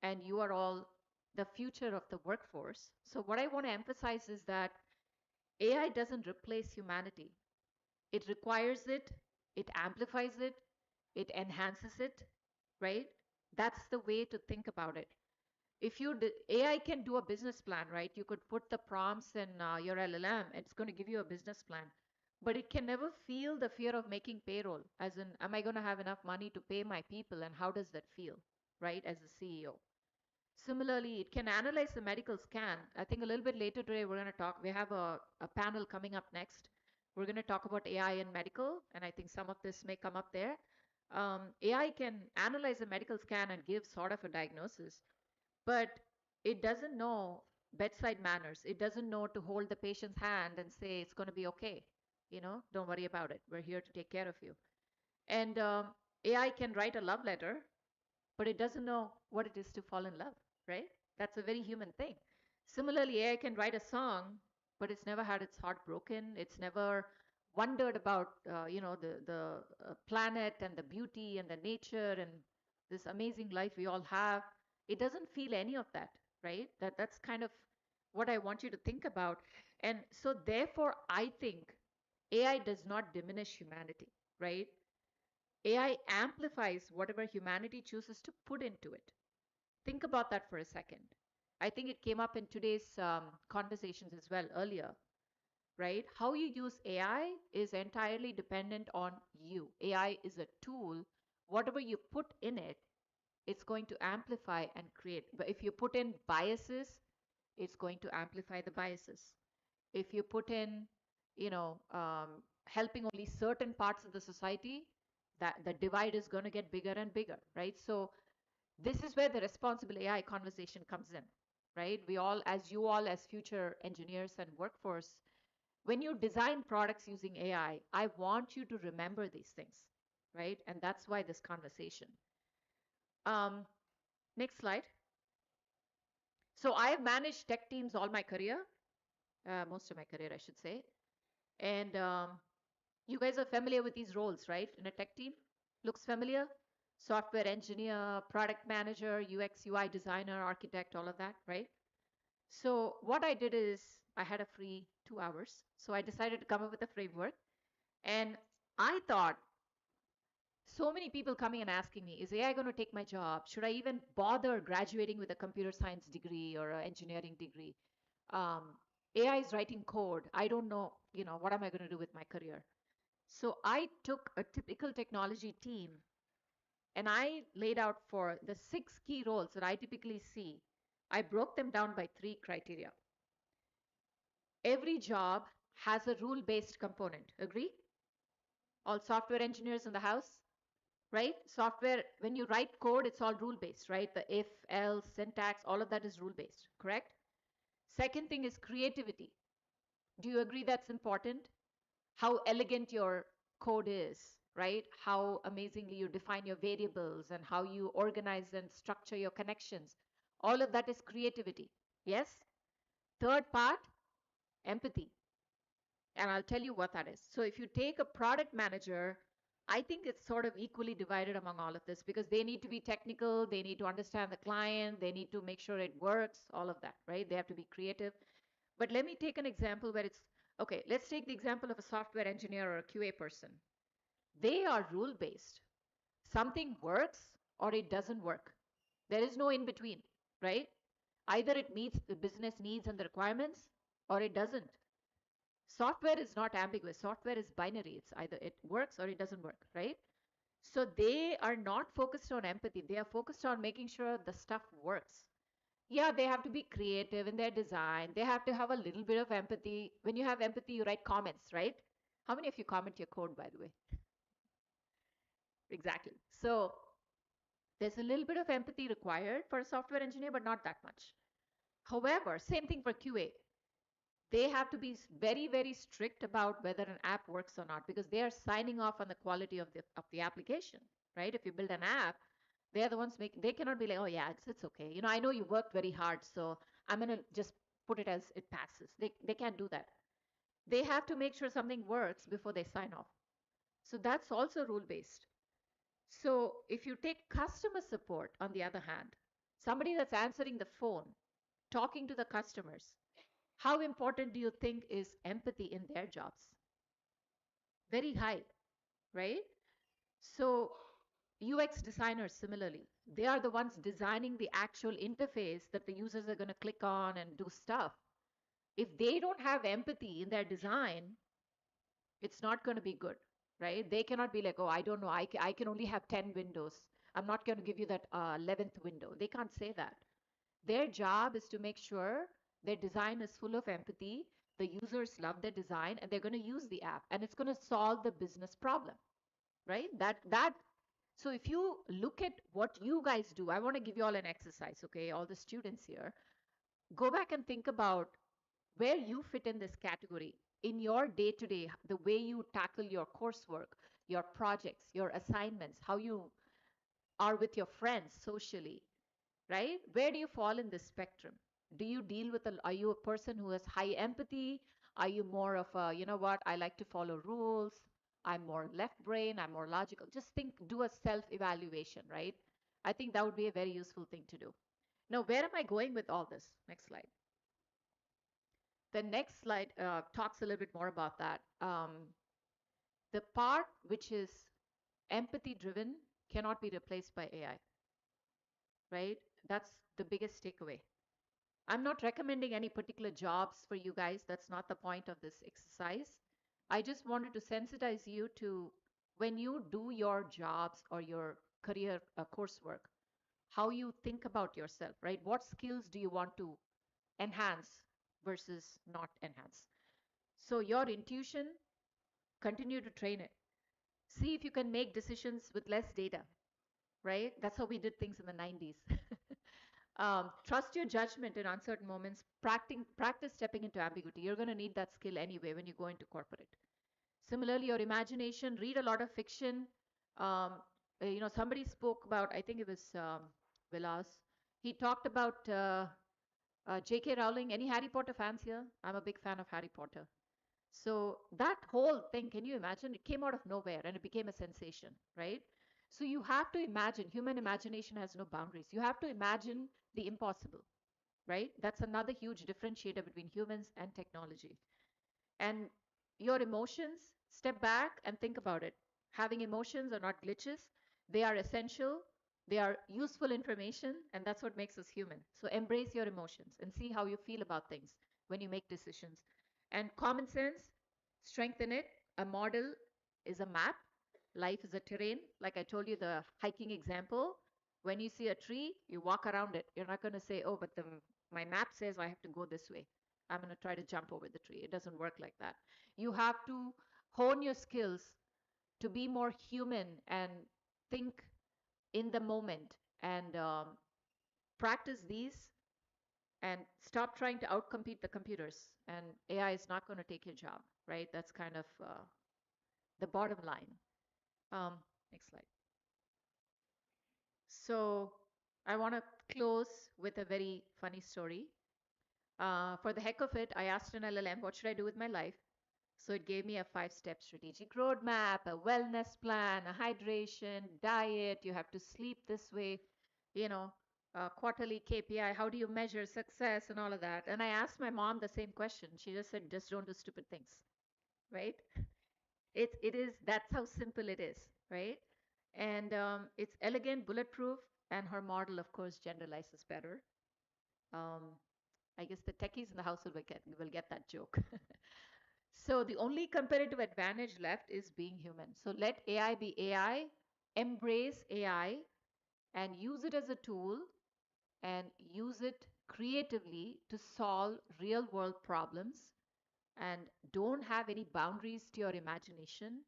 And you are all the future of the workforce. So, what I want to emphasize is that AI doesn't replace humanity, it requires it, it amplifies it, it enhances it, right? That's the way to think about it. If AI can do a business plan, right? You could put the prompts in your LLM, it's going to give you a business plan. But it can never feel the fear of making payroll, as in, am I going to have enough money to pay my people? And how does that feel, right, as a CEO? Similarly, it can analyze the medical scan. I think a little bit later today, we're going to talk, we have a panel coming up next. We're going to talk about AI in medical, and I think some of this may come up there. AI can analyze a medical scan and give sort of a diagnosis, but it doesn't know bedside manners. It doesn't know to hold the patient's hand and say, it's going to be okay. Don't worry about it. We're here to take care of you. And AI can write a love letter, but it doesn't know what it is to fall in love, right? That's a very human thing. Similarly, AI can write a song, but it's never had its heart broken. It's never wondered about, the planet and the beauty and the nature and this amazing life we all have. It doesn't feel any of that, right? That's kind of what I want you to think about. And so therefore, I think AI does not diminish humanity, right? AI amplifies whatever humanity chooses to put into it. Think about that for a second. I think it came up in today's conversations as well earlier, right? How you use AI is entirely dependent on you. AI is a tool. Whatever you put in it, it's going to amplify and create. But if you put in biases, it's going to amplify the biases. If you put in, helping only certain parts of the society, that the divide is going to get bigger and bigger, right? So this is where the responsible AI conversation comes in, right? We all, as future engineers and workforce, when you design products using AI, I want you to remember these things, right? And that's why this conversation. Next slide. So I have managed tech teams all my career, most of my career, I should say. And you guys are familiar with these roles, right? In a tech team? Looks familiar? Software engineer, product manager, UX, UI designer, architect, all of that, right? So what I did is I had a free 2 hours. So I decided to come up with a framework. And I thought, so many people coming and asking me, is AI going to take my job? Should I even bother graduating with a computer science degree or an engineering degree? AI is writing code. I don't know, what am I going to do with my career? So I took a typical technology team and I laid out for the 6 key roles that I typically see. I broke them down by 3 criteria. Every job has a rule-based component. Agree? All software engineers in the house, right? Software, when you write code, it's all rule-based, right? The if, else, syntax, all of that is rule-based, correct? Second thing is creativity. Do you agree that's important? How elegant your code is, right? How amazingly you define your variables and how you organize and structure your connections. All of that is creativity. Yes? Third part, empathy. And I'll tell you what that is. So if you take a product manager, I think it's sort of equally divided among all of this because they need to be technical, they need to understand the client, they need to make sure it works, all of that, right? They have to be creative. But let me take an example where it's, okay, let's take the example of a software engineer or a QA person. They are rule-based. Something works or it doesn't work. There is no in between, right? Either it meets the business needs and the requirements or it doesn't. Software is not ambiguous. Software is binary. It's either it works or it doesn't work, right? So they are not focused on empathy. They are focused on making sure the stuff works. Yeah, they have to be creative in their design. They have to have a little bit of empathy. When you have empathy, you write comments, right? How many of you comment your code, by the way? Exactly. So there's a little bit of empathy required for a software engineer, but not that much. However, same thing for QA. They have to be very, very strict about whether an app works or not because they are signing off on the quality of the application, right? If you build an app, they are the ones they cannot be like, oh yeah, it's okay. I know you worked very hard, so I'm gonna just put it as it passes. They can't do that. They have to make sure something works before they sign off. So that's also rule based. So if you take customer support, on the other hand, somebody that's answering the phone, talking to the customers, how important do you think is empathy in their jobs? Very high, right? So UX designers, similarly, they are the ones designing the actual interface that the users are going to click on and do stuff. If they don't have empathy in their design, it's not going to be good, right? They cannot be like, oh, I don't know, I can only have 10 windows. I'm not going to give you that 11th window. They can't say that. Their job is to make sure their design is full of empathy, the users love their design, and they're going to use the app, and it's going to solve the business problem, right? So if you look at what you guys do, I want to give you all an exercise, okay? All the students here, go back and think about where you fit in this category in your day-to-day, the way you tackle your coursework, your projects, your assignments, how you are with your friends socially, right? Where do you fall in this spectrum? Do you deal with are you a person who has high empathy? Are you more of a, you know what, I like to follow rules. I'm more left brain, I'm more logical. Just do a self-evaluation, right? I think that would be a very useful thing to do. Now, where am I going with all this? Next slide. The next slide talks a little bit more about that. The part which is empathy driven cannot be replaced by AI, right? That's the biggest takeaway. I'm not recommending any particular jobs for you guys. That's not the point of this exercise. I just wanted to sensitize you to when you do your jobs or your career coursework, how you think about yourself, right? What skills do you want to enhance versus not enhance? So your intuition, continue to train it. See if you can make decisions with less data, right? That's how we did things in the 90s. Trust your judgment in uncertain moments. Practice stepping into ambiguity. You're going to need that skill anyway when you go into corporate. Similarly, your imagination. Read a lot of fiction. Somebody spoke about, I think it was Vilas. He talked about J.K. Rowling. Any Harry Potter fans here? I'm a big fan of Harry Potter. So that whole thing, can you imagine? It came out of nowhere and it became a sensation, right? So you have to imagine, human imagination has no boundaries. You have to imagine the impossible. right? That's another huge differentiator between humans and technology. And your emotions, step back and think about it. Having emotions are not glitches, they are essential, they are useful information, and that's what makes us human. So embrace your emotions and see how you feel about things when you make decisions. And common sense, strengthen it. A model is a map, life is a terrain. Like I told you, the hiking example, when you see a tree, you walk around it. You're not going to say, oh, but my map says I have to go this way. I'm going to try to jump over the tree. It doesn't work like that. You have to hone your skills to be more human and think in the moment and practice these and stop trying to outcompete the computers. And AI is not going to take your job, right? That's kind of the bottom line. Next slide. So I want to close with a very funny story. For the heck of it, I asked an LLM, what should I do with my life? So it gave me a 5-step strategic roadmap, a wellness plan, a hydration, diet. You have to sleep this way, you know, quarterly KPI. How do you measure success and all of that? And I asked my mom the same question. She just said, just don't do stupid things, right? It is, that's how simple it is, right? And it's elegant, bulletproof, and her model, of course, generalizes better. I guess the techies in the house will get that joke. So the only competitive advantage left is being human. So let AI be AI, embrace AI, and use it as a tool and use it creatively to solve real world problems and don't have any boundaries to your imagination.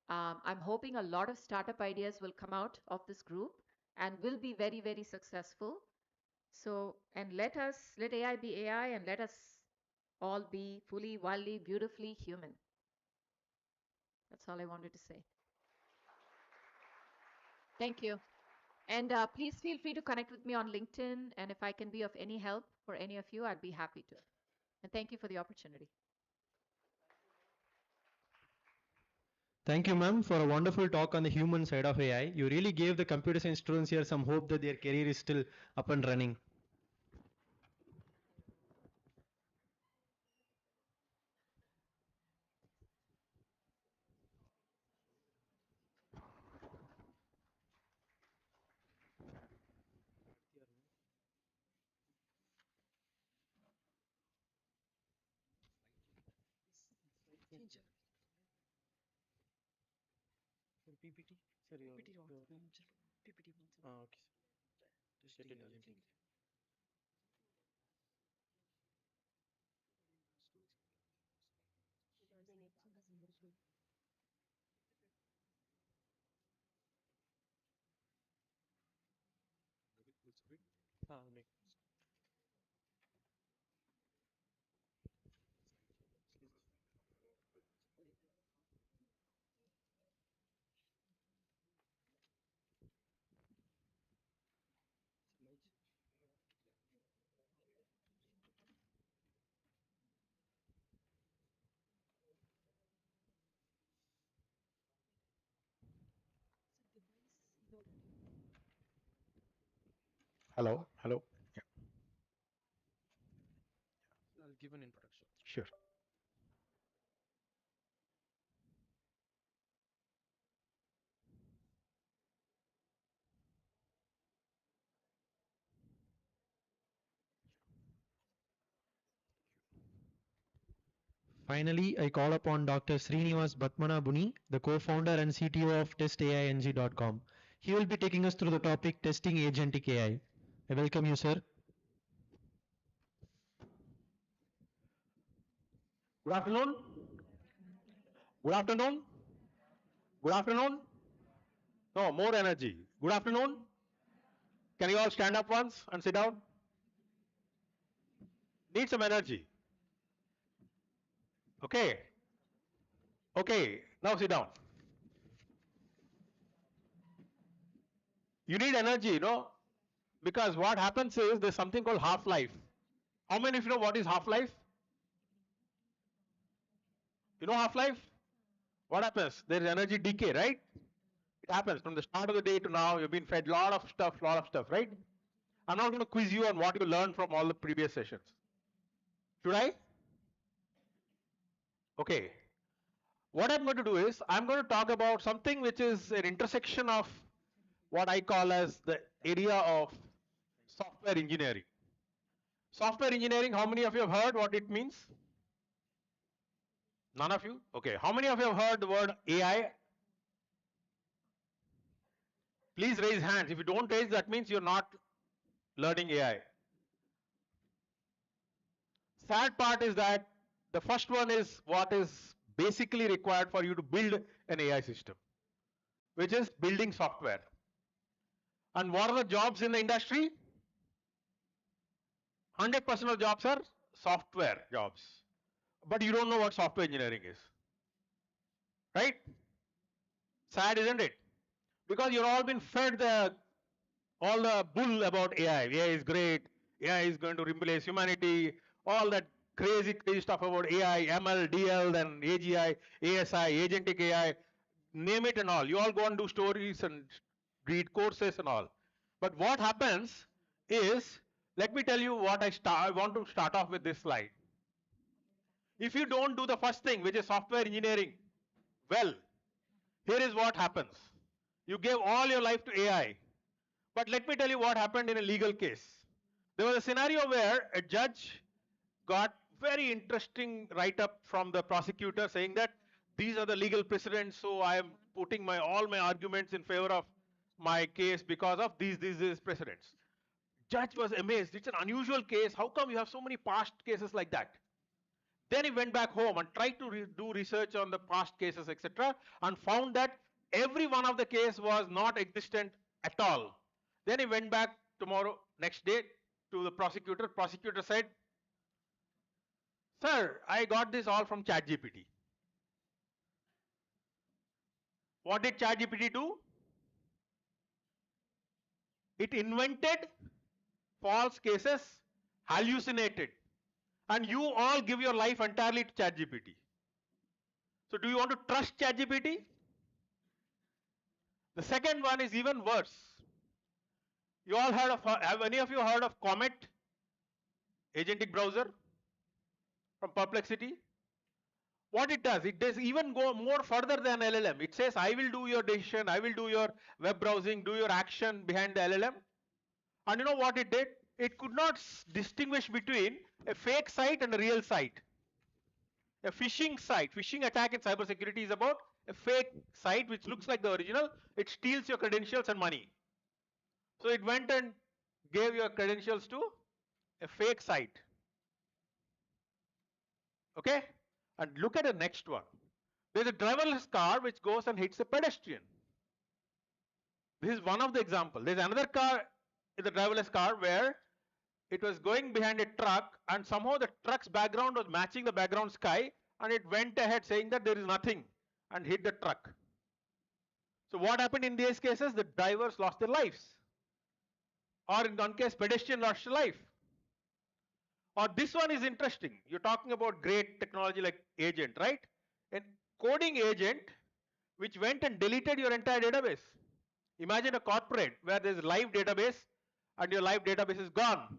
I'm hoping a lot of startup ideas will come out of this group and will be very, very successful. So, and let AI be AI and let us all be fully, wildly, beautifully human. That's all I wanted to say. Thank you. And please feel free to connect with me on LinkedIn. And if I can be of any help for any of you, I'd be happy to. And thank you for the opportunity. Thank you, ma'am, for a wonderful talk on the human side of AI. You really gave the computer science students here some hope that their career is still up and running. PPT? Sir, PPT. Okay. Just get it done. Hello, hello. Yeah, I'll give an introduction. sure. Finally, I call upon Dr. Srinivas Bhatmanabhuni, the co-founder and CTO of testaing.com. He will be taking us through the topic testing agentic AI. I welcome you, sir. Good afternoon. Good afternoon. Good afternoon. No, more energy. Good afternoon. Can you all stand up once and sit down? Need some energy. Okay. Okay, now sit down. You need energy, because what happens is there's something called half-life. How many of you know what is half-life? You know half-life? What happens? There is energy decay, right? It happens from the start of the day to now. You've been fed lot of stuff, right? I'm not going to quiz you on what you learned from all the previous sessions. Should I? Okay. What I'm going to do is, I'm going to talk about something which is an intersection of what I call as the area of software engineering. Software engineering, how many of you have heard what it means? None of you? Okay. How many of you have heard the word AI? Please raise hands. If you don't raise, that means you're not learning AI. Sad part is that the first one is what is basically required for you to build an AI system, which is building software. And what are the jobs in the industry? 100% of jobs are software jobs. But you don't know what software engineering is. Right? Sad, isn't it? Because you've all been fed all the bull about AI. AI is great. AI is going to replace humanity. All that crazy stuff about AI, ML, DL, then AGI, ASI, agentic AI, name it and all. You all go and do stories and read courses and all. But what happens is, let me tell you what I want to start off with this slide. If you don't do the first thing, which is software engineering, well, here is what happens. You gave all your life to AI. But let me tell you what happened in a legal case. There was a scenario where a judge got very interesting write-up from the prosecutor saying that these are the legal precedents, so I am putting all my arguments in favor of my case because of these precedents. Judge was amazed. It's an unusual case. How come you have so many past cases like that? Then he went back home and tried to do research on the past cases, etc., and found that every one of the case was not existent at all. Then he went back next day to the prosecutor. Prosecutor said, "Sir, I got this all from ChatGPT." What did ChatGPT do? It invented false cases, hallucinated, and you all give your life entirely to ChatGPT. So do you want to trust ChatGPT? The second one is even worse. You all heard of, have any of you heard of Comet, agentic browser from Perplexity? What it does even go more further than LLM. It says, I will do your decision, I will do your web browsing, do your action behind the LLM. And you know what it did? It could not distinguish between a fake site and a real site. A phishing site, phishing attack in cybersecurity is about a fake site which looks like the original. It steals your credentials and money. So it went and gave your credentials to a fake site. Okay? And look at the next one. There's a driverless car which goes and hits a pedestrian. This is one of the examples. There's another car, the driverless car, where it was going behind a truck and somehow the truck's background was matching the background sky and it went ahead saying that there is nothing and hit the truck. So what happened in these cases? The drivers lost their lives. Or in one case, pedestrian lost their life. Or this one is interesting. You're talking about great technology like agent, right? A coding agent which went and deleted your entire database. Imagine a corporate where there's a live database and your live database is gone.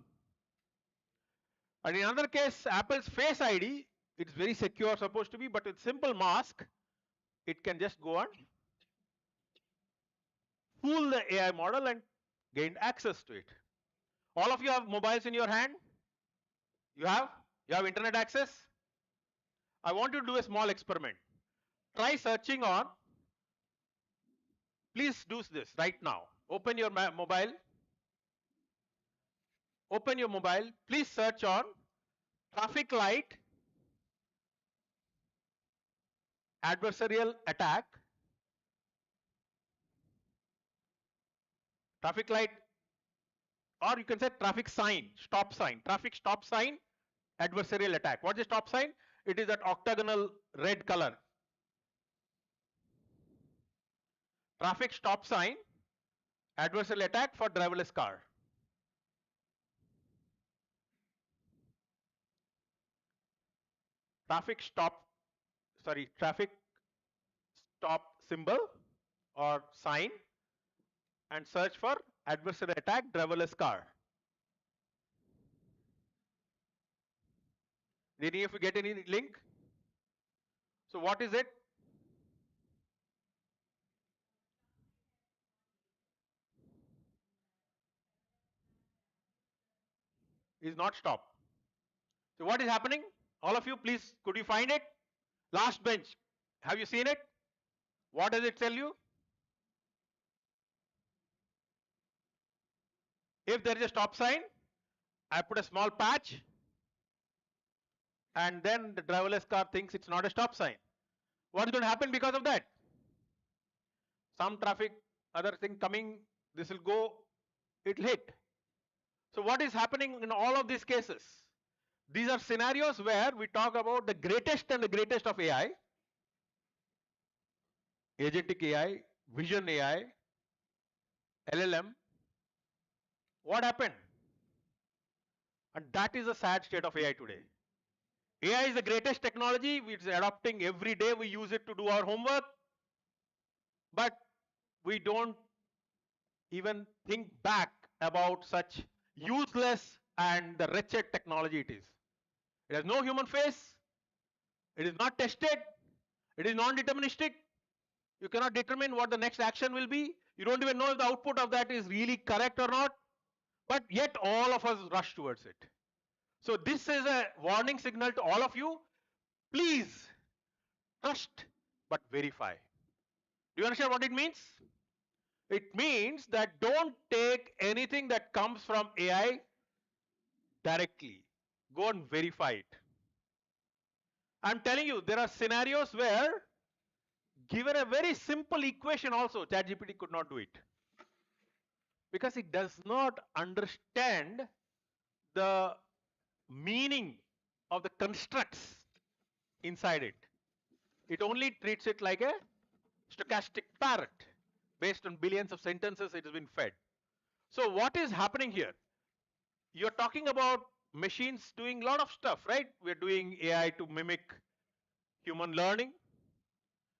And in another case, Apple's Face ID, it's very secure supposed to be, but with simple mask, it can just go on, fool the AI model and gain access to it. All of you have mobiles in your hand? You have? You have internet access? I want you to do a small experiment. Try searching on, please do this right now. Open your mobile. Open your mobile. Please search on traffic light adversarial attack. Traffic light, or you can say traffic sign, stop sign, traffic stop sign adversarial attack. What is stop sign? It is that octagonal red color. Traffic stop sign adversarial attack for driverless car. Traffic stop symbol or sign and search for adversarial attack driverless car. Did any of you get any link? So what is it? Is not stop. So what is happening? All of you, please, could you find it? Last bench. Have you seen it? What does it tell you? If there is a stop sign, I put a small patch, and then the driverless car thinks it's not a stop sign. What is going to happen because of that? Some traffic, other thing coming, this will go, it will hit. So what is happening in all of these cases? These are scenarios where we talk about the greatest and the greatest of AI, agentic AI, vision AI, LLM. What happened? And that is the sad state of AI today. AI is the greatest technology, it's adopting every day, we use it to do our homework, but we don't even think back about such useless and the wretched technology it is. It has no human face, it is not tested, it is non-deterministic, you cannot determine what the next action will be, you don't even know if the output of that is really correct or not, but yet all of us rush towards it. So this is a warning signal to all of you, please trust but verify. Do you understand what it means? It means that don't take anything that comes from AI directly. Go and verify it. I'm telling you, there are scenarios where given a very simple equation also, ChatGPT could not do it. Because it does not understand the meaning of the constructs inside it. It only treats it like a stochastic parrot. Based on billions of sentences, it has been fed. So what is happening here? You're talking about machines doing a lot of stuff, right? We're doing AI to mimic human learning,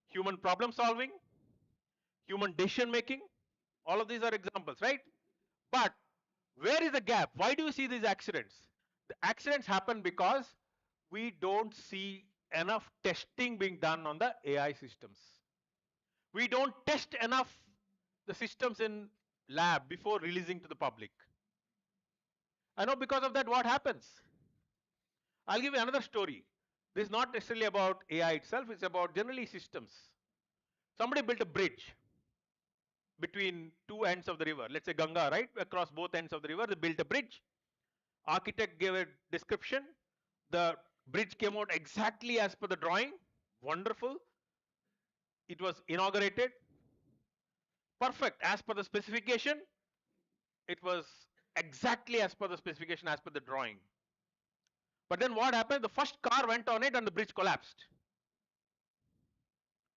human problem solving, human decision making. All of these are examples, right? But where is the gap? Why do you see these accidents? The accidents happen because we don't see enough testing being done on the AI systems. We don't test enough the systems in lab before releasing to the public. I know because of that what happens. I'll give you another story. This is not necessarily about AI itself, it's about generally systems. Somebody built a bridge between two ends of the river, let's say Ganga, right? Across both ends of the river, they built a bridge. Architect gave a description. The bridge came out exactly as per the drawing. Wonderful. It was inaugurated. Perfect as per the specification. It was exactly as per the specification, as per the drawing. But then what happened? The first car went on it and the bridge collapsed.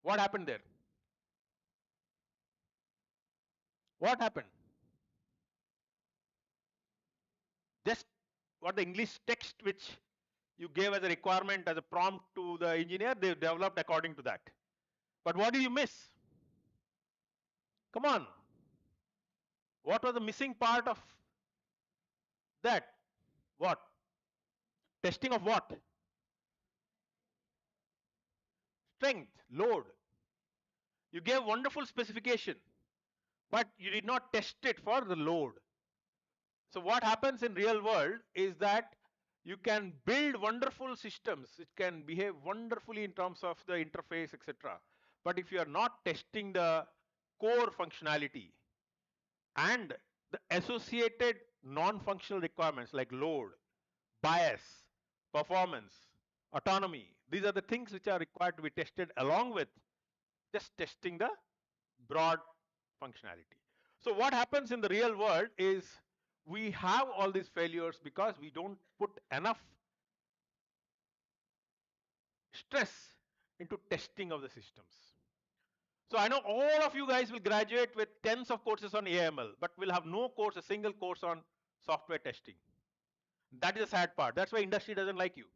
What happened there? What happened? Just what the English text which you gave as a requirement, as a prompt to the engineer, they developed according to that. But what did you miss? Come on. What was the missing part of that? What? Testing of what? Strength, load. You gave wonderful specification, but you did not test it for the load. So what happens in real world is that you can build wonderful systems, it can behave wonderfully in terms of the interface, etc. But if you are not testing the core functionality and the associated non-functional requirements like load, bias, performance, autonomy, these are the things which are required to be tested along with just testing the broad functionality. So what happens in the real world is we have all these failures because we don't put enough stress into testing of the systems. So I know all of you guys will graduate with tens of courses on AML, but will have no course, a single course on software testing. That is the sad part. That's why industry doesn't like you.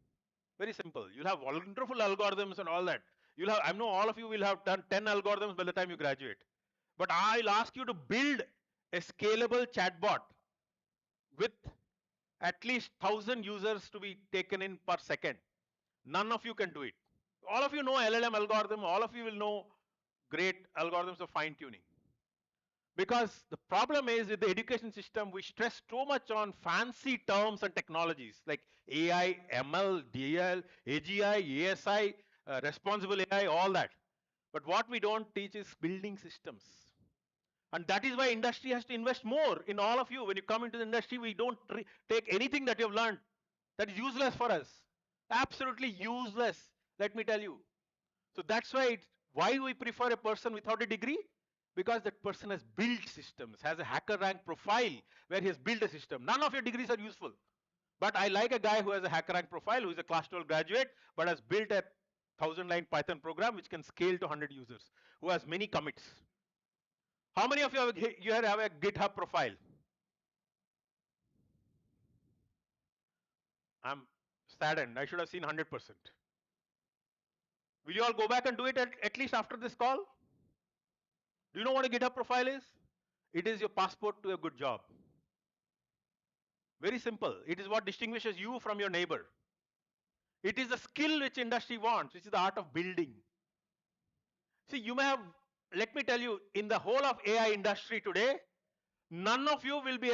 Very simple. You'll have wonderful algorithms and all that. You'll have, I know all of you will have done 10 algorithms by the time you graduate. But I'll ask you to build a scalable chatbot with at least 1,000 users to be taken in per second. None of you can do it. All of you know LLM algorithm, all of you will know great algorithms of fine tuning. Because the problem is with the education system, we stress so much on fancy terms and technologies like AI, ML, DL, AGI, ASI, responsible AI, all that. But what we don't teach is building systems. And that is why industry has to invest more in all of you. When you come into the industry, we don't take anything that you have learned. That is useless for us. Absolutely useless, let me tell you. So that's why we prefer a person without a degree, because that person has built systems, has a hacker rank profile where he has built a system. None of your degrees are useful. But I like a guy who has a hacker rank profile, who is a class 12 graduate, but has built a 1000-line Python program which can scale to 100 users, who has many commits. How many of you have a GitHub profile? I'm saddened. I should have seen 100%. Will you all go back and do it at least after this call? Do you know what a GitHub profile is? It is your passport to a good job. Very simple. It is what distinguishes you from your neighbor. It is the skill which industry wants, which is the art of building. See, you may have, let me tell you, in the whole of AI industry today, none of you will be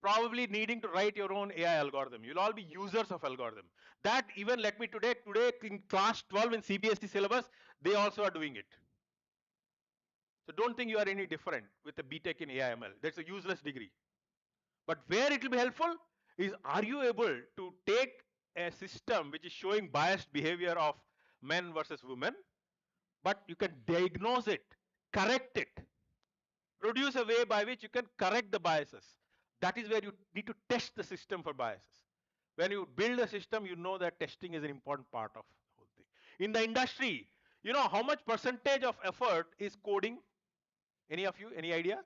probably needing to write your own AI algorithm. You'll all be users of algorithm. That even, let me today in class 12 in CBSE syllabus, they also are doing it. So don't think you are any different with a BTech in AI/ML. That's a useless degree. But where it will be helpful is, are you able to take a system which is showing biased behavior of men versus women, but you can diagnose it, correct it, produce a way by which you can correct the biases. That is where you need to test the system for biases. When you build a system, you know that testing is an important part of the whole thing. In the industry, you know how much percentage of effort is coding? Any of you, any idea?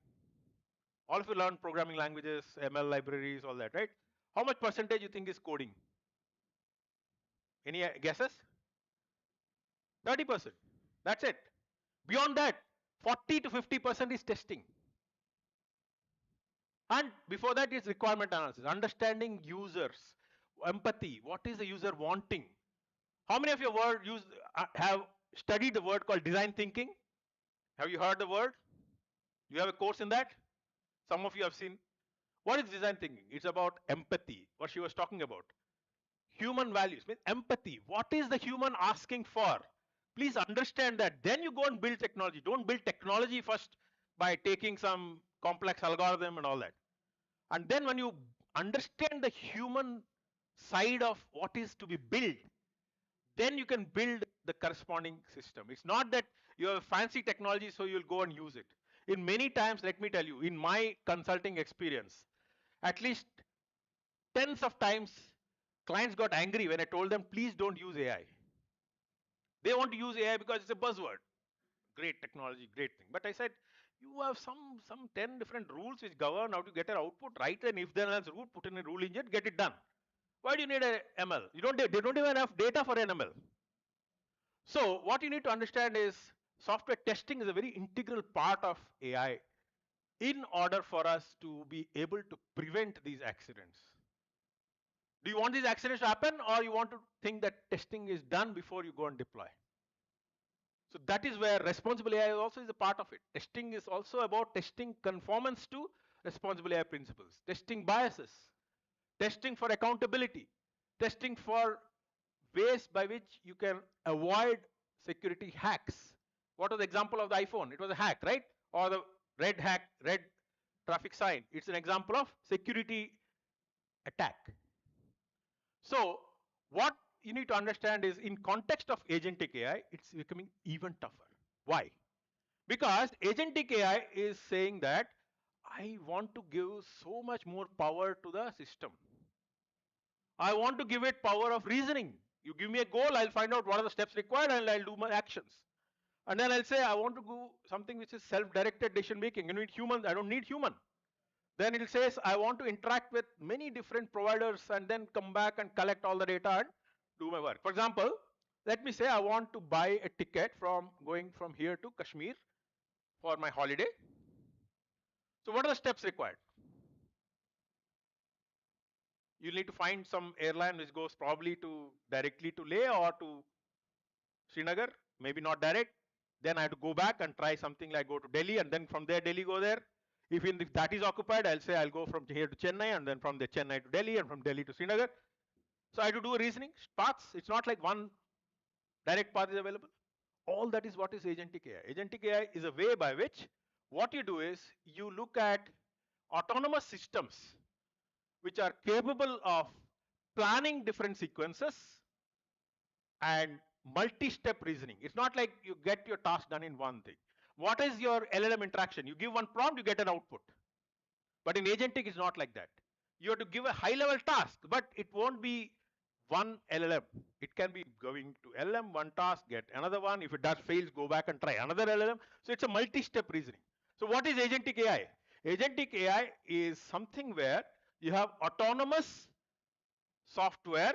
All of you learn programming languages, ML libraries, all that, right? How much percentage you think is coding? Any guesses? 30%. That's it. Beyond that, 40 to 50% is testing. And before that is requirement analysis, understanding users, empathy, what is the user wanting? How many of your have studied the word called design thinking? Have you heard the word? You have a course in that? Some of you have seen. What is design thinking? It's about empathy, what she was talking about. Human values, means empathy. What is the human asking for? Please understand that. Then you go and build technology. Don't build technology first by taking some complex algorithm and all that. And then when you understand the human side of what is to be built, then you can build the corresponding system. It's not that you have fancy technology so you'll go and use it. In many times, let me tell you, in my consulting experience, at least tens of times, clients got angry when I told them, please don't use AI. They want to use AI because it's a buzzword. Great technology, great thing. But I said, you have some 10 different rules which govern how to get an output, write an if then else rule, put in a rule engine, get it done. Why do you need a ML? They don't even have data for an ML. So what you need to understand is software testing is a very integral part of AI in order for us to be able to prevent these accidents. Do you want these accidents to happen, or you want to think that testing is done before you go and deploy? So that is where responsible AI also is a part of it. Testing is also about testing conformance to responsible AI principles, testing biases, testing for accountability, testing for ways by which you can avoid security hacks. What was the example of the iPhone? It was a hack, right? Or the red traffic sign. It's an example of security attack. So what you need to understand is, in context of agentic AI, it's becoming even tougher. Why? Because agentic AI is saying that I want to give so much more power to the system. I want to give it power of reasoning. You give me a goal, I'll find out what are the steps required and I'll do my actions. And then I'll say I want to do something which is self-directed decision making. You need humans, I don't need human. Then it says I want to interact with many different providers and then come back and collect all the data and do my work. For example, let me say I want to buy a ticket from going from here to Kashmir for my holiday. So what are the steps required? You need to find some airline which goes probably to directly to Leh or to Srinagar, maybe not direct. Then I have to go back and try something like go to Delhi and then from there Delhi go there. If that is occupied, I'll say I'll go from here to Chennai and then from the Chennai to Delhi and from Delhi to Srinagar. So I have to do a reasoning paths. It's not like one direct path is available. All that is what is agentic AI. Agentic AI is a way by which what you do is you look at autonomous systems which are capable of planning different sequences and multi-step reasoning. It's not like you get your task done in one thing. What is your LLM interaction? You give one prompt, you get an output. But in agentic, it's not like that. You have to give a high-level task, but it won't be one LLM. It can be going to LLM, one task, get another one. If it does fails, go back and try another LLM. So it's a multi-step reasoning. So what is agentic AI? Agentic AI is something where you have autonomous software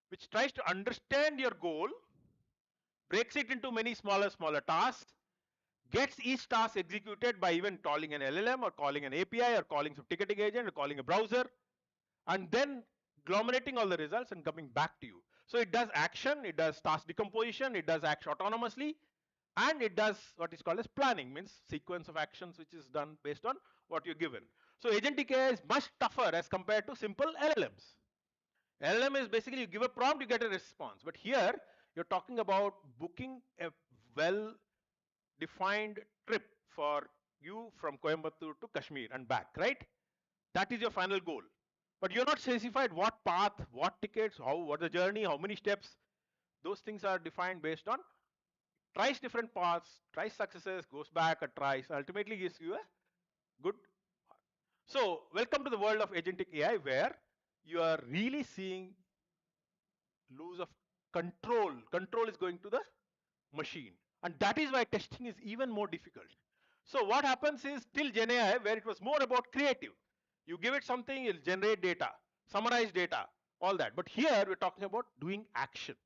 which tries to understand your goal, breaks it into many smaller tasks, gets each task executed by even calling an LLM or calling an API or calling some ticketing agent or calling a browser, and then agglomerating all the results and coming back to you. So it does action, it does task decomposition, it does action autonomously, and it does what is called as planning, means sequence of actions which is done based on what you're given. So agentic AI is much tougher as compared to simple LLMs. LLM is basically you give a prompt, you get a response. But here, you're talking about booking a well-defined trip for you from Coimbatore to Kashmir and back, right? That is your final goal. But you're not specified what path, what tickets, what the journey, how many steps. Those things are defined based on tries different paths, tries successes, goes back and tries, ultimately gives you a good. So welcome to the world of agentic AI where you are really seeing lose of control. Control is going to the machine. And that is why testing is even more difficult. So what happens is till Gen AI where it was more about creative. You give it something, it'll generate data, summarize data, all that. But here we're talking about doing action.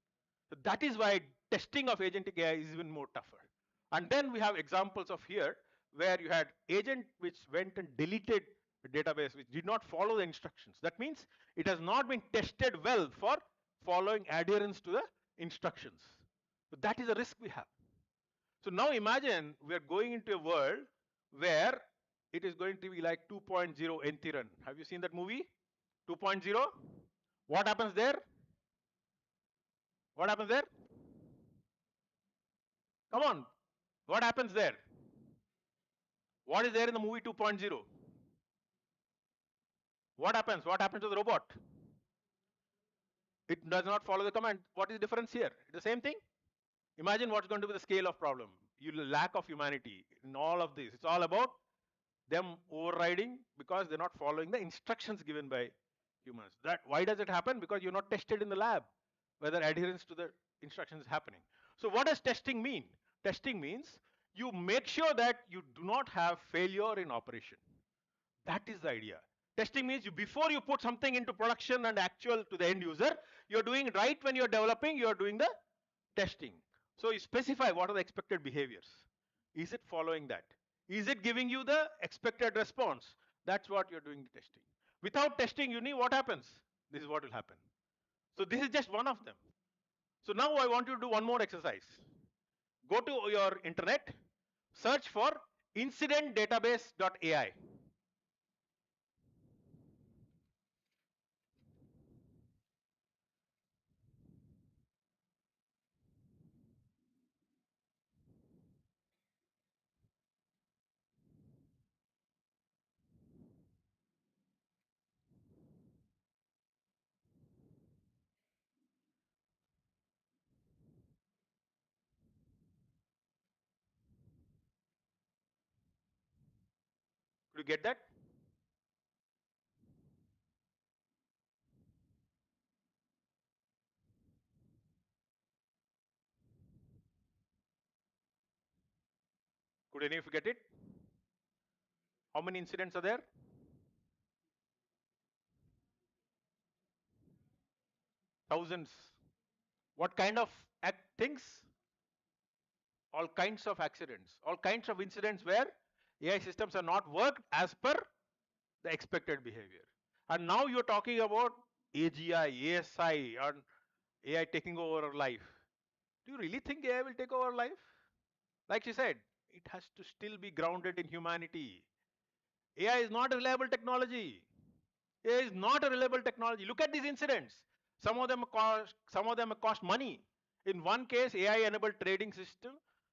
So that is why testing of agentic AI is even more tougher. And then we have examples of here where you had agent which went and deleted a database which did not follow the instructions. That means it has not been tested well for following adherence to the instructions. So that is a risk we have. So now imagine we are going into a world where it is going to be like 2.0 Entiran. Have you seen that movie? 2.0? What happens there? What happens there? Come on. What happens there? What is there in the movie 2.0? What happens? What happens to the robot? It does not follow the command. What is the difference here? The same thing? Imagine what's going to be the scale of problem. You lack of humanity in all of this. It's all about them overriding because they're not following the instructions given by humans. Why does it happen? Because you're not tested in the lab whether adherence to the instructions is happening. So what does testing mean? Testing means you make sure that you do not have failure in operation. That is the idea. Testing means before you put something into production and actual to the end user, you're doing right when you're developing, you're doing the testing. So you specify what are the expected behaviors. Is it following that? Is it giving you the expected response? That's what you're doing the testing. Without testing, you know what happens? This is what will happen. So this is just one of them. So now I want you to do one more exercise. Go to your internet, search for incidentdatabase.ai. Could you get that? Could any of you get it? How many incidents are there? Thousands. What kind of things? All kinds of accidents, all kinds of incidents where AI systems are not worked as per the expected behavior. And now you're talking about AGI, ASI, and AI taking over our life. Do you really think AI will take over our life? Like she said, it has to still be grounded in humanity. AI is not a reliable technology. AI is not a reliable technology. Look at these incidents. Some of them cost money. In one case, AI-enabled trading system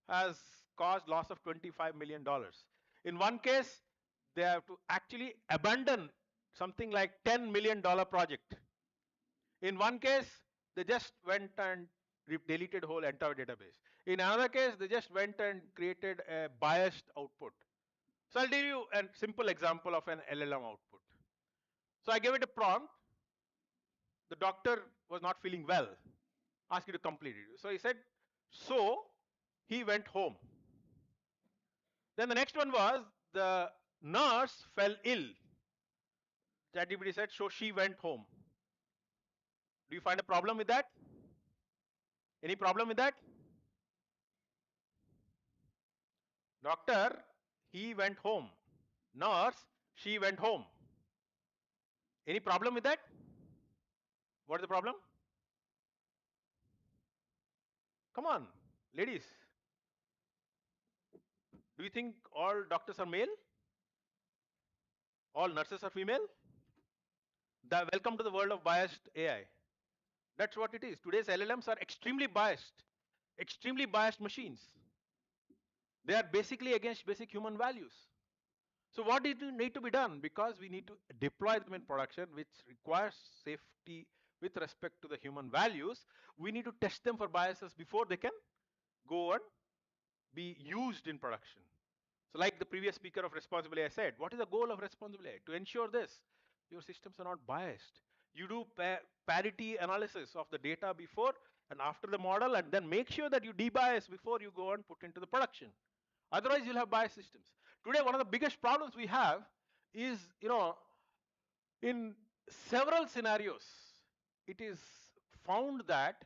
has caused loss of $25 million. In one case, they have to actually abandon something like $10 million project. In one case, they just went and deleted whole entire database. In another case, they just went and created a biased output. So I'll give you a simple example of an LLM output. So I gave it a prompt. The doctor was not feeling well, asked you to complete it. So he said, so he went home. Then the next one was the nurse fell ill. ChatGPT said, so she went home. Do you find a problem with that? Any problem with that? Doctor, he went home. Nurse, she went home. Any problem with that? What is the problem? Come on, ladies. Do you think all doctors are male? All nurses are female? Welcome to the world of biased AI. That's what it is. Today's LLMs are extremely biased machines. They are basically against basic human values. So what need to be done? Because we need to deploy them in production, which requires safety with respect to the human values. We need to test them for biases before they can go and be used in production. So like the previous speaker of responsible AI said, what is the goal of responsible AI? To ensure this, your systems are not biased. You do parity analysis of the data before and after the model, and then make sure that you debias before you go and put into the production. Otherwise, you'll have biased systems. Today, one of the biggest problems we have is, in several scenarios, it is found that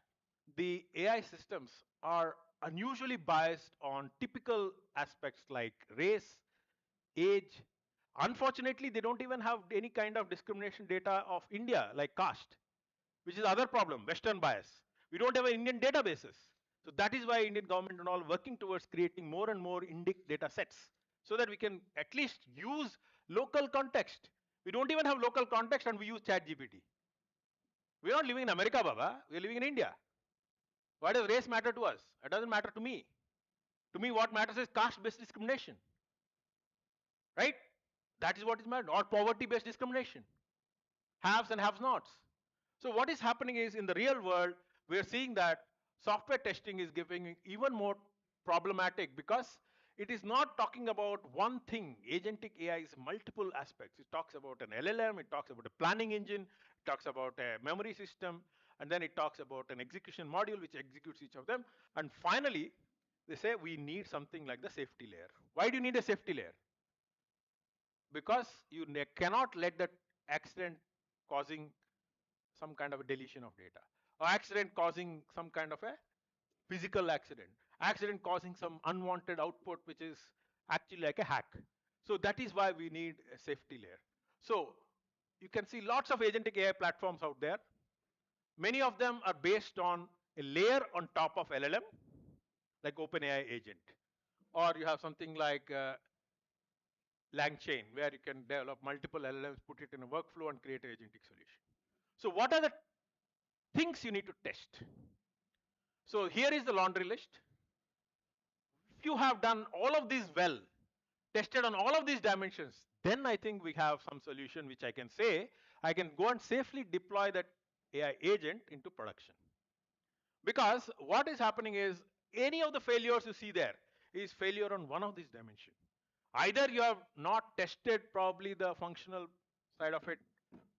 the AI systems are unusually biased on typical aspects like race, age. Unfortunately, they don't even have any kind of discrimination data of India, like caste, which is other problem, Western bias. We don't have Indian databases. So that is why Indian government and all working towards creating more and more Indic data sets so that we can at least use local context. We don't even have local context and we use ChatGPT. We're not living in America, Baba. We're living in India. Why does race matter to us? It doesn't matter to me. To me, what matters is caste-based discrimination. Right? That is what is matter, or poverty-based discrimination. Haves and have-nots. So what is happening is, in the real world, we are seeing that software testing is giving even more problematic because it is not talking about one thing. Agentic AI is multiple aspects. It talks about an LLM, it talks about a planning engine, it talks about a memory system, and then it talks about an execution module which executes each of them. And finally, they say we need something like the safety layer. Why do you need a safety layer? Because you cannot let that accident causing some kind of a deletion of data, or accident causing some kind of a physical accident causing some unwanted output which is actually like a hack. So that is why we need a safety layer. So you can see lots of agentic AI platforms out there. Many of them are based on a layer on top of LLM, like OpenAI agent, or you have something like LangChain, where you can develop multiple LLMs, put it in a workflow and create an agentic solution. So what are the things you need to test? So here is the laundry list. If you have done all of these well, tested on all of these dimensions, then I think we have some solution which I can say, I can go and safely deploy that AI agent into production. Because what is happening is, any of the failures you see there is failure on one of these dimensions. Either you have not tested probably the functional side of it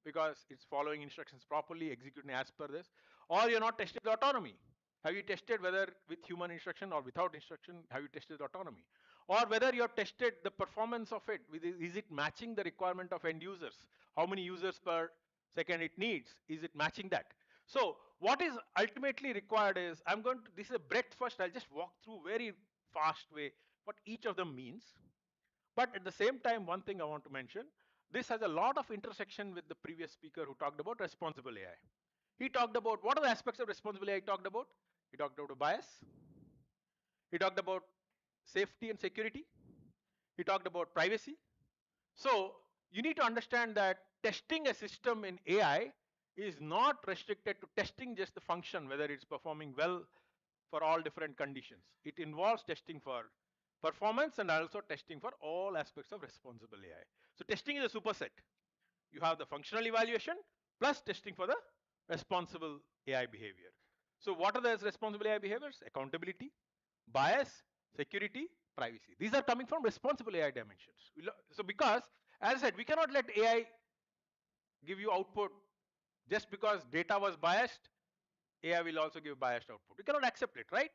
because it's following instructions properly, executing as per this, or you're not tested the autonomy. Have you tested whether with human instruction or without instruction, have you tested the autonomy? Or whether you have tested the performance of it, is it matching the requirement of end users? How many users per second it needs? Is it matching that? So what is ultimately required is, this is a breadth first, I'll just walk through very fast way what each of them means. But at the same time, one thing I want to mention, this has a lot of intersection with the previous speaker who talked about responsible AI. He talked about what are the aspects of responsible AI he talked about? He talked about bias. He talked about safety and security. He talked about privacy. So you need to understand that testing a system in AI is not restricted to testing just the function, whether it's performing well for all different conditions. It involves testing for performance and also testing for all aspects of responsible AI. So testing is a superset. You have the functional evaluation plus testing for the responsible AI behavior. So what are the responsible AI behaviors? Accountability, bias, security, privacy. These are coming from responsible AI dimensions. So because, as I said, we cannot let AI give you output just because data was biased, AI will also give biased output. You cannot accept it, right?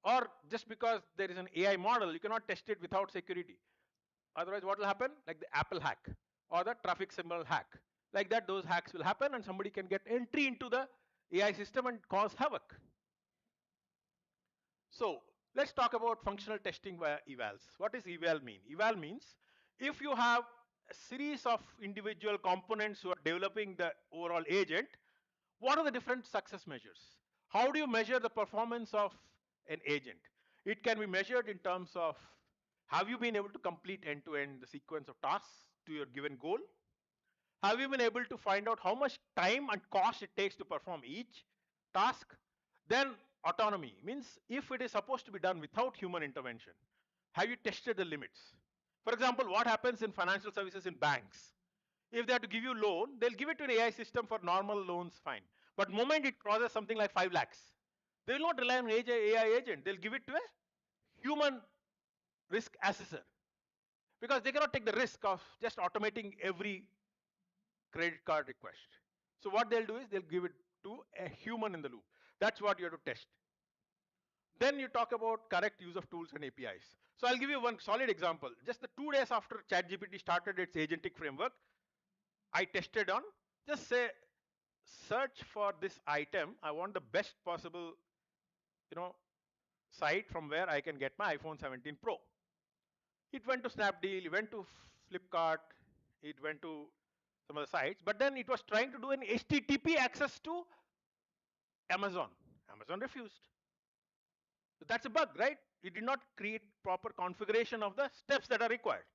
Or just because there is an AI model, you cannot test it without security. Otherwise, what will happen? Like the Apple hack or the traffic symbol hack. Like that, those hacks will happen and somebody can get entry into the AI system and cause havoc. So let's talk about functional testing via evals. What does eval mean? Eval means if you have a series of individual components who are developing the overall agent, what are the different success measures? How do you measure the performance of an agent? It can be measured in terms of have you been able to complete end-to-end the sequence of tasks to your given goal? Have you been able to find out how much time and cost it takes to perform each task? Then autonomy means if it is supposed to be done without human intervention, have you tested the limits? For example, what happens in financial services in banks? If they have to give you loan, they'll give it to an AI system for normal loans, fine. But moment it crosses something like 5 lakhs, they will not rely on AI agent. They'll give it to a human risk assessor because they cannot take the risk of just automating every credit card request. So what they'll do is they'll give it to a human in the loop. That's what you have to test. Then you talk about correct use of tools and APIs. So I'll give you one solid example. Just the 2 days after ChatGPT started its agentic framework, I tested on, just say, search for this item. I want the best possible, site from where I can get my iPhone 17 Pro. It went to Snapdeal, it went to Flipkart, it went to some other sites, but then it was trying to do an HTTP access to Amazon. Amazon refused. So that's a bug, right? It did not create proper configuration of the steps that are required.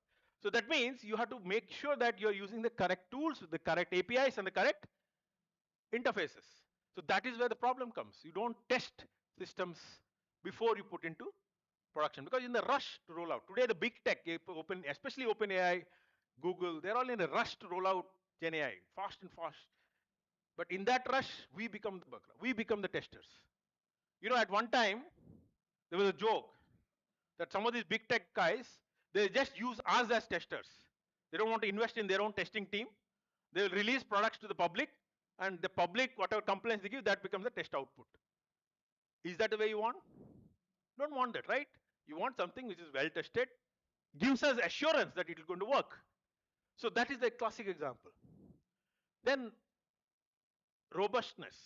So that means you have to make sure that you're using the correct tools, the correct APIs and the correct interfaces. So that is where the problem comes. You don't test systems before you put into production because in the rush to roll out. Today the big tech, especially OpenAI, Google, they're all in a rush to roll out Gen AI fast and fast. But in that rush, we become the bugger. We become the testers. At one time, there was a joke that some of these big tech guys, they just use us as testers. They don't want to invest in their own testing team. They will release products to the public, and the public, whatever complaints they give, that becomes the test output. Is that the way you want? Don't want that, right? You want something which is well tested, gives us assurance that it is going to work. So that is the classic example. Then robustness,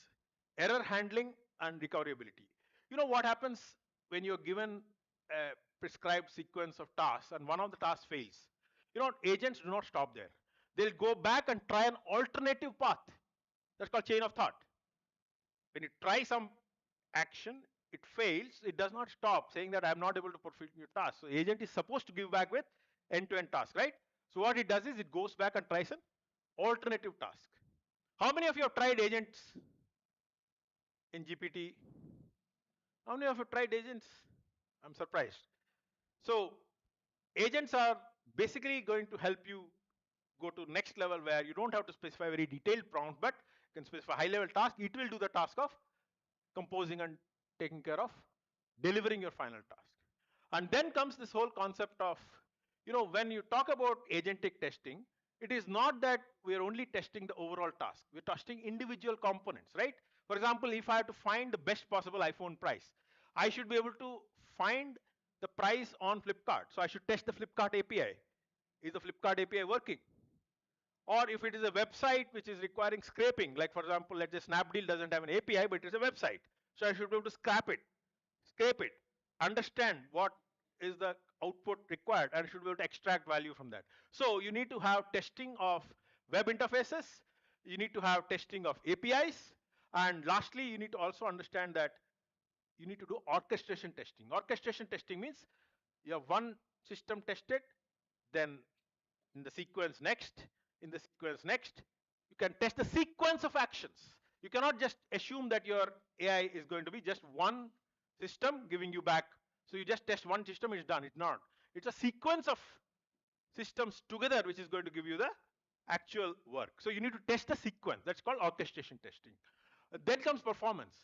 error handling, and recoverability. What happens when you're given a prescribed sequence of tasks and one of the tasks fails? Agents do not stop there. They'll go back and try an alternative path. That's called chain of thought. When you try some action, it fails, it does not stop saying that I'm not able to perform your task. So agent is supposed to give back with end-to-end task, right? So what it does is it goes back and tries an alternative task. How many of you have tried agents in GPT? How many of you have tried agents? I'm surprised. So agents are basically going to help you go to next level where you don't have to specify very detailed prompt, but you can specify high level task. It will do the task of composing and taking care of delivering your final task. And then comes this whole concept of, when you talk about agentic testing, it is not that we are only testing the overall task. We're testing individual components, right? For example, if I have to find the best possible iPhone price, I should be able to find the price on Flipkart. So I should test the Flipkart API. Is the Flipkart API working? Or if it is a website which is requiring scraping, like for example, let's say Snapdeal doesn't have an API, but it's a website. So I should be able to scrape it, understand what is the output required and should be able to extract value from that. So you need to have testing of web interfaces, you need to have testing of APIs, and lastly, you need to also understand that you need to do orchestration testing. Orchestration testing means you have one system tested, then in the sequence next, in the sequence next, you can test the sequence of actions. You cannot just assume that your AI is going to be just one system giving you back. So you just test one system, it's done. It's not. It's a sequence of systems together which is going to give you the actual work. So you need to test the sequence. That's called orchestration testing. Then comes performance.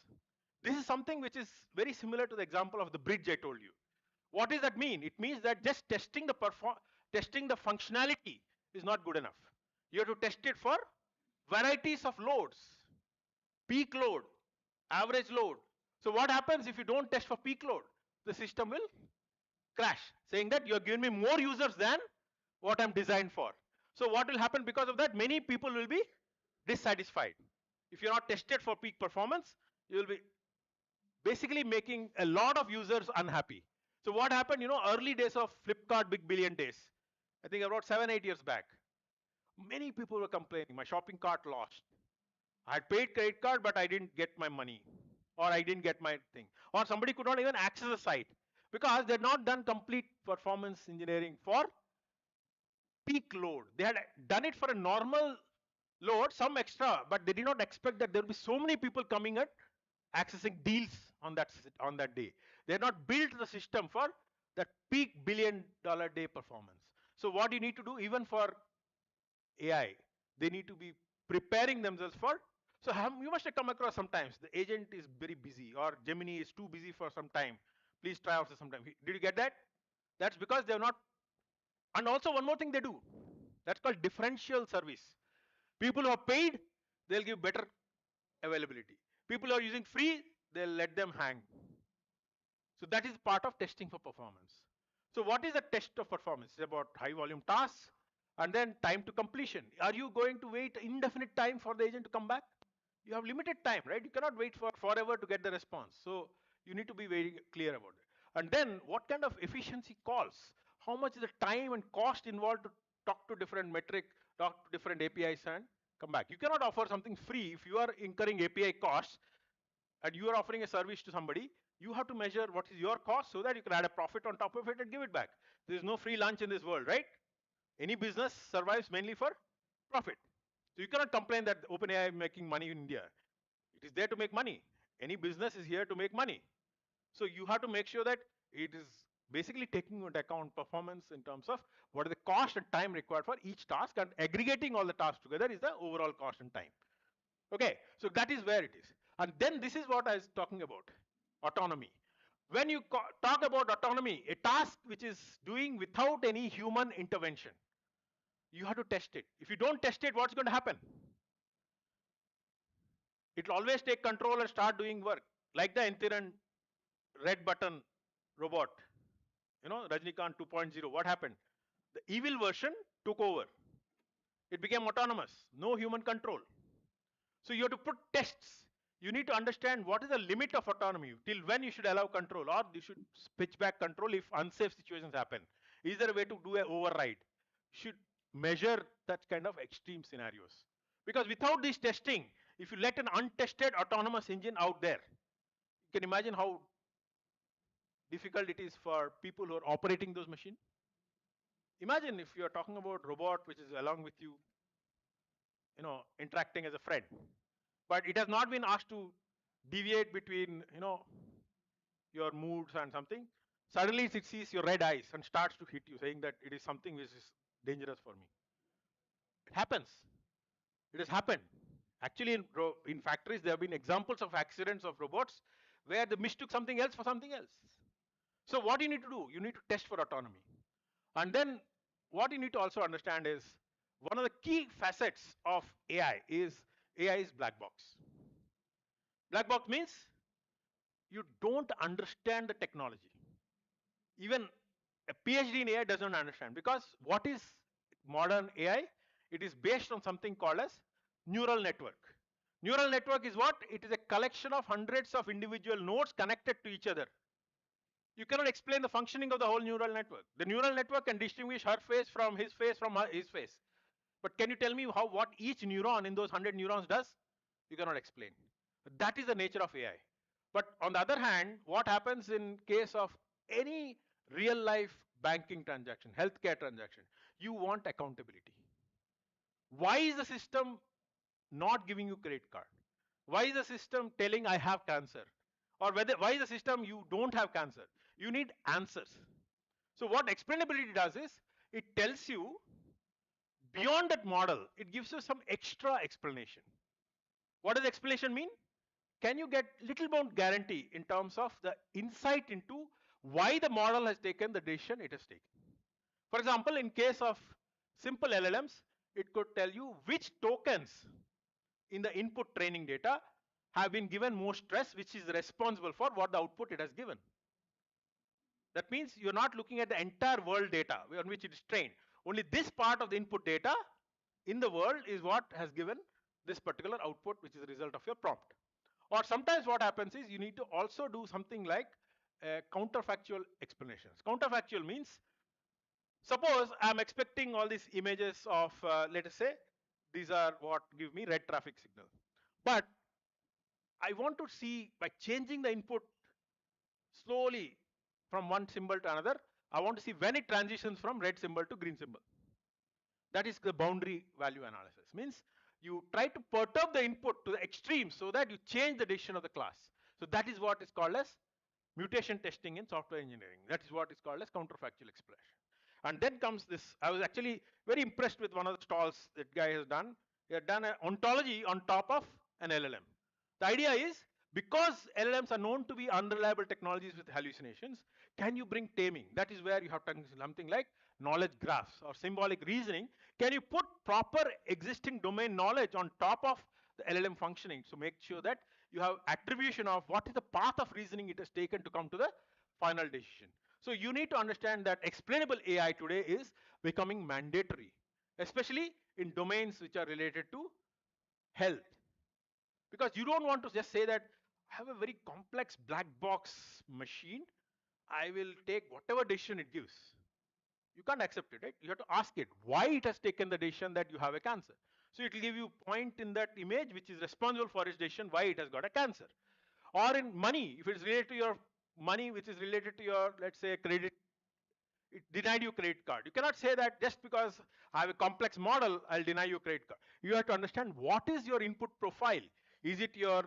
This is something which is very similar to the example of the bridge I told you. What does that mean? It means that just testing the functionality is not good enough. You have to test it for varieties of loads, peak load, average load. So what happens if you don't test for peak load? The system will crash, saying that you are giving me more users than what I'm designed for. So what will happen because of that? Many people will be dissatisfied. If you're not tested for peak performance, you will be basically making a lot of users unhappy. So what happened, early days of Flipkart Big Billion Days, I think about 7-8 years back, many people were complaining, my shopping cart lost. I had paid credit card, but I didn't get my money, or I didn't get my thing, or somebody could not even access the site because they had not done complete performance engineering for peak load. They had done it for a normal load, some extra, but they did not expect that there would be so many people coming and accessing deals on that day. They had not built the system for that peak billion-dollar day performance. So what you need to do, even for AI, they need to be preparing themselves for. So you must have come across sometimes the agent is very busy or Gemini is too busy for some time. Please try out sometime. Did you get that? That's because they're not. And also one more thing they do. That's called differential service. People who are paid, they'll give better availability. People who are using free, they'll let them hang. So that is part of testing for performance. So what is a test of performance? It's about high volume tasks and then time to completion. Are you going to wait indefinite time for the agent to come back? You have limited time, right? You cannot wait for forever to get the response. So you need to be very clear about it. And then what kind of efficiency calls? How much is the time and cost involved to talk to different metric, talk to different APIs and come back? You cannot offer something free if you are incurring API costs and you are offering a service to somebody. You have to measure what is your cost so that you can add a profit on top of it and give it back. There is no free lunch in this world, right? Any business survives mainly for profit. So you cannot complain that OpenAI is making money in India. It is there to make money. Any business is here to make money. So you have to make sure that it is basically taking into account performance in terms of what is the cost and time required for each task, and aggregating all the tasks together is the overall cost and time. Okay, so that is where it is. And then this is what I was talking about, autonomy. When you talk about autonomy, a task which is doing without any human intervention, you have to test it. If you don't test it, what's going to happen? It will always take control and start doing work. Like the Enthiran red button robot, Rajnikant 2.0, what happened? The evil version took over. It became autonomous, no human control. So you have to put tests. You need to understand what is the limit of autonomy, till when you should allow control, or you should pitch back control if unsafe situations happen. Is there a way to do an override? You should measure that kind of extreme scenarios. Because without this testing, if you let an untested autonomous engine out there, you can imagine how difficult it is for people who are operating those machines. Imagine if you are talking about robot which is along with you, interacting as a friend, but it has not been asked to deviate between, your moods and something. Suddenly it sees your red eyes and starts to hit you, saying that it is something which is dangerous for me. It happens. It has happened. Actually, in factories, there have been examples of accidents of robots where they mistook something else for something else. So what you need to do? You need to test for autonomy. And then what you need to also understand is, one of the key facets of AI is black box. Black box means you don't understand the technology. Even a PhD in AI doesn't understand, because what is modern AI? It is based on something called as neural network. Neural network is what? It is a collection of hundreds of individual nodes connected to each other. You cannot explain the functioning of the whole neural network. The neural network can distinguish her face from his face. But can you tell me what each neuron in those 100 neurons does? You cannot explain. That is the nature of AI. But on the other hand, what happens in case of any real life banking transaction, healthcare transaction? You want accountability. Why is the system not giving you credit card? Why is the system telling I have cancer? Or why is the system you don't have cancer? You need answers. So what explainability does is, it tells you beyond that model, it gives you some extra explanation. What does explanation mean? Can you get little more guarantee in terms of the insight into why the model has taken the decision it has taken? For example, in case of simple LLMs, it could tell you which tokens in the input training data have been given more stress, which is responsible for what the output it has given. That means you're not looking at the entire world data on which it is trained. Only this part of the input data in the world is what has given this particular output, which is the result of your prompt. Or sometimes what happens is you need to also do something like counterfactual explanations. Counterfactual means, suppose I'm expecting all these images of, let us say, these are what give me red traffic signal. But I want to see, by changing the input slowly from one symbol to another, I want to see when it transitions from red symbol to green symbol. That is the boundary value analysis. Means you try to perturb the input to the extreme so that you change the decision of the class. So that is what is called as mutation testing in software engineering. That is what is called as counterfactual explanation. And then comes this, I was actually very impressed with one of the stalls that guy has done. He had done an ontology on top of an LLM. The idea is, because LLMs are known to be unreliable technologies with hallucinations, can you bring taming? That is where you have something like knowledge graphs or symbolic reasoning. Can you put proper existing domain knowledge on top of the LLM functioning? So make sure that you have attribution of what is the path of reasoning it has taken to come to the final decision. So you need to understand that explainable AI today is becoming mandatory, especially in domains which are related to health. Because you don't want to just say that I have a very complex black box machine, I will take whatever decision it gives. You can't accept it, right? You have to ask it why it has taken the decision that you have a cancer. So it will give you a point in that image which is responsible for its decision why it has got a cancer. Or in money, if it's related to your money which is related to your, let's say, credit, it denied you credit card. You cannot say that just because I have a complex model, I'll deny you credit card. You have to understand what is your input profile. Is it your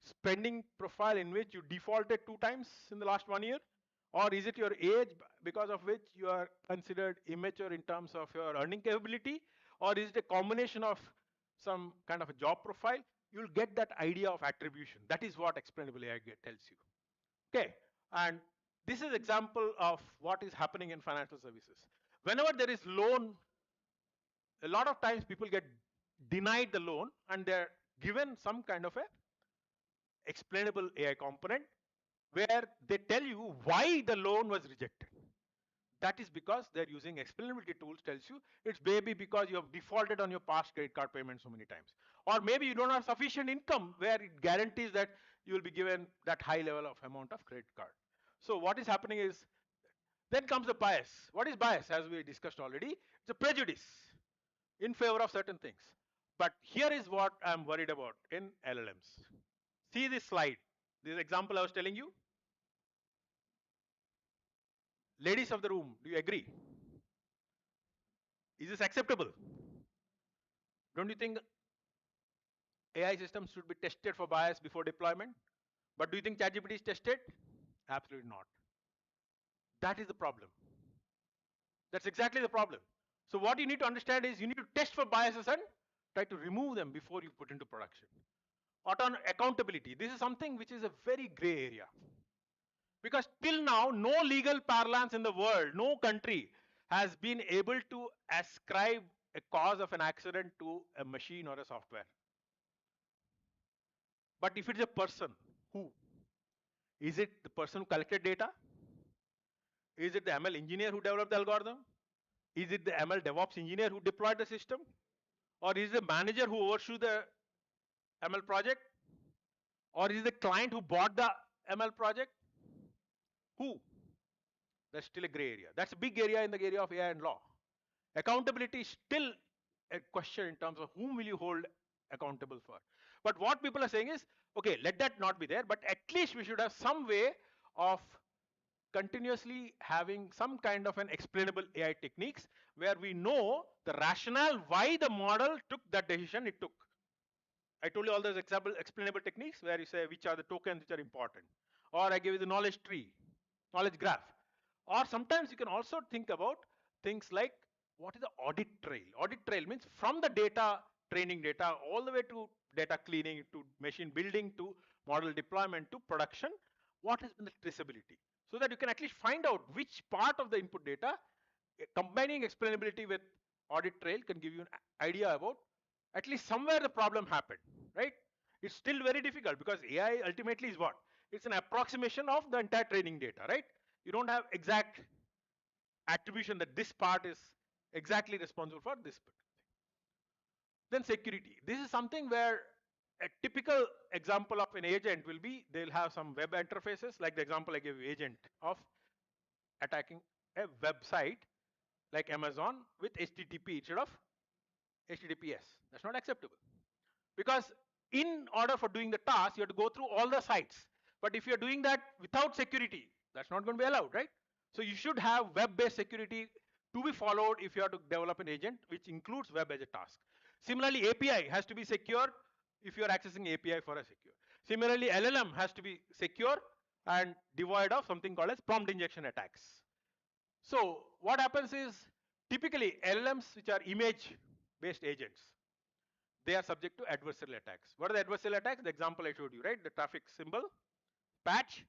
spending profile in which you defaulted 2 times in the last 1 year? Or is it your age because of which you are considered immature in terms of your earning capability? Or is it a combination of some kind of a job profile? You'll get that idea of attribution. That is what explainable AI tells you. Okay, and this is example of what is happening in financial services. Whenever there is loan, a lot of times people get denied the loan and they're given some kind of a explainable AI component where they tell you why the loan was rejected. That is because they're using explainability tools, tells you it's maybe because you have defaulted on your past credit card payment so many times. Or maybe you don't have sufficient income where it guarantees that you will be given that high level of amount of credit card. So what is happening is, then comes the bias. What is bias? As we discussed already, it's a prejudice in favor of certain things. But here is what I'm worried about in LLMs. See this slide, this example I was telling you. Ladies of the room, do you agree? Is this acceptable? Don't you think AI systems should be tested for bias before deployment? But do you think ChatGPT is tested? Absolutely not. That is the problem. That's exactly the problem. So what you need to understand is you need to test for biases and try to remove them before you put into production. Accountability. This is something which is a very gray area. Because till now, no legal parlance in the world, no country has been able to ascribe a cause of an accident to a machine or a software. But if it's a person, who? Is it the person who collected data? Is it the ML engineer who developed the algorithm? Is it the ML DevOps engineer who deployed the system? Or is it the manager who oversaw the ML project? Or is it the client who bought the ML project? Who? That's still a gray area. That's a big area in the area of AI and law. Accountability is still a question in terms of whom will you hold accountable for. But what people are saying is, okay, let that not be there, but at least we should have some way of continuously having some kind of an explainable AI techniques where we know the rationale why the model took that decision it took. I told you all those explainable techniques where you say which are the tokens which are important. Or I give you the knowledge tree, knowledge graph. Or sometimes you can also think about things like what is the audit trail? Audit trail means from the data, training data, all the way to data cleaning, to machine building, to model deployment, to production, what has been the traceability? So that you can at least find out which part of the input data, combining explainability with audit trail can give you an idea about at least somewhere the problem happened, right? It's still very difficult because AI ultimately is what? It's an approximation of the entire training data, right? You don't have exact attribution that this part is exactly responsible for this part. Then security. This is something where a typical example of an agent will be they'll have some web interfaces, like the example I gave you, agent of attacking a website like Amazon with HTTP instead of HTTPS. That's not acceptable. Because in order for doing the task, you have to go through all the sites. But if you're doing that without security, that's not going to be allowed, right? So you should have web-based security to be followed if you have to develop an agent, which includes web as a task. Similarly, API has to be secure if you're accessing API for a secure. Similarly, LLM has to be secure and devoid of something called as prompt injection attacks. So what happens is, typically LLMs, which are image-based agents, they are subject to adversarial attacks. What are the adversarial attacks? The example I showed you, right? The traffic symbol, patch,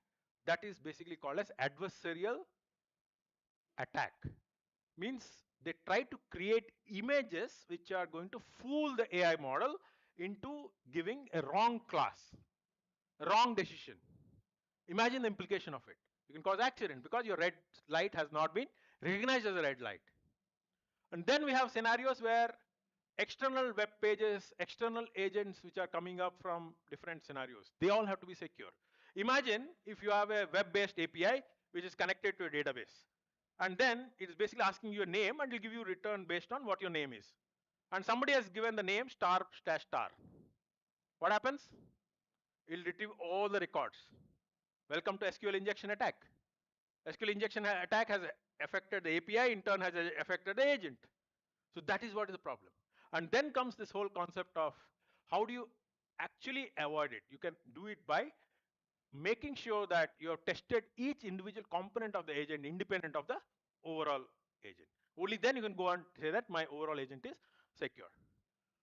that is basically called as adversarial attack. Means they try to create images which are going to fool the AI model into giving a wrong class, a wrong decision. Imagine the implication of it. You can cause accident because your red light has not been recognized as a red light. And then we have scenarios where external web pages, external agents which are coming up from different scenarios, they all have to be secure. Imagine if you have a web-based API which is connected to a database. And then it is basically asking you a name and will give you return based on what your name is. And somebody has given the name star slash star. What happens? It will retrieve all the records. Welcome to SQL injection attack. SQL injection attack has affected the API, in turn has affected the agent. So that is what is the problem. And then comes this whole concept of how do you actually avoid it? You can do it by making sure that you have tested each individual component of the agent independent of the overall agent. Only then you can go and say that my overall agent is secure.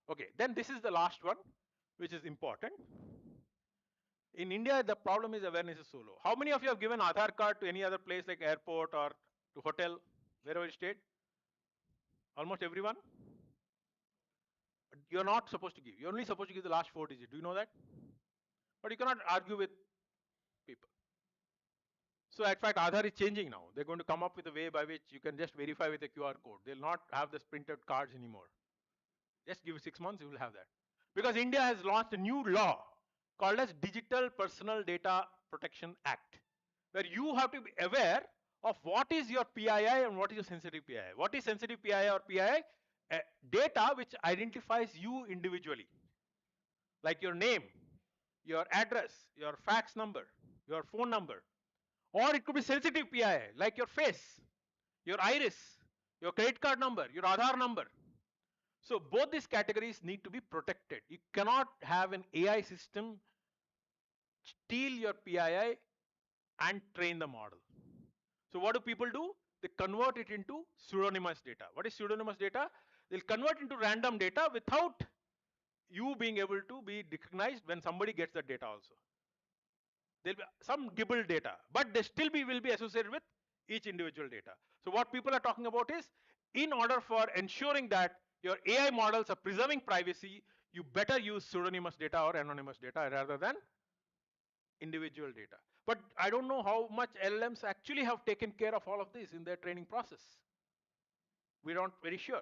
Okay, then this is the last one, which is important. In India, the problem is awareness is so low. How many of you have given Aadhaar card to any other place like airport or to hotel, wherever you stayed? Almost everyone? You're not supposed to give. You're only supposed to give the last 4 digits. Do you know that? But you cannot argue with people. So in fact, Aadhaar is changing now. They're going to come up with a way by which you can just verify with a QR code. They'll not have the printed cards anymore. Just give 6 months, you will have that. Because India has launched a new law called as Digital Personal Data Protection Act, where you have to be aware of what is your PII and what is your sensitive PII. What is sensitive PII or PII? Data which identifies you individually, like your name, your address, your fax number, your phone number. Or it could be sensitive PII, like your face, your iris, your credit card number, your Aadhaar number. So both these categories need to be protected. You cannot have an AI system steal your PII and train the model. So what do people do? They convert it into pseudonymous data. What is pseudonymous data? They'll convert into random data without you being able to be recognized when somebody gets that data also. There'll be some gibbled data, but they still will be associated with each individual data. So what people are talking about is, in order for ensuring that your AI models are preserving privacy, you better use pseudonymous data or anonymous data rather than individual data. But I don't know how much LLMs actually have taken care of all of this in their training process. We're not very sure.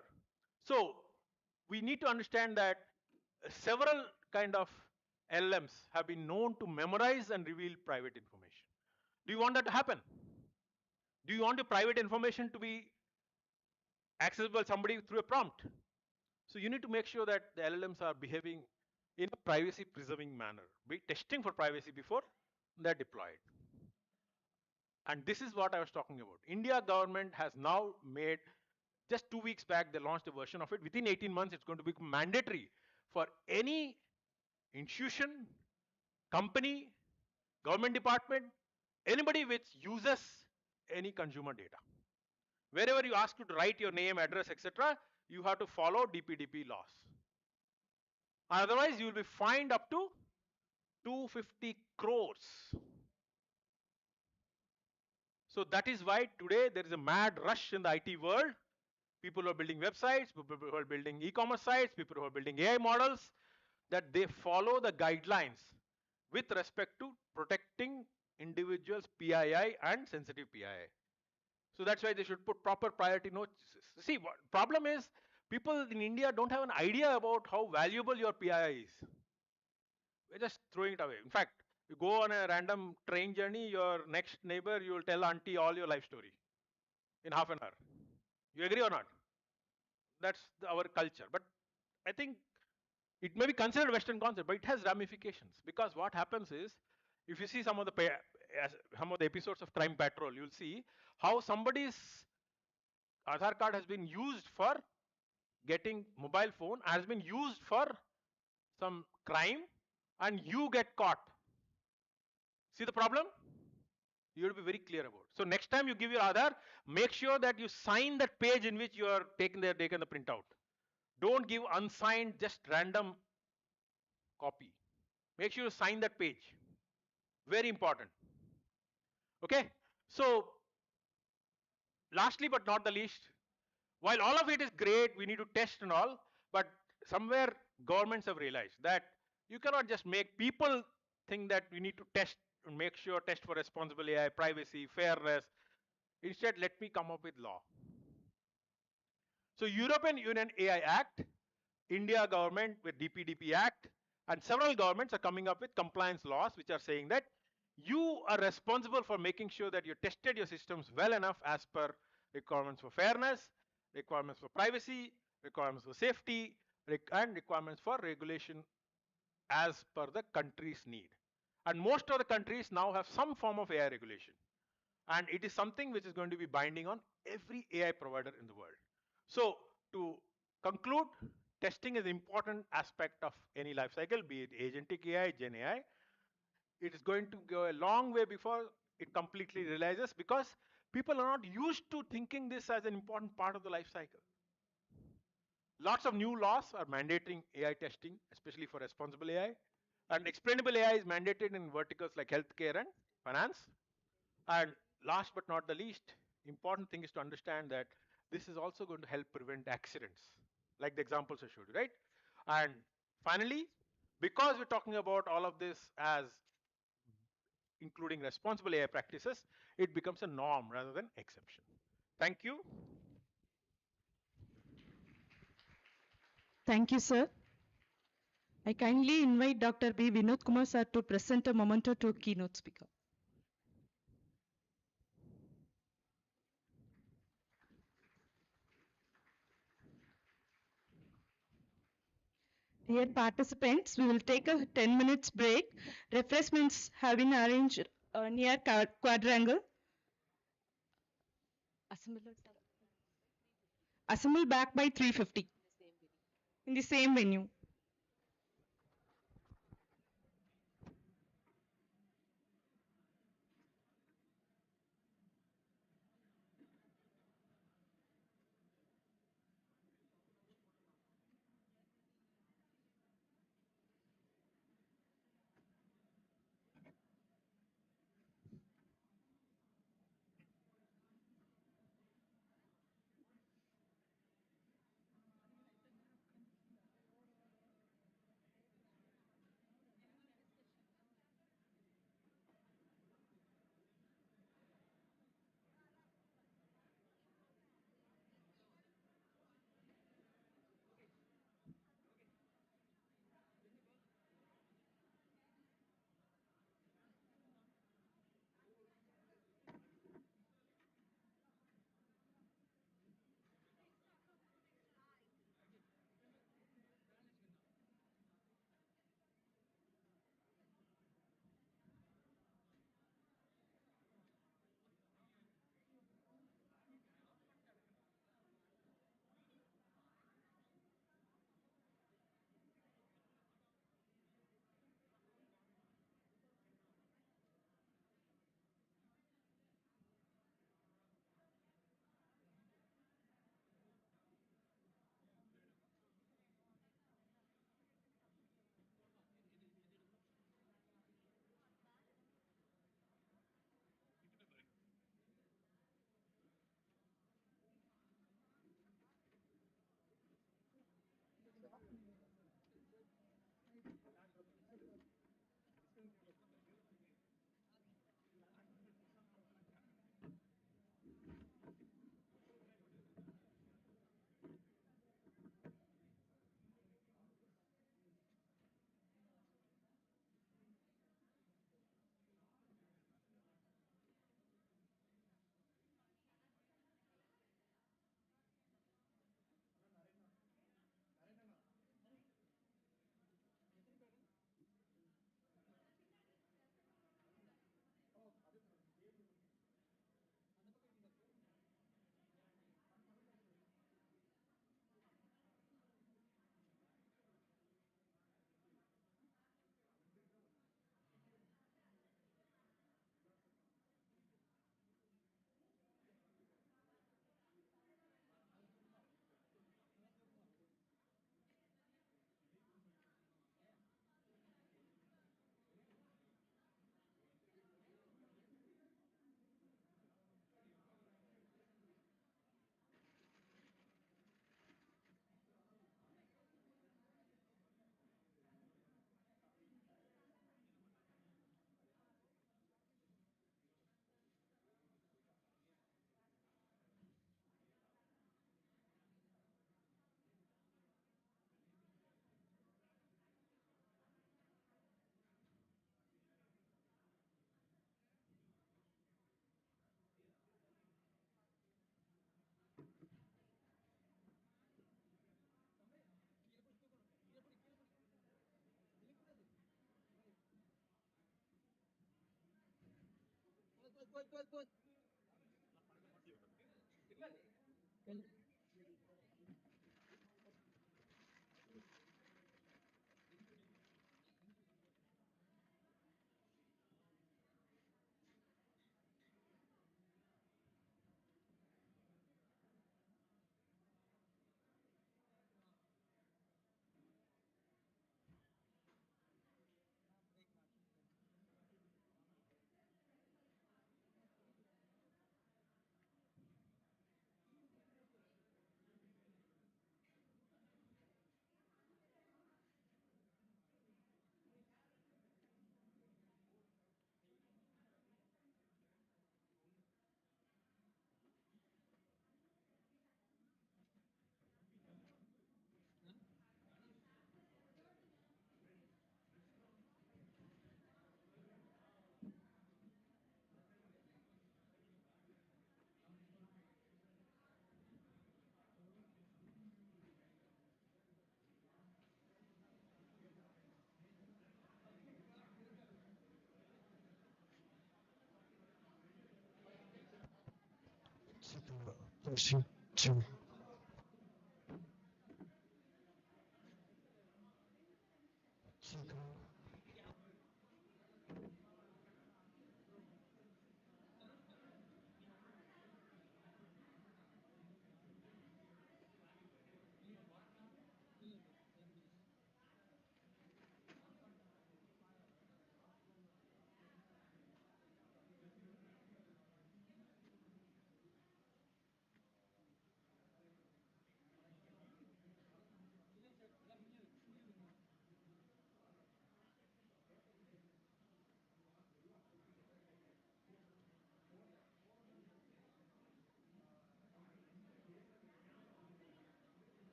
So we need to understand that several kind of LLMs have been known to memorize and reveal private information. Do you want that to happen? Do you want your private information to be accessible by somebody through a prompt? So you need to make sure that the LLMs are behaving in a privacy preserving manner, be testing for privacy before they're deployed. And this is what I was talking about. India government has now made, just 2 weeks back, they launched a version of it. Within 18 months, it's going to become mandatory for any institution, company, government department, anybody which uses any consumer data. Wherever you ask you to write your name, address, etc., you have to follow DPDP laws. Otherwise, you will be fined up to 250 crores. So that is why today there is a mad rush in the IT world. People who are building websites, people who are building e-commerce sites, people who are building AI models, that they follow the guidelines with respect to protecting individuals' PII and sensitive PII. So that's why they should put proper priority notices. See, what problem is, people in India don't have an idea about how valuable your PII is. We're just throwing it away. In fact, you go on a random train journey, your next neighbor, you will tell auntie all your life story in half an hour. You agree or not? That's our culture. But I think it may be considered Western concept, but it has ramifications. Because what happens is, if you see some of the episodes of Crime Patrol, you'll see how somebody's Aadhaar card has been used for getting mobile phone, has been used for some crime, and you get caught. See the problem? You have to be very clear about it. So next time you give your Aadhaar, make sure that you sign that page in which you are taking the printout. Don't give unsigned, just random copy. Make sure you sign that page. Very important. Okay? So, lastly but not the least, while all of it is great, we need to test and all, but somewhere governments have realized that you cannot just make people think that we need to test and make sure test for responsible AI, privacy, fairness. Instead, let me come up with law. So European Union AI Act, India government with DPDP Act, and several governments are coming up with compliance laws which are saying that you are responsible for making sure that you tested your systems well enough as per requirements for fairness, requirements for privacy, requirements for safety, and requirements for regulation as per the country's need. And most of the countries now have some form of AI regulation. And it is something which is going to be binding on every AI provider in the world. So to conclude, testing is an important aspect of any life cycle, be it agentic AI, Gen AI. It is going to go a long way before it completely realizes, because people are not used to thinking this as an important part of the life cycle. Lots of new laws are mandating AI testing, especially for responsible AI. And explainable AI is mandated in verticals like healthcare and finance. And last but not the least, important thing is to understand that this is also going to help prevent accidents, like the examples I showed you, right? And finally, because we're talking about all of this as including responsible AI practices, it becomes a norm rather than exception. Thank you. Thank you, sir. I kindly invite Dr. B. Vinod Kumar sir to present a memento to keynote speaker. Dear participants, we will take a 10 minutes break. Refreshments have been arranged near quadrangle. Assemble back by 3:50 in the same venue. Question 2.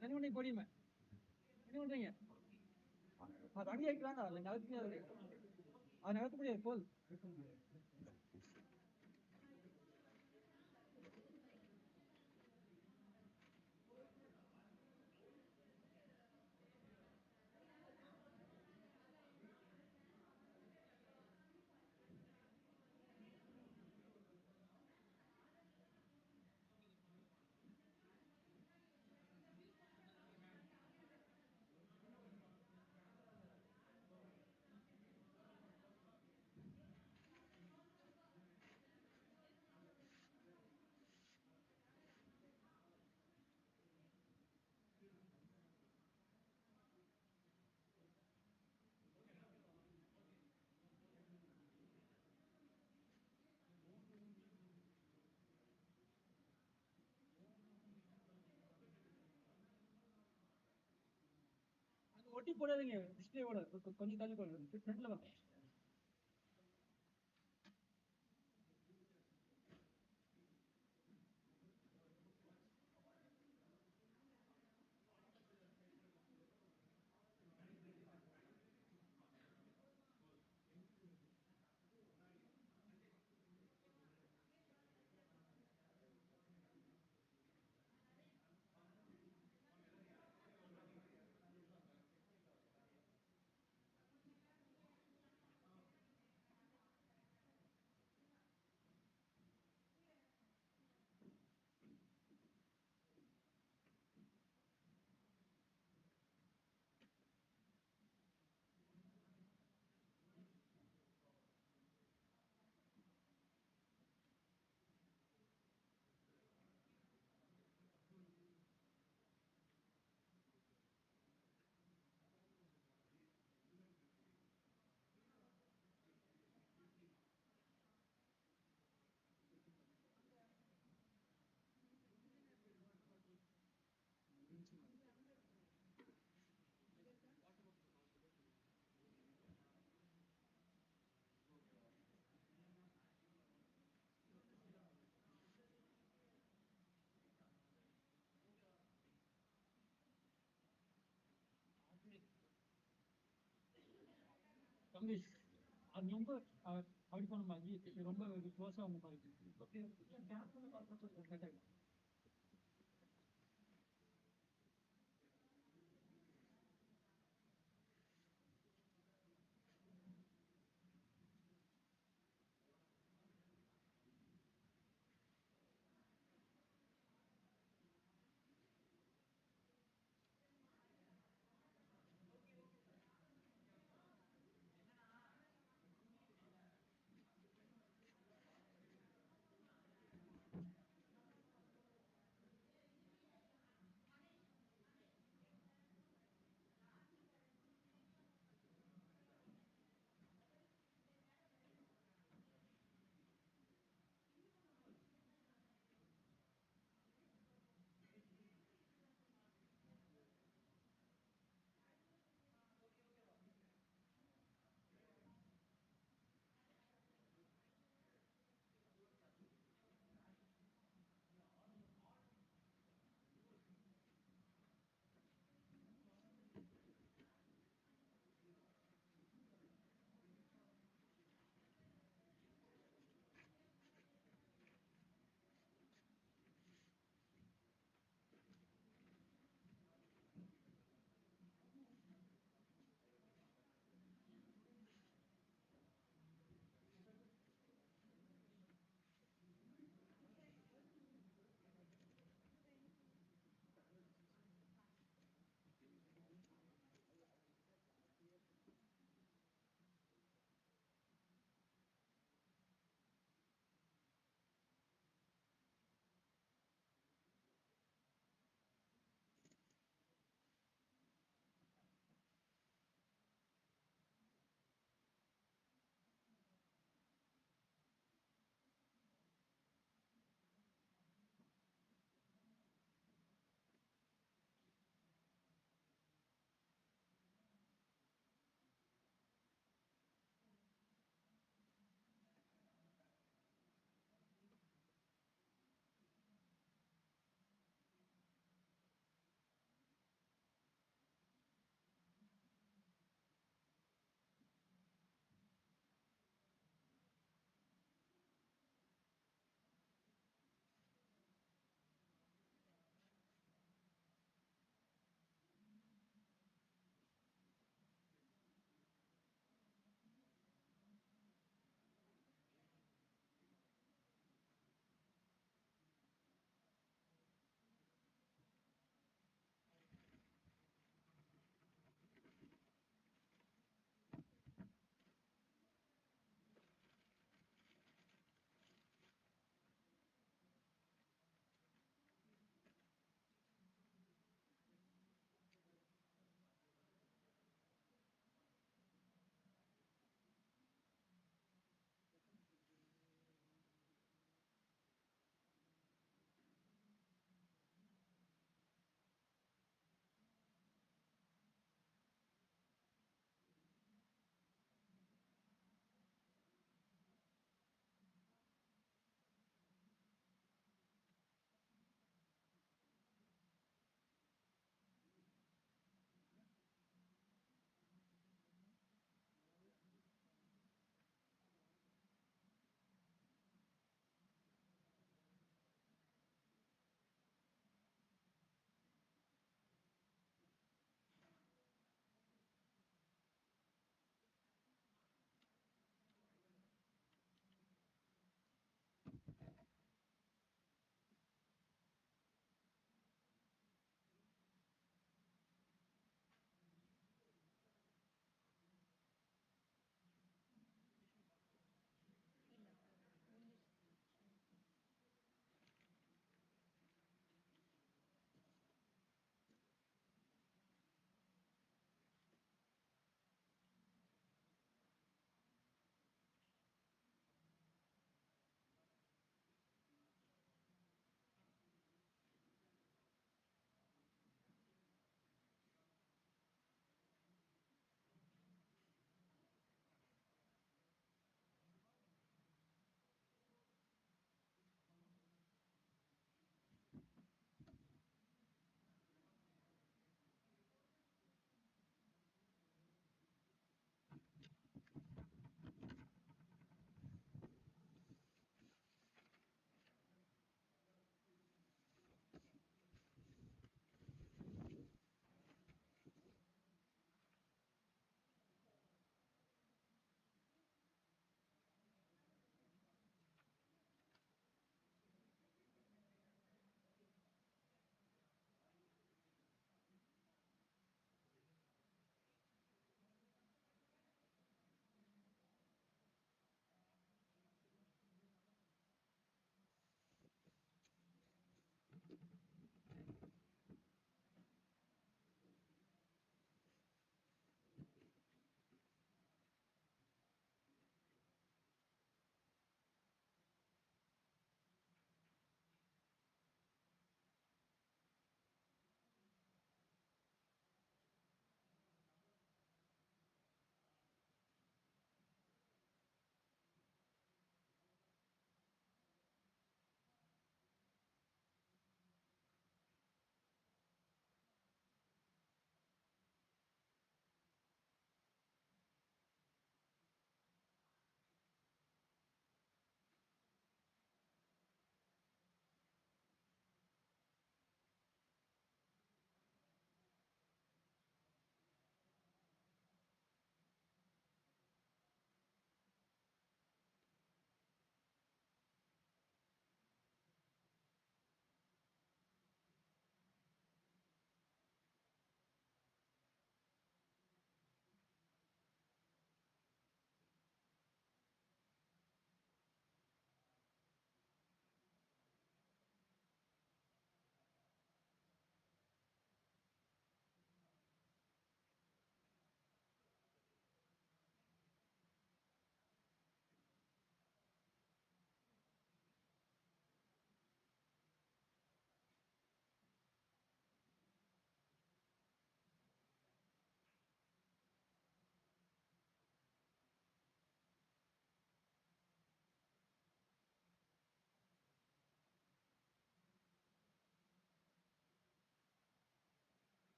என்ன பண்ணி போடியுமே என்ன பண்றீங்க அது அடி ஆயிக்கலாம்டா இல்லை நகர்த்து முடியாது அது நகர்த்த முடியாது போல் ஒட்டி போடாதீங்க டிஸ்பிளேவோட கொஞ்சம் தள்ளி போடுங்க ஃப்ரண்ட்ல வாங்க கமலேஷ் அது ரொம்ப அப்படி பண்ண மாதிரி ரொம்ப க்ளோஸாக அவங்க மாதிரி கேர்ஃபுல்லாக பார்த்து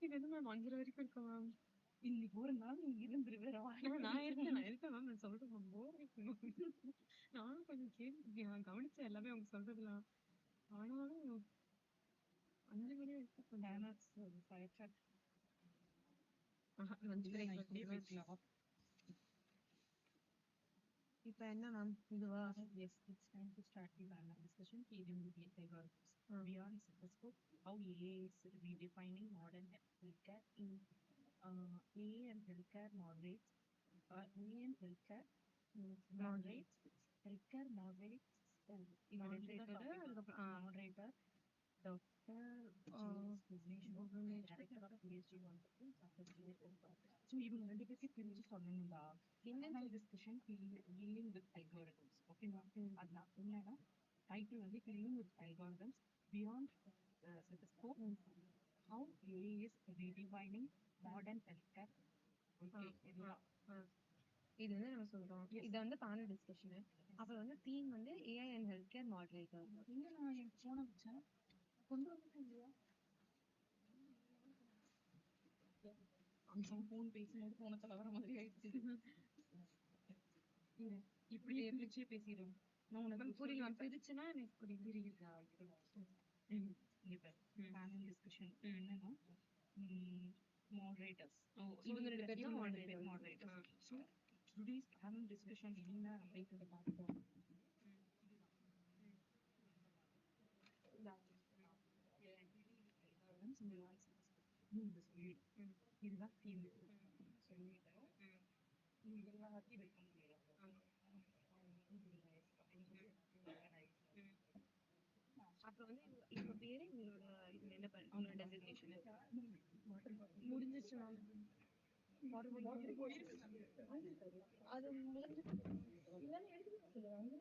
இது என்ன மேம் 5 வரைக்கும் இருக்கா மேம்? இன்னைக்கு ஒரு நாள் நீங்க இருந்துரு நான் இருக்கேன் மேம். நான் சொல்றேன் மேம். நானும் கொஞ்சம் கேட்டுருக்கேன். நான் கவனிச்சேன் எல்லாமே அவங்க சொல்றதெல்லாம். ஆனாலும் 5 மணி வரைக்கும் கொஞ்சம் லஞ்ச் பிரேக் இப்ப என்ன மேம் இதுவா? Yes, it's time to start the panel discussion. Algorithms. Beyond stethoscope, how AI is redefining modern healthcare in AI and healthcare moderates. AI and healthcare moderates. Healthcare moderates. Moderator. Moderator. Dr. Director of PhD wonderful. So இவங்க ரெண்டு பேருக்கு பிரிஞ்சு சொல்லணும்டா. என்ன discussion dealing with algorithms. ஓகேவா? அதான் என்னன்னா title வந்து dealing with algorithms beyond stethoscope how AI is redefining modern healthcare. Okay இதுதான். இது வந்து நம்ம சொல்றோம். இது வந்து பேனல் டிஸ்கஷன். அப்புறம் வந்து தீம் வந்து AI and healthcare moderator. எங்க நான் என் போன வச்சேன் கொண்டு வந்துட்டேன் இல்லையா? அம்சம் போன் பேசும்போது போனத்துல வர மாதிரி ஆயிடுச்சு. இப்படியே பிரிச்சே பேசிடுவோம். நான் உனக்கு புரியல. பிரிச்சுன்னா எனக்கு புரியுதா? பேனல் டிஸ்கஷன் என்னன்னா மாடரேட்டர்ஸ். இவங்க ரெண்டு பேரும் moderators. So today's panel discussion என்ன அப்படின்றத பார்ப்போம். இதுதான் தீம் சொல்லிட்டேன். எல்லாத்தையும் வைக்க முடியும். அப்புறம் வந்து இவங்க பேரு இவங்களோட இது என்ன அவங்களோட டெசிக்னேஷன் முடிஞ்சிச்சு மேம். அது முடிஞ்சு இல்லைன்னு எடுத்துக்க சொல்லுவாங்க.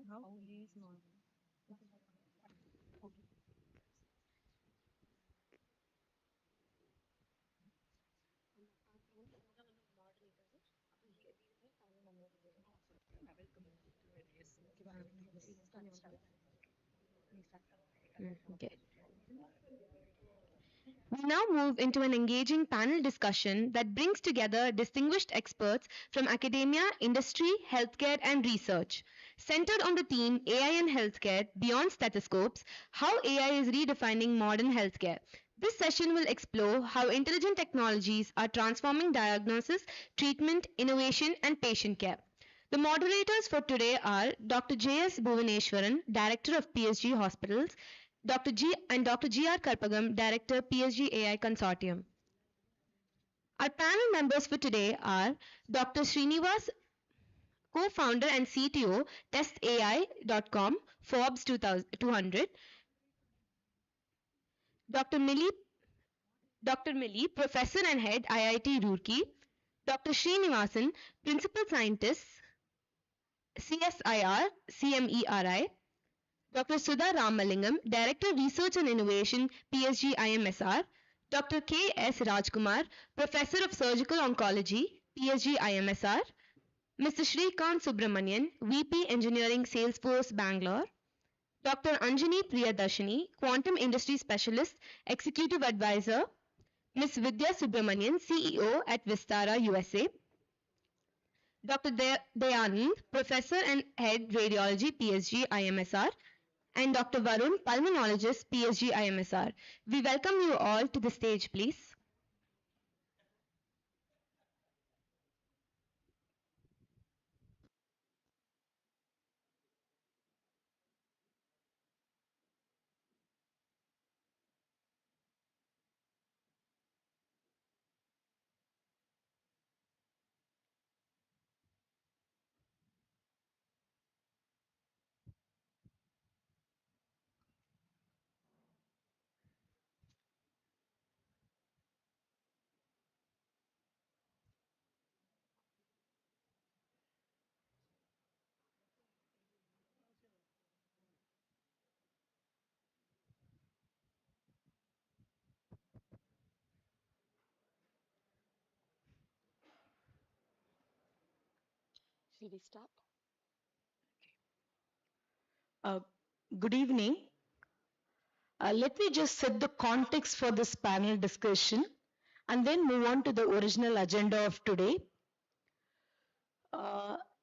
How AI is not. Okay. Okay. We now move into an engaging panel discussion that brings together distinguished experts from academia, industry, healthcare, and research. Centered on the theme AI and Healthcare Beyond Stethoscopes, how AI is redefining modern healthcare. This session will explore how intelligent technologies are transforming diagnosis, treatment, innovation, and patient care. The moderators for today are Dr. J.S. Bhuvaneshwaran, Director of PSG Hospitals, Dr. G.R. Karpagam, Director, PSG AI Consortium. Our panel members for today are Dr. Srinivas, co-founder and CTO, testai.com, Forbes 200, Dr. Millie, Professor and Head, IIT Roorkee, Dr. Srinivasan, Principal Scientist, CSIR, CMERI, Dr. Sudha Ramalingam, Director Research and Innovation, PSG IMSR, Dr. K.S. Rajkumar, Professor of Surgical Oncology, PSG IMSR, Mr. Shrikant Subramanian, VP Engineering Salesforce Bangalore, Dr. Anjani Priyadarshini, Quantum Industry Specialist, Executive Advisor, Ms. Vidya Subramanian, CEO at Vistara, USA, Dr. Dayanand, Professor and Head Radiology, PSG IMSR, and Dr. Varun, Pulmonologist, PSG IMSR. We welcome you all to the stage, please. Should we start? Uh, Good evening. Let me just set the context for this panel discussion and then move on to the original agenda of today.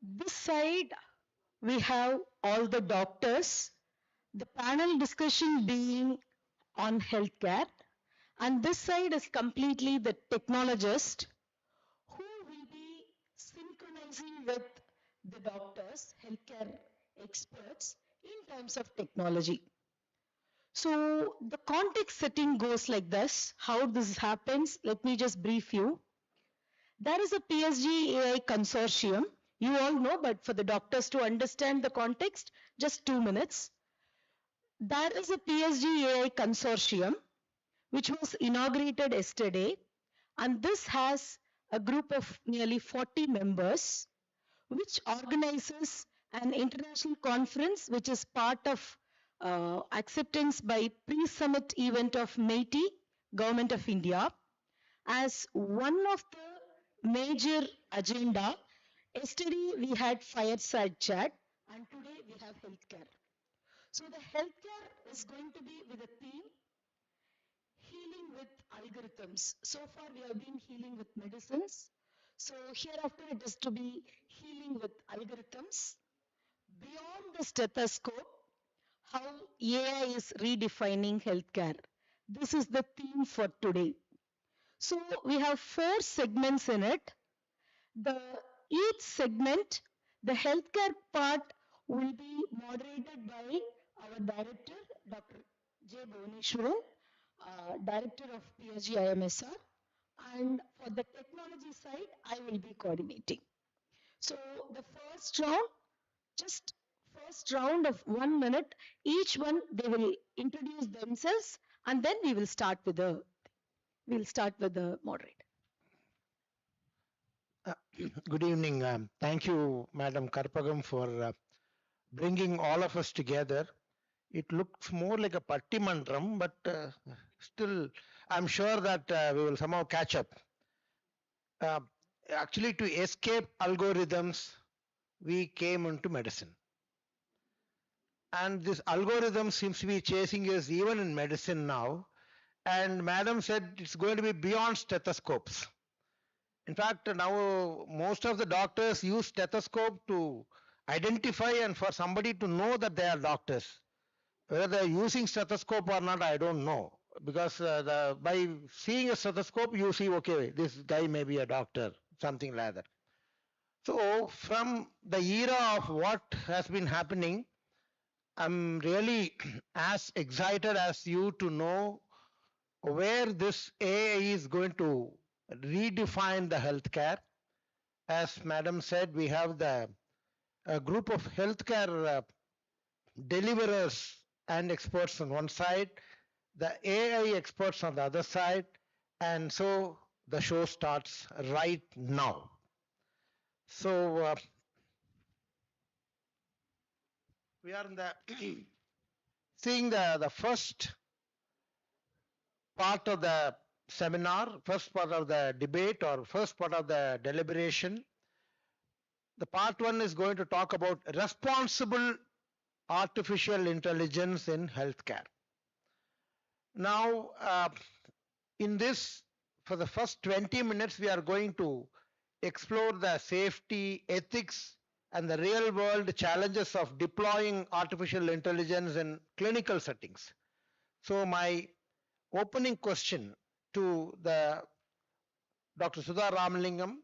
This side, we have all the doctors, the panel discussion being on healthcare, and this side is completely the technologist who will be synchronizing with the doctors, healthcare experts in terms of technology. So the context setting goes like this. How this happens, let me just brief you. There is a PSG AI consortium. You all know, but for the doctors to understand the context, just 2 minutes. There is a PSG AI consortium which was inaugurated yesterday, and this has a group of nearly 40 members, which organizes an international conference which is part of acceptance by pre-summit event of MeitY, Government of India, as one of the major agenda. Yesterday we had fireside chat, and today we have healthcare. So the healthcare is going to be with a theme, healing with algorithms. So far we have been healing with medicines. So hereafter it is to be healing with algorithms. Beyond the stethoscope, how AI is redefining healthcare. This is the theme for today. So we have 4 segments in it. Each segment, the healthcare part will be moderated by our director, Dr. J. Bhuvaneshwaran, Director of PSG IMSR, and for the technology side, I will be coordinating. So the first round of 1 minute, each one they will introduce themselves, and then we'll start with the moderator. Good evening. Thank you, Madam Karpagam, for bringing all of us together. It looks more like a Pattimandram, but still, I'm sure that we will somehow catch up. Actually, to escape algorithms, we came into medicine. And this algorithm seems to be chasing us even in medicine now. And Madam said it's going to be beyond stethoscopes. In fact, now most of the doctors use stethoscope to identify and for somebody to know that they are doctors. Whether they're using stethoscope or not, I don't know. Because by seeing a stethoscope, you see, okay, this guy may be a doctor, something like that. So from the era of what has been happening, I'm really as excited as you to know where this AI is going to redefine the healthcare. As Madam said, we have the group of healthcare deliverers and experts on one side, the AI experts on the other side, and so the show starts right now. So we are in the seeing the first part of the seminar, first part of the debate or first part of the deliberation. The part one is going to talk about responsible artificial intelligence in healthcare. Now, in this, for the first 20 minutes, we are going to explore the safety, ethics, and the real world challenges of deploying artificial intelligence in clinical settings. So my opening question to the Dr. Sudha Ramalingam,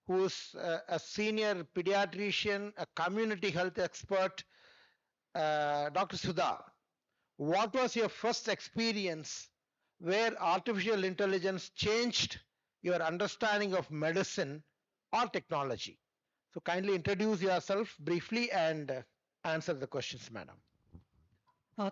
who is a senior pediatrician, a community health expert. Dr. Sudha, what was your first experience where artificial intelligence changed your understanding of medicine or technology? So kindly introduce yourself briefly and answer the questions, madam.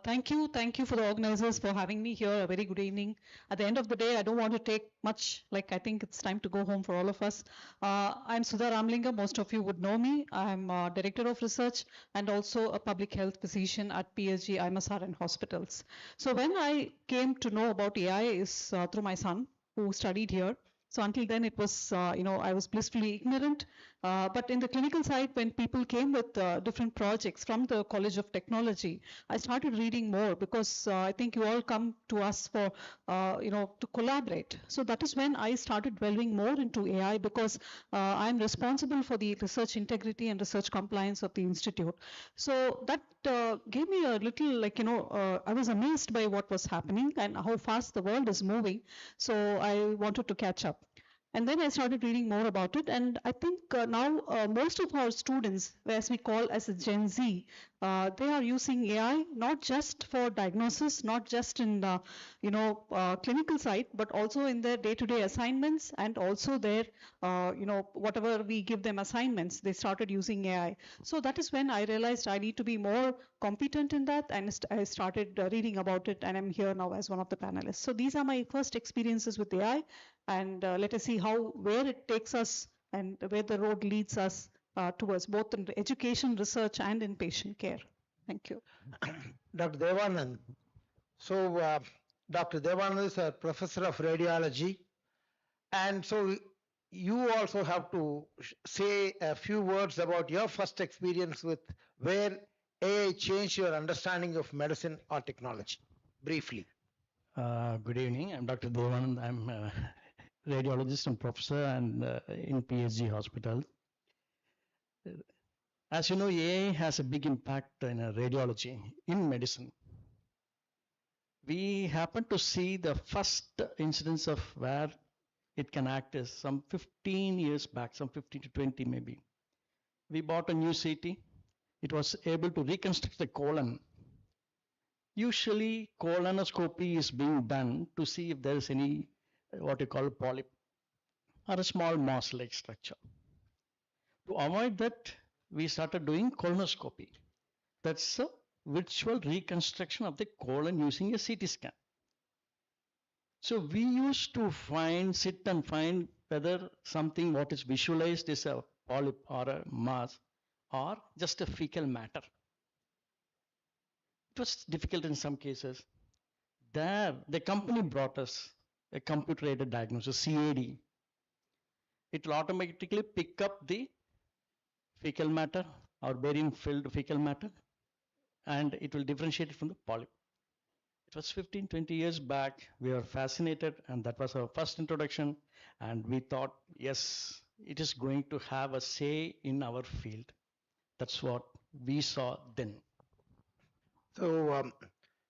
Thank you. Thank you for the organizers for having me here. A very good evening. At the end of the day, I don't want to take much, like I think it's time to go home for all of us. I'm Sudha Ramlinga. Most of you would know me. I'm Director of Research and also a public health physician at PSG IMSR and hospitals. So when I came to know about AI is through my son who studied here. So until then it was, I was blissfully ignorant. But in the clinical side, when people came with different projects from the College of Technology, I started reading more because I think you all come to us for, to collaborate. So that is when I started delving more into AI because I'm responsible for the research integrity and research compliance of the institute. So that gave me a little, I was amazed by what was happening and how fast the world is moving. So I wanted to catch up. And then I started reading more about it. And I think now most of our students, as we call as a Gen Z, they are using AI not just for diagnosis, not just in the clinical side, but also in their day-to-day assignments and also their whatever we give them assignments, they started using AI. So that is when I realized I need to be more competent in that, and I started reading about it, and I'm here now as one of the panelists. So these are my first experiences with AI, and let us see where it takes us and where the road leads us towards both in education, research, and in patient care. Thank you. Dr. Devanand. So Dr. Devanand is a professor of radiology, and so you also have to say a few words about your first experience with where AI changed your understanding of medicine or technology, briefly. Good evening. I'm Dr. Devanand. I'm a radiologist and professor and in PSG hospital. As you know, AI has a big impact in radiology, in medicine. We happen to see the first incidence of where it can act is some 15 years back, some 15 to 20 maybe. We bought a new CT. It was able to reconstruct the colon. Usually colonoscopy is being done to see if there is any what you call a polyp or a small moss-like structure. To avoid that, we started doing colonoscopy. That's a virtual reconstruction of the colon using a CT scan. So we used to sit and find whether something what is visualized is a polyp or a mass or just a fecal matter. It was difficult in some cases. There, the company brought us a computer-aided diagnosis, CAD. It will automatically pick up the fecal matter or barium-filled fecal matter, and it will differentiate it from the polyp. It was 15, 20 years back. We were fascinated, and that was our first introduction. And we thought, yes, it is going to have a say in our field. That's what we saw then. So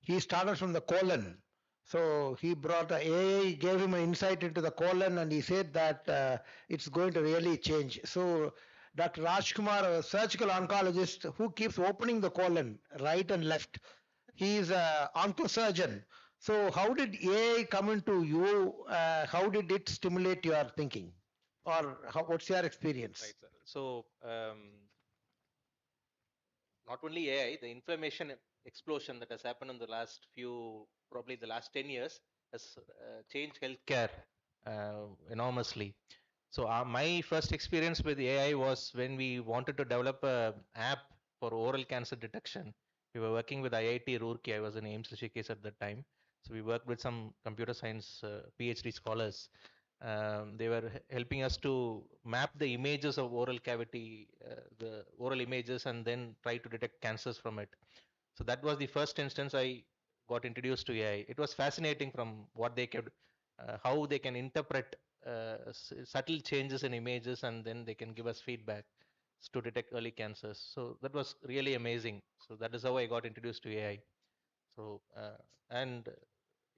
he started from the colon. So he brought AI, gave him an insight into the colon, and he said that it's going to really change. So Dr. Rajkumar, a surgical oncologist who keeps opening the colon right and left, he is an oncosurgeon. So how did AI come into you? How did it stimulate your thinking? Or what's your experience? Right, sir. So not only AI, the information explosion that has happened in the last probably the last 10 years has changed healthcare enormously. So my first experience with AI was when we wanted to develop an app for oral cancer detection. We were working with IIT Roorkee. I was in AIIMS Rishikesh at that time. So we worked with some computer science PhD scholars. They were helping us to map the images of oral cavity, the oral images, and then try to detect cancers from it. So that was the first instance I got introduced to AI. It was fascinating from what they could, how they can interpret subtle changes in images, and then they can give us feedback to detect early cancers. So that was really amazing. So that is how I got introduced to AI. So and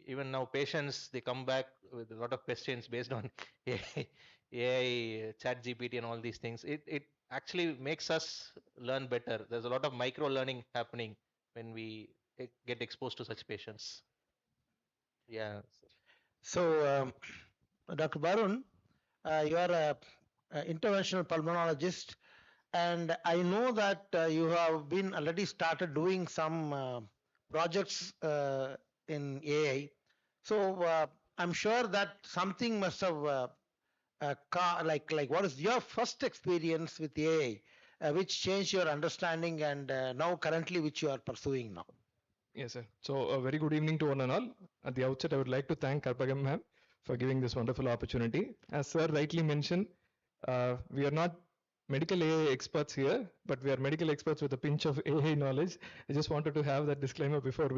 even now patients, they come back with a lot of questions based on AI, chat GPT and all these things. It actually makes us learn better. There's a lot of micro learning happening when we get exposed to such patients. Yeah. So Dr. Barun, you are a interventional pulmonologist, and I know that you have been already started doing some projects in AI. So I'm sure that something must have like what is your first experience with AI, which changed your understanding, and now currently which you are pursuing now. Yes, sir. So a very good evening to one and all. At the outset, I would like to thank Karpagam ma'am for giving this wonderful opportunity. As sir rightly mentioned, we are not medical AI experts here, but we are medical experts with a pinch of AI knowledge. I just wanted to have that disclaimer before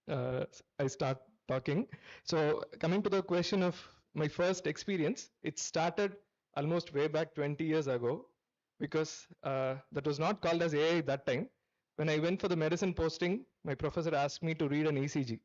I start talking. So coming to the question of my first experience, it started almost way back 20 years ago, because that was not called as AI that time. When I went for the medicine posting, my professor asked me to read an ECG.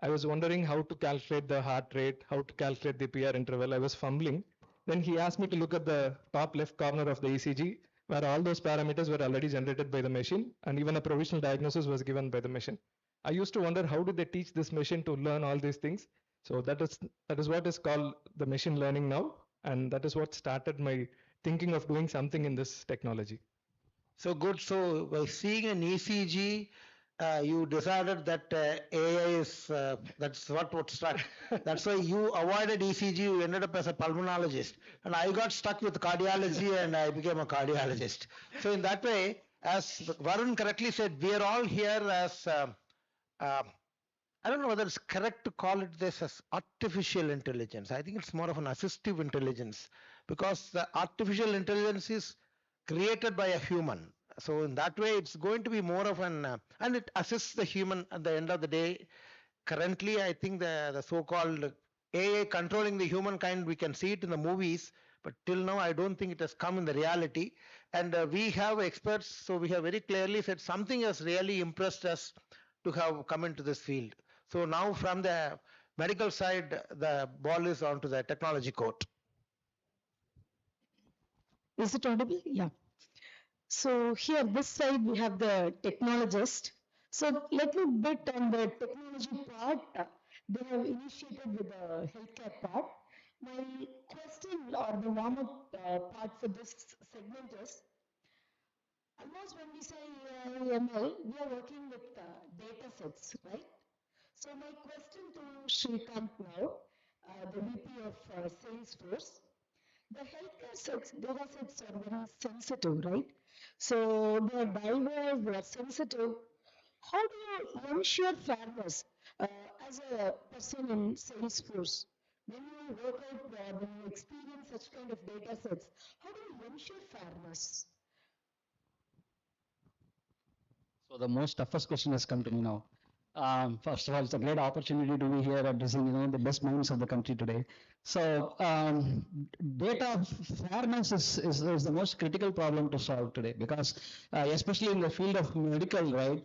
I was wondering how to calculate the heart rate, how to calculate the PR interval. I was fumbling. Then he asked me to look at the top left corner of the ECG, where all those parameters were already generated by the machine, and even a provisional diagnosis was given by the machine. I used to wonder, how did they teach this machine to learn all these things? So that is what is called the machine learning now, and that is what started my thinking of doing something in this technology. So good. So by seeing an ECG, you decided that AI is that's what struck. That's why you avoided ECG. You ended up as a pulmonologist, and I got stuck with cardiology, and I became a cardiologist. So in that way, as Varun correctly said, we are all here as I don't know whether it's correct to call it this as artificial intelligence. I think it's more of an assistive intelligence, because the artificial intelligence is created by a human. So in that way, it's going to be more of an, and it assists the human at the end of the day. Currently, I think the so-called AI controlling the humankind, we can see it in the movies, but till now, I don't think it has come in the reality. And we have experts, so we have very clearly said something has really impressed us to have come into this field. So now from the medical side, the ball is onto the technology court. Is it audible? Yeah. So here, this side, we have the technologist. So let me bit on the technology part. They have initiated with the healthcare part. My question or the warm-up part for this segment is, almost when we say AI, ML, we are working with data sets, right? So my question to Shrikant now, the VP of Salesforce, the healthcare data sets are very sensitive, right? So they are diverse, they are sensitive. How do you ensure fairness as a person in Salesforce? When you work out, when you experience such kind of data sets, how do you ensure fairness? So the most toughest question has come to me now. First of all, it's a great opportunity to be here addressing, the best minds of the country today. So, data fairness is the most critical problem to solve today because, especially in the field of medical, right,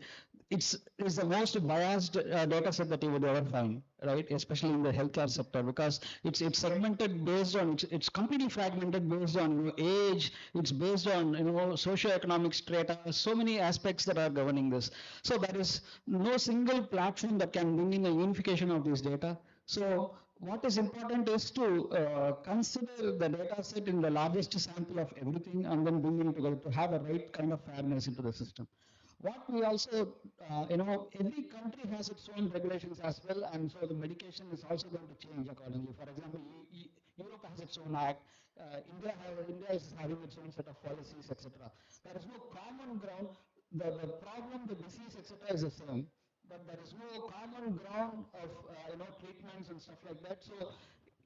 it's the most biased data set that you would ever find, right? Especially in the healthcare sector because it's segmented based on it's completely fragmented based on age. It's based on socioeconomic strata. So many aspects that are governing this. So there is no single platform that can bring in a unification of this data. So what is important is to consider the data set in the largest sample of everything and then bring it together to have a right kind of fairness into the system. What we also, every country has its own regulations as well, and so the medication is also going to change accordingly. For example, Europe has its own act, India is having its own set of policies, etc. There is no common ground. The problem, the disease, etc. is the same, but there is no common ground of treatments and stuff like that. So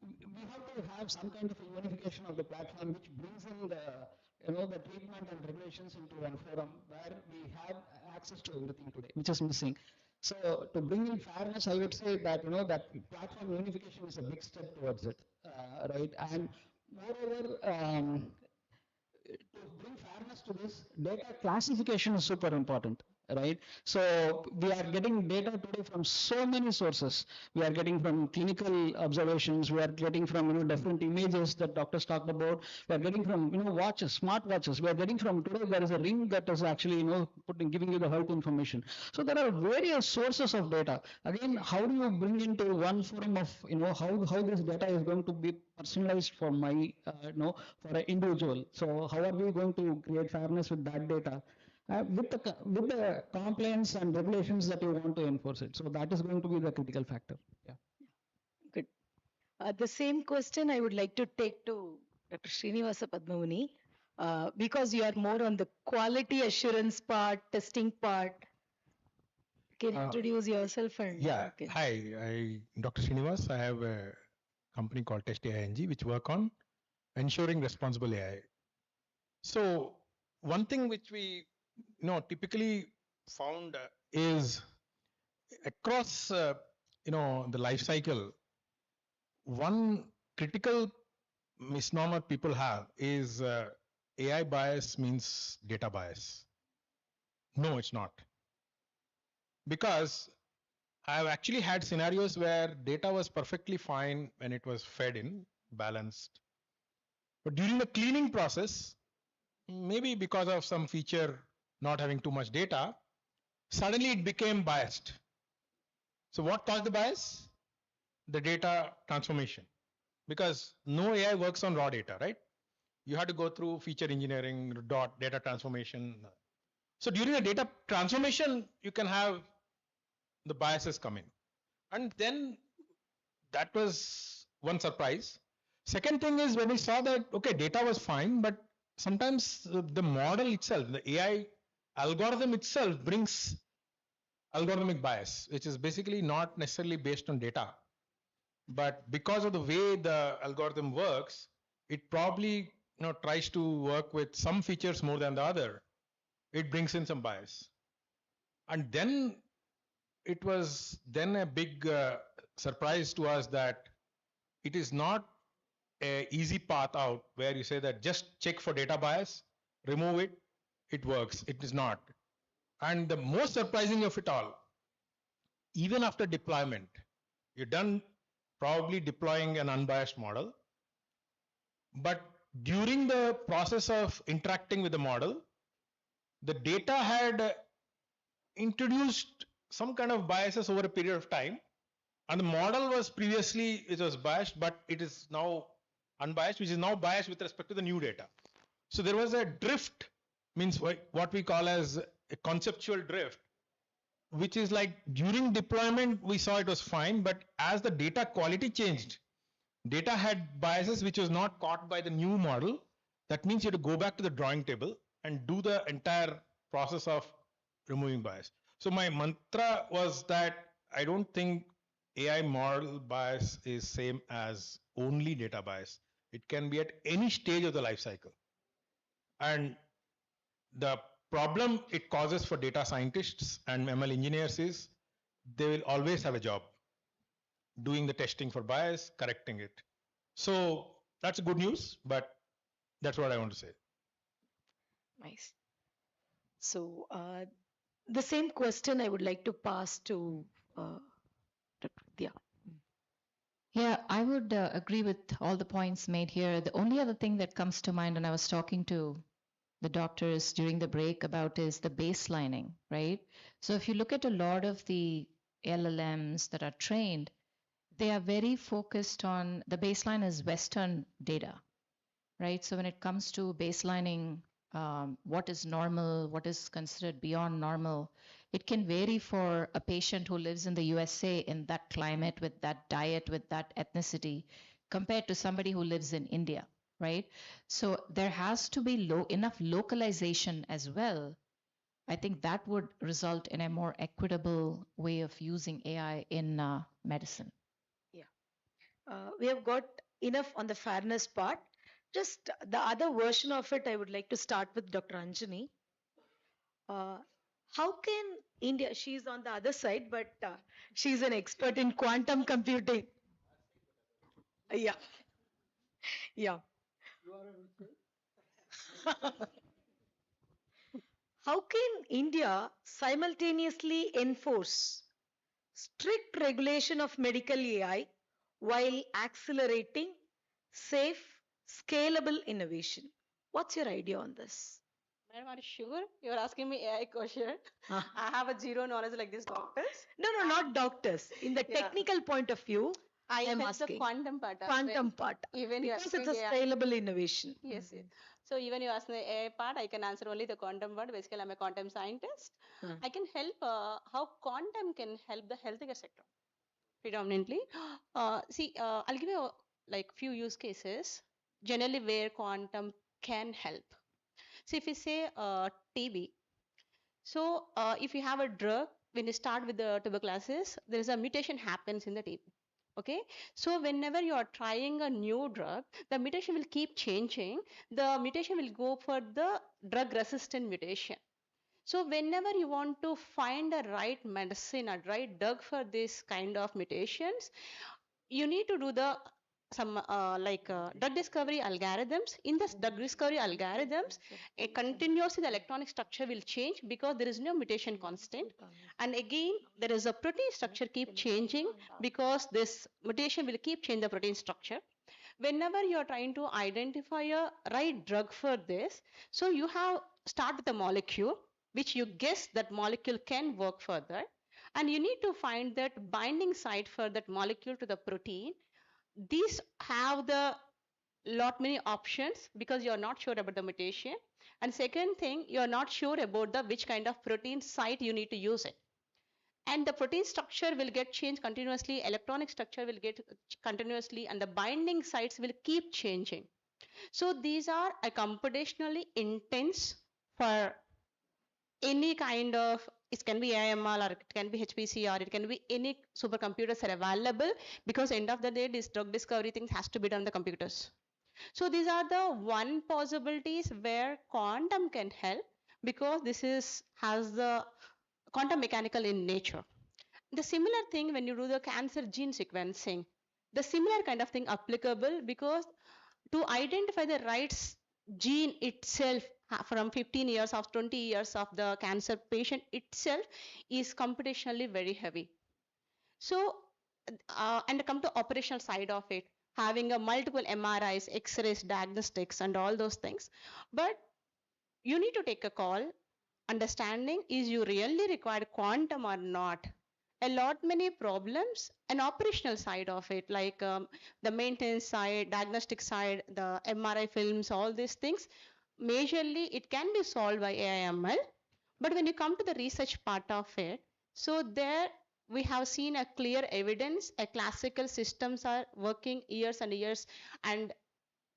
we have to have some kind of a unification of the platform which brings in the treatment and regulations into one forum where we have access to everything today, which is missing. So to bring in fairness, I would say that that platform unification is a big step towards it, right? And moreover, to bring fairness to this, data classification is super important, right? So we are getting data today from so many sources. We are getting from clinical observations. We are getting from different images that doctors talked about. We are getting from watches, smart watches. We are getting from today there is a ring that is actually giving you the health information. So there are various sources of data. Again, how do you bring into one forum of how this data is going to be personalized for my for an individual? So how are we going to create fairness with that data? With the compliance and regulations that you want to enforce it. So that is going to be the critical factor. Yeah. Good. The same question I would like to take to Dr. Srinivasa Padmavani, because you are more on the quality assurance part, testing part. Can you introduce yourself and Yeah. Hi, Dr. Srinivas. I have a company called Test AI, which work on ensuring responsible AI. So one thing which we typically found is across the life cycle, one critical misnomer people have is AI bias means data bias. No, it's not. Because I've actually had scenarios where data was perfectly fine when it was fed in, balanced. But during the cleaning process, maybe because of some feature not having too much data, suddenly it became biased. So what caused the bias? The data transformation. Because no AI works on raw data, right? You have to go through feature engineering, data transformation. So during the data transformation, you can have the biases coming. And then that was one surprise. Second thing is when we saw that, okay, data was fine, but sometimes the model itself, the AI algorithm itself brings algorithmic bias, which is basically not necessarily based on data. But because of the way the algorithm works, it probably tries to work with some features more than the other. It brings in some bias. And then it was then a big surprise to us that it is not an easy path out where you say that just check for data bias, remove it, it works. It is not. And the most surprising of it all, even after deployment, you're done probably deploying an unbiased model, but during the process of interacting with the model, the data had introduced some kind of biases over a period of time, and the model was previously, it was biased, but it is now unbiased, which is now biased with respect to the new data. So there was a drift, means what we call as a conceptual drift, which is like during deployment, we saw it was fine, but as the data quality changed, data had biases which was not caught by the new model. That means you have to go back to the drawing table and do the entire process of removing bias. So my mantra was that I don't think AI model bias is same as only data bias. It can be at any stage of the life cycle. And the problem it causes for data scientists and ML engineers is they will always have a job doing the testing for bias, correcting it. So that's good news, but that's what I want to say. Nice. So the same question I would like to pass to Dr. Vidya. Yeah, I would agree with all the points made here. The only other thing that comes to mind when I was talking to the doctors during the break about is the baselining, right? So if you look at a lot of the LLMs that are trained, they are very focused on the baseline is Western data, right? So when it comes to baselining, what is normal, what is considered beyond normal, it can vary for a patient who lives in the USA in that climate, with that diet, with that ethnicity, compared to somebody who lives in India, right? So there has to be enough localization as well. I think that would result in a more equitable way of using AI in medicine. Yeah. We have got enough on the fairness part. Just the other version of it, I would like to start with Dr. Anjani. How can India, she's on the other side, but she's an expert in quantum computing. Yeah. Yeah. How can India simultaneously enforce strict regulation of medical AI while accelerating safe, scalable innovation? What's your idea on this? Madam, are you sure you're asking me AI question? I have a zero knowledge like these doctors. No, not doctors. In the Yeah. technical point of view, I am felt the asking. quantum part. Quantum part. Even you Because it's a asking AI. scalable innovation. Yes, yes. So even you ask the AI part, I can answer only the quantum part. Basically, I'm a quantum scientist. I can help how quantum can help the healthcare sector predominantly. I'll give you like few use cases generally where quantum can help. So if you say TB, so if you have a drug, when you start with the tuberculosis, there is a mutation happens in the TB. Okay, so whenever you are trying a new drug, the mutation will keep changing. The mutation will go for the drug resistant mutation. So whenever you want to find a right medicine, a right drug for this kind of mutations, you need to do the some drug discovery algorithms. In this drug discovery algorithms, a continuously the electronic structure will change because there is no mutation constant, and again there is a protein structure keep changing because this mutation will keep change the protein structure. Whenever you are trying to identify a right drug for this, so you have start with a molecule which you guess that molecule can work further, and you need to find that binding site for that molecule to the protein. These have the lot many options because you are not sure about the mutation, and second thing, you are not sure about the which kind of protein site you need to use it, and the protein structure will get changed continuously, electronic structure will get continuously, and the binding sites will keep changing. So these are a computationally intense for any kind of, it can be AML or it can be HPC or it can be any supercomputers are available, because end of the day this drug discovery things has to be done on the computers. So these are the one possibilities where quantum can help, because this is has the quantum mechanical in nature. The similar thing when you do the cancer gene sequencing, the similar kind of thing applicable, because to identify the right gene itself from 15 years of 20 years of the cancer patient itself is computationally very heavy. So and come to operational side of it, having a multiple MRIs, X-rays, diagnostics and all those things, but you need to take a call understanding is you really require quantum or not. A lot many problems, an operational side of it, like the maintenance side, diagnostic side, the MRI films, all these things, majorly it can be solved by AI/ML. But when you come to the research part of it, so there we have seen a clear evidence, a classical systems are working years and years, and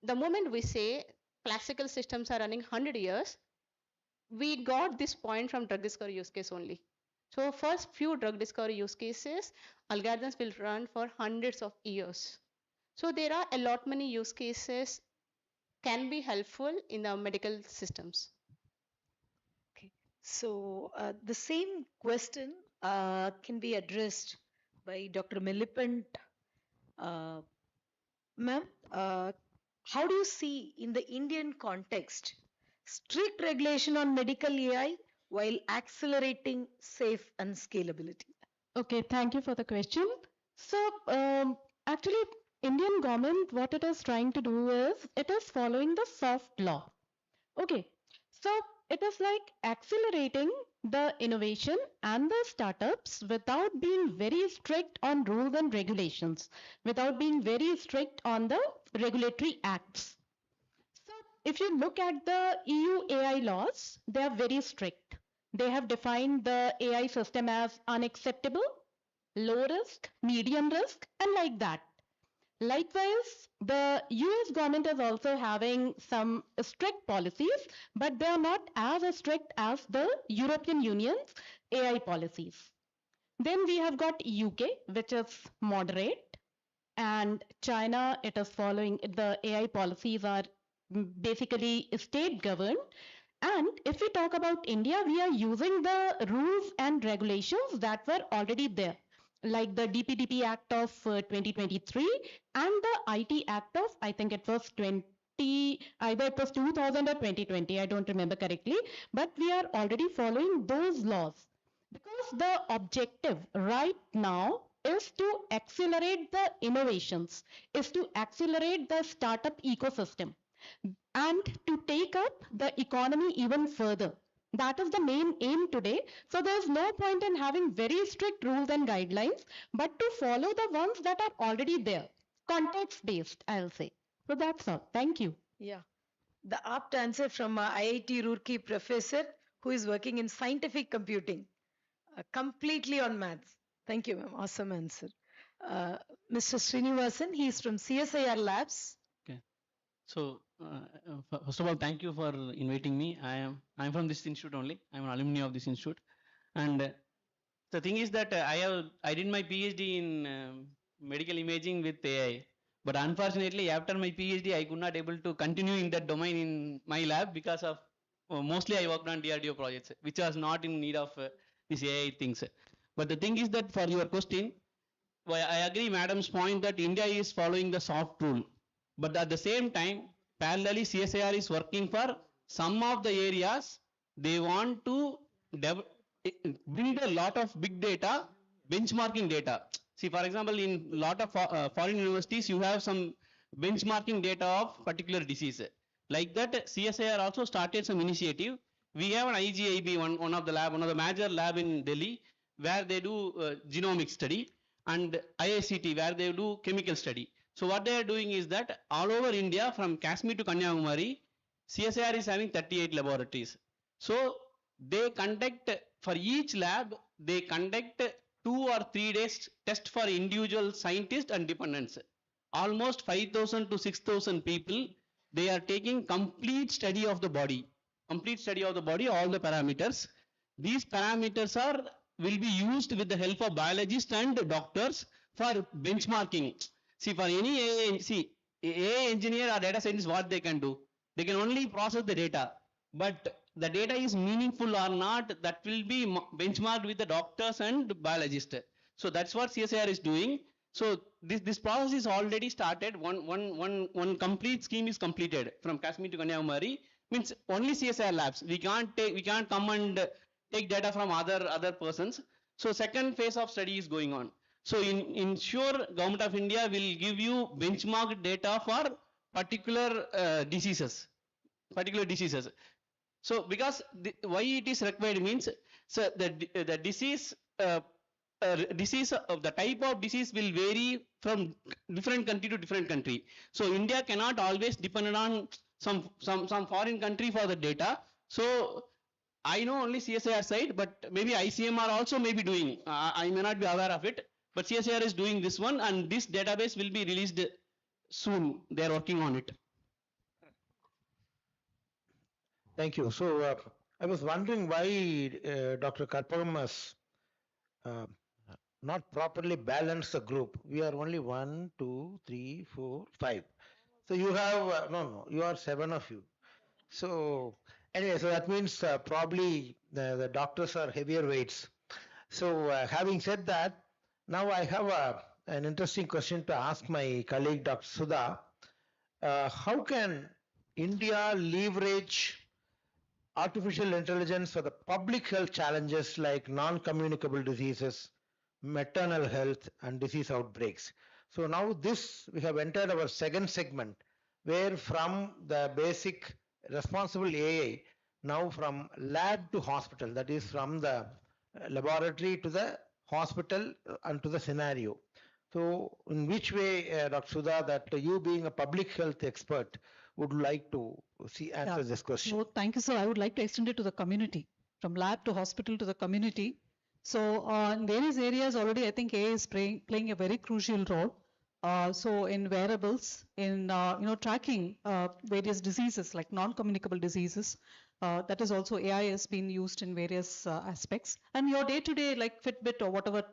the moment we say classical systems are running 100 years, we got this point from drug discovery use case only. So first few drug discovery use cases, algorithms will run for hundreds of years. So there are a lot many use cases can be helpful in the medical systems. Okay. So the same question can be addressed by Dr. Milipant. Ma'am, how do you see in the Indian context strict regulation on medical AI while accelerating safe and scalability? Okay, thank you for the question. So, actually, Indian government, what it is trying to do is, it is following the soft law. Okay, so it is like accelerating the innovation and the startups without being very strict on rules and regulations, without being very strict on the regulatory acts. So if you look at the EU AI laws, they are very strict. They have defined the AI system as unacceptable, low risk, medium risk, and like that. Likewise, the US government is also having some strict policies, but they are not as strict as the European Union's AI policies. Then we have got UK, which is moderate, and China, it is following the AI policies are basically state governed. And if we talk about India, we are using the rules and regulations that were already there, like the DPDP Act of 2023 and the IT Act of, I think it was either it was 2000 or 2020, I don't remember correctly, but we are already following those laws. Because the objective right now is to accelerate the innovations, is to accelerate the startup ecosystem and to take up the economy even further. That is the main aim today. So there's no point in having very strict rules and guidelines, but to follow the ones that are already there, context based, I'll say. So that's all. Thank you. Yeah, the apt answer from IIT Roorkee professor who is working in scientific computing, completely on maths. Thank you, ma'am. Awesome answer. Mr. Srinivasan, he is from CSIR Labs. Okay. So, first of all, thank you for inviting me. I'm from this institute only. I'm an alumni of this institute. And the thing is that I did my PhD in medical imaging with AI. But unfortunately, after my PhD, I could not able to continue in that domain in my lab because of mostly I worked on DRDO projects, which was not in need of these AI things. But the thing is that for your question, I agree madam's point that India is following the soft rule. But at the same time, parallelly CSIR is working for some of the areas they want to build a lot of big data, benchmarking data. See, for example, in a lot of foreign universities, you have some benchmarking data of particular disease. Like that, CSIR also started some initiative. We have an IGIB, one of the major lab in Delhi, where they do genomic study, and IICT, where they do chemical study. So what they are doing is that all over India, from Kashmir to Kanyakumari, CSIR is having 38 laboratories. So they conduct, for each lab, they conduct 2 or 3 days test for individual scientists and dependents. Almost 5,000 to 6,000 people, they are taking complete study of the body, all the parameters. These parameters will be used with the help of biologists and doctors for benchmarking. See, for any AI engineer or data scientist, what they can do? They can only process the data, but the data is meaningful or not, that will be benchmarked with the doctors and biologists. So that's what CSIR is doing. So this process is already started. One complete scheme is completed from Kashmir to Kanyakumari. Means only CSIR labs. We can't come and take data from other persons. So second phase of study is going on. So ensure Government of India will give you benchmark data for particular diseases. So because why it is required means, so the disease the type of disease will vary from different country to different country. So India cannot always depend on some foreign country for the data. So I know only CSIR side, but maybe ICMR also may be doing. I may not be aware of it, but CSIR is doing this one, and this database will be released soon. They are working on it. Thank you. So I was wondering why Dr. Karpagam has not properly balanced the group. We are only 1, 2, 3, 4, 5. So you have no, you are 7 of you. So anyway, so that means probably the doctors are heavier weights. So having said that, now I have an interesting question to ask my colleague Dr. Sudha. How can India leverage artificial intelligence for the public health challenges like non-communicable diseases, maternal health, and disease outbreaks? So now this, we have entered our second segment, where from the basic responsible AI, now from lab to hospital, that is from the laboratory to the hospital and to the scenario. So in which way, Dr. Sudha, that you being a public health expert would like to answer this question? So thank you, sir. I would like to extend it to the community, from lab to hospital to the community. So in various areas already, I think AI is playing a very crucial role. So in wearables, in tracking various diseases like non-communicable diseases, that is also AI has been used in various aspects. And your day-to-day like Fitbit or whatever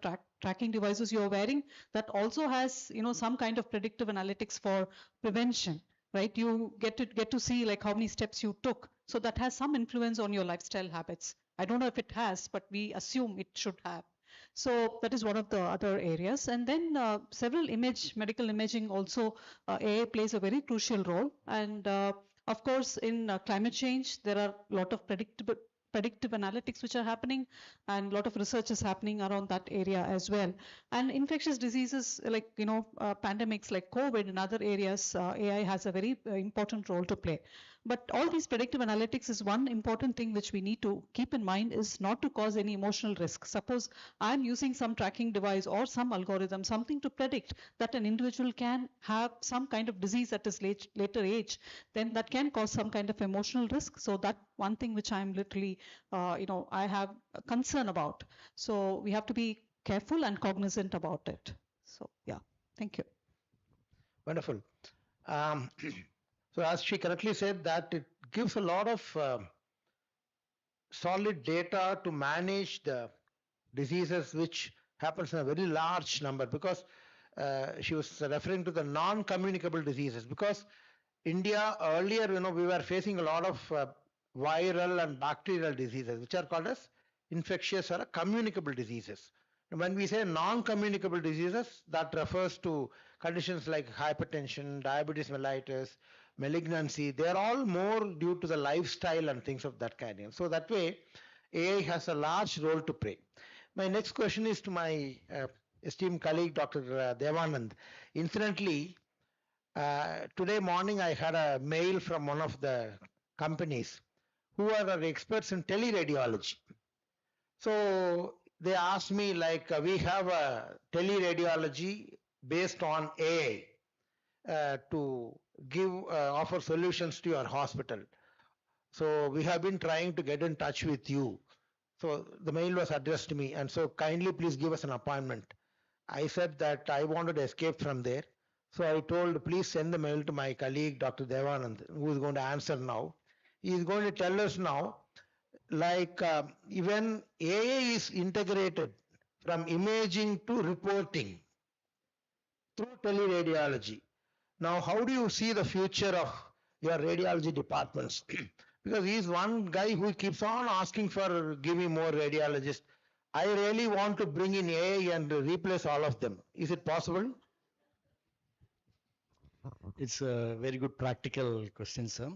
tracking devices you're wearing, that also has some kind of predictive analytics for prevention, right? You get to see like how many steps you took. So that has some influence on your lifestyle habits. I don't know if it has, but we assume it should have. So that is one of the other areas. And then several medical imaging also, AI plays a very crucial role. And of course, in climate change, there are a lot of predictive analytics which are happening, and a lot of research is happening around that area as well. And infectious diseases like pandemics like COVID and other areas, AI has a very important role to play. But all these predictive analytics is one important thing which we need to keep in mind, is not to cause any emotional risk. Suppose I'm using some tracking device or some algorithm, something to predict that an individual can have some kind of disease at his later age, then that can cause some kind of emotional risk. So that one thing which I'm literally, I have a concern about. So we have to be careful and cognizant about it. So yeah, thank you. Wonderful. So as she correctly said, that it gives a lot of solid data to manage the diseases which happens in a very large number, because she was referring to the non-communicable diseases, because India earlier, we were facing a lot of viral and bacterial diseases which are called as infectious or communicable diseases. When we say non-communicable diseases, that refers to conditions like hypertension, diabetes mellitus, malignancy. They are all more due to the lifestyle and things of that kind. So that way, AI has a large role to play. My next question is to my esteemed colleague, Dr. Devanand. Incidentally, today morning I had a mail from one of the companies who are the experts in teleradiology. So they asked me, like, we have a teleradiology based on AI to offer solutions to your hospital. So we have been trying to get in touch with you. So the mail was addressed to me, and so kindly please give us an appointment. I said that I wanted to escape from there. So I told, please send the mail to my colleague, Dr. Devanand, who is going to answer now. He is going to tell us now, like even AI is integrated from imaging to reporting through teleradiology. Now, how do you see the future of your radiology departments? Because he is one guy who keeps on asking for give me more radiologists. I really want to bring in AI and replace all of them. Is it possible? It's a very good practical question, sir.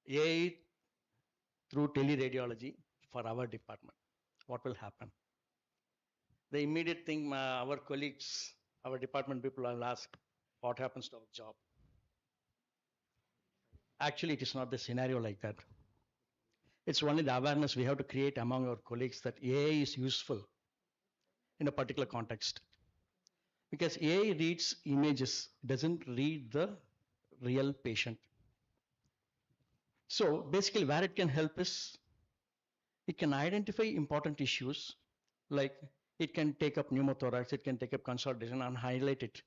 AI through teleradiology for our department, what will happen? The immediate thing our colleagues, our department people will ask, what happens to our job? Actually, it is not the scenario like that. It's only the awareness we have to create among our colleagues that AI is useful in a particular context. Because AI reads images, doesn't read the real patient. So basically where it can help is, it can identify important issues, like it can take up pneumothorax, it can take up consolidation and highlight it.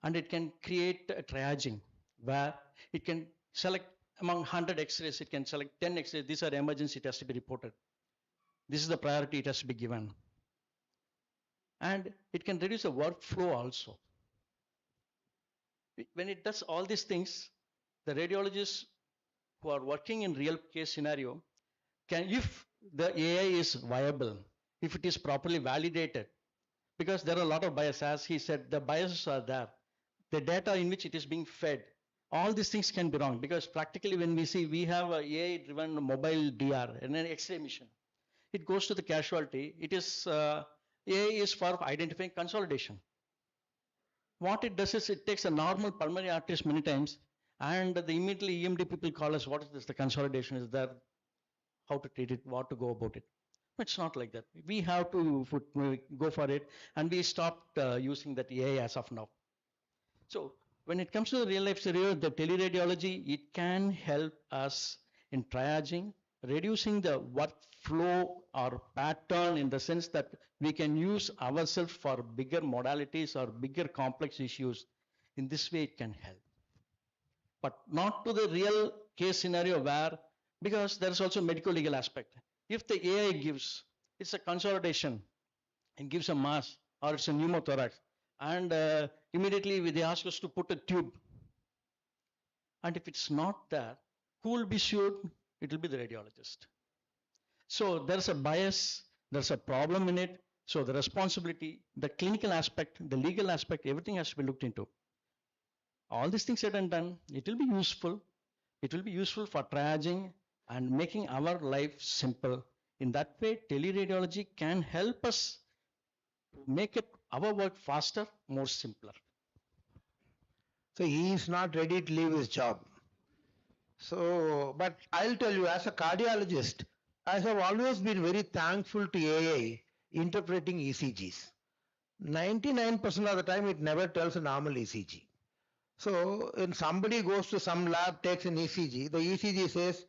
And it can create a triaging where it can select among 100 X-rays, it can select 10 X-rays. These are emergency, it has to be reported. This is the priority, it has to be given. And it can reduce the workflow also. When it does all these things, the radiologists who are working in real case scenario can, if the AI is viable, if it is properly validated, because there are a lot of bias, as he said, the biases are there. The data in which it is being fed, all these things can be wrong, because practically when we see, we have a AI-driven mobile DR and an X-ray mission. It goes to the casualty. It is, AI is for identifying consolidation. What it does is it takes a normal pulmonary arteries many times, and the immediately EMD people call us, what is this, the consolidation is there, how to treat it, what to go about it. It's not like that. We have to go for it, and we stopped using that AI as of now. So when it comes to the real life scenario, the teleradiology, it can help us in triaging, reducing the workflow or pattern, in the sense that we can use ourselves for bigger modalities or bigger complex issues. In this way, it can help. But not to the real case scenario where, because there is also medical legal aspect. If the AI gives, it's a consolidation, it gives a mass or it's a pneumothorax, and immediately they ask us to put a tube. And if it's not there, who will be sued? It will be the radiologist. So there's a bias, there's a problem in it. So the responsibility, the clinical aspect, the legal aspect, everything has to be looked into. All these things said and done, it will be useful. It will be useful for triaging and making our life simple. In that way, teleradiology can help us make it our work faster, more simpler. So he is not ready to leave his job. So, but I'll tell you, as a cardiologist, I have always been very thankful to AI interpreting ECGs. 99% of the time, it never tells a normal ECG. So, when somebody goes to some lab, takes an ECG, the ECG says,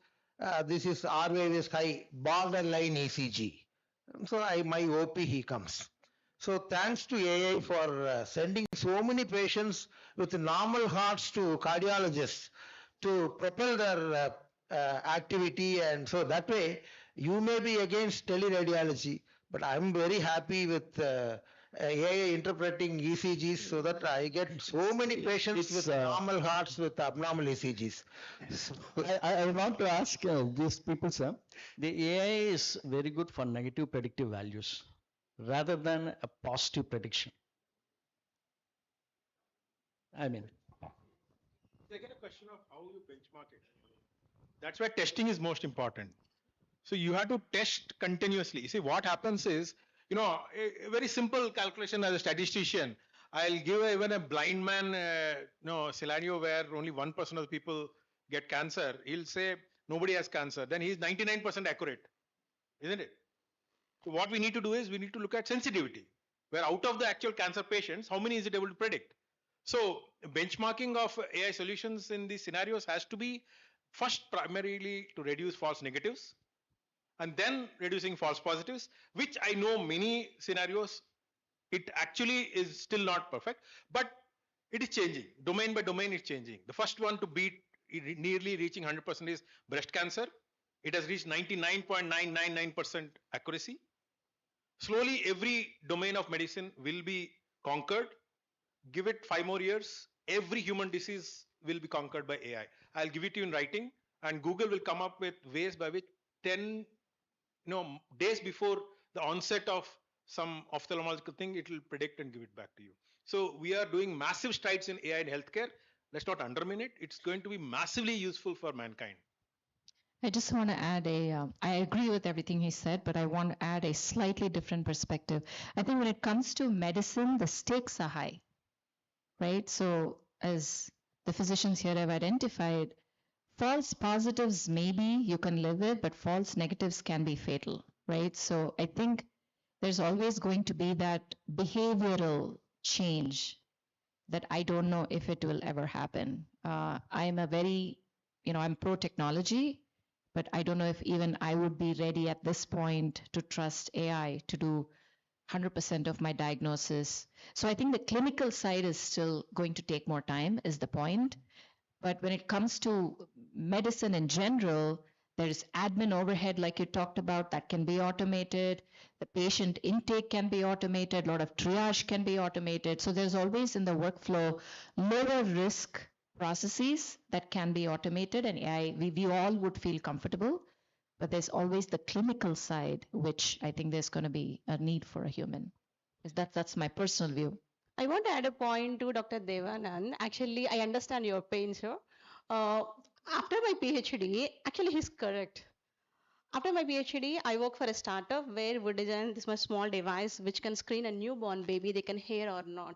this is R wave is high, borderline ECG. So, my OP, he comes. So, thanks to AI for sending so many patients with normal hearts to cardiologists to propel their activity, and so that way you may be against teleradiology, but I'm very happy with AI interpreting ECGs so that I get so many patients with normal hearts with abnormal ECGs. So I want to ask these people, sir, the AI is very good for negative predictive values rather than a positive prediction. I mean, They get a question of how you benchmark it. That's where testing is most important. So you have to test continuously. See, what happens is, a very simple calculation as a statistician. I'll give even a blind man, scenario where only 1% of the people get cancer. He'll say nobody has cancer. Then he's 99% accurate, isn't it? So what we need to do is we need to look at sensitivity, where out of the actual cancer patients, how many is it able to predict? So benchmarking of AI solutions in these scenarios has to be first primarily to reduce false negatives, and then reducing false positives, which I know many scenarios, it actually is still not perfect, but it is changing. Domain by domain, it's changing. The first one to beat nearly reaching 100% is breast cancer. It has reached 99.999% accuracy. Slowly, every domain of medicine will be conquered. Give it 5 more years, every human disease will be conquered by AI. I'll give it to you in writing, and Google will come up with ways by which 10 days before the onset of some ophthalmological thing, it will predict and give it back to you. So we are doing massive strides in AI in healthcare. Let's not undermine it. It's going to be massively useful for mankind. I just want to add I agree with everything he said, but I want to add a slightly different perspective. I think when it comes to medicine, the stakes are high, right? So as the physicians here have identified, false positives maybe you can live with, but false negatives can be fatal, right? So I think there's always going to be that behavioral change that I don't know if it will ever happen. I'm a very, I'm pro technology, but I don't know if even I would be ready at this point to trust AI to do 100% of my diagnosis. So I think the clinical side is still going to take more time, is the point. But when it comes to medicine in general, there is admin overhead, like you talked about, that can be automated. The patient intake can be automated. A lot of triage can be automated. So there's always in the workflow lower risk processes that can be automated, and AI, we all would feel comfortable. but there's always the clinical side, which I think there's going to be a need for a human. That's my personal view. I want to add a point to Dr. Devanand. Actually, I understand your pain, sir. Uh, After my PhD, actually, he's correct. After my PhD, I work for a startup where we designed this much small device which can screen a newborn baby, they can hear or not.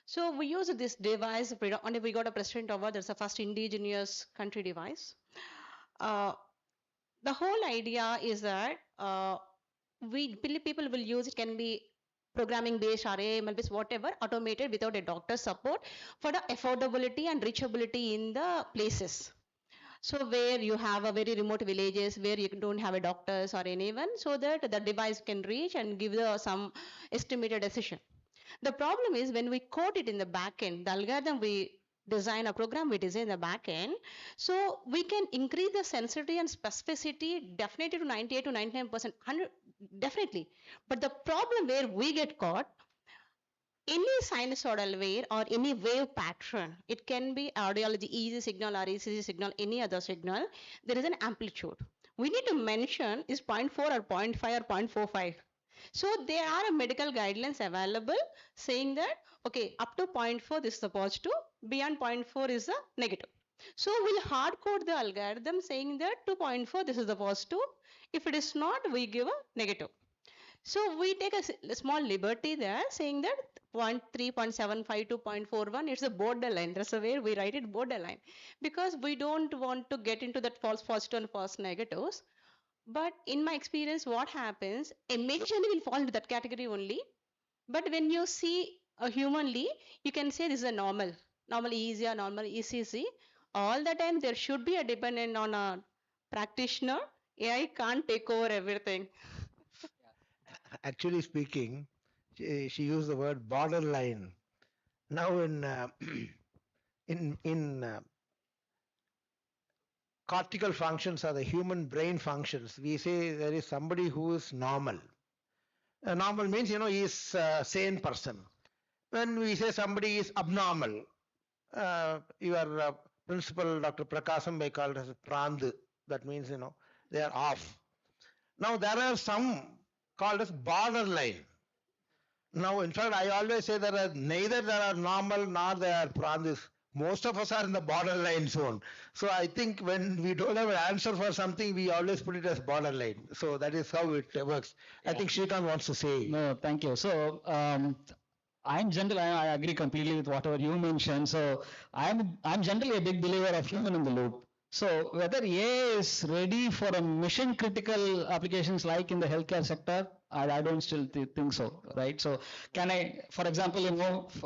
So we use this device, and we got a President Award. That's the first indigenous country device. Uh, the whole idea is that people will use it, can be programming based or AML based, whatever, automated without a doctor support for the affordability and reachability in the places. So where you have a very remote villages where you don't have a doctors or anyone, so that the device can reach and give some estimated decision. The problem is when we code it in the backend, the algorithm we design a program we design the backend, so we can increase the sensitivity and specificity definitely to 98 to 99%, 100 definitely. But the problem where we get caught, any sinusoidal wave or any wave pattern, it can be audiology, EEG signal or ECG signal, any other signal, there is an amplitude. We need to mention is 0.4 or 0.5 or 0.45. So there are medical guidelines available saying that, okay, up to 0.4 this is the positive, beyond 0.4 is the negative. So we'll hard code the algorithm saying that to 0.4 this is the positive. If it is not, we give a negative. So we take a small liberty there saying that 0.3, 0.75 to 0.41, it's a borderline. That's the way we write it, borderline. Because we don't want to get into that false positive and false negatives. But in my experience, what happens, a machine will fall into that category only. But when you see a humanly, you can say this is a normal EEG or normal ECG. All the time there should be a dependent on a practitioner. AI can't take over everything. Actually speaking, she used the word borderline. Now in cortical functions or the human brain functions, we say there is somebody who is normal. Normal means, he is a sane person. When we say somebody is abnormal, your principal, Dr. Prakasam, may call it as a prand. That means, they are off. Now, there are some called as borderline. Now, in fact, I always say neither there are normal nor there are prandis. Most of us are in the borderline zone. So I think when we don't have an answer for something, we always put it as borderline. So that is how it works. I think Shrikant wants to say. No, thank you. So I'm generally, I agree completely with whatever you mentioned. So I'm generally a big believer of human in the loop. So whether AI is ready for a mission critical applications like in the healthcare sector, I don't still think so, right? So can I, for example,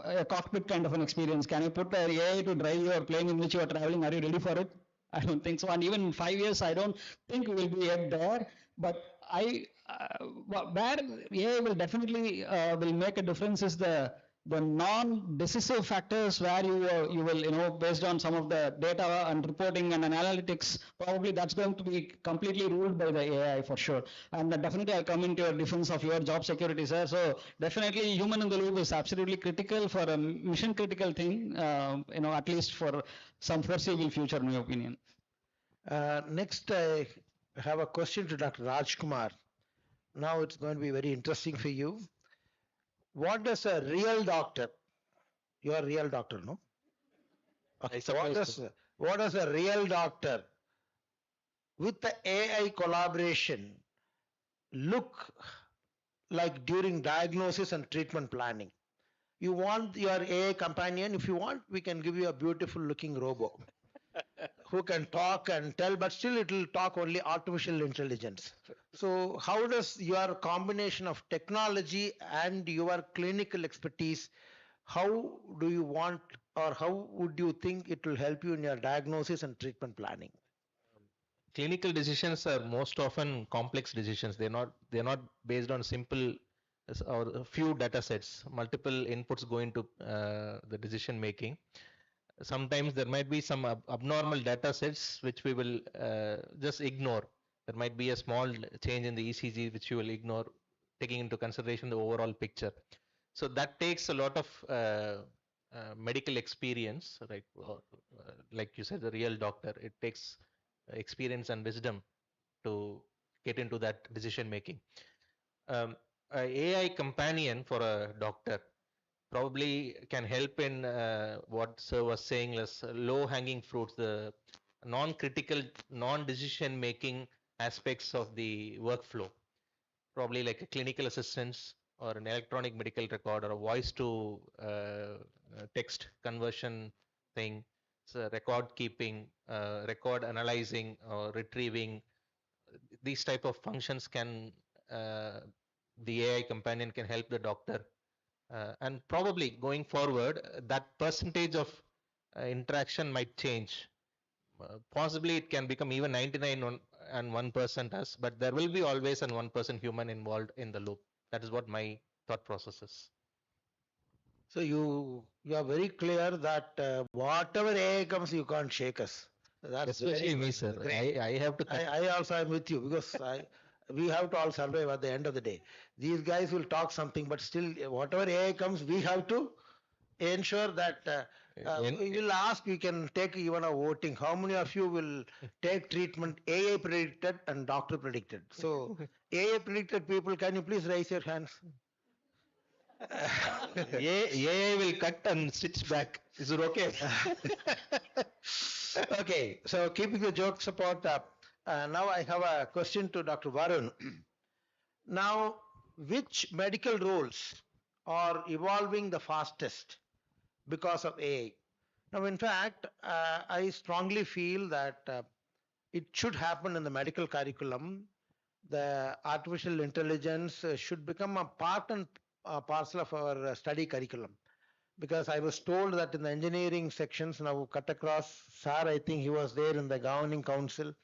a cockpit kind of an experience, can you put an AI to drive your plane in which you are traveling? Are you ready for it? I don't think so. And even in 5 years, I don't think we will be yet there. But where AI will definitely will make a difference is the non-decisive factors where you will based on some of the data and reporting and analytics, probably that's going to be completely ruled by the AI for sure. And definitely I'll come into your defense of your job security, sir. So definitely human in the loop is absolutely critical for a mission critical thing, at least for some foreseeable future, in my opinion. Next, I have a question to Dr. Rajkumar. Now it's going to be very interesting for you. What does a real doctor, you are a real doctor, no? Okay. What does a real doctor with the AI collaboration look like during diagnosis and treatment planning? You want your AI companion, if you want, we can give you a beautiful looking robot who can talk and tell, but still it will talk only artificial intelligence. So how does your combination of technology and your clinical expertise, how do you want or how would you think it will help you in your diagnosis and treatment planning? Clinical decisions are most often complex decisions. They're not based on simple or a few data sets. Multiple inputs go into the decision making. Sometimes there might be some abnormal data sets which we will just ignore. There might be a small change in the ECG which you will ignore, taking into consideration the overall picture. So that takes a lot of medical experience, right? Like you said, the real doctor, it takes experience and wisdom to get into that decision making. A AI companion for a doctor probably can help in what Sir was saying as low hanging fruits, the non-critical, non-decision making aspects of the workflow, probably like a clinical assistance or an electronic medical record or a voice to text conversion thing, so record keeping, record analyzing or retrieving. These type of functions can the AI companion can help the doctor, and probably going forward that percentage of interaction might change. Possibly it can become even 99 and 1% us, but there will be always an 1% human involved in the loop. That is what my thought process is. So you are very clear that whatever AI comes, you can't shake us. That's Especially me, sir. I have to. I also am with you because we have to all survive at the end of the day. These guys will talk something, but still, whatever AI comes, we have to ensure that we will ask. We can take even a voting. How many of you will take treatment AI predicted and doctor predicted? So AI predicted people, can you please raise your hands? AI will cut and stitch back. Is it okay? Okay, so keeping the jokes apart, now I have a question to Dr. Varun. Now, which medical roles are evolving the fastest because of AI? Now, in fact, I strongly feel that it should happen in the medical curriculum. The artificial intelligence should become a part and parcel of our study curriculum. Because I was told that in the engineering sections, now cut across, sir, I think he was there in the governing council.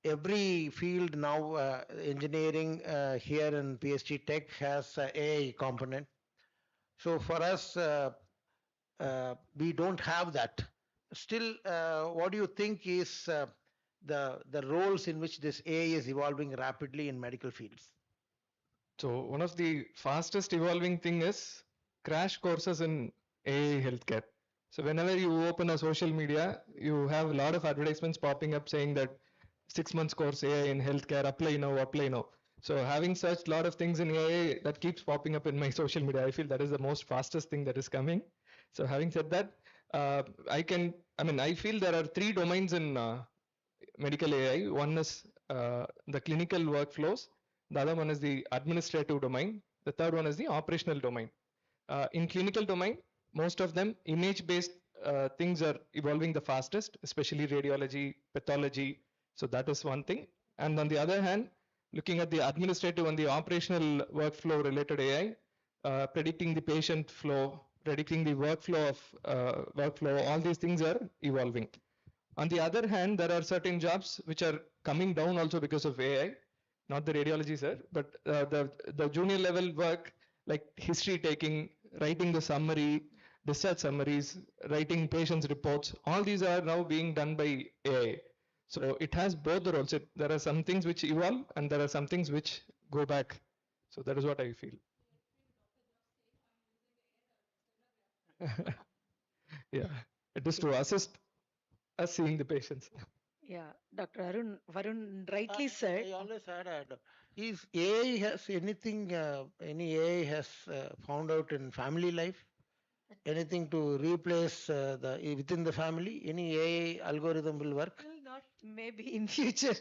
Every field now, engineering here in PSG Tech has AI component. So for us, we don't have that. Still, what do you think is the roles in which this AI is evolving rapidly in medical fields? So one of the fastest evolving thing is crash courses in AI healthcare. So whenever you open a social media, you have a lot of advertisements popping up saying that 6 months course AI in healthcare, apply now, apply now. So having such lot of things in AI that keeps popping up in my social media, I feel that is the most fastest thing that is coming. So having said that, I feel there are 3 domains in medical AI. One is the clinical workflows. The other one is the administrative domain. The third one is the operational domain. In clinical domain, most of them image-based things are evolving the fastest, especially radiology, pathology. So that is one thing. And on the other hand, looking at the administrative and the operational workflow related AI, predicting the patient flow, predicting the workflow of workflow, all these things are evolving. On the other hand, there are certain jobs which are coming down also because of AI, not the radiology, sir, but the junior level work like history taking, writing the summary, discharge summaries, writing patients' reports, all these are now being done by AI. So it has both the roles. There are some things which evolve and there are some things which go back. So that is what I feel. Yeah, it is to assist us seeing the patients. Yeah, Dr. Varun rightly said. I always had if AI has anything, any AI has found out in family life, anything to replace within the family, any AI algorithm will work? Will not, maybe in future.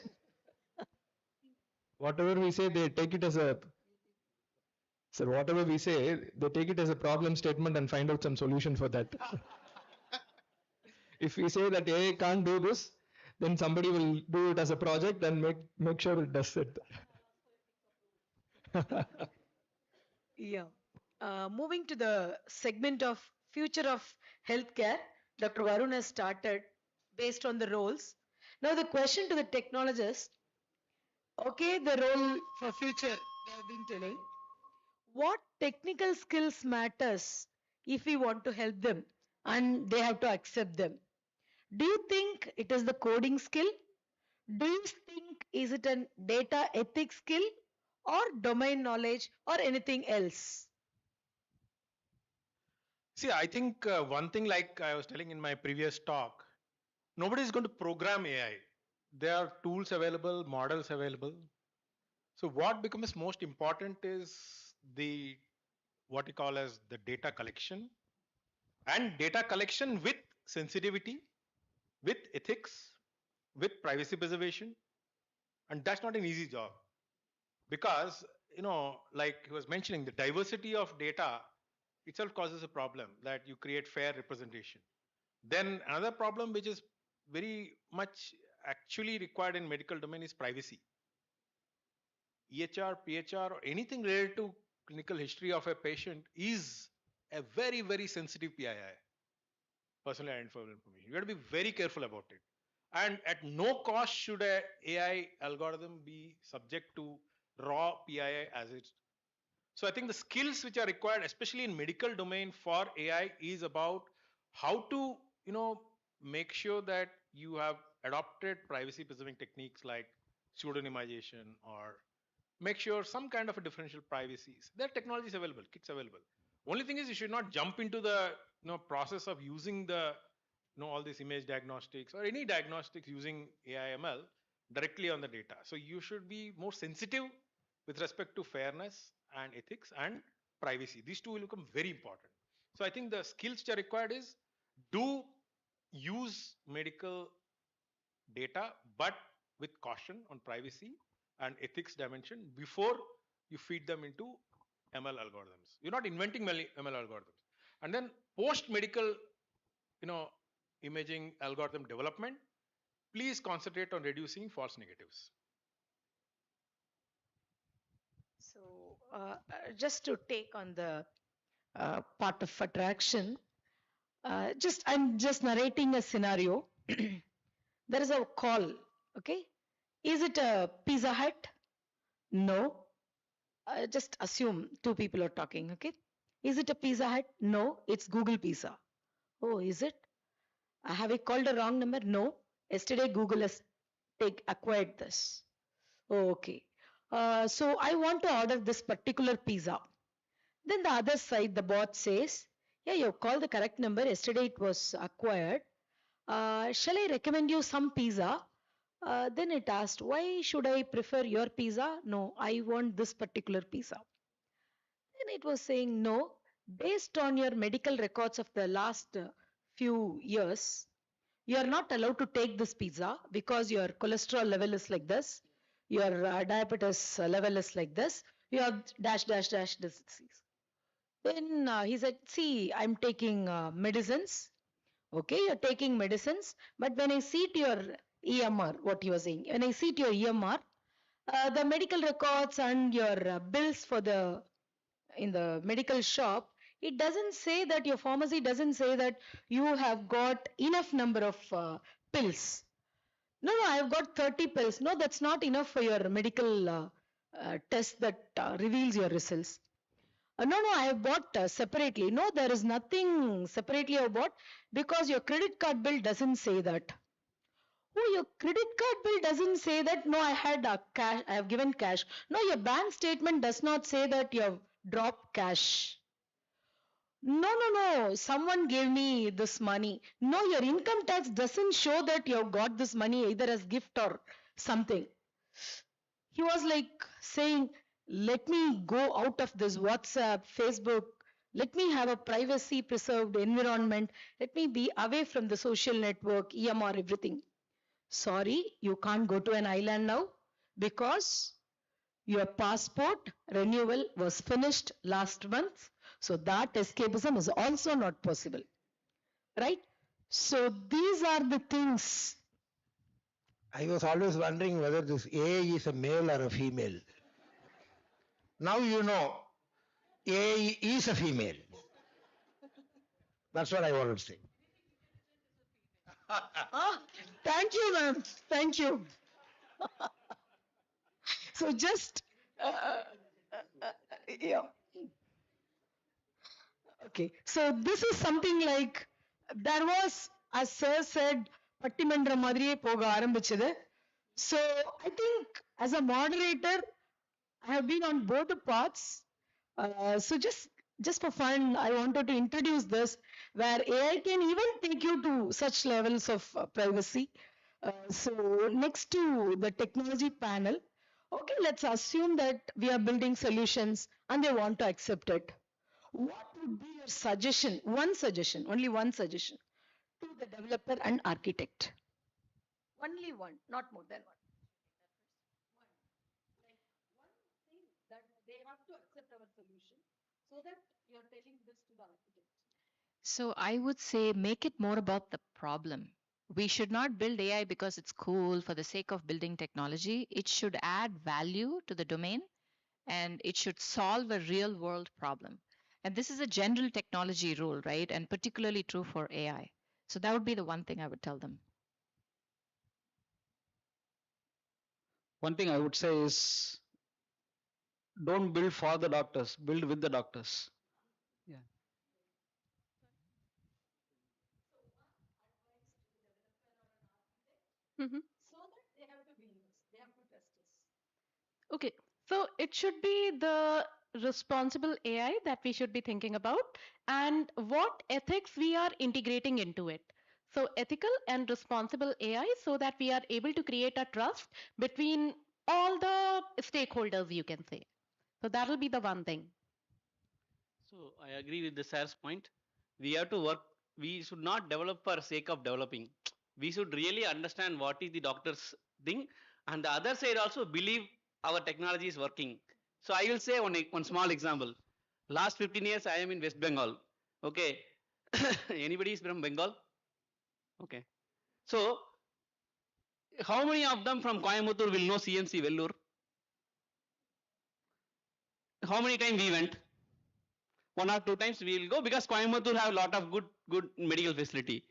Whatever we say, they take it as a whatever we say, they take it as a problem statement and find out some solution for that. If we say that AI can't do this, then somebody will do it as a project and make sure it does it. Yeah. Moving to the segment of future of healthcare, Dr. Varun has started based on the roles. Now the question to the technologist, okay, the role for future they have been telling. What technical skills matters if we want to help them and they have to accept them? Do you think it is the coding skill? Do you think is it a data ethics skill or domain knowledge or anything else? See, I think one thing, like I was telling in my previous talk, nobody is going to program AI. there are tools available, models available. So what becomes most important is the what you call as the data collection, and data collection with sensitivity, with ethics, with privacy preservation. And that's not an easy job, because like he was mentioning, the diversity of data itself causes a problem, that you create fair representation. Then another problem which is very much actually required in medical domain is privacy. EHR, PHR, or anything related to clinical history of a patient is a very, very sensitive PII, personally identifiable information. You have to be very careful about it. And at no cost should a AI algorithm be subject to raw PII as it. So I think the skills which are required, especially in medical domain for AI, is about how to, make sure that you have adopted privacy preserving techniques like pseudonymization, or make sure some kind of a differential privacies. There are technologies available, kits available. Only thing is you should not jump into the process of using the all these image diagnostics or any diagnostics using AI ML directly on the data. So you should be more sensitive with respect to fairness and ethics and privacy. These two will become very important. So I think the skills which are required is do use medical data, but with caution on privacy and ethics dimension before you feed them into ML algorithms. You're not inventing ML algorithms. And then post medical, imaging algorithm development, please concentrate on reducing false negatives. So just to take on the part of attraction, I'm just narrating a scenario. There is a call, okay? Is it a Pizza Hut? No. Just assume two people are talking, okay? Is it a Pizza Hut? No, it's Google Pizza. Oh, is it? Have I called a wrong number? No. Yesterday Google has acquired this. Oh, okay. So I want to order this particular pizza. Then the other side, the bot says, yeah, you called the correct number. Yesterday it was acquired. Shall I recommend you some pizza? Then it asked, why should I prefer your pizza? No, I want this particular pizza. Then it was saying, no, based on your medical records of the last few years, you are not allowed to take this pizza because your cholesterol level is like this, your diabetes level is like this, you have dash dash dash disease. Then he said, see, I'm taking medicines. Okay, you're taking medicines, but when I see to your EMR, what you are saying, when I see to your EMR, the medical records and your bills for in the medical shop, it doesn't say that, your pharmacy doesn't say that you have got enough number of pills. No, I have got 30 pills. No, that's not enough for your medical test that reveals your results. No, I have bought separately. No, there is nothing separately I have bought because your credit card bill doesn't say that. Oh, your credit card bill doesn't say that. No, I had cash. I have given cash. No, your bank statement does not say that you have dropped cash. No. Someone gave me this money. No, your income tax doesn't show that you have got this money either as gift or something. He was like saying, let me go out of this WhatsApp, Facebook. Let me have a privacy preserved environment. Let me be away from the social network, EMR, everything. Sorry, you can't go to an island now because your passport renewal was finished last month. So that escapism is also not possible. Right? So these are the things. I was always wondering whether this AI is a male or a female. Now you know, AI is a female. That's what I wanted to say. Thank you, ma'am. Thank you. So just, yeah. Okay, so this is something like, there was, as sir said, Pattimandra Madriye Poga Arambichide. So I think as a moderator, I have been on both the parts. So just for fun, I wanted to introduce this, where AI can even take you to such levels of privacy. So next to the technology panel, okay, let's assume that we are building solutions and they want to accept it. What would be your suggestion, only one suggestion to the developer and architect? Only one, not more than one. Like one thing that they have to accept our solution so that you're telling this to the architect. So I would say make it more about the problem. We should not build AI because it's cool for the sake of building technology. It should add value to the domain and it should solve a real world problem. And this is a general technology rule, right? And particularly true for AI. So that would be the one thing I would tell them. One thing I would say is don't build for the doctors, build with the doctors. Yeah. Mhm. So that they have to believe us, they have to trust us. Okay, so it should be the responsible AI that we should be thinking about and what ethics we are integrating into it. So ethical and responsible AI so that we are able to create a trust between all the stakeholders, you can say. So that will be the one thing. So I agree with the sir's point. We have to work, we should not develop for sake of developing. We should really understand what is the doctor's thing and the other side also believe our technology is working. So I will say one small example. Last 15 years I am in West Bengal. Okay. Anybody is from Bengal? Okay. So how many of them from Coimbatore will know CMC Vellore? How many times we went? 1 or 2 times we will go because Coimbatore have a lot of good medical facility.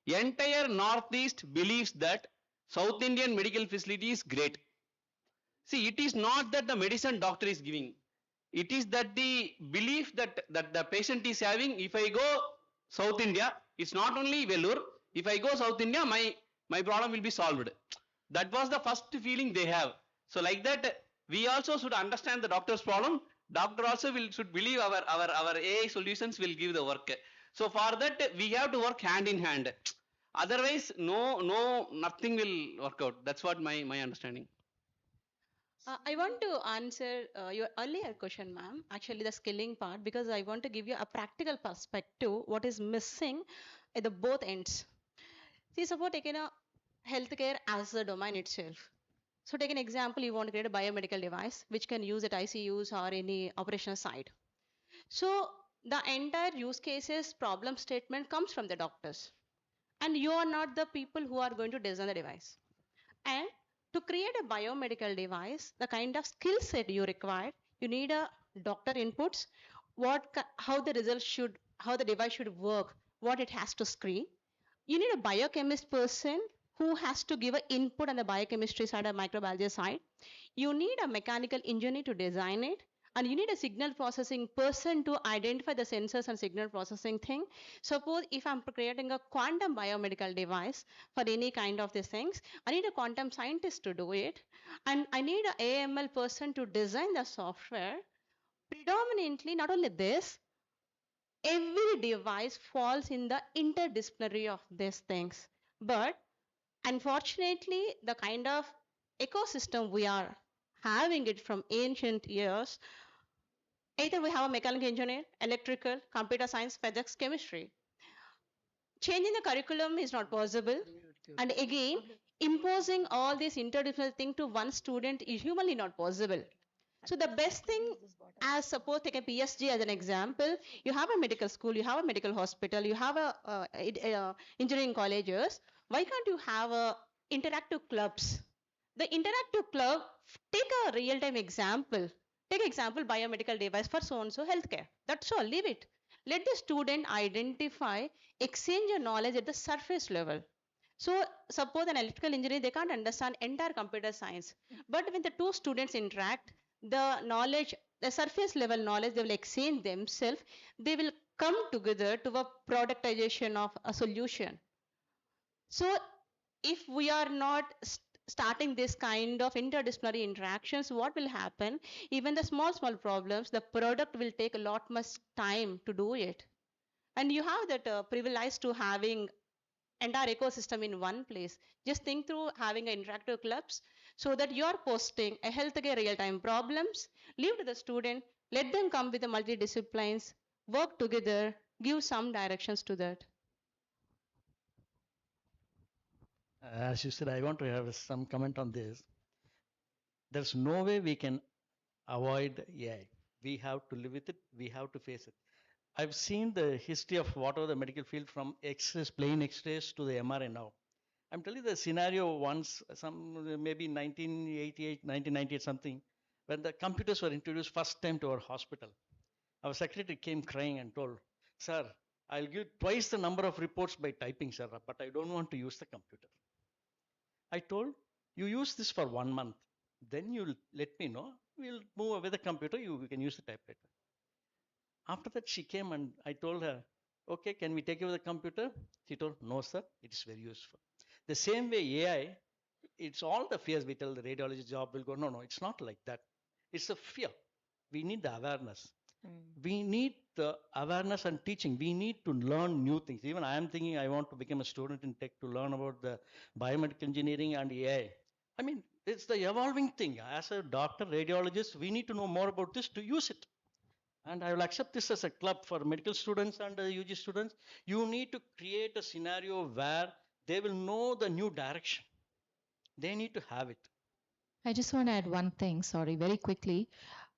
Entire Northeast believes that South Indian medical facility is great. See, it is not that the medicine doctor is giving. It is that the belief that the patient is having, if I go South India, it's not only Vellore, if I go South India, my problem will be solved. That was the first feeling they have. So like that, we also should understand the doctor's problem. Doctor also should believe our AI solutions will give the work. So for that, we have to work hand in hand. Otherwise, nothing will work out. That's what my understanding. I want to answer your earlier question, ma'am, actually the skilling part, because I want to give you a practical perspective, what is missing at the both ends. See, suppose taking a healthcare as a domain itself. So take an example, you want to create a biomedical device, which can use at ICUs or any operational side. So the entire use cases problem statement comes from the doctors. And you are not the people who are going to design the device. And to create a biomedical device, the kind of skill set you require, you need a doctor inputs, how the result should, how the device should work, what it has to screen. You need a biochemist person who has to give an input on the biochemistry side or microbiology side. You need a mechanical engineer to design it, and you need a signal processing person to identify the sensors and signal processing thing. Suppose if I'm creating a quantum biomedical device for any kind of these things, I need a quantum scientist to do it, and I need a AML person to design the software. Predominantly, not only this, every device falls in the interdisciplinary of these things. But unfortunately, the kind of ecosystem we are having it from ancient years, either we have a mechanical engineer, electrical, computer science, physics, chemistry. Changing the curriculum is not possible. And again, imposing all these interdisciplinary thing to one student is humanly not possible. So the best thing, as suppose take a PSG as an example, you have a medical school, you have a medical hospital, you have a engineering colleges. Why can't you have a interactive clubs? The interactive club, take a real-time example. Take example biomedical device for so and so healthcare. That's all. Leave it. Let the student identify, exchange your knowledge at the surface level. So suppose an electrical engineer, they can't understand entire computer science. But when the two students interact, the knowledge, the surface level knowledge, they will exchange themselves. They will come together to a productization of a solution. So if we are not starting this kind of interdisciplinary interactions, what will happen? Even the small problems, the product will take a lot much time to do it. And you have that privilege to having entire ecosystem in one place. Just think through having an interactive clubs so that you are posting a healthcare real-time problems, leave to the student, let them come with the multidisciplines, work together, give some directions to that. As you said, I want to have some comment on this. There's no way we can avoid AI. We have to live with it. We have to face it. I've seen the history of whatever the medical field from X-rays, plain X-rays to the MRI now. I'm telling you the scenario once, maybe 1988, 1998 something, when the computers were introduced first time to our hospital. Our secretary came crying and told, "Sir, I'll give twice the number of reports by typing, sir, but I don't want to use the computer." I told, "You use this for 1 month, then you'll let me know. We'll move away the computer, you can use the typewriter." After that, she came and I told her, "Okay, can we take over the computer?" She told, "No, sir, it is very useful." The same way AI, it's all the fears we tell the radiologist job will go. No, no, it's not like that. It's a fear. We need the awareness. We need the awareness and teaching. We need to learn new things. Even I am thinking I want to become a student in tech to learn about the biomedical engineering and AI. I mean, it's the evolving thing. As a doctor, radiologist, we need to know more about this to use it. And I will accept this as a club for medical students and UG students. You need to create a scenario where they will know the new direction. They need to have it. I just want to add one thing, sorry, very quickly.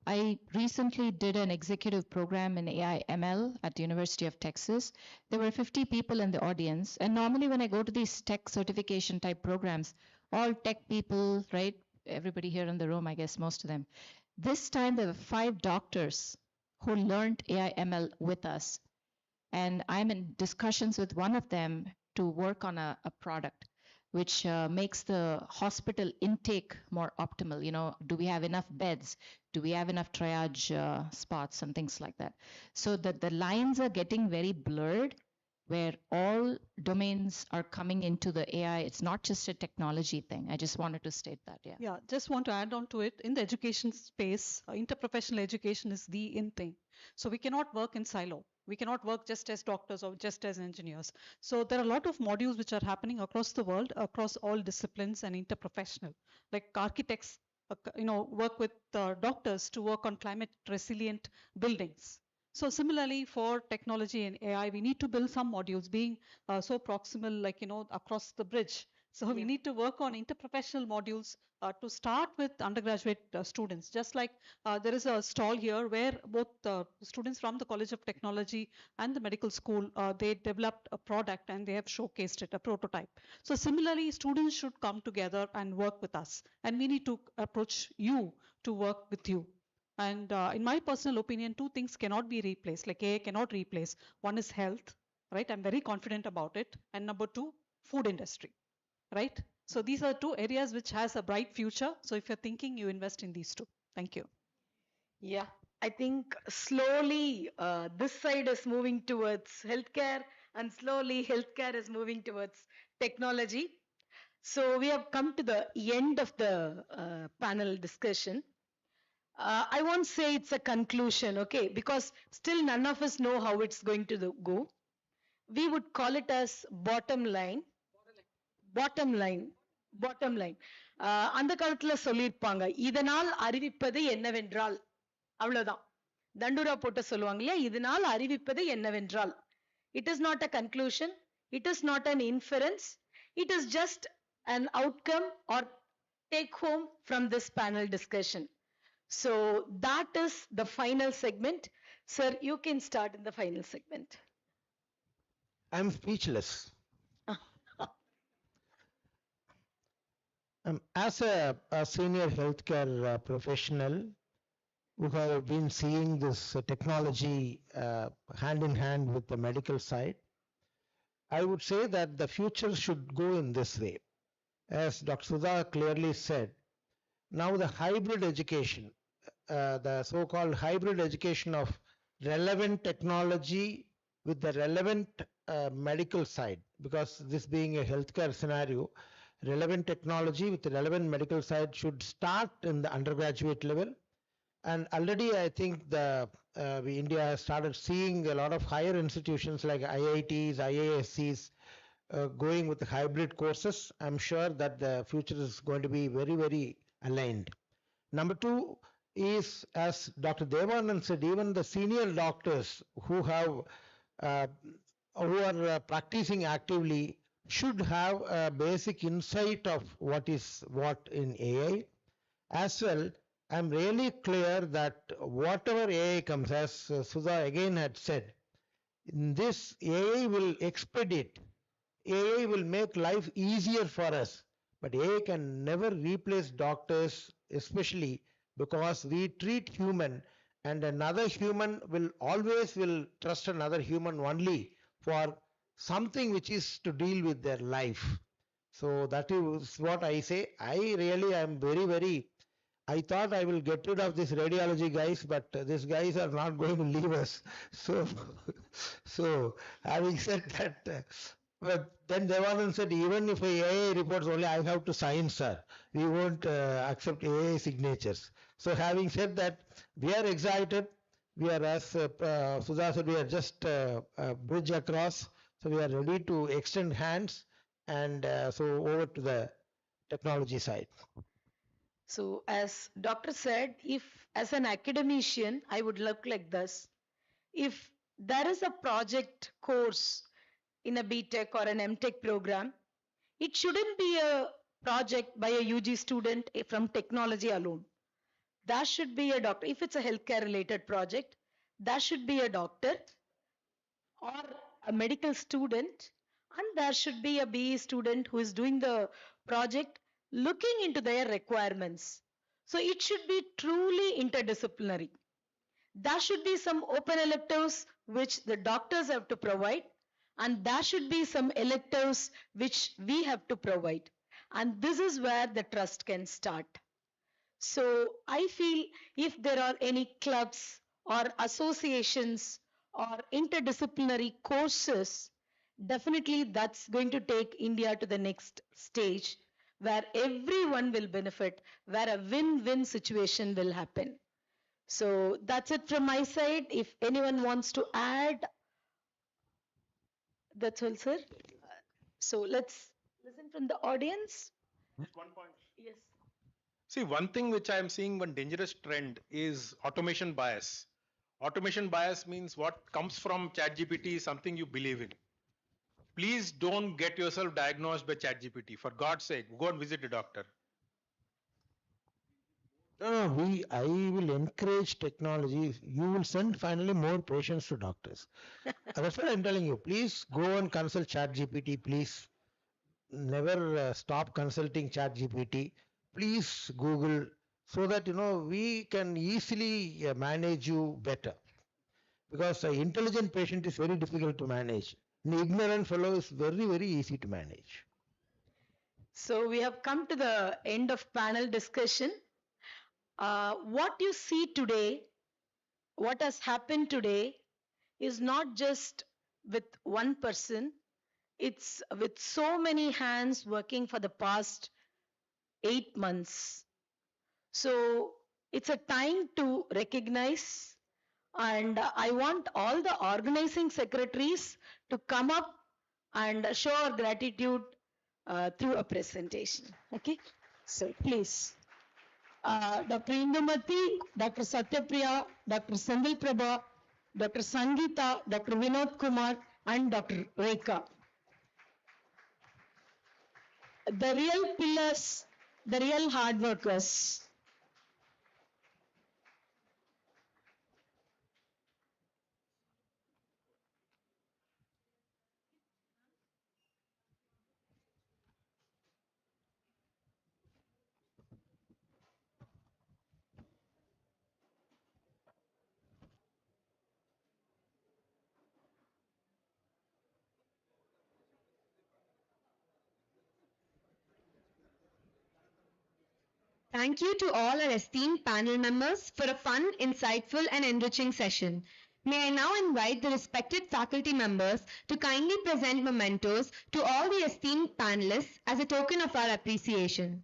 I recently did an executive program in AI ML at the University of Texas. There were 50 people in the audience. And normally when I go to these tech certification type programs, all tech people, right? Everybody here in the room, I guess most of them. This time there were 5 doctors who learned AI ML with us. And I'm in discussions with one of them to work on a product which makes the hospital intake more optimal. You know, do we have enough beds? Do we have enough triage spots and things like that? So that the lines are getting very blurred where all domains are coming into the AI. It's not just a technology thing. I just wanted to state that, yeah. Yeah, just want to add on to it. In the education space, interprofessional education is the in thing. So we cannot work in silo. We cannot work just as doctors or just as engineers. So there are a lot of modules which are happening across the world, across all disciplines and interprofessional. Like architects, work with doctors to work on climate resilient buildings. So similarly for technology and AI, we need to build some modules being so proximal, like, across the bridge. So we need to work on interprofessional modules to start with undergraduate students. Just like there is a stall here where both students from the College of Technology and the medical school, they developed a product and they have showcased it, a prototype. So similarly, students should come together and work with us. And we need to approach you to work with you. And in my personal opinion, 2 things cannot be replaced, like AI cannot replace. One is health, right? I'm very confident about it. And number 2, food industry, right? So these are 2 areas which has a bright future. So if you're thinking, you invest in these 2. Thank you. Yeah, I think slowly this side is moving towards healthcare and slowly healthcare is moving towards technology. So we have come to the end of the panel discussion. I won't say it's a conclusion, okay, because still none of us know how it's going to go. We would call it as bottom line. Bottom line. Bottom line. அந்த காலத்துல சொல்லியிருப்பாங்க, இதனால் அறிவிப்பது என்னவென்றால், அவ்வளவுதான். தண்டூரா போட்டு சொல்லுவாங்க இல்லையா, இதனால் அறிவிப்பது என்னவென்றால். It is not a conclusion. It is not an inference. It is just an outcome or take home from this panel discussion. So that is the final segment. Sir, you can start in the final segment. I'm speechless. As a senior healthcare professional who have been seeing this technology hand in hand with the medical side, I would say that the future should go in this way. As Dr. Sudha clearly said, now the hybrid education, the so-called hybrid education of relevant technology with the relevant medical side, because this being a healthcare scenario, relevant technology with the relevant medical side should start in the undergraduate level. And already I think India has started seeing a lot of higher institutions like IITs, IISCs going with the hybrid courses. I'm sure that the future is going to be very, very aligned. Number two is, as Dr. Devanand said, even the senior doctors who have uh, who are practicing actively should have a basic insight of what is what in AI. As well, I'm really clear that whatever AI comes, as Sudha again had said, in this AI will expedite, AI will make life easier for us, but AI can never replace doctors, especially because we treat human, and another human will trust another human only for something which is to deal with their life. So that is what I say. I really am very, very, I thought I will get rid of this radiology guys, but these guys are not going to leave us. So, so having said that, but then Devanand said, even if AI reports only, I have to sign, sir. We won't accept AI signatures. So having said that, we are excited. We are, as Sudha said, we are just a bridge across. So we are ready to extend hands. And so over to the technology side. So as doctor said, if as an academician, I would look like this. If there is a project course in a BTech or an MTech program, it shouldn't be a project by a UG student from technology alone. That should be a doctor. If it's a healthcare related project, that should be a doctor or a medical student, and there should be a BE student who is doing the project looking into their requirements. So it should be truly interdisciplinary. There should be some open electives which the doctors have to provide, and there should be some electives which we have to provide. And this is where the trust can start. So I feel if there are any clubs or associations or interdisciplinary courses, definitely that's going to take India to the next stage where everyone will benefit, where a win-win situation will happen. So that's it from my side. If anyone wants to add, that's all, sir. So let's listen from the audience. Just one point. Yes. See, one thing which I am seeing, one dangerous trend is automation bias. Automation bias means what comes from ChatGPT is something you believe in. Please don't get yourself diagnosed by ChatGPT. For God's sake, go and visit a doctor. No, I will encourage technology. You will send finally more patients to doctors. That's what I'm telling you. Please go and consult ChatGPT. Please never stop consulting ChatGPT. Please Google so that we can easily manage you better. Because an intelligent patient is very difficult to manage. An ignorant fellow is very, very easy to manage. So we have come to the end of panel discussion. What you see today, what has happened today, is not just with one person, it's with so many hands working for the past 8 months. So it's a time to recognize, and I want all the organizing secretaries to come up and show our gratitude through a presentation. Okay, so please. Dr. Indumati, Dr. Satyapriya, Dr. Sandil Prabha, Dr. Sangeeta, Dr. Vinod Kumar, and Dr. Rekha. The real pillars, the real hard workers. Thank you to all our esteemed panel members for a fun, insightful and enriching session. May I now invite the respected faculty members to kindly present mementos to all the esteemed panelists as a token of our appreciation.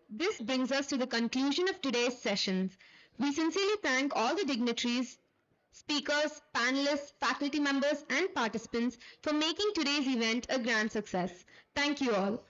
This brings us to the conclusion of today's sessions. We sincerely thank all the dignitaries, speakers, panelists, faculty members, and participants for making today's event a grand success. Thank you all.